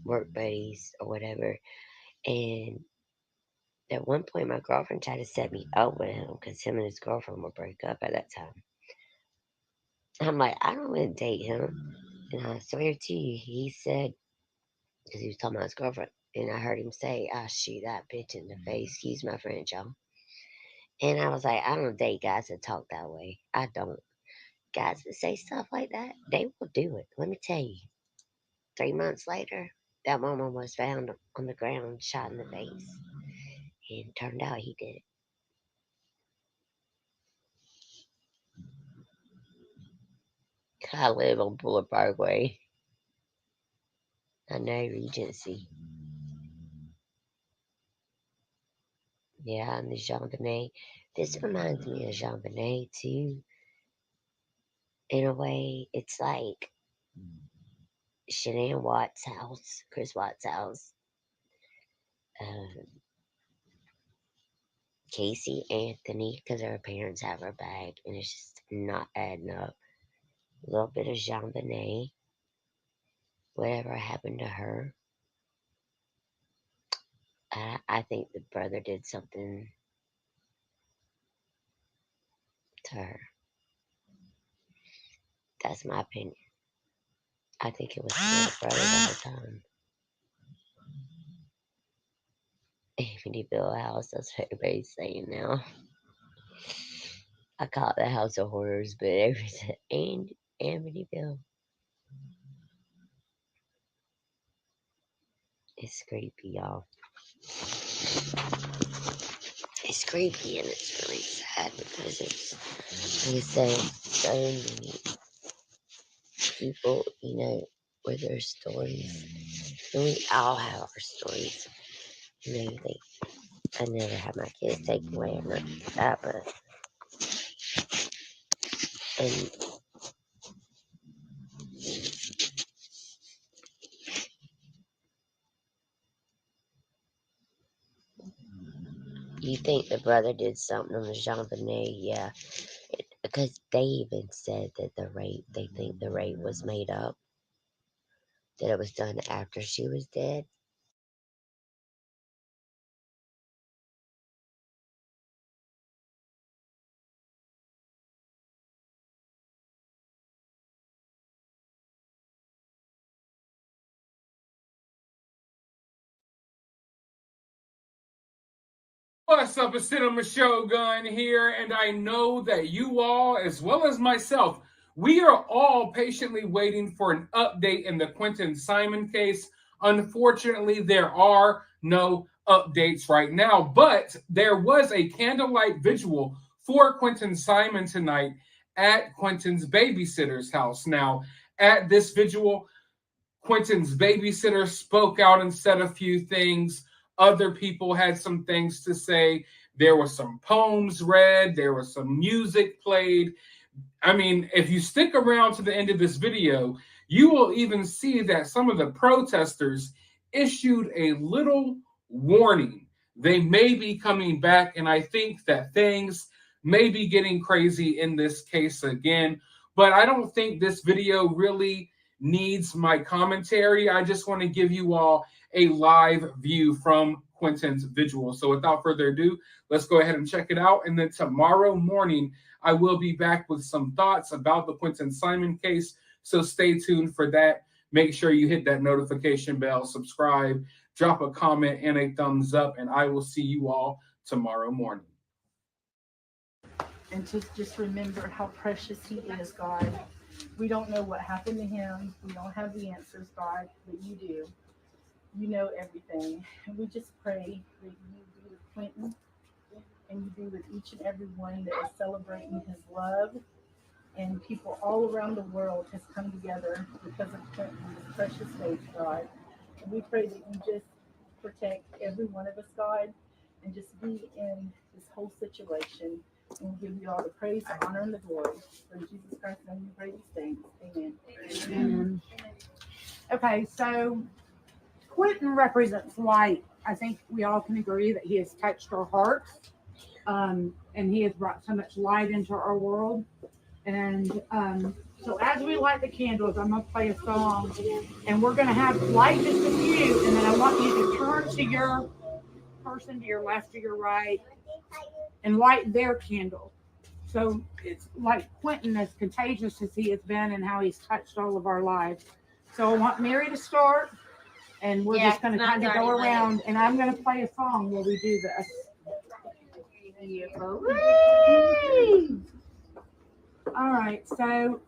work buddies or whatever. And at one point, my girlfriend tried to set me up with him because him and his girlfriend were break up at that time. I'm like, I don't want to date him. And I swear to you, he said, because he was talking about his girlfriend, and I heard him say, I'll shoot that bitch in the face. Excuse my French, y'all. And I was like, I don't date guys that talk that way. I don't. Guys that say stuff like that, they will do it. Let me tell you. 3 months later, that woman was found on the ground, shot in the face. And it turned out he did it. I live on Bullet Parkway. I know Regency. Yeah, and the JonBenét. This reminds me of JonBenét too. In a way, it's like Shanann Watts' house, Chris Watts' house. Casey Anthony, because her parents have her back, and it's just not adding up. A little bit of JonBenét. Whatever happened to her. I think the brother did something to her. That's my opinion. I think it was the brother the whole time. Amityville House, that's what everybody's saying now. I call it the House of Horrors, but everything and Amityville. It's creepy, y'all. It's creepy and it's really sad because it's, like I say, so many people, with their stories. And we all have our stories. I never had my kids taken away or nothing like that, but and you think the brother did something on the JonBenét, yeah. Because they even said that they think the rape was made up. That it was done after she was dead. What's up, it's Cinema Shogun here, and I know that you all, as well as myself, we are all patiently waiting for an update in the Quinton Simon case. Unfortunately, there are no updates right now, but there was a candlelight vigil for Quinton Simon tonight at Quinton's babysitter's house. Now, at this vigil, Quinton's babysitter spoke out and said a few things. Other people had some things to say. There were some poems read. There was some music played. I mean, if you stick around to the end of this video, You will even see that some of the protesters issued a little warning. They may be coming back, and I think that things may be getting crazy in this case again. But I don't think this video really needs my commentary. I just want to give you all a live view from Quentin's vigil. So without further ado, let's go ahead and check it out. And then tomorrow morning, I will be back with some thoughts about the Quinton Simon case. So stay tuned for that. Make sure you hit that notification bell, subscribe, drop a comment and a thumbs up, and I will see you all tomorrow morning. And to just remember how precious he is, God. We don't know what happened to him. We don't have the answers, God, but you do. You know everything. And we just pray that you be with Quentin and you be with each and every one that is celebrating his love. And people all around the world has come together because of Quentin, this precious faith, God. And we pray that you just protect every one of us, God, and just be in this whole situation. And we'll give you all the praise, the honor, and the glory. For Jesus Christ's name we pray these things. Amen. Amen. Okay, so Quentin represents light. I think we all can agree that he has touched our hearts, and he has brought so much light into our world. And so as we light the candles, I'm going to play a song, and we're going to have light just a few, and then I want you to turn to your person, to your left or your right, and light their candle. So it's like Quentin, as contagious as he has been and how he's touched all of our lives. So I want Mary to start, and we're just going to kind of go around, and I'm going to play a song while we do this. All right, so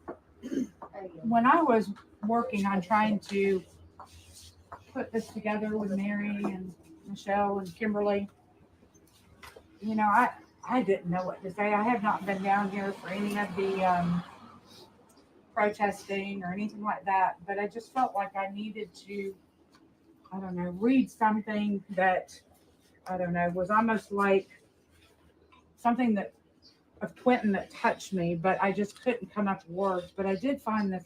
when I was working on trying to put this together with Mary and Michelle and Kimberly, you know, I didn't know what to say. I have not been down here for any of the protesting or anything like that, but I just felt like I needed to, I don't know, read something that, I don't know, was almost like something that of Quentin that touched me, but I just couldn't come up with words. But I did find this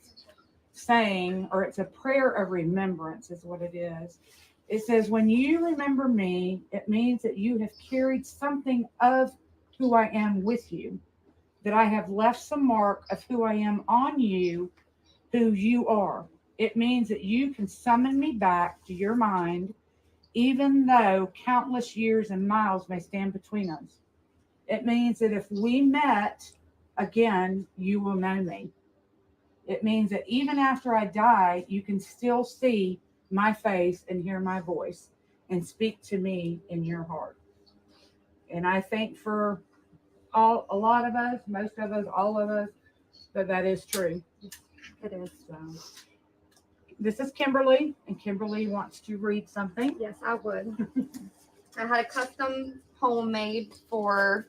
saying, or it's a prayer of remembrance is what it is. It says, when you remember me, it means that you have carried something of who I am with you, that I have left some mark of who I am on you, who you are. It means that you can summon me back to your mind, even though countless years and miles may stand between us. It means that if we met again, you will know me. It means that even after I die, you can still see my face and hear my voice and speak to me in your heart. And I think for a lot of us, most of us, all of us, that is true. It is. So, this is Kimberly, and Kimberly wants to read something. Yes, I would. I had a custom poem made for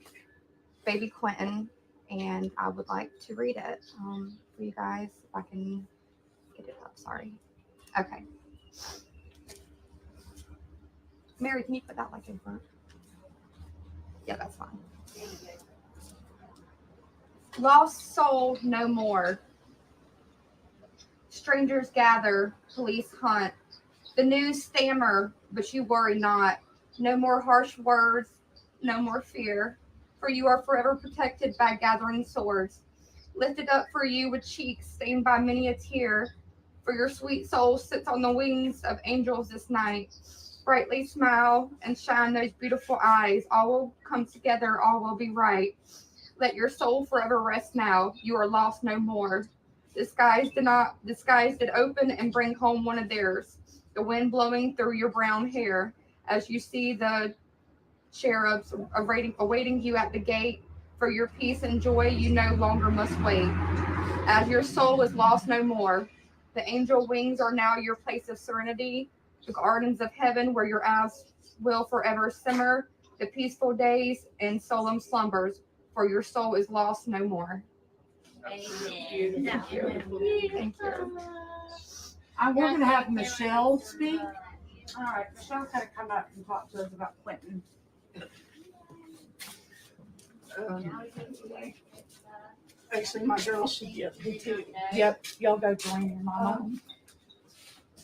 baby Quentin, and I would like to read it for you guys, if I can get it up. Sorry. Okay. Mary, can you put that like in front? Yeah, that's fine. Lost soul no more. Strangers gather, police hunt. The news stammer, but you worry not. No more harsh words, no more fear. For you are forever protected by gathering swords. Lifted up for you with cheeks stained by many a tear. For your sweet soul sits on the wings of angels this night. Brightly smile and shine those beautiful eyes. All will come together, all will be right. Let your soul forever rest now. You are lost no more. The skies did open and bring home one of theirs. The wind blowing through your brown hair. As you see the cherubs awaiting you at the gate. For your peace and joy you no longer must wait. As your soul is lost no more. The angel wings are now your place of serenity. The gardens of heaven where your eyes will forever simmer. The peaceful days and solemn slumbers. For your soul is lost no more. Amen. Thank you. Thank you. We're going to have Michelle speak. All right, Michelle's going to come up and talk to us about Quentin. Actually, my girls should be up here too. Yep, y'all go join your mama.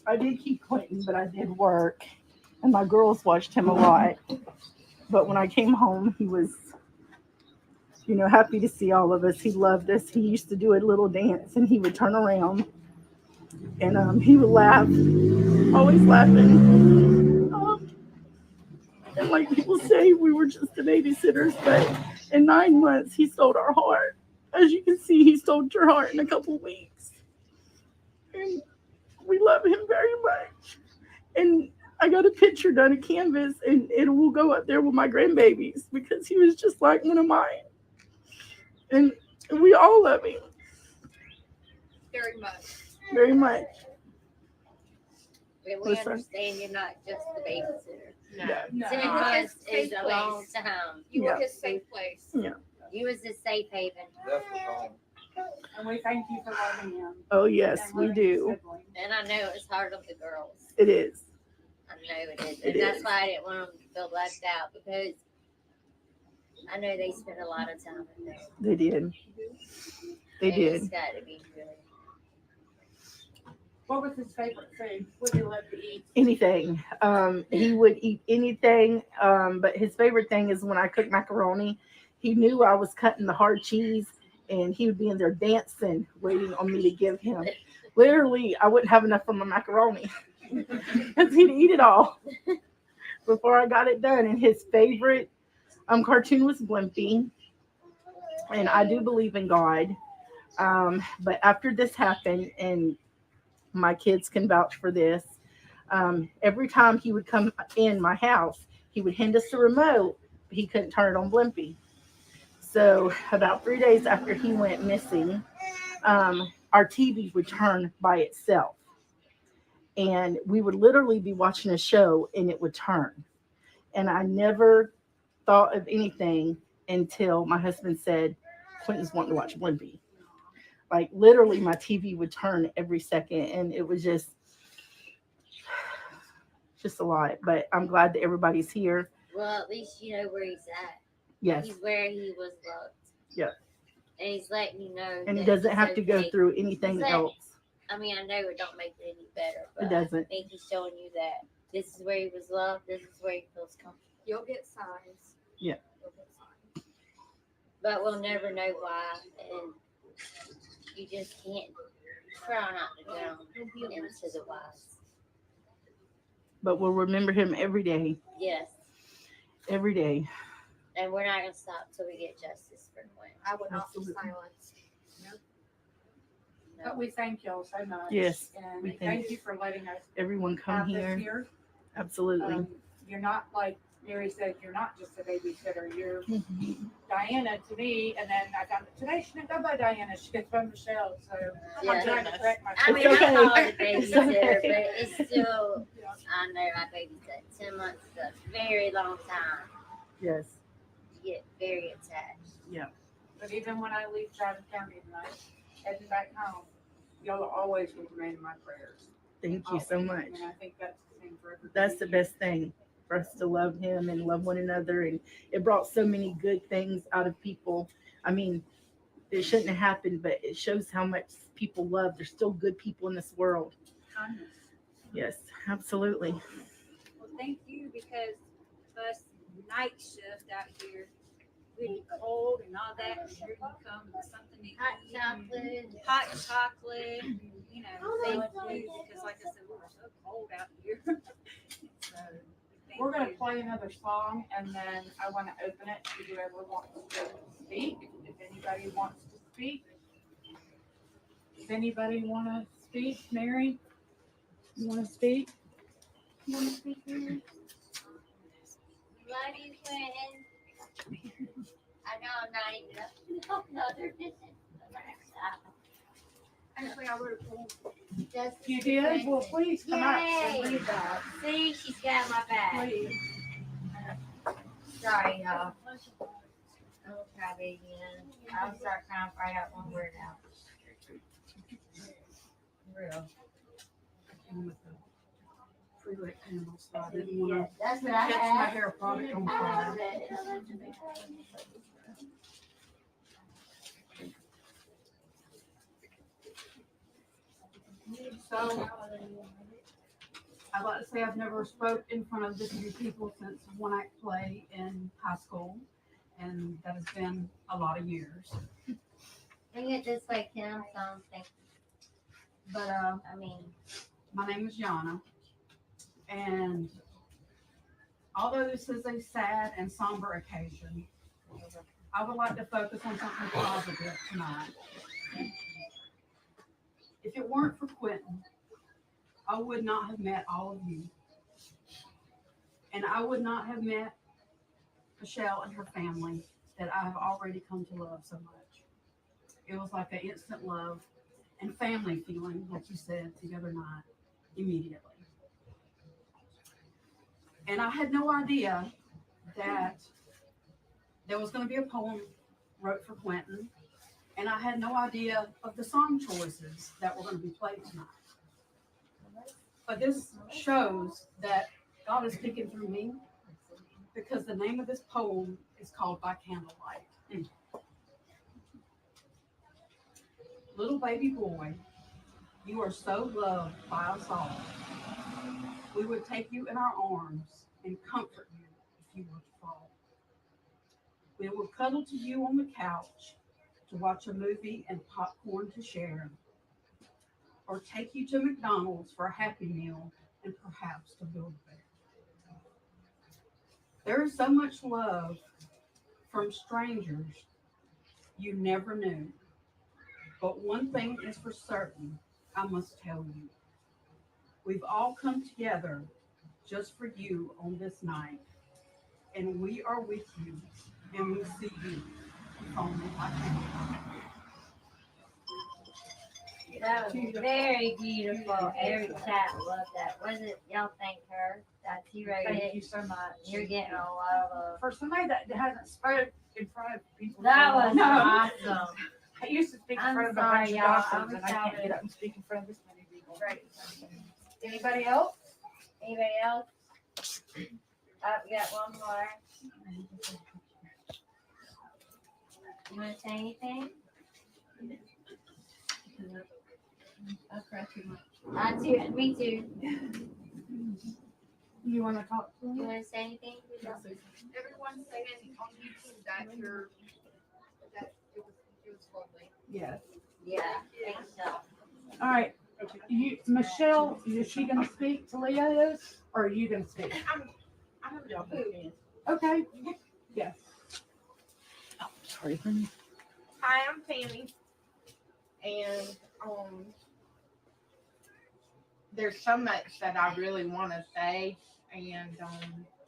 I did keep Quentin, but I did work, and my girls watched him a lot. But when I came home, he was, happy to see all of us. He loved us. He used to do a little dance, and he would turn around, and he would laugh, always laughing. And like people say, we were just the babysitters, but in 9 months, he stole our heart. As you can see, he stole your heart in a couple of weeks. And we love him very much. And I got a picture done, a canvas, and it will go up there with my grandbabies because he was just like one of mine. And we all love him Very much. very much. And we Listen. understand you're not just the babysitter. No. 10 You were months his safe is a long place. time. You Yeah. were his safe place. Yeah. You was the safe haven. And we thank you for loving him. Oh, yes, and we loving his do. siblings. And I know it's hard on the girls. It is. I know it is. It And that's is. why I didn't want them to feel left out because I know they spent a lot of time in there. They did. They And did. It's got to be really. What was his favorite food? What did he love to eat? Anything. He would eat anything. But his favorite thing is when I cook macaroni. He knew I was cutting the hard cheese, and he would be in there dancing, waiting on me to give him. Literally, I wouldn't have enough for my macaroni because he'd eat it all before I got it done. And his favorite cartoon was Blimpie. And I do believe in God. But after this happened, and my kids can vouch for this, every time he would come in my house, he would hand us the remote, but he couldn't turn it on Blimpie. So about 3 days after he went missing, our TV would turn by itself. And we would literally be watching a show and it would turn. And I never thought of anything until my husband said, Quentin's wanting to watch Blimpie. Like literally my TV would turn every second, and it was just a lot. But I'm glad that everybody's here. Well, at least you know where he's at. Yes. He's where he was loved. Yeah. And he's letting you know. And he that doesn't it's have to go okay. through anything He's let- else. I mean, I know it don't make it any better, but It doesn't. I think he's showing you that this is where he was loved. This is where he feels comfortable. You'll get signs. Yeah. You'll get signs. But we'll never know why, and you just can't try not to drown into the wise. But we'll remember him every day. Yes, Every day. and we're not gonna stop till we get justice for Quinn. I would not be Absolutely. silenced. But we thank y'all so much. Yes, And we we thank thank you for letting us Everyone come have this here. here. Absolutely. You're not, like Mary said, you're not just a babysitter. You're Mm-hmm. Diana to me, and then I found that today she didn't go by Diana. She gets by Michelle. So Yeah. I'm trying to correct I myself. mean, okay. I call it a It's babysitter, okay. but it's still, I know I babysat 10 months is a very long time. Yes. You get very attached. Yeah. But even when I leave Travis County tonight, heading back home, y'all are always will remain in my prayers. Thank you so Always. much. And I think that's the same for everybody. That's the best thing, for us to love him and love one another. And it brought so many good things out of people. I mean, it shouldn't have happened, but it shows how much people love. There's still good people in this world. Kindness. Yes, absolutely. Well, thank you, because us night shift out here, really cold and all that, and here you come with something to eat. Hot chocolate. Hot chocolate, and, you know, thank you, because like I said, we were so cold out here. So, thank We're gonna you. play another song, and then I want to open it to whoever wants to speak. If anybody wants to speak. Does anybody want to speak? Mary? You want to speak? You want to speak, Mary? Love you, Quentin. I know I'm not even up to no other distance. Actually, I wrote it. Justice You for did? Quentin. Well, please come up and Yay. read that. See, she's got my back. Please. Sorry, y'all. I'll try it again. I'll start trying to find out one word out. Real. Freeway panel, so I didn't want to That's what I catch my had. hair product on fire. So, I'd like to say I've never spoke in front of this many people since one act play in high school, and that has been a lot of years. Bring it this way, Kim, something. But I mean, my name is Yana, and although this is a sad and somber occasion, I would like to focus on something positive tonight. If it weren't for Quentin, I would not have met all of you. And I would not have met Michelle and her family that I have already come to love so much. It was like an instant love and family feeling, like you said the other night, immediately. And I had no idea that there was going to be a poem wrote for Quentin, and I had no idea of the song choices that were going to be played tonight. But this shows that God is speaking through me, because the name of this poem is called By Candlelight. Little baby boy, you are so loved by us all. We would take you in our arms and comfort you if you were to fall. We will cuddle to you on the couch to watch a movie and popcorn to share, or take you to McDonald's for a Happy Meal and perhaps to Build-A-Bear. There is so much love from strangers you never knew. But one thing is for certain, I must tell you. We've all come together just for you on this night, and we are with you, and we see you. If only I can. that was very beautiful. Every chat loved that. Was it? Y'all thank her. That's you right. Thank you so much. You're getting a lot of. For somebody that hasn't spoke in front of people. That was No. awesome. I used to speak in I'm front of a sorry, bunch of y'all. I doctors, and wish I I can't would- get up and speak in front of this many people. Right. Anybody else? Anybody else? We got one more. You want to say anything? I cry too much. I too. Me too. You want to talk to You me? want to say anything? Everyone saying on YouTube that it was lovely. Yes. Yeah. Thanks, so. All right. Michelle, is she going to speak to Leo's, or are you going to speak? I'm Y'all both can. Okay. Yes. Oh, sorry. Hi, I'm Tammy, and there's so much that I really want to say, and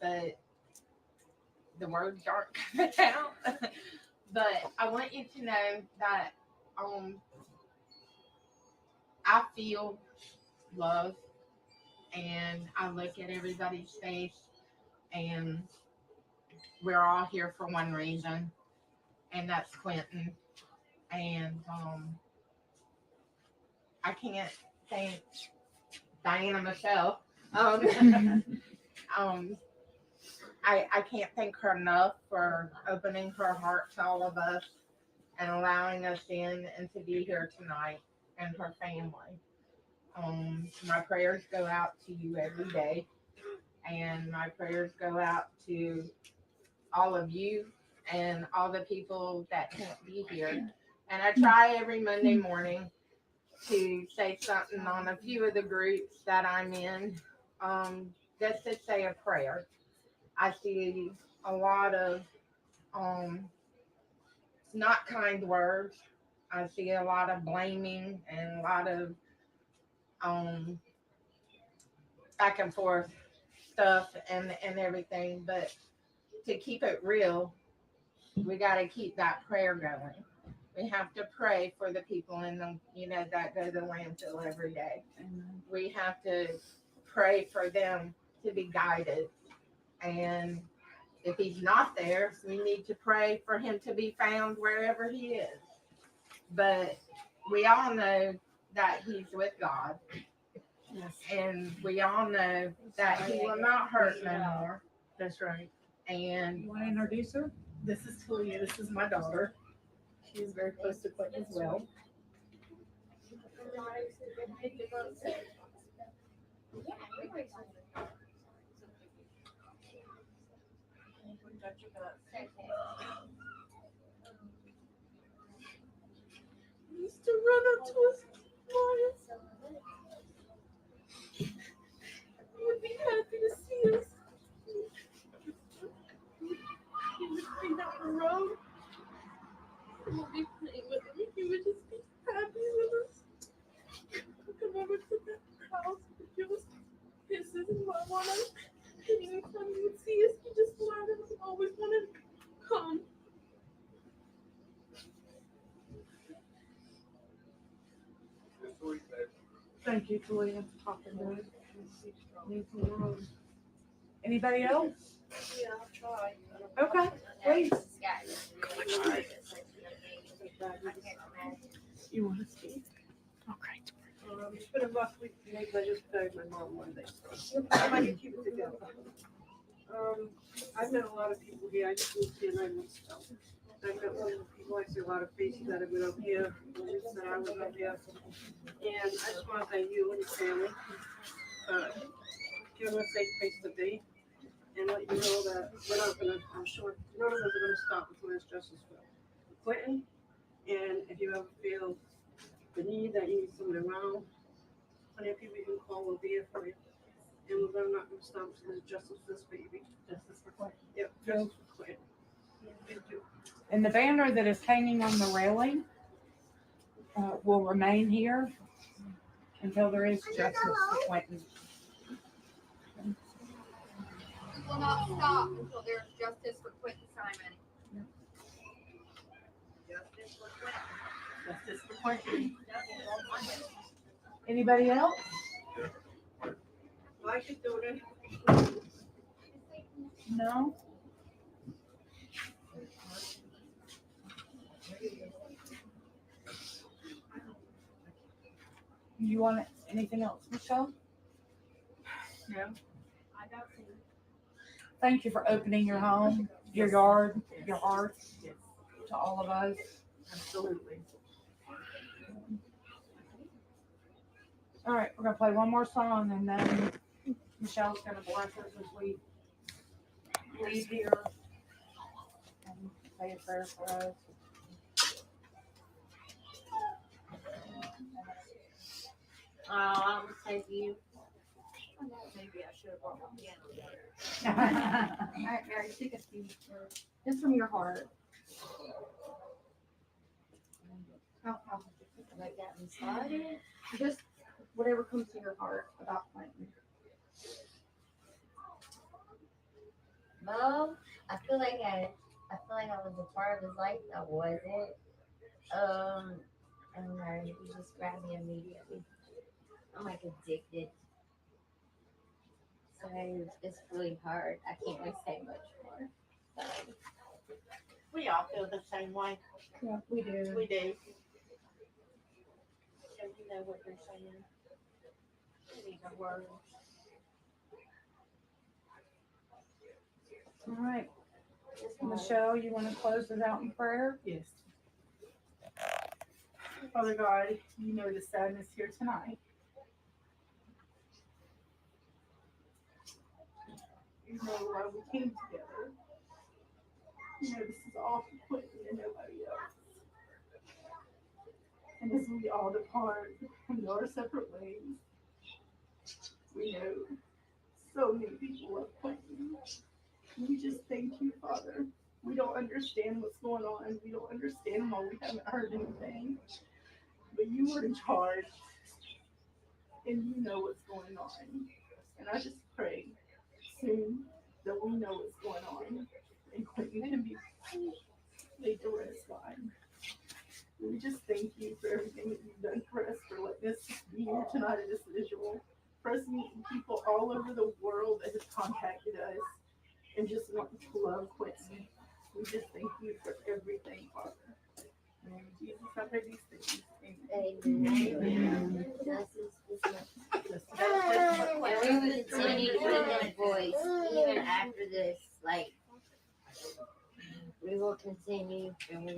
but the words aren't coming out. But I want you to know that I feel love, and I look at everybody's face, and we're all here for one reason, and that's Quentin. And I can't thank Diana Michelle. I can't thank her enough for opening her heart to all of us and allowing us in and to be here tonight, and her family. My prayers go out to you every day, and my prayers go out to all of you and all the people that can't be here. And I try every Monday morning to say something on a few of the groups that I'm in, just to say a prayer. I see a lot of not kind words. I see a lot of blaming and a lot of back and forth stuff and everything. But to keep it real, we got to keep that prayer going. We have to pray for the people in the, that go to the landfill every day. We have to pray for them to be guided. And if he's not there, we need to pray for him to be found wherever he is. But we all know that he's with God. Yes. And we all know that he will not hurt no more. That's right. And You want to introduce her? this is Talia. This is my daughter. She's very close to Quentin as well. Used to run up to us, Marius. He would be happy to see us. He would be down the road. We would be playing with him. He would just be happy with us. Come over to the house and give us kisses and love on us. And anytime he would see us, he just wanted us and always wanted to come. Thank you, Talia, for talking to us. Anybody else? Yeah, I'll try. Okay, please. You want to speak? Okay. It's been a rough week for me, 'cause I just buried my mom one day. I might keep it together. I've met a lot of people here. I just moved here 9 months ago. I've met some people, I see a lot of faces that have been up here, that I was up here. And I just want to thank you and your family for giving us a safe place to be. And let you know that we're not gonna, I'm sure, none of us are gonna stop until there's justice for Quentin. And if you ever feel the need that you need someone around, plenty of people you can call will be here for you. And we're not gonna stop until there's justice for this baby. Justice for Quentin. Yep, justice for Quentin. Thank you. And the banner that is hanging on the railing will remain here until there is justice for Quentin. We will not stop until there's justice for Quentin Simon. Justice for Quentin. Justice for Quentin. Anybody else? Well, I could do it. No? You want anything else, Michelle? No. I don't see. Thank you for opening your home, your yard, your heart to all of us. Absolutely. All right, we're gonna play one more song and then Michelle's gonna bless us as we leave here and say a prayer for us. I would say to you. Maybe I should have brought my piano together. All right, Mary, take a seat. Just from your heart. How like that inside? Just whatever comes to your heart about Quentin. Well, I feel like I was a part of his life. I wasn't. I don't know. He just grabbed me immediately. I'm like addicted. So it's really hard. I can't really say much more. We all feel the same way. Yeah, we do. We do. So you know what you're saying. These are words. All right. Michelle, you want to close us out in prayer? Yes. Father God, you know the sadness here tonight. You know why we came together. You know this is all for Quentin and nobody else. And as we all depart and go our separate ways, we know so many people love Quentin. We just thank you, Father. We don't understand what's going on. We don't understand why we haven't heard anything. But you are in charge. And you know what's going on. And I just pray soon that we know what's going on. And Quentin can be laid to rest, God. We just thank you for everything that you've done for us, for letting us be here tonight as this visual. For us meeting people all over the world that have contacted us and just wanting to love Quentin. We just thank you for everything, Father. In Jesus, I pray these things. Amen. And we will continue to give him voice even after this. Like, we will continue and we're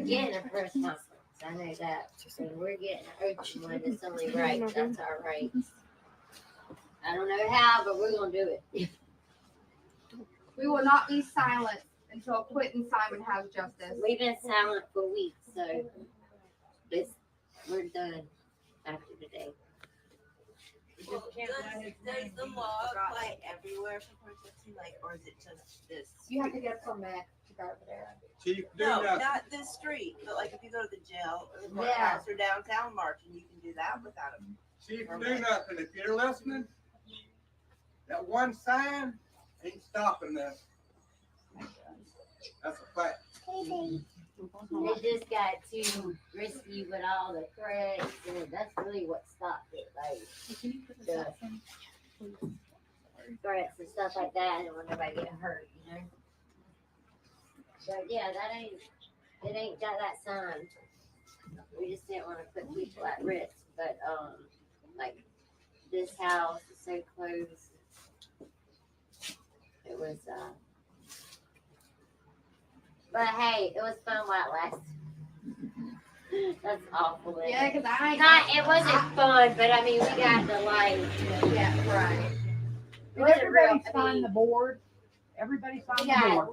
getting a press conference. I know that. When we're getting an open one, it's only right. That's our rights. I don't know how, but we're gonna do it. We will not be silent until Quentin Simon has justice. We've been silent for weeks, so we're done after today. Well, does the law apply everywhere for protesting, like, or is it just this? You have to get a permit to go over there. Chief, No, not this street, but like if you go to the jail or the courthouse or downtown marching, you can do that without a Chief, do permit. nothing. If you're listening, that one sign ain't stopping this. That's a fact. They just got too risky with all the threats, and that's really what stopped it. Like the threats and stuff like that, and when nobody get hurt, you know. But yeah, it ain't got that sign. We just didn't want to put people at risk. But like this house is so close. It was but hey, it was fun while it lasted. That's awful. Yeah, because it wasn't fun, but I mean, we got the light. Yeah, right. Well, everybody signed the board. Everybody signed the board.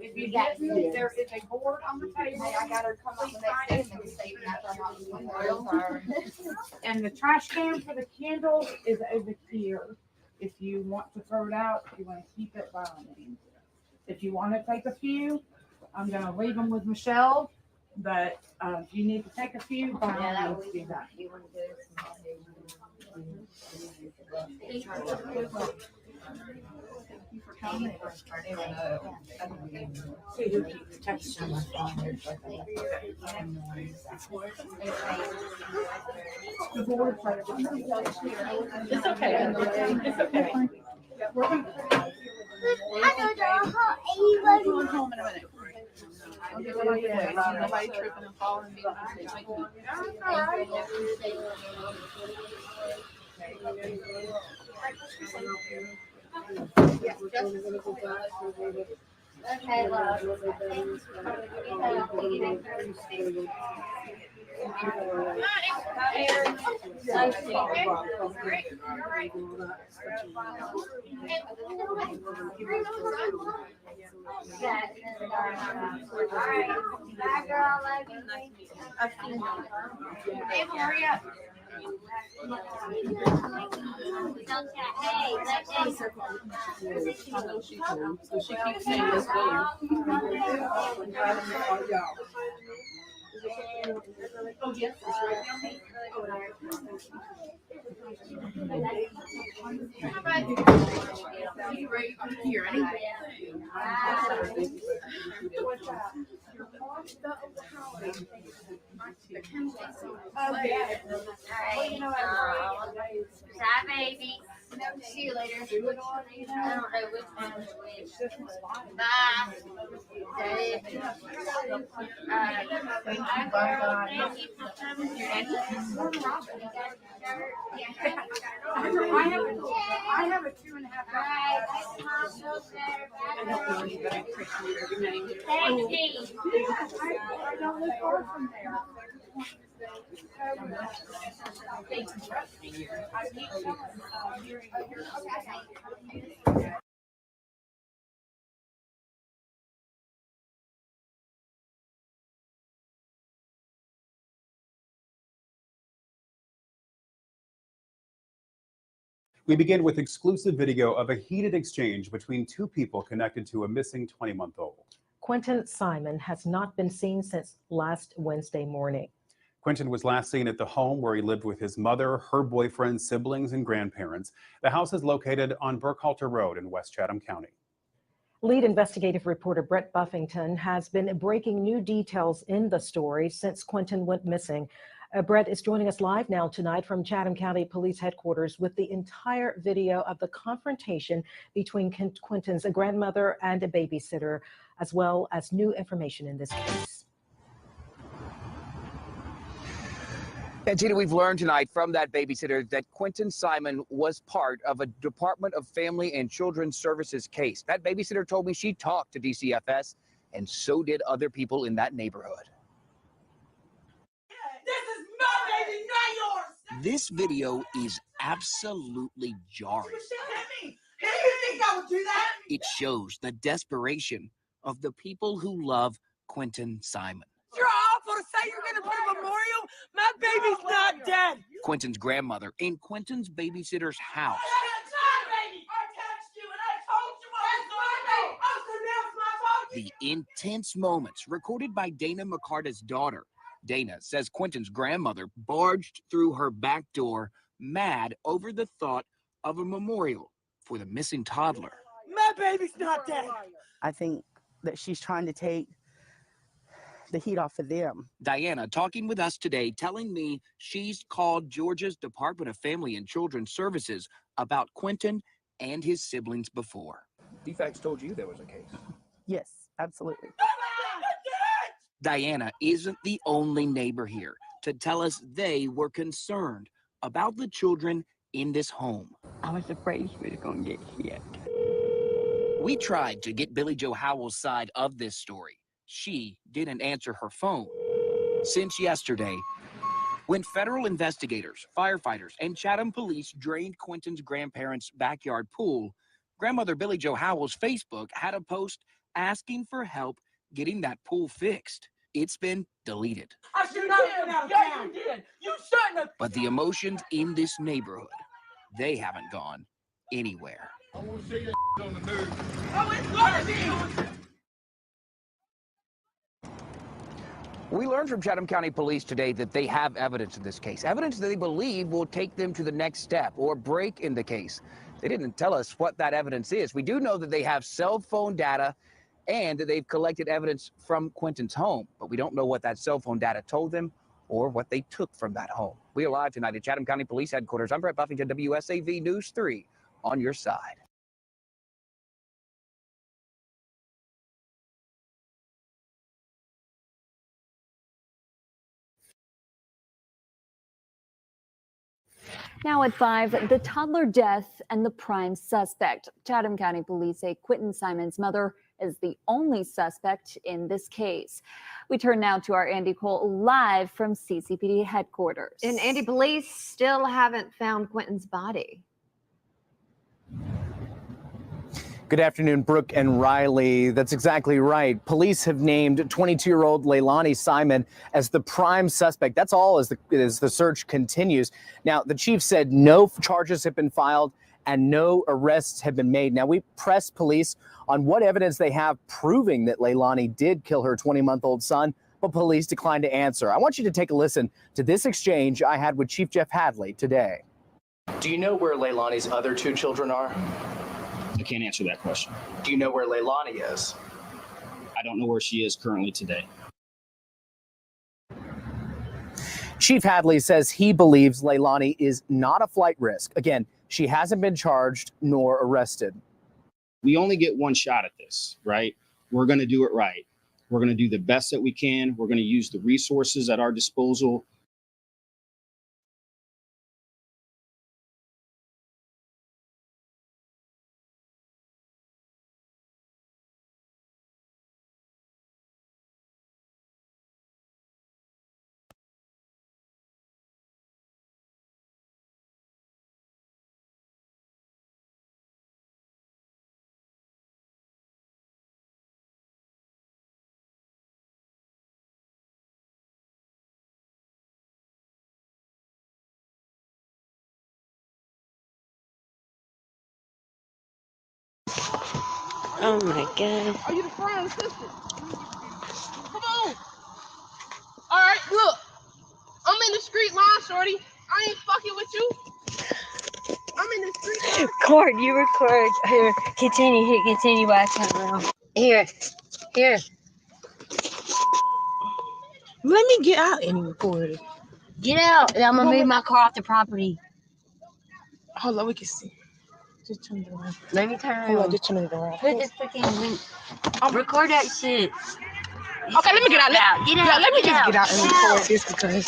If you didn't, there is a board on the table. I got her to come up the next day and say And the trash can for the candles is over here. If you want to throw it out, if you want to keep it, by all means. If you want to take a few, I'm going to leave them with Michelle. But if you need to take a few, by all means, do that. You want See who keeps texting my phone. The board player. It's okay. It's okay. I'm going home in a minute. Nobody tripping and falling. Okay, love. Bye, girl. Love you. Hey, hurry up. So she keeps saying this way. Oh, yes. You ready to hear anything? Bye, baby. See you later. I don't know which one is which. Bye. I have a 2.5. Thank you. I don't live far from there. We begin with exclusive video of a heated exchange between two people connected to a missing 20-month-old. Quentin Simon has not been seen since last Wednesday morning. Quentin was last seen at the home where he lived with his mother, her boyfriend, siblings, and grandparents. The house is located on Burkhalter Road in West Chatham County. Lead investigative reporter Brett Buffington has been breaking new details in the story since Quentin went missing. Brett is joining us live now tonight from Chatham County Police Headquarters with the entire video of the confrontation between Quentin's grandmother and a babysitter, as well as new information in this case. And Gina, we've learned tonight from that babysitter that Quentin Simon was part of a Department of Family and Children's Services case. That babysitter told me she talked to DCFS, and so did other people in that neighborhood. This video is absolutely jarring. You think I would do that? It shows the desperation of the people who love Quentin Simon. You're awful to say you're gonna put a memorial. My baby's not dead. Quentin's grandmother in Quentin's babysitter's house. The intense moments recorded by Dana McCarta's daughter. Dana says Quentin's grandmother barged through her back door, mad over the thought of a memorial for the missing toddler. My baby's not dead. I think that she's trying to take the heat off of them. Diana talking with us today, telling me she's called Georgia's Department of Family and Children's Services about Quentin and his siblings before. DFACS told you there was a case. Yes, absolutely. Diana isn't the only neighbor here to tell us they were concerned about the children in this home. I was afraid she was going to get hit. We tried to get Billy Joe Howell's side of this story. She didn't answer her phone since yesterday, when federal investigators, firefighters, and Chatham police drained Quentin's grandparents' backyard pool. Grandmother Billy Joe Howell's Facebook had a post asking for help getting that pool fixed. It's been deleted. I should not have been out of town. You did. You shouldn't have. But the emotions in this neighborhood, they haven't gone anywhere. I want to see that on the news. Oh, it's gonna be. We learned from Chatham County Police today that they have evidence in this case, evidence that they believe will take them to the next step or break in the case. They didn't tell us what that evidence is. We do know that they have cell phone data and that they've collected evidence from Quentin's home, but we don't know what that cell phone data told them or what they took from that home. We are live tonight at Chatham County Police Headquarters. I'm Brett Buffington, WSAV News 3, on your side. Now at 5, the toddler death and the prime suspect. Chatham County Police say Quentin Simon's mother is the only suspect in this case. We turn now to our Andy Cole live from CCPD headquarters. And Andy, police still haven't found Quentin's body. Good afternoon, Brooke and Riley. That's exactly right. Police have named 22-year-old Leilani Simon as the prime suspect. That's all as the search continues. Now, the chief said no charges have been filed and no arrests have been made. Now, we pressed police on what evidence they have proving that Leilani did kill her 20-month-old son, but police declined to answer. I want you to take a listen to this exchange I had with Chief Jeff Hadley today. Do you know where Leilani's other 2 children are? I can't answer that question. Do you know where Leilani is? I don't know where she is currently today. Chief Hadley says he believes Leilani is not a flight risk. Again, she hasn't been charged nor arrested. We only get one shot at this, right? We're going to do it right. We're going to do the best that we can. We're going to use the resources at our disposal. Oh my God. Are you the friend or sister? Come on. All right, look. I'm in the street line, shorty. I ain't fucking with you. I'm in the street line. Record, you record. Here, continue, hit continue by time. Here. Let me get out and record it. Get out, and I'm gonna move my car off the property. Hold on, we can see. Just turn it around. Let me turn Hold around. on, just turn it around. Put this freaking link. Record that shit. Okay, let me get out. Get out. Let me Get just out. get out and Get record out. this because.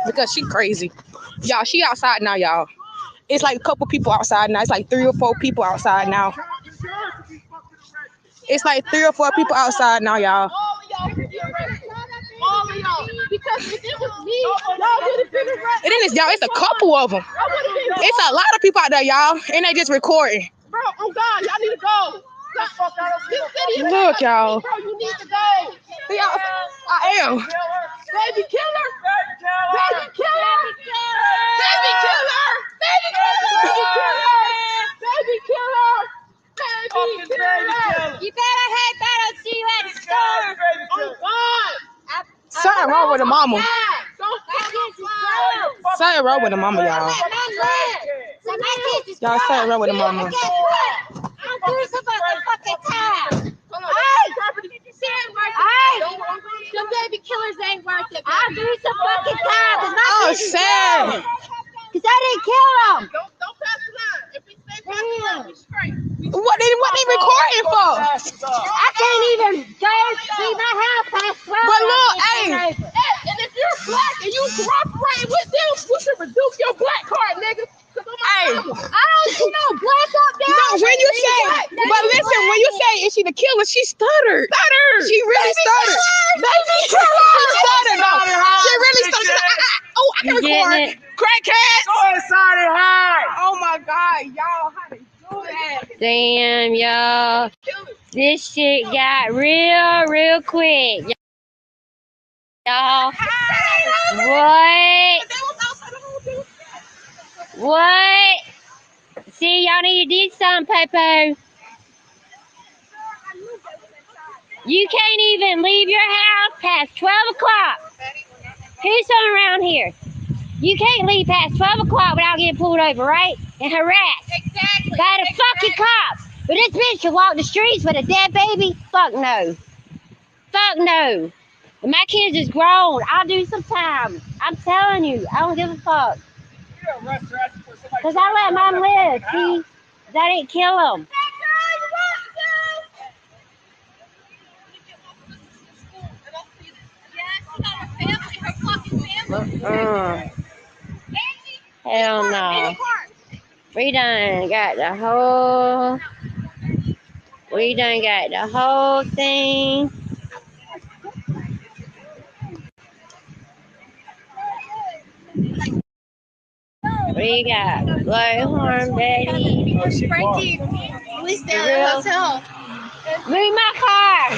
Because she crazy. Y'all, she outside now, y'all. It's like a couple people outside now. It's like 3 or 4 people outside now. It's like 3 or 4 people outside now, y'all. And then it's a couple of them. It's a lot of people out there, y'all, and they just recording. Bro, oh God, y'all need to go. Look, y'all. Bro, you need to go. Y'all, I am. Baby killer. Baby killer. Baby killer. Baby killer. Baby killer. Baby killer. You better hate that I'll see you at the store. Oh God. Something wrong with the mama. Something wrong with the mama, y'all. Y'all, something wrong with the mama. I'm doing some fucking time. The baby killers ain't worth it. I'll do some fucking time. Oh, sad. Because I didn't kill them. Don't pass the line. If we stay past the line, we straight. What they recording for? I can't even go see my house past 12. But look, hey, and if you're black and you cooperate with them, we should reduce your black card, nigga. Hey, I don't see no black up there. No, when you say, but listen, when you say is she the killer, she stuttered. She really stuttered. Baby killer. She stuttered though. She really stuttered. Oh, I can record. Crackhead. Go inside and hide. Oh my God, y'all, how they do that? Damn, y'all. This shit got real quick. Y'all. What? See, y'all need to do something, Popo. You can't even leave your house past 12 o'clock. Who's from around here? You can't leave past 12 o'clock without getting pulled over, right? And harassed. Exactly. By the fucking cops. But this bitch should walk the streets with a dead baby? Fuck no. Fuck no. And my kids is grown. I'll do some time. I'm telling you, I don't give a fuck. Because I let mom live, see? I didn't kill him. Hell no. We done got the whole thing. We got Blowhorn Betty. Frankie, we stay at the hotel. Move my car.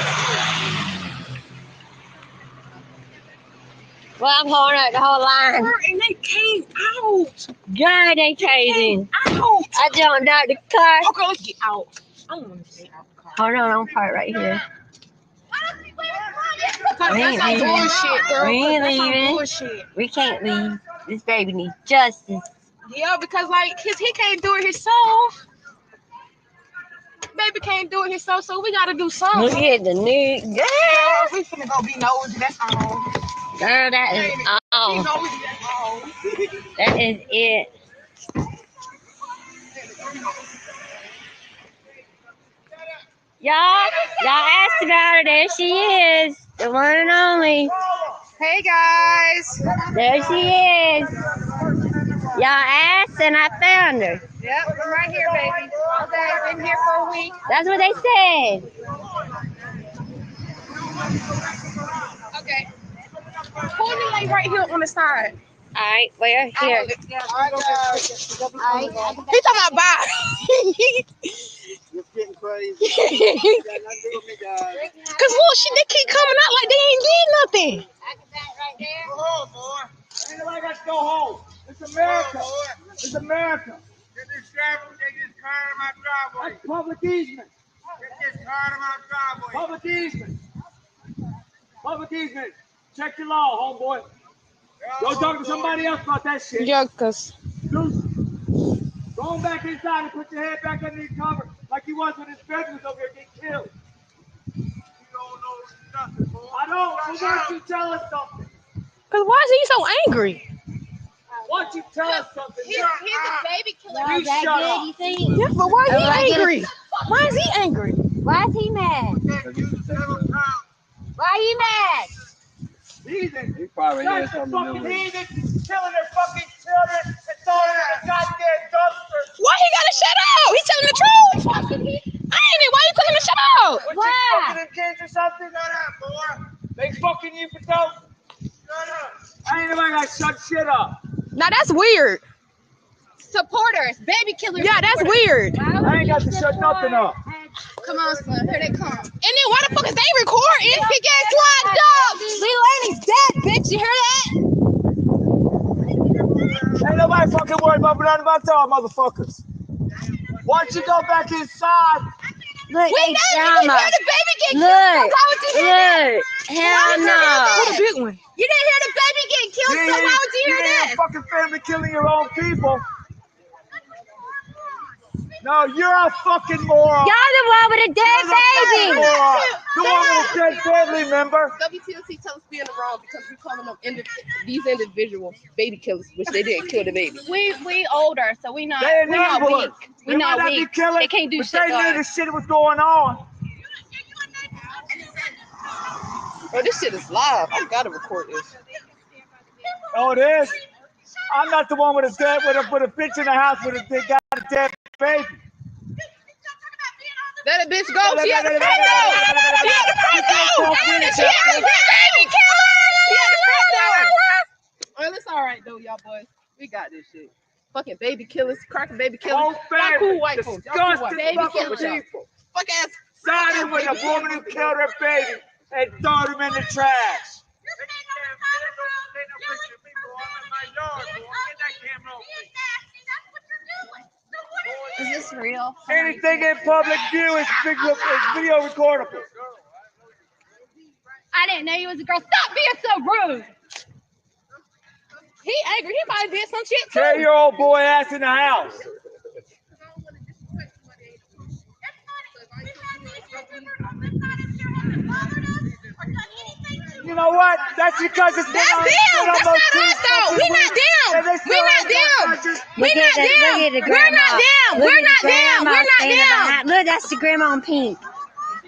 Well, I'm holding up the whole line. And they came out. God, they crazy. Out. I jumped out the car. Okay, let's get out. I don't want to stay out the car. Hold on, I'm parked right here. We ain't That's leaving. bullshit, girl. We ain't That's leaving. bullshit. We can't leave. This baby needs justice. Yeah, because like he can't do it himself. Baby can't do it himself, so we gotta do something. Look at the new girl. We finna go be nosy. That's all. Girl, that is all. Be nosy. That's all. That is it. Y'all asked about her. There she is. The one and only. Hey guys. There she is. Y'all asked and I found her. Yep, I'm right here, baby. All day. Been here for a week. That's what they said. Okay. Pull the lady right here on the side. All right, we're here. He talking about bye. It's getting crazy. Cause look, they keep coming out like they ain't did nothing. Go home, boy. Ain't nobody got to go home. It's America. It's America. Get this traffic, take this car out of my driveway. That's public easement. Get this car out of my driveway. Public easement. Public easement. Check your law, homeboy. Go talk to somebody else about that shit. Yeah, cause Go on back inside and put your head back underneath cover like you was when his brother was over here getting killed. You don't know nothing, boy. I don't. Well, why don't you tell us something? Cause why is he so angry? Why don't you tell us something? He's a baby killer. You shut up. You think? Yeah, but why is he angry? Why is he angry? Why is he mad? Why are you mad? Heathen. He probably That's the fucking heathen killing their fucking children and throwing them in a goddamn dumpster. Why he gotta shut up? He's telling the truth. Ain't it? Why you telling him to shut up? What, you fucking kids or something? Shut up, boy. They fucking you for dope. Shut up. shut shit up. Now that's weird. Supporters, baby killers. Yeah, that's weird. I ain't got to shut nothing up. Come on, son. Here they come. And then why the fuck is they recording? He gets locked up. Leilani's dead, bitch. You hear that? Ain't nobody fucking worried about none about y'all motherfuckers. Why don't you go back inside? Look, We they know drama. you hear the baby get killed. Look, Why would you hear that? hell no. The big one. You didn't hear the baby get killed, so why would you hear that? that? Fucking family killing your own people. No, you're a fucking moron. Y'all the one with a dead baby. The one with a dead family member. WTLC tell us we in the wrong because we calling them these individuals baby killers, which they didn't kill the baby. We older, so we not They we not enablers. weak. We They not might not be weak. killing, They can't do but shit. they knew the shit was going on. Oh, this shit is live. I gotta record this. Oh, it is? I'm not the one with a dead with a bitch in the house with a got a dead baby. Let a bitch go. She at the front door. She at the front door. She at the baby killer. She at the front door. Well, it's all right though, y'all boys. We got this shit. Fucking baby killers, cracking baby killers. Y'all cool white folks. Y'all cool white Disgusting fucking people. Fuck ass. Siding with a woman who killed her baby and threw him in the trash. Is this real? Anything in public view is video recordable. I didn't know you was a girl. Stop being so rude. He angry. He might have did some shit too. Carry your old boy ass in the house. You know what? That's because it's That's them. That's not us though. We not them. We not them. We not them. We're not them. We're not them. We're not them. Look, that's the grandma on pink.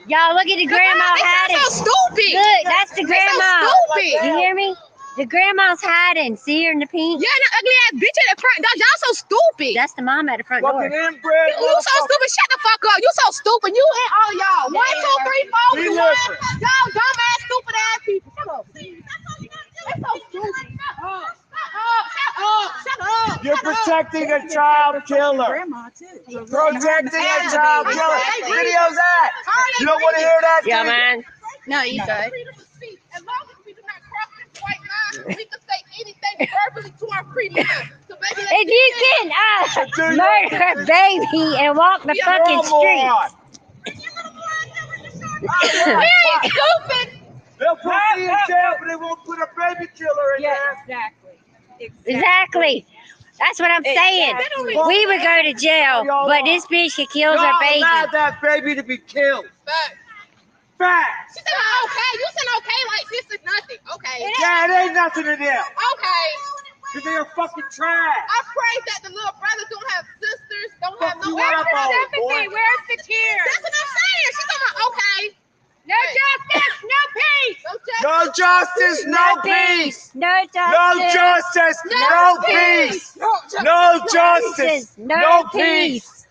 Y'all, look at the grandma hiding. That's so stupid. Look, that's the grandma. So stupid. You hear me? The grandma's hiding. See her in the pink? Yeah, the ugly ass bitch at the front door. Y'all so stupid. That's the mom at the front door. Fucking inbred. You so stupid. Shut the fuck up. You so stupid. You and all y'all. 1, 2, 3, 4. You listen. y'all dumb ass, stupid ass people. Shut up. That's so stupid. Shut up. Shut up. Shut up. You're protecting a child killer. Grandma too. Protecting a child killer. Video's that. You don't want to hear that? Yeah, do you? man. No, you good. As long as we do not cross this white line, we can say anything verbally to our free mind. So baby, If you can murder a baby and walk the fucking street. we ain't stupid. They'll put me in jail, but they won't put a baby killer in there. Exactly. That's what I'm saying. We would go to jail, but this bitch that kills her Y'all baby. allowed that baby to be killed. Facts. She said okay. You said okay like this is nothing. Okay. Yeah, it ain't nothing to them. Okay. Because they're fucking trash. I pray that the little brothers don't have sisters, don't have no you up, old boy. Where's the tears? That's what I'm saying. She's talking about okay. No justice, no peace. No justice, no peace. No No justice. justice, no peace. No justice, no peace.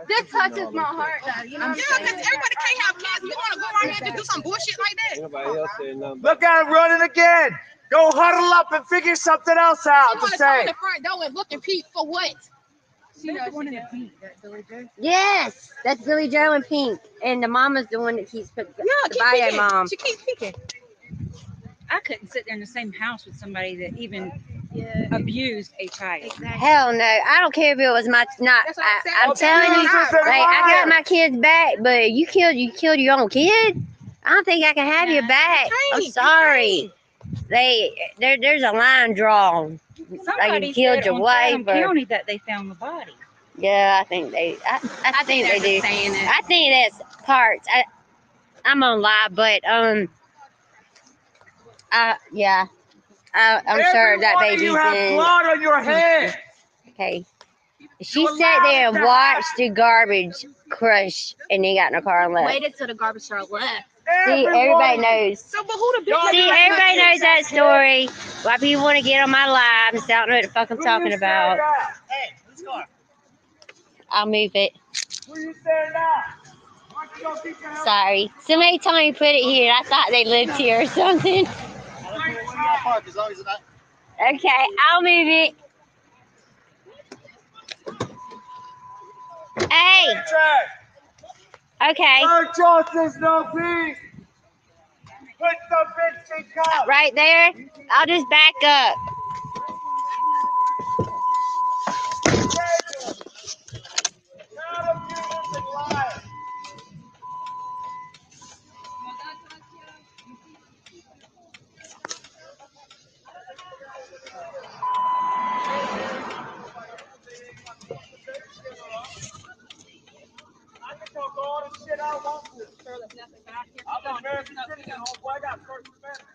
This touches my heart though. You know what I'm saying? Everybody can't have kids. You want to go around here and do some bullshit like that? Look at him running again. Go huddle up and figure something else out You to want to come in say. the front door and look and peep for what? Yes, that's Billy Joe in pink, and the mama's the one that keeps picking. the bio mom. She keeps peeking. I couldn't sit there in the same house with somebody that even abused a child. Hell no, I don't care if it was my not. That's what I'm saying. I'm telling you, Jesus like is I got lying. my kids back, but you killed your own kid. I don't think I can have you back. I'm sorry. There's a line drawn. Somebody you killed said your on wife Chatham or- County that they found the body. Yeah, I think they. I think they they're do. just saying it. I think that's parts. I'm gonna lie, but yeah. I'm sure that Every one of baby's you have in. blood on your hands. Okay. She sat there and watched the garbage crush, and they got in a car and left. Waited till the garbage truck left. See, everybody knows. So, but who the bitch? See, everybody knows that story. Why people want to get on my lives? I don't know what the fuck I'm talking about. Hey, let's go. I'll move it. Where you standing at? Why don't you go keep your house? Sorry. Somebody told me to put it here. I thought they lived here or something. park as long as it's not. Okay, I'll move it. Hey. Okay. No justice, no peace. Put the bitch in cuffs. Right there. I'll just back up. I can talk all the shit I want to. I'm an American citizen, homeboy. I got First Amendment.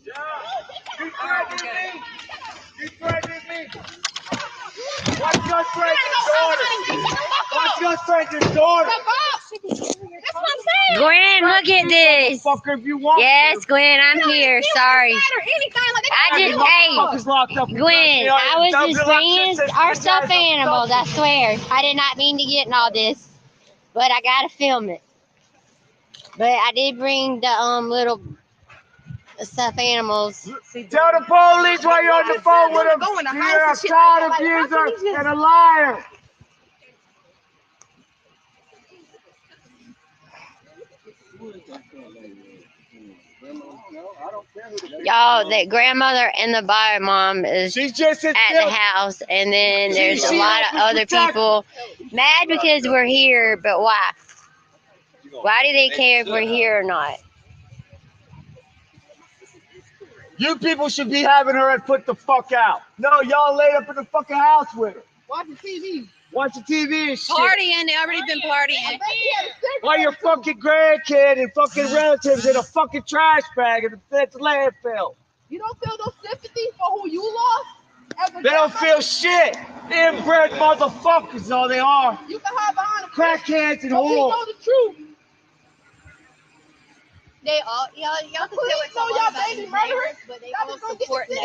Yeah. You threatening me? You threatening me? What's your threatening daughter? What's your threatening daughter? That's what I'm saying. Gwen, look at this. If you want yes, Gwen, I'm here. Sorry. Gwen, I was just bringing our stuffed animals. I swear. I did not mean to get in all this, but I gotta film it. But I did bring the little stuffed animals. Tell the police while you're on the phone with them. You're a child abuser and a liar. Y'all, that grandmother and the bio mom is at the house, and then there's a lot of other people mad because we're here, but why? Why do they care if we're here or not? You people should be having her and put the fuck out. No, y'all laid up in the fucking house with her. Watching TV. Watching TV and shit. Partying. They already been partying. While your fucking grandkid and fucking relatives in a fucking trash bag at the landfill. You don't feel no sympathy for who you lost? They don't feel shit. Inbred motherfuckers is all they are. You can hide behind a crackheads and but we whores. know the truth. They all y'all can say what know y'all y'all about baby these murderers. neighbors, but they all support that.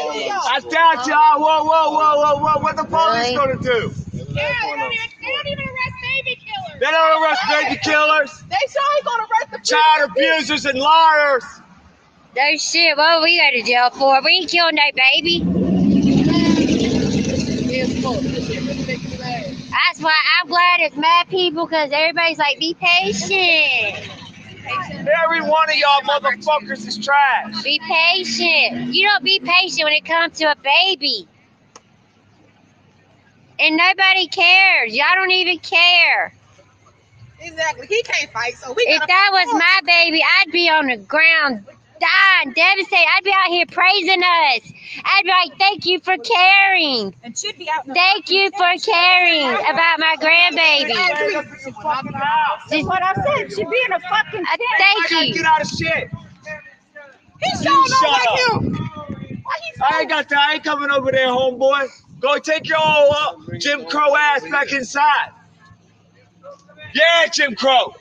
I doubt y'all. Whoa. What the police gonna do? They don't even arrest baby killers. They don't arrest baby killers. They sure ain't gonna arrest the Child abusers and liars. No shit. What we go to jail for? We ain't killing no baby. That's why I'm glad it's mad people, because everybody's like, be patient. Every one of y'all motherfuckers is trash. Be patient. You don't be patient when it comes to a baby. And nobody cares. Y'all don't even care. Exactly. He can't fight, so we if that was my baby, I'd be on the ground dying, devastated. I'd be out here praising us. I'd be like, thank you for caring. And should be out. Thank you for caring about my grandbaby. That's what I said. Should be in a fucking tent. Thank you. Get out of shit. He's showing up like him. I ain't coming over there, homeboy. Go take your old Jim Crow ass back inside. Yeah, Jim Crow.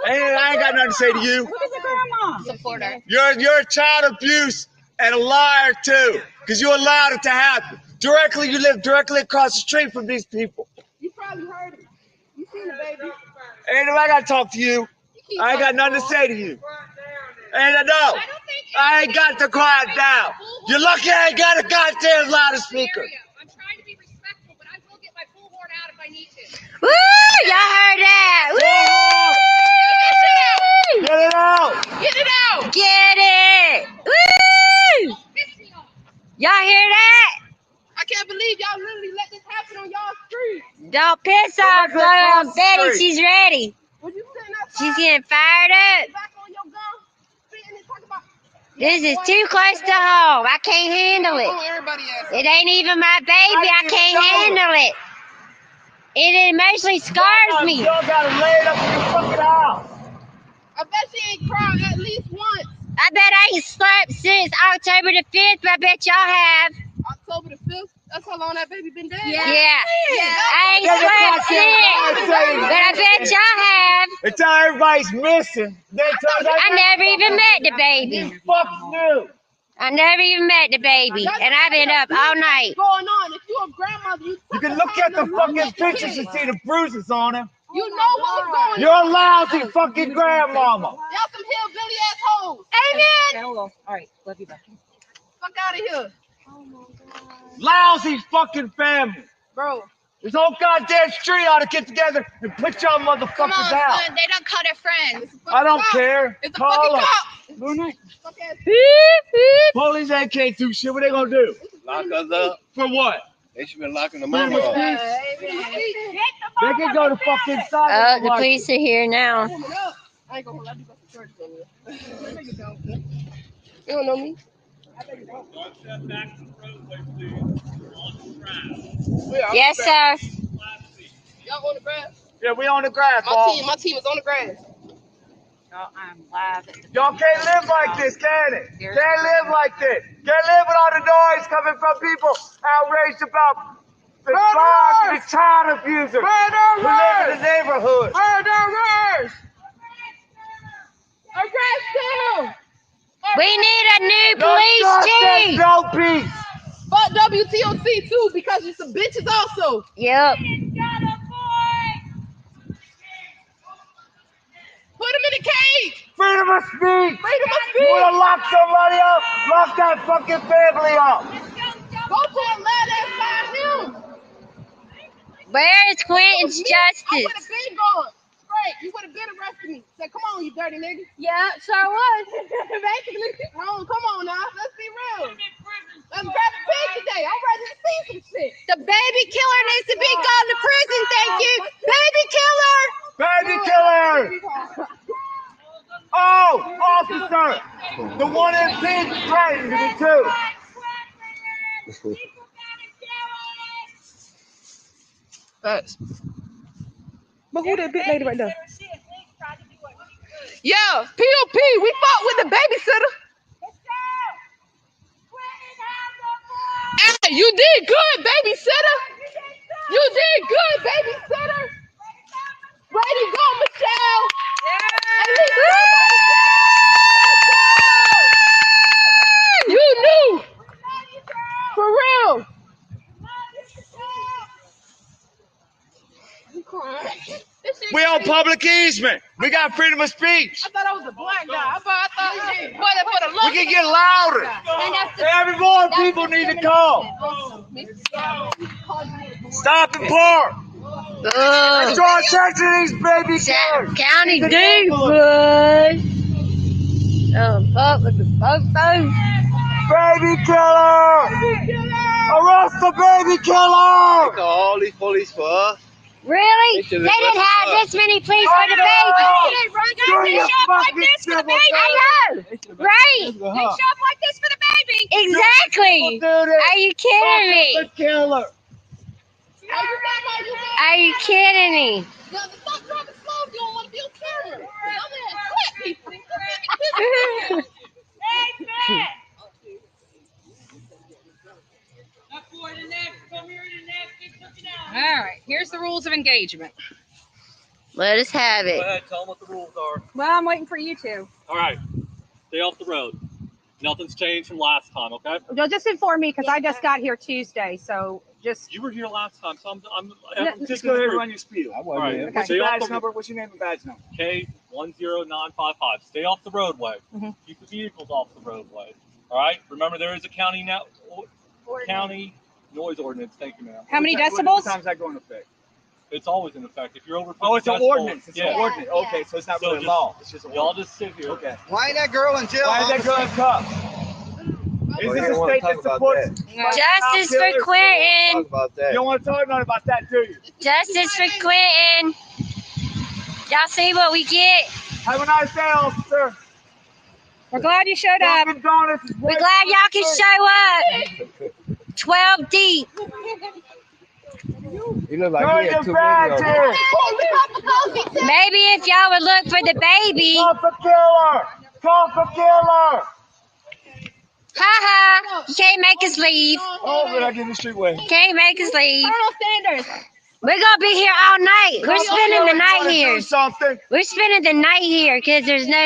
I ain't got nothing to say to you. Who's the grandma? Support her. You're a child abuse and a liar too, because you allowed it to happen. You live directly across the street from these people. You probably heard it. You seen the baby. Ain't nobody got to talk to you. I ain't got nothing to say to you. I ain't got to quiet down. You're lucky I ain't got a goddamn loudspeaker. I'm trying to be respectful, but I will get my bullhorn out if I need to. Woo! Y'all heard that? Woo! Get it out! Get it out! Get it! Woo! Y'all hear that? I can't believe y'all literally let this happen on y'all street. Don't piss off Betty. street. She's ready. Would you sitting outside? She's getting fired up. Back on your gun, spitting and talking about. This is too close to home. I can't handle it. Oh, everybody else. It ain't even my baby. I can't handle it. It emotionally scars me. Y'all got him laid up in your fucking house. I bet she ain't cried at least once. I bet I ain't slept since October the 5th, but I bet y'all have. October the 5th? That's how long that baby been dead? Yeah. I ain't slept since, but I bet y'all have. Until everybody's missing. I never even met the baby. Fuck you. I never even met the baby, and I've been up all night. Going on. If you're a grandmother, You can look at the fucking pictures and see the bruises on him. You know what was going on. You're a lousy fucking grandmama. Y'all some hillbilly assholes. Okay, Amen. well, all right, love you, Becky. Fuck out of here. Lousy fucking family. Bro. This whole goddamn street ought to get together and put y'all motherfuckers Come on, out. son. They don't call their friends. I don't care. It's a Call fucking them. cop. Good night. Fuck ass. Police ain't can't do shit. What they gonna do? Lock us up. For what? They should been locking the Freedom mama of up. speech. They can go to fucking Oh, side. the police are here now. I ain't gonna lie, I do go to church over here. You don't know me? Yes, sir. Y'all on the grass? Yeah, we on the grass, boss. My team is on the grass. Y'all, I'm live. Y'all can't live like this, can it? Can't live like this. Can't live with all the noise coming from people outraged about the drugs and child abusers who live in the neighborhood. Murderers! Arrest them! We need a new No police justice, chief. no peace. Fuck WTOC too, because you some bitches also. Yep. Put them in the cage. Freedom of speech. Freedom of speech. You wanna lock somebody up? Lock that fucking family up. Go to a lad and find him. Where is Quentin's I justice? would have been gone. Straight. You would have been arrested me. Say, come on, you dirty nigga. Yeah, sure was. Basically, no, come on now. Let's be real. Let's grab a pig today. I'm ready to see some shit. The baby killer needs to be gone to prison. Thank you, baby killer. Baby killer. Oh, officer. The one in pink threatened me too. Facts. But who that big lady right there? Yeah, POP. We fought with the babysitter. Hey, you did good, babysitter. You did good, babysitter. Way to go, Michelle. You knew. For real. We on public easement. We got freedom of speech. I thought I was a black guy. I thought We can get louder. Every more people need to come. Stop and park. Draw attention to these baby killers. County Deepwood. Oh, fuck with the photos. Baby killer. Arrest the baby killer. All these police for us. Really? They didn't have this many police for the baby. They show up like this for the baby. I know. Right. They show up like this for the baby. Exactly. Are you kidding me? Killer. Are you kidding me? Stop driving slow if you don't want to be on camera. I'm gonna slap people. All right, here's the rules of engagement. Let us have Go it. ahead, tell them what the rules are. Well, I'm waiting for you two. All right, stay off the road. Nothing's changed from last time, okay? Well, just inform me because I just got here Tuesday, so just. You were here last time, so I'm Just go ahead and run your spiel. All right, What's stay your off badge the number? What's your name and badge number? K10955. Stay off the roadway. Keep the vehicles off the roadway. All right. Remember, there is a county now. County noise ordinance. Thank you, ma'am. How many What decibels? time's that going to affect? It's always in effect. If you're over 50 Oh, it's an decibels, ordinance. It's yeah. an ordinance. Okay, so it's not So really just- law. It's just a Y'all ordinance. just sit here. Okay. Why ain't that girl in jail? Why is that girl in cuffs? Is this a state that supports Justice for Quentin. Talk about that. You don't want to talk nothing about that, do you? Justice for Quentin. Y'all see what we get? Have a nice day, officer. We're glad you showed up. Dunkin' Donuts is We're right glad down y'all the can street. show up. 12 deep. You look like Throw he had your too badge many of in. them. Maybe if y'all would look for the baby. Call for killer. Call for killer. Ha ha. You can't make us leave. Oh, but I give the streetway. Can't make us leave. Colonel Sanders. We're gonna be here all night. We're spending the night here. Something. We're spending the night here because there's no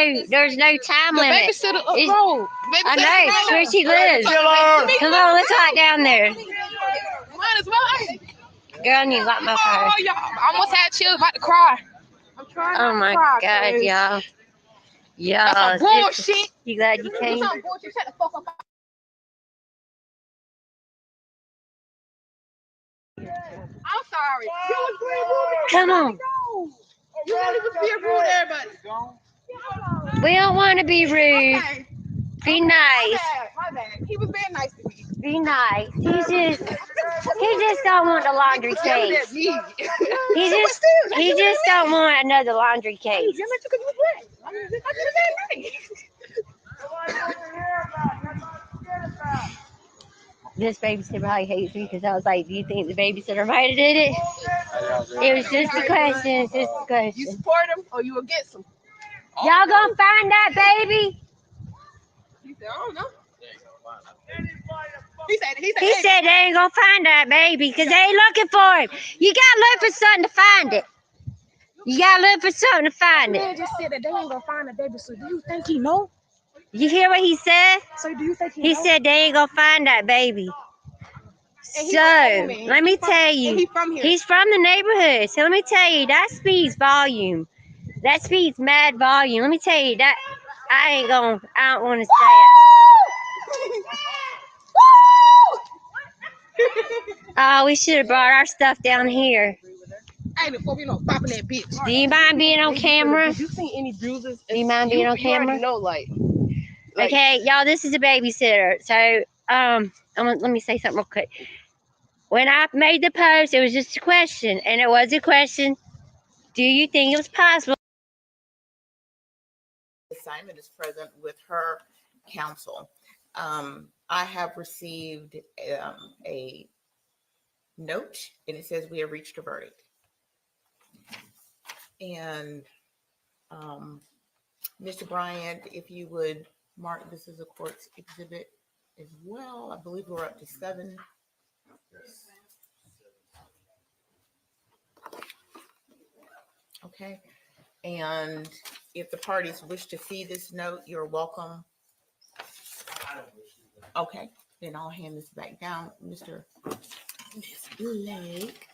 time The limit. babysitter up It's- road. I know, it's where she lives. Killer. Come on, let's hide down there. Might as well. Girl, you got my Oh, phone. y'all. I almost had chills, about to cry. I'm trying Oh not my to cry, God, 'cause y'all. that's some Y'all, bullshit. you glad you That's came? some bullshit. Shut the fuck up. I'm sorry. You was being rude. Come on. You really was being rude to everybody. We don't want to be rude. Okay. Be nice. My bad. He was being nice to me. Be nice. He just don't want the laundry case. He just don't want another laundry case. This babysitter probably hates me because I was like, do you think the babysitter might have did it? It was just a question. It's just a question. You support him or you against him? Y'all gonna find that baby? He said, I don't know. He said they ain't gonna find that baby because they ain't looking for him. You gotta look for something to find it. You gotta look for something to find Man it. just said that they ain't gonna find the baby. So do you think he know? You hear what he said? So do you think He said they ain't gonna find that baby. So let me tell you, he's from the neighborhood. So let me tell you, that speaks volume. That speaks mad volume. Let me tell you that I don't want to say it. Oh, we should have brought our stuff down here. Hey, before we know popping that bitch. Do you mind being on camera? Did you see any bruises? Do you mind being on You camera? already know, like Okay, y'all, this is a babysitter. So, let me say something real quick. When I made the post, it was just a question, and it was a question. Do you think it was possible? Simon is present with her counsel. I have received a note, and it says we have reached a verdict. And Mr. Bryant, if you would mark this as a court's exhibit as well. I believe we're up to 7. Okay. And if the parties wish to see this note, you're welcome. Okay, then I'll hand this back down, Mr. Blake.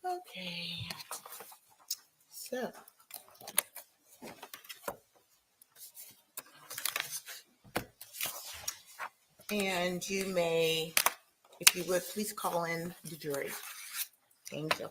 Okay. So. And you may, if you would, please call in the jury. Thank you.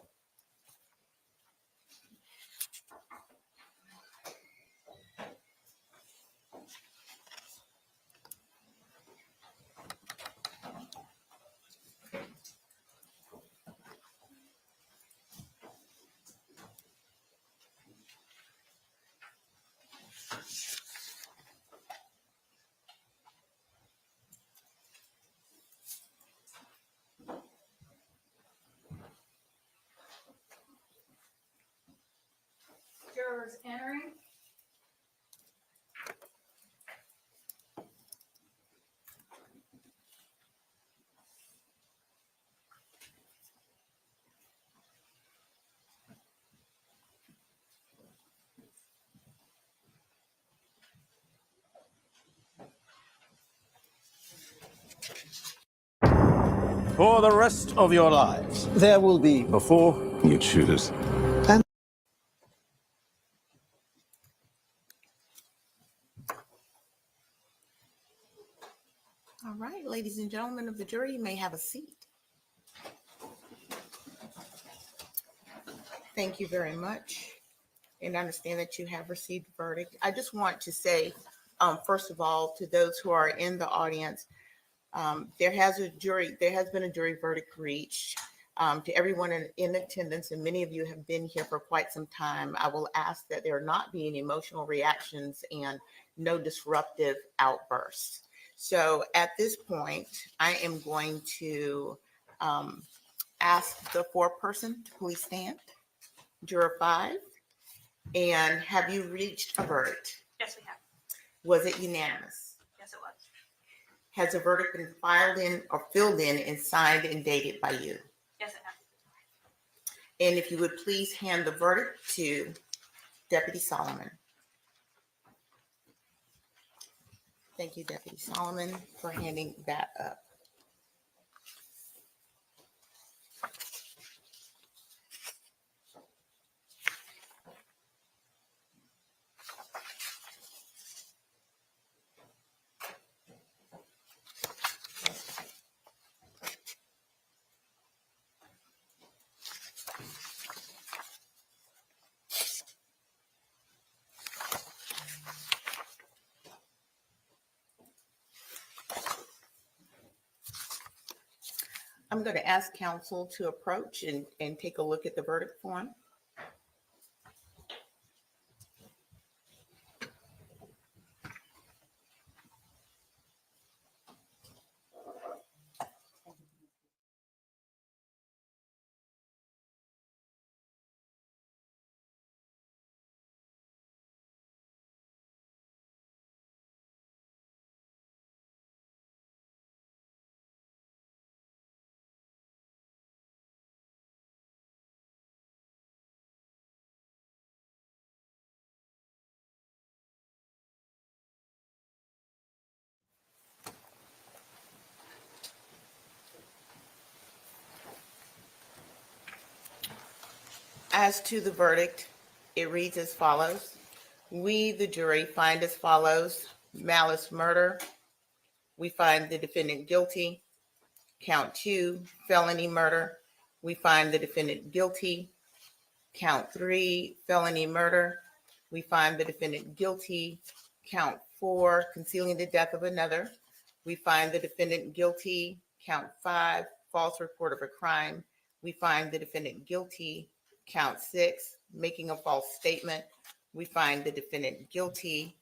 Jurors entering. For the rest of your lives, there will be before you choose. All right, ladies and gentlemen of the jury, you may have a seat. Thank you very much. And I understand that you have received a verdict. I just want to say, first of all, to those who are in the audience, there has been a jury verdict reached. To everyone in attendance, and many of you have been here for quite some time, I will ask that there not be any emotional reactions and no disruptive outbursts. So at this point, I am going to ask the foreperson to please stand. Juror 5. And have you reached a verdict? Yes, we have. Was it unanimous? Yes, it was. Has the verdict been filed in or filled in and signed and dated by you? Yes, it has. And if you would please hand the verdict to Deputy Solomon. Thank you, Deputy Solomon, for handing that up. I'm going to ask counsel to approach and take a look at the verdict form. As to the verdict, it reads as follows. We, the jury, find as follows: malice murder. We find the defendant guilty. Count 2, felony murder. We find the defendant guilty. Count 3, felony murder. We find the defendant guilty. Count 4, concealing the death of another. We find the defendant guilty. Count 5, false report of a crime. We find the defendant guilty. Count 6, making a false statement. We find the defendant guilty.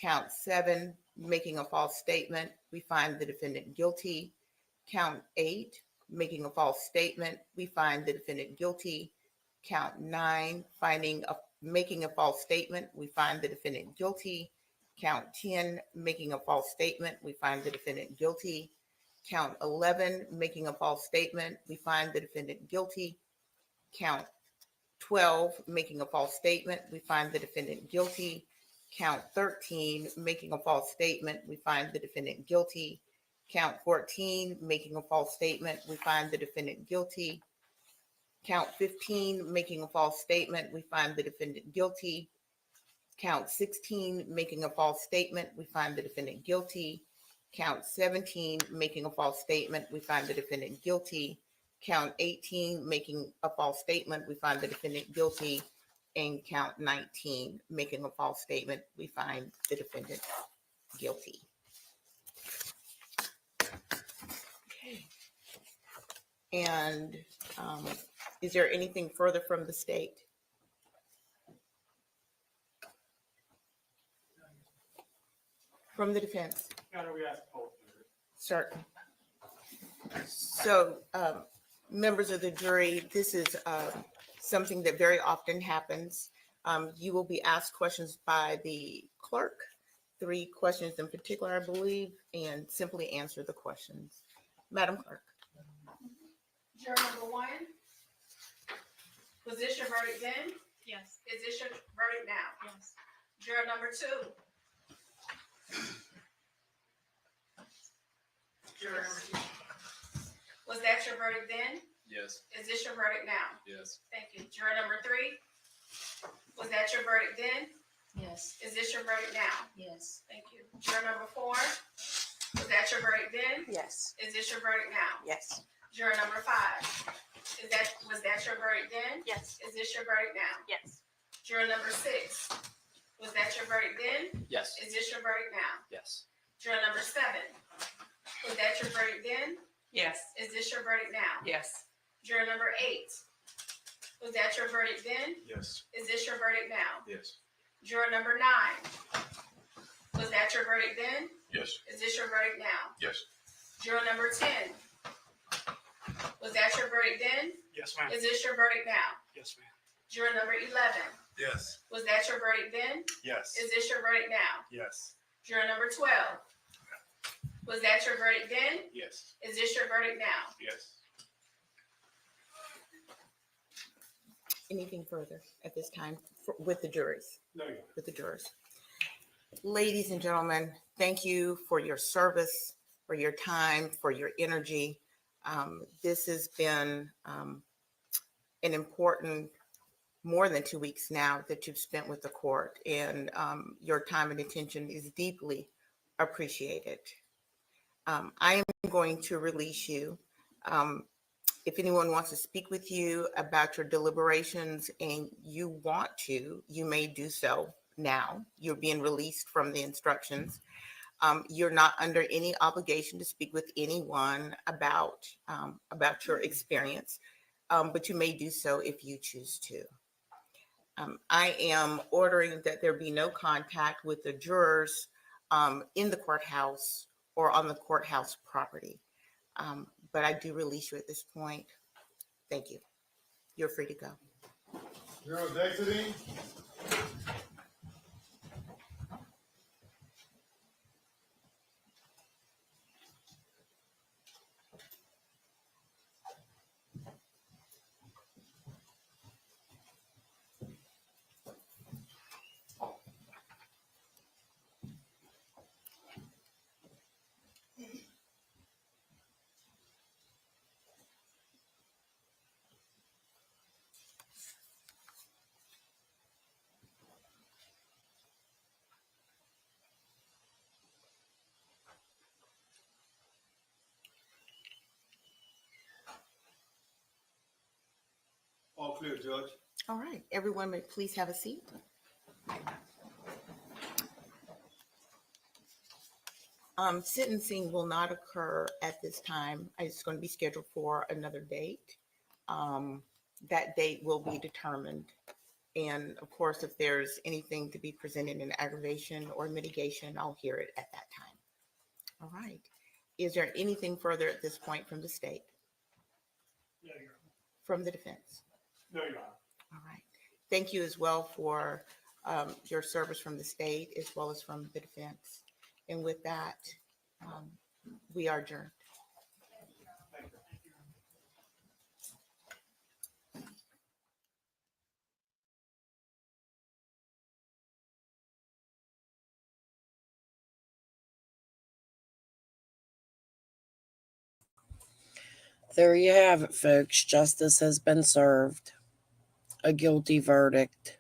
Count 7, making a false statement. We find the defendant guilty. Count 8, making a false statement. We find the defendant guilty. Count 9, making a false statement. We find the defendant guilty. Count 10, making a false statement. We find the defendant guilty. Count 11, making a false statement. We find the defendant guilty. Count 12, making a false statement. We find the defendant guilty. Count 13, making a false statement. We find the defendant guilty. Count 14, making a false statement. We find the defendant guilty. Count 15, making a false statement. We find the defendant guilty. Count 16, making a false statement. We find the defendant guilty. Count 17, making a false statement. We find the defendant guilty. Count 18, making a false statement. We find the defendant guilty. And count 19, making a false statement. We find the defendant guilty. Okay. And is there anything further from the state? From the defense? Certain. So, members of the jury, this is something that very often happens. You will be asked questions by the clerk, 3 questions in particular, I believe, and simply answer the questions. Madam Clerk. Juror number 1, was this your verdict then? Yes. Is this your verdict now? Yes. Juror number 2. Juror number 2. Was that your verdict then? Yes. Is this your verdict now? Yes. Thank you. Juror number 3. Was that your verdict then? Yes. Is this your verdict now? Yes. Thank you. Juror number 4. Was that your verdict then? Yes. Is this your verdict now? Yes. Juror number 5. Was that your verdict then? Yes. Is this your verdict now? Yes. Juror number 6. Was that your verdict then? Yes. Is this your verdict now? Yes. Juror number 7. Was that your verdict then? Yes. Is this your verdict now? Yes. Juror number 8. Was that your verdict then? Yes. Is this your verdict now? Yes. Juror number 9. Was that your verdict then? Yes. Is this your verdict now? Yes. Juror number 10. Was that your verdict then? Yes, Is this your verdict now? Yes, ma'am. Juror number 11. Yes. Was that your verdict then? Yes. Is this your verdict now? Yes. Juror number 12. Was that your verdict then? Yes. Is this your verdict now? Yes. Anything further at this time with the juries? No, with the jurors. Ladies and gentlemen, thank you for your service, for your time, for your energy. This has been an important more than 2 weeks now that you've spent with the court, and your time and attention is deeply appreciated. I am going to release you. If anyone wants to speak with you about your deliberations and you want to, you may do so now. You're being released from the instructions. You're not under any obligation to speak with anyone about your experience, but you may do so if you choose to. I am ordering that there be no contact with the jurors in the courthouse or on the courthouse property. But I do release you at this point. Thank you. You're free to go. Jurors exiting. All clear, Judge. All right, everyone may please have a seat. Sentencing will not occur at this time. It's going to be scheduled for another date. That date will be determined. And of course, if there's anything to be presented in aggravation or mitigation, I'll hear it at that time. All right. Is there anything further at this point from the state? No, Your From the defense? Honor. No, Your Honor. All right. Thank you as well for your service from the state as well as from the defense. And with that, we are adjourned. There you have it, folks. Justice has been served. A guilty verdict.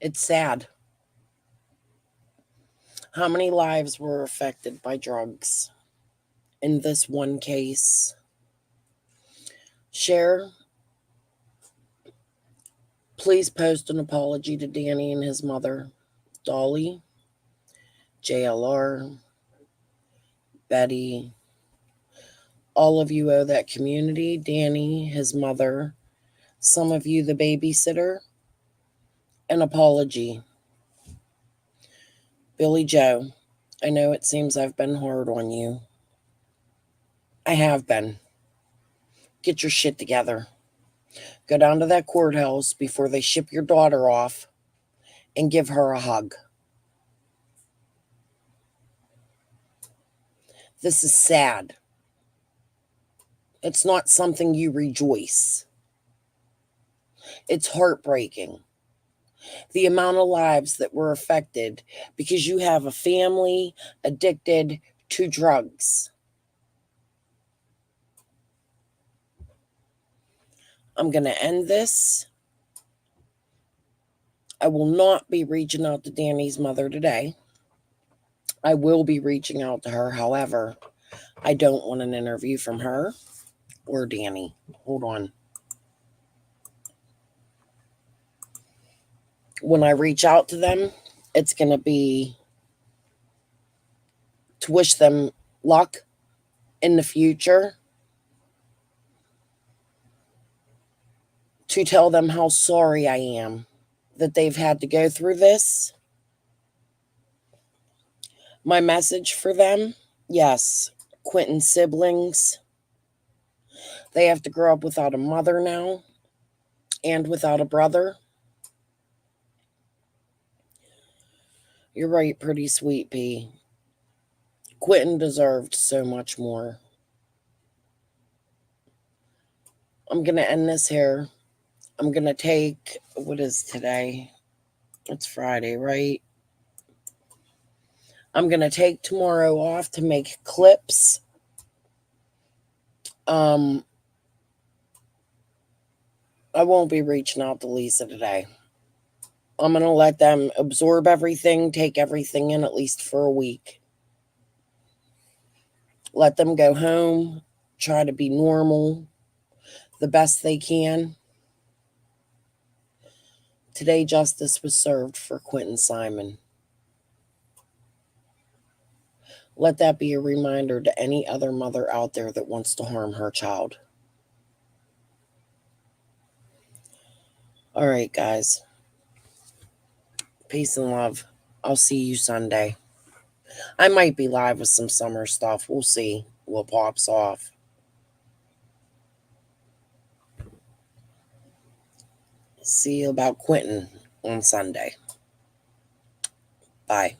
It's sad. How many lives were affected by drugs in this one case? Share. Please post an apology to Danny and his mother, Dolly, JLR, Betty. All of you owe that community, Danny, his mother, some of you, the babysitter, an apology. Billy Joe, I know it seems I've been hard on you. I have been. Get your shit together. Go down to that courthouse before they ship your daughter off and give her a hug. This is sad. It's not something you rejoice. It's heartbreaking. The amount of lives that were affected because you have a family addicted to drugs. I'm going to end this. I will not be reaching out to Danny's mother today. I will be reaching out to her. However, I don't want an interview from her or Danny. Hold on. When I reach out to them, it's going to be to wish them luck in the future, to tell them how sorry I am that they've had to go through this. My message for them, yes, Quentin's siblings, they have to grow up without a mother now and without a brother. You're right, pretty sweet pea. Quentin deserved so much more. I'm going to end this here. I'm going to take, what is today? It's Friday, right? I'm going to take tomorrow off to make clips. I won't be reaching out to Lisa today. I'm going to let them absorb everything, take everything in at least for a week. Let them go home, try to be normal the best they can. Today, justice was served for Quentin Simon. Let that be a reminder to any other mother out there that wants to harm her child. All right, guys. Peace and love. I'll see you Sunday. I might be live with some summer stuff. We'll see what pops off. See you about Quentin on Sunday. Bye.